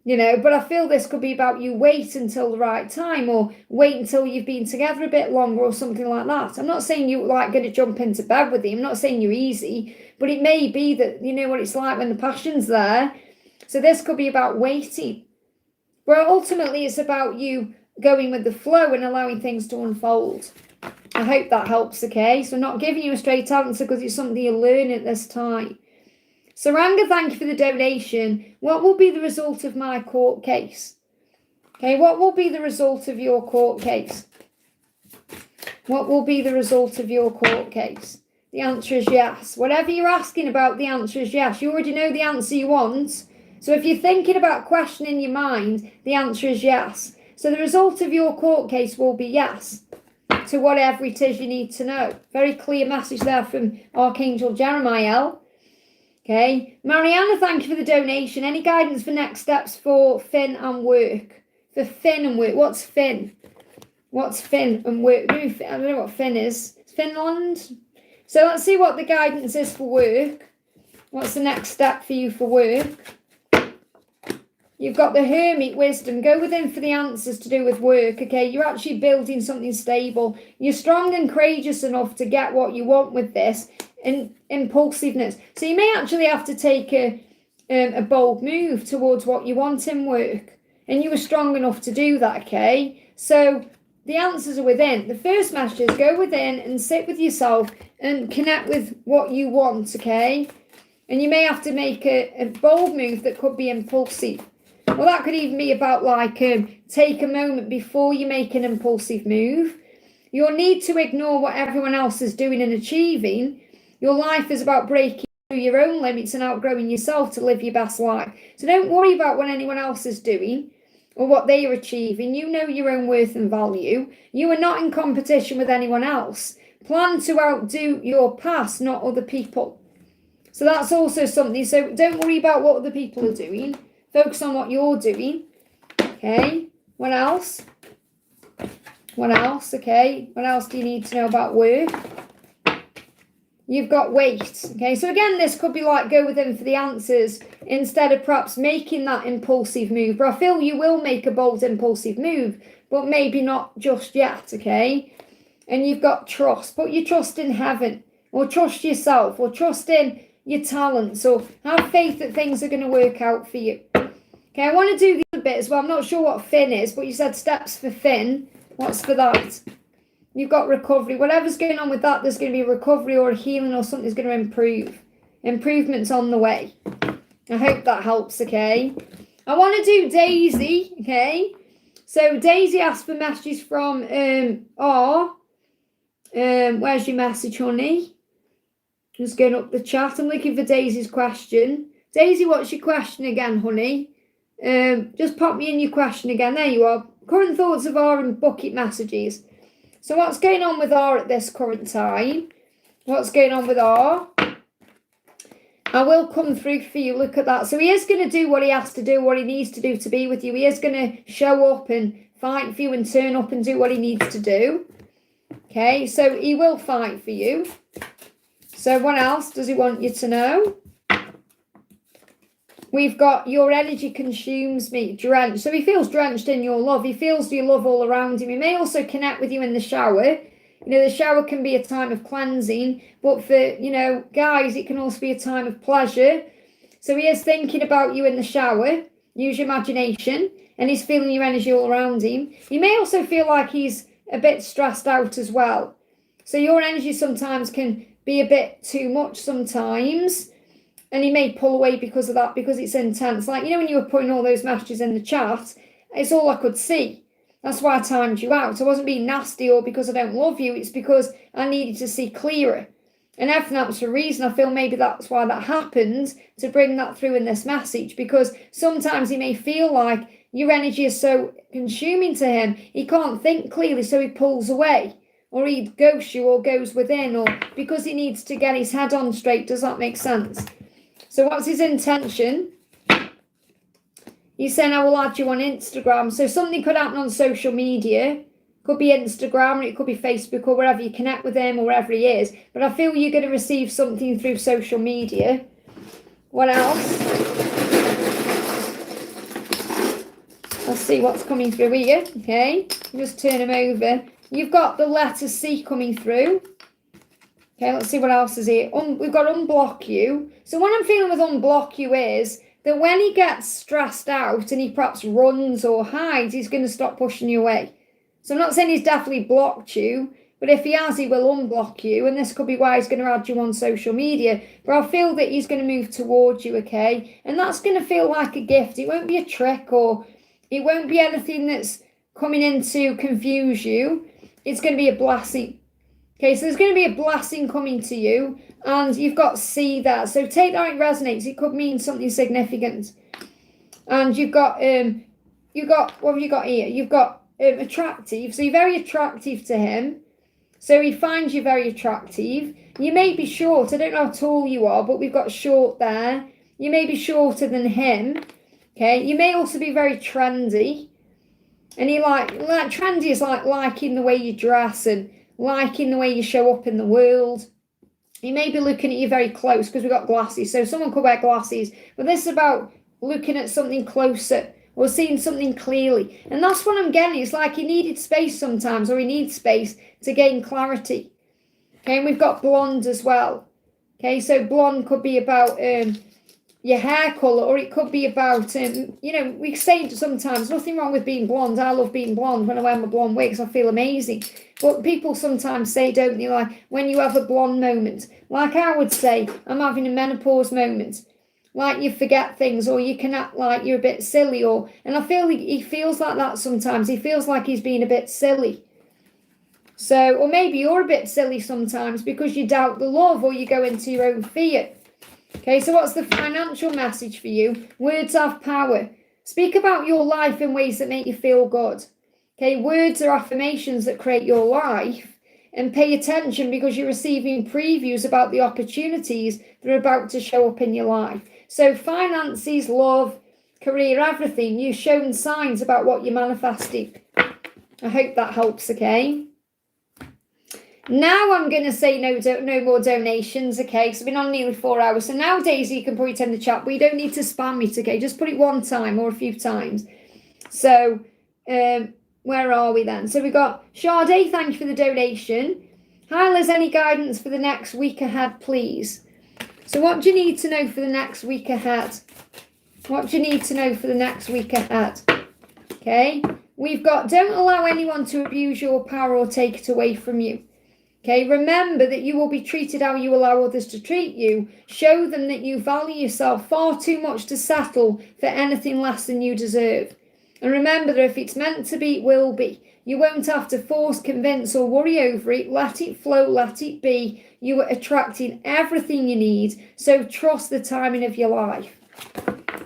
Speaker 1: But I feel this could be about you wait until the right time, or wait until you've been together a bit longer or something like that. I'm not saying you're going to jump into bed with him. I'm not saying you're easy, but it may be that you know what it's like when the passion's there. So this could be about waiting. But ultimately it's about you going with the flow and allowing things to unfold. I hope that helps, okay? So I'm not giving you a straight answer because it's something you're learning at this time. Saranga, thank you for the donation. What will be the result of my court case? Okay, what will be the result of your court case? What will be the result of your court case? The answer is yes. Whatever you're asking about, the answer is yes. You already know the answer you want. So if you're thinking about questioning your mind, the answer is yes. So the result of your court case will be yes to whatever it is you need to know. Very clear message there from Archangel Jeremiah. Okay, Mariana, thank you for the donation. Any guidance for next steps for Finn and work? For Finn and work, what's Finn? What's Finn and work? I don't know what Finn is. It's Finland. So let's see what the guidance is for work. What's the next step for you for work? You've got the Hermit wisdom. Go within for the answers to do with work, okay? You're actually building something stable. You're strong and courageous enough to get what you want with this. And impulsiveness. So you may actually have to take a bold move towards what you want in work. And you were strong enough to do that, okay? So the answers are within. The first message is go within and sit with yourself and connect with what you want, okay? And you may have to make a bold move that could be impulsive. Well, that could even be about take a moment before you make an impulsive move. You'll need to ignore what everyone else is doing and achieving. Your life is about breaking through your own limits and outgrowing yourself to live your best life. So don't worry about what anyone else is doing or what they are achieving. You know your own worth and value. You are not in competition with anyone else. Plan to outdo your past, not other people. So that's also something. So don't worry about what other people are doing. Focus on what you're doing. Okay, what else? What else? Okay. What else do you need to know about work? You've got weight. Okay. So again, this could be like go with him for the answers instead of perhaps making that impulsive move. But I feel you will make a bold, impulsive move, but maybe not just yet. Okay. And you've got trust. Put your trust in heaven, or trust yourself, or trust in your talents, or have faith that things are going to work out for you. Okay, I want to do the other bit as well. I'm not sure what Finn is, but you said steps for Finn. What's for that? You've got recovery. Whatever's going on with that, there's going to be a recovery or a healing or something's going to improve. Improvement's on the way. I hope that helps, okay? I want to do Daisy, okay? So Daisy asked for messages from where's your message, honey? Just going up the chat. I'm looking for Daisy's question. Daisy, what's your question again, honey? Just pop me in your question again. There you are. Current thoughts of R and bucket messages. So what's going on with R at this current time? What's going on with R? I will come through for you. Look at that. So he is going to do what he has to do, what he needs to do to be with you. He is going to show up and fight for you and turn up and do what he needs to do. Okay, so he will fight for you. So what else does he want you to know? We've got your energy consumes me, drenched. So he feels drenched in your love. He feels your love all around him. He may also connect with you in the shower. You know, the shower can be a time of cleansing, but for, you know, guys, it can also be a time of pleasure. So he is thinking about you in the shower. Use your imagination. And he's feeling your energy all around him. You may also feel like he's a bit stressed out as well. So your energy sometimes can be a bit too much sometimes. And he may pull away because of that, because it's intense. Like, you know, when you were putting all those messages in the chat, it's all I could see. That's why I timed you out. I wasn't being nasty or because I don't love you. It's because I needed to see clearer. And everything happens for a reason. I feel maybe that's why that happened, to bring that through in this message. Because sometimes he may feel like your energy is so consuming to him, he can't think clearly, so he pulls away. Or he ghosts you or goes within, or because he needs to get his head on straight. Does that make sense? So what's his intention? He's saying, I will add you on Instagram. So something could happen on social media. Could be Instagram, or it could be Facebook, or wherever you connect with him, or wherever he is. But I feel you're going to receive something through social media. What else? Let's see what's coming through here. Okay, just turn him over. You've got the letter C coming through. Okay, let's see what else is here. We've got unblock you. So what I'm feeling with unblock you is that when he gets stressed out and he perhaps runs or hides, he's going to stop pushing you away. So I'm not saying he's definitely blocked you, but if he has, he will unblock you. And this could be why he's going to add you on social media. But I feel that he's going to move towards you, okay? And that's going to feel like a gift. It won't be a trick, or it won't be anything that's coming in to confuse you. It's going to be a blessing. Okay, so there's going to be a blessing coming to you, and you've got C there. So take that, it resonates. It could mean something significant. And you've got, what have you got here? You've got attractive. So you're very attractive to him. So he finds you very attractive. You may be short. I don't know how tall you are, but we've got short there. You may be shorter than him. Okay, you may also be very trendy. And he like trendy is like liking the way you dress and liking the way you show up in the world. He may be looking at you very close because we've got glasses. So someone could wear glasses. But this is about looking at something closer or seeing something clearly. And that's what I'm getting. It's like he needed space sometimes, or he needs space to gain clarity. Okay, and we've got blonde as well. Okay, so blonde could be about your hair colour, or it could be about, you know, we say sometimes, nothing wrong with being blonde. I love being blonde. When I wear my blonde wigs, I feel amazing. But people sometimes say, don't they, like, when you have a blonde moment, like I would say, I'm having a menopause moment. Like you forget things, or you can act like you're a bit silly, and I feel he feels like that sometimes. He feels like he's being a bit silly. So, or maybe you're a bit silly sometimes because you doubt the love, or you go into your own fear. Okay, so what's the financial message for you? Words have power. Speak about your life in ways that make you feel good. Okay, words are affirmations that create your life. And pay attention because you're receiving previews about the opportunities that are about to show up in your life. So finances, love, career, everything, you've shown signs about what you're manifesting. I hope that helps, okay? Now I'm going to say no more donations, okay? So I've been on nearly 4 hours. So now, Daisy, you can probably tend the chat, but you don't need to spam it, okay? Just put it one time or a few times. So, where are we then? So we got Sade, thank you for the donation. Hi, Liz, any guidance for the next week ahead, please? So what do you need to know for the next week ahead? What do you need to know for the next week ahead? Okay, we've got don't allow anyone to abuse your power or take it away from you. Okay, remember that you will be treated how you allow others to treat you. Show them that you value yourself far too much to settle for anything less than you deserve. And remember that if it's meant to be, it will be. You won't have to force, convince, or worry over it. Let it flow, let it be. You are attracting everything you need. So trust the timing of your life.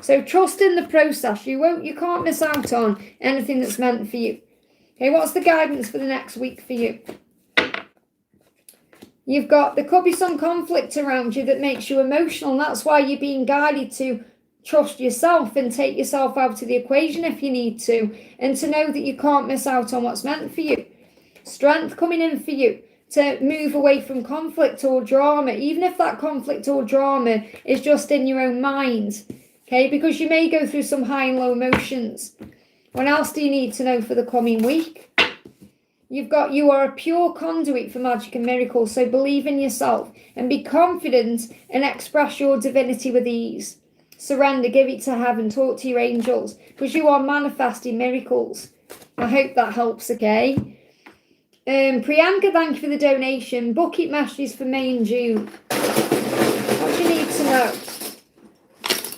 Speaker 1: So trust in the process. You can't miss out on anything that's meant for you. Okay, what's the guidance for the next week for you? You've got, there could be some conflict around you that makes you emotional. And that's why you're being guided to trust yourself and take yourself out of the equation if you need to, and to know that you can't miss out on what's meant for you. Strength coming in for you to move away from conflict or drama, even if that conflict or drama is just in your own mind, okay, because you may go through some high and low emotions. What else do you need to know for the coming week? You've got, you are a pure conduit for magic and miracles, so believe in yourself and be confident and express your divinity with ease. Surrender, give it to heaven, talk to your angels, because you are manifesting miracles. I hope that helps, okay? Priyanka, thank you for the donation. Bucket messages for May and June. What do you need to know?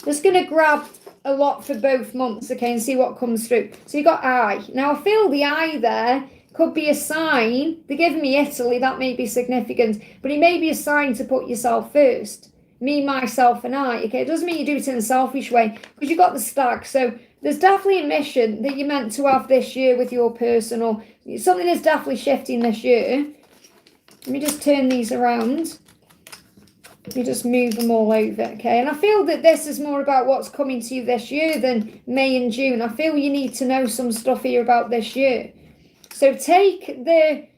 Speaker 1: Just going to grab a lot for both months, okay, and see what comes through. So you got I. Now, I feel the I there could be a sign. They're giving me Italy, that may be significant, but it may be a sign to put yourself first. Me, myself, and I. Okay, it doesn't mean you do it in a selfish way, because you've got the stag. So there's definitely a mission that you're meant to have this year with your person, or something is definitely shifting this year. Let me just turn these around. Let me just move them all over, okay? And I feel that this is more about what's coming to you this year than May and June. I feel you need to know some stuff here about this year. So take the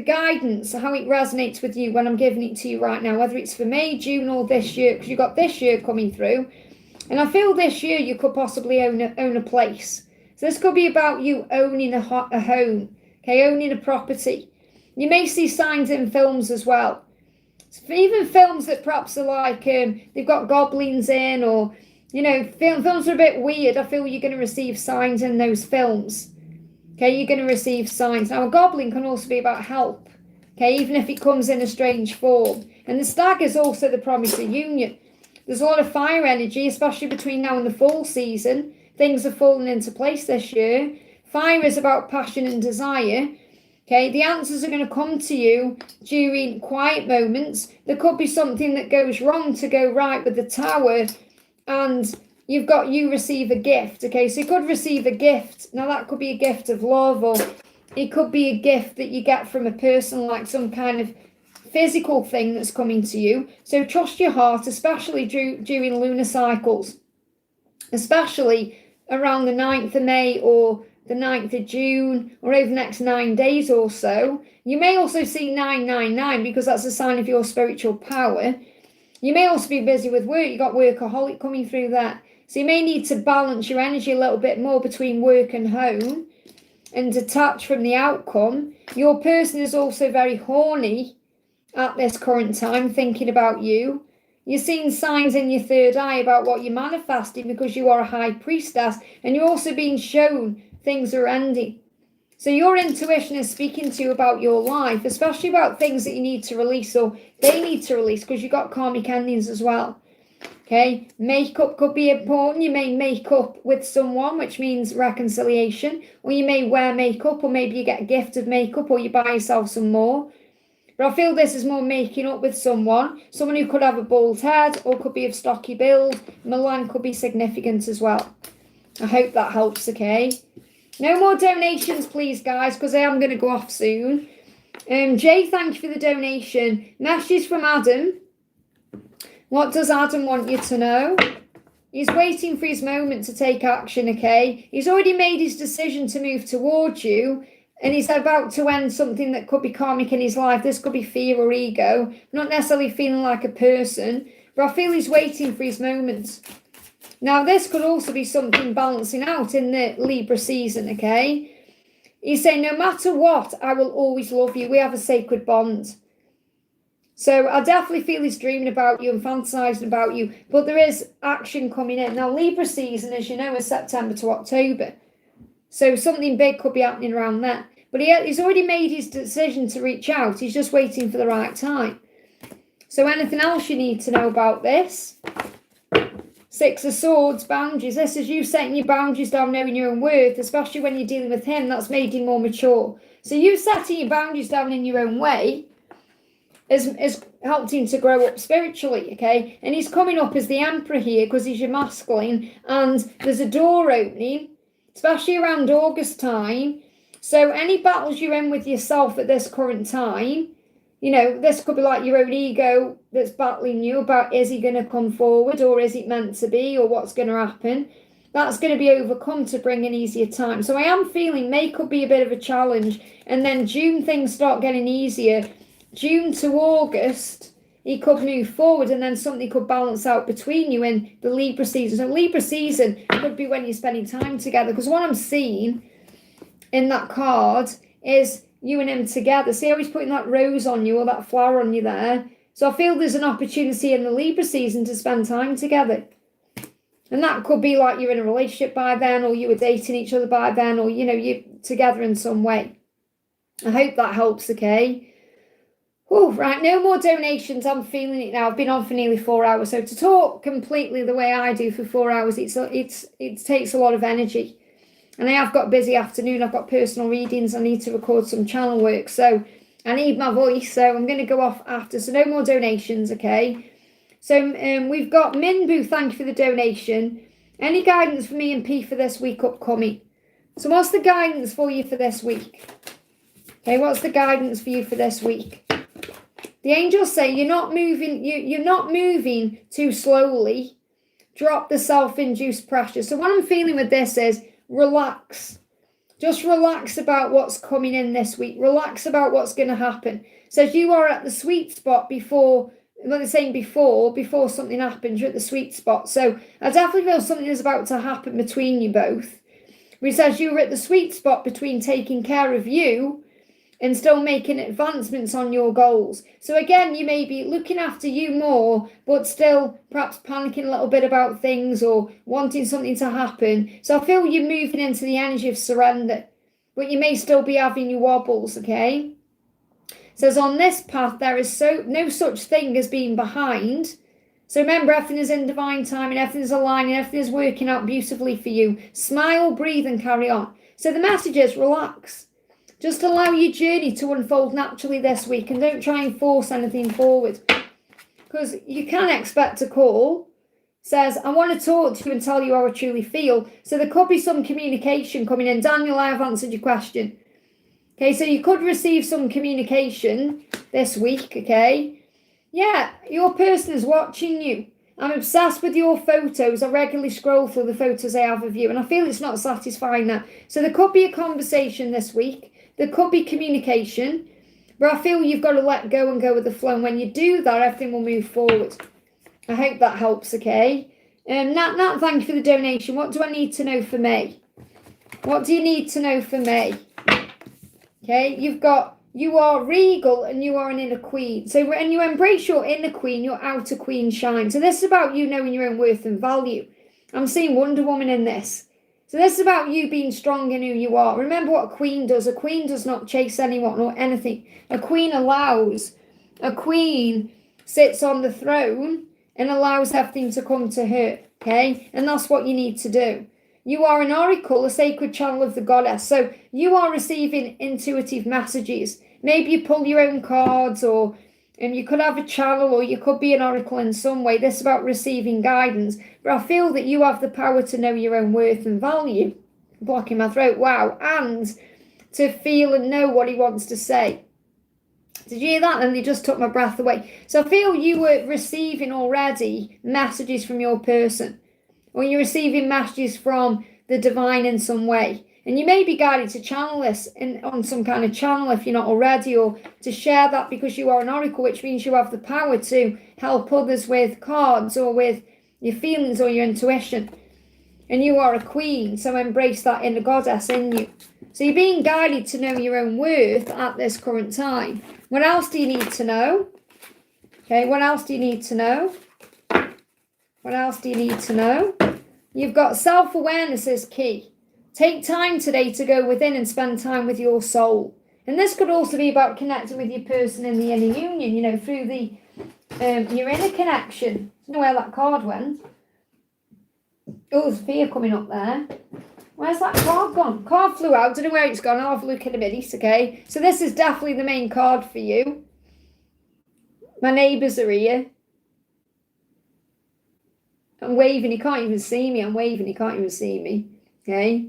Speaker 1: guidance, how it resonates with you when I'm giving it to you right now, whether it's for May, June, or this year, because you've got this year coming through. And I feel this year you could possibly own a place. So this could be about you owning a home, okay, owning a property. You may see signs in films as well. So even films that perhaps are like, they've got goblins in, or, you know, films are a bit weird. I feel you're going to receive signs in those films. Okay, you're going to receive signs. Now, a goblin can also be about help, okay, even if it comes in a strange form. And the stag is also the promise of union. There's a lot of fire energy, especially between now and the fall season. Things are falling into place this year. Fire is about passion and desire. Okay, the answers are going to come to you during quiet moments. There could be something that goes wrong to go right with the tower, and you receive a gift, okay? So you could receive a gift. Now, that could be a gift of love, or it could be a gift that you get from a person, like some kind of physical thing that's coming to you. So trust your heart, especially during lunar cycles, especially around the 9th of May or the 9th of June, or over the next 9 days or so. You may also see 999, because that's a sign of your spiritual power. You may also be busy with work. You got workaholic coming through there. So you may need to balance your energy a little bit more between work and home and detach from the outcome. Your person is also very horny at this current time, thinking about you. You're seeing signs in your third eye about what you're manifesting, because you are a high priestess, and you're also being shown things are ending. So your intuition is speaking to you about your life, especially about things that you need to release, or they need to release, because you've got karmic endings as well. Okay, makeup could be important. You may make up with someone, which means reconciliation, or you may wear makeup, or maybe you get a gift of makeup, or you buy yourself some more. But I feel this is more making up with someone who could have a bald head or could be of stocky build. Meline could be significant as well. I hope that helps, okay? No more donations, please, guys, because I am going to go off soon. Jay, thank you for the donation. Message from Adam. What does Adam want you to know? He's waiting for his moment to take action, okay? He's already made his decision to move towards you, and he's about to end something that could be karmic in his life. This could be fear or ego, not necessarily feeling like a person, but I feel he's waiting for his moments. Now, this could also be something balancing out in the Libra season, okay? He's saying, no matter what, I will always love you. We have a sacred bond. So I definitely feel he's dreaming about you and fantasizing about you, but there is action coming in. Now, Libra season, as you know, is September to October. So something big could be happening around that. But he's already made his decision to reach out. He's just waiting for the right time. So anything else you need to know about this? Six of Swords, boundaries. This is you setting your boundaries down, knowing your own worth, especially when you're dealing with him. That's made you more mature. So you setting your boundaries down in your own way has helped him to grow up spiritually, okay? And he's coming up as the Emperor here because he's your masculine, and there's a door opening, especially around August time. So any battles you're in with yourself at this current time, you know, this could be like your own ego that's battling you about, is he going to come forward, or is it meant to be, or what's going to happen? That's going to be overcome to bring an easier time. So I am feeling May could be a bit of a challenge, and then June things start getting easier. June to August, he could move forward, and then something could balance out between you in the Libra season. So Libra season could be when you're spending time together, because what I'm seeing in that card is you and him together. See how he's putting that rose on you, or that flower on you there? So I feel there's an opportunity in the Libra season to spend time together. And that could be like you're in a relationship by then, or you were dating each other by then, or, you know, you're together in some way. I hope that helps, okay? Oh, right, no more donations. I'm feeling it now. I've been on for nearly 4 hours. So to talk completely the way I do for 4 hours, it takes a lot of energy. And I have got a busy afternoon. I've got personal readings. I need to record some channel work. So I need my voice. So I'm going to go off after. So no more donations, okay? So we've got Minbu. Thank you for the donation. Any guidance for me and P for this week upcoming? So what's the guidance for you for this week? Okay, what's the guidance for you for this week? The angels say you're not moving too slowly. Drop the self-induced pressure. So what I'm feeling with this is relax. Just relax about what's coming in this week. Relax about what's going to happen. So if you are at the sweet spot before something happens, you're at the sweet spot. So I definitely feel something is about to happen between you both. Which says you were at the sweet spot between taking care of you and still making advancements on your goals. So again, you may be looking after you more, but still perhaps panicking a little bit about things or wanting something to happen. So I feel you're moving into the energy of surrender, but you may still be having your wobbles, okay? It says on this path, there is no such thing as being behind. So remember, everything is in divine timing, everything's aligning, everything is working out beautifully for you. Smile, breathe, and carry on. So the message is relax. Just allow your journey to unfold naturally this week, and don't try and force anything forward. Because you can expect a call. Says, I want to talk to you and tell you how I truly feel. So there could be some communication coming in. Daniel, I have answered your question. Okay, so you could receive some communication this week, okay? Yeah, your person is watching you. I'm obsessed with your photos. I regularly scroll through the photos I have of you, and I feel it's not satisfying that. So there could be a conversation this week. There could be communication, but I feel you've got to let go and go with the flow. And when you do that, everything will move forward. I hope that helps, okay? Nat, thank you for the donation. What do I need to know for May? What do you need to know for May? Okay, you are regal and you are an inner queen. So when you embrace your inner queen, your outer queen shines. So this is about you knowing your own worth and value. I'm seeing Wonder Woman in this. So this is about you being strong in who you are. Remember what a queen does. A queen does not chase anyone or anything. A queen allows. A queen sits on the throne and allows everything to come to her. Okay? And that's what you need to do. You are an oracle, a sacred channel of the goddess. So you are receiving intuitive messages. Maybe you pull your own cards, or you could have a channel, or you could be an oracle in some way. This is about receiving guidance. But I feel that you have the power to know your own worth and value. Blocking my throat, wow. And to feel and know what he wants to say. Did you hear that? And they just took my breath away. So I feel you were receiving already messages from your person. Or you're receiving messages from the divine in some way. And you may be guided to channel this on some kind of channel if you're not already, or to share that because you are an oracle, which means you have the power to help others with cards or with your feelings or your intuition. And you are a queen, so embrace that inner goddess in you. So you're being guided to know your own worth at this current time. What else do you need to know? Okay, what else do you need to know? What else do you need to know? You've got self-awareness is key. Take time today to go within and spend time with your soul. And this could also be about connecting with your person in the inner union, you know, through the your inner connection. I don't know where that card went. Oh, there's fear coming up there. Where's that card gone? Card flew out. Don't know where it's gone. I'll have a look in a minute, okay? So this is definitely the main card for you. My neighbours are here. I'm waving. He can't even see me. I'm waving. He can't even see me. Okay?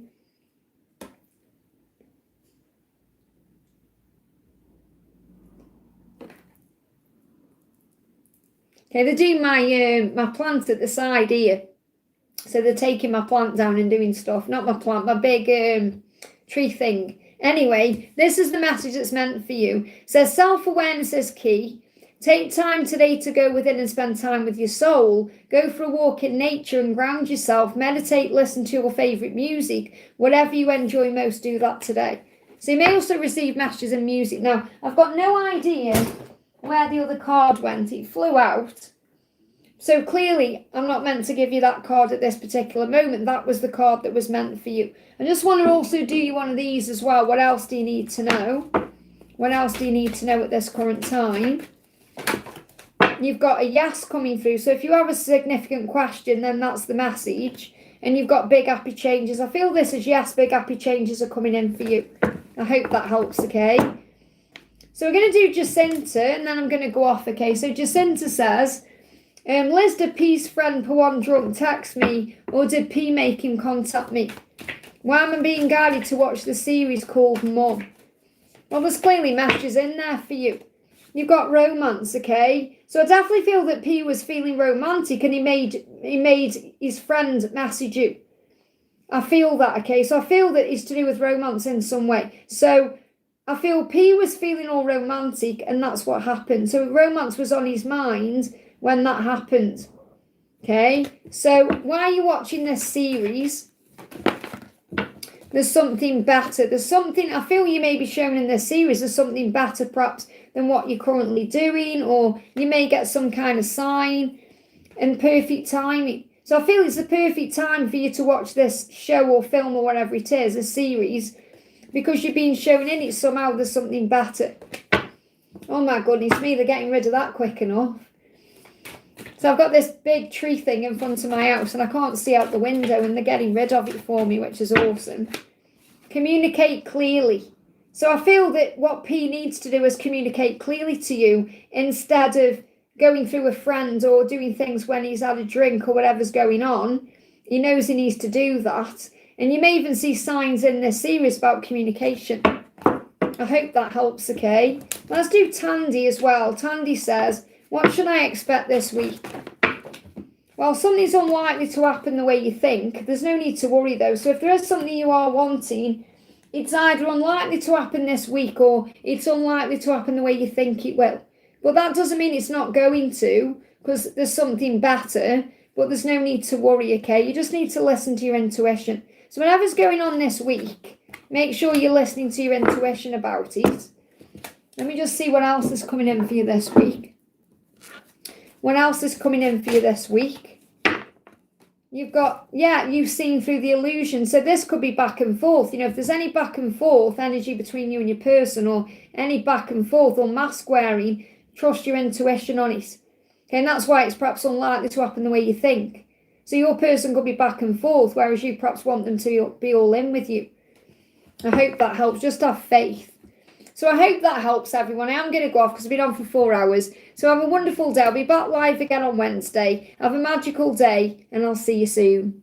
Speaker 1: Okay, they're doing my plant at the side here. So they're taking my plant down and doing stuff. Not my plant, my big tree thing. Anyway, this is the message that's meant for you. It says self-awareness is key. Take time today to go within and spend time with your soul. Go for a walk in nature and ground yourself. Meditate, listen to your favourite music. Whatever you enjoy most, do that today. So you may also receive messages in music. Now, I've got no idea where the other card went. It flew out. So clearly, I'm not meant to give you that card at this particular moment. That was the card that was meant for you. I just want to also do you one of these as well. What else do you need to know? What else do you need to know at this current time? You've got a yes coming through. So if you have a significant question, then that's the message. And you've got big happy changes. I feel this is yes, big happy changes are coming in for you. I hope that helps, okay? So we're going to do Jacinta, and then I'm going to go off, okay? So Jacinta says, Liz, did P's friend Pawan drunk text me, or did P make him contact me? Why am I being guided to watch the series called Mum? Well, there's clearly messages in there for you. You've got romance, okay? So I definitely feel that P was feeling romantic and he made his friend message you. I feel that, okay? So I feel that it's to do with romance in some way. So I feel P was feeling all romantic and that's what happened. So romance was on his mind when that happened, okay? So why are you watching this series? There's something better. There's something, I feel you may be shown in this series, there's something better perhaps than what you're currently doing, or you may get some kind of sign and perfect timing. So I feel it's the perfect time for you to watch this show or film or whatever it is, a series, because you're being shown in it somehow there's something better. Oh my goodness me, they're getting rid of that quick enough. So I've got this big tree thing in front of my house and I can't see out the window and they're getting rid of it for me, which is awesome. Communicate clearly. So I feel that what P needs to do is communicate clearly to you instead of going through a friend or doing things when he's had a drink or whatever's going on. He knows he needs to do that. And you may even see signs in this series about communication. I hope that helps, okay? Let's do Tandy as well. Tandy says, what should I expect this week? Well, something's unlikely to happen the way you think. There's no need to worry though. So if there is something you are wanting, it's either unlikely to happen this week or it's unlikely to happen the way you think it will. But that doesn't mean it's not going to, because there's something better, but there's no need to worry, okay? You just need to listen to your intuition. So whatever's going on this week, make sure you're listening to your intuition about it. Let me just see what else is coming in for you this week. What else is coming in for you this week? You've got, you've seen through the illusion. So this could be back and forth. You know, if there's any back and forth energy between you and your person or any back and forth or mask wearing, trust your intuition on it. Okay, and that's why it's perhaps unlikely to happen the way you think. So your person could be back and forth, whereas you perhaps want them to be all in with you. I hope that helps. Just have faith. So I hope that helps everyone. I am going to go off because I've been on for 4 hours. So have a wonderful day. I'll be back live again on Wednesday. Have a magical day and I'll see you soon.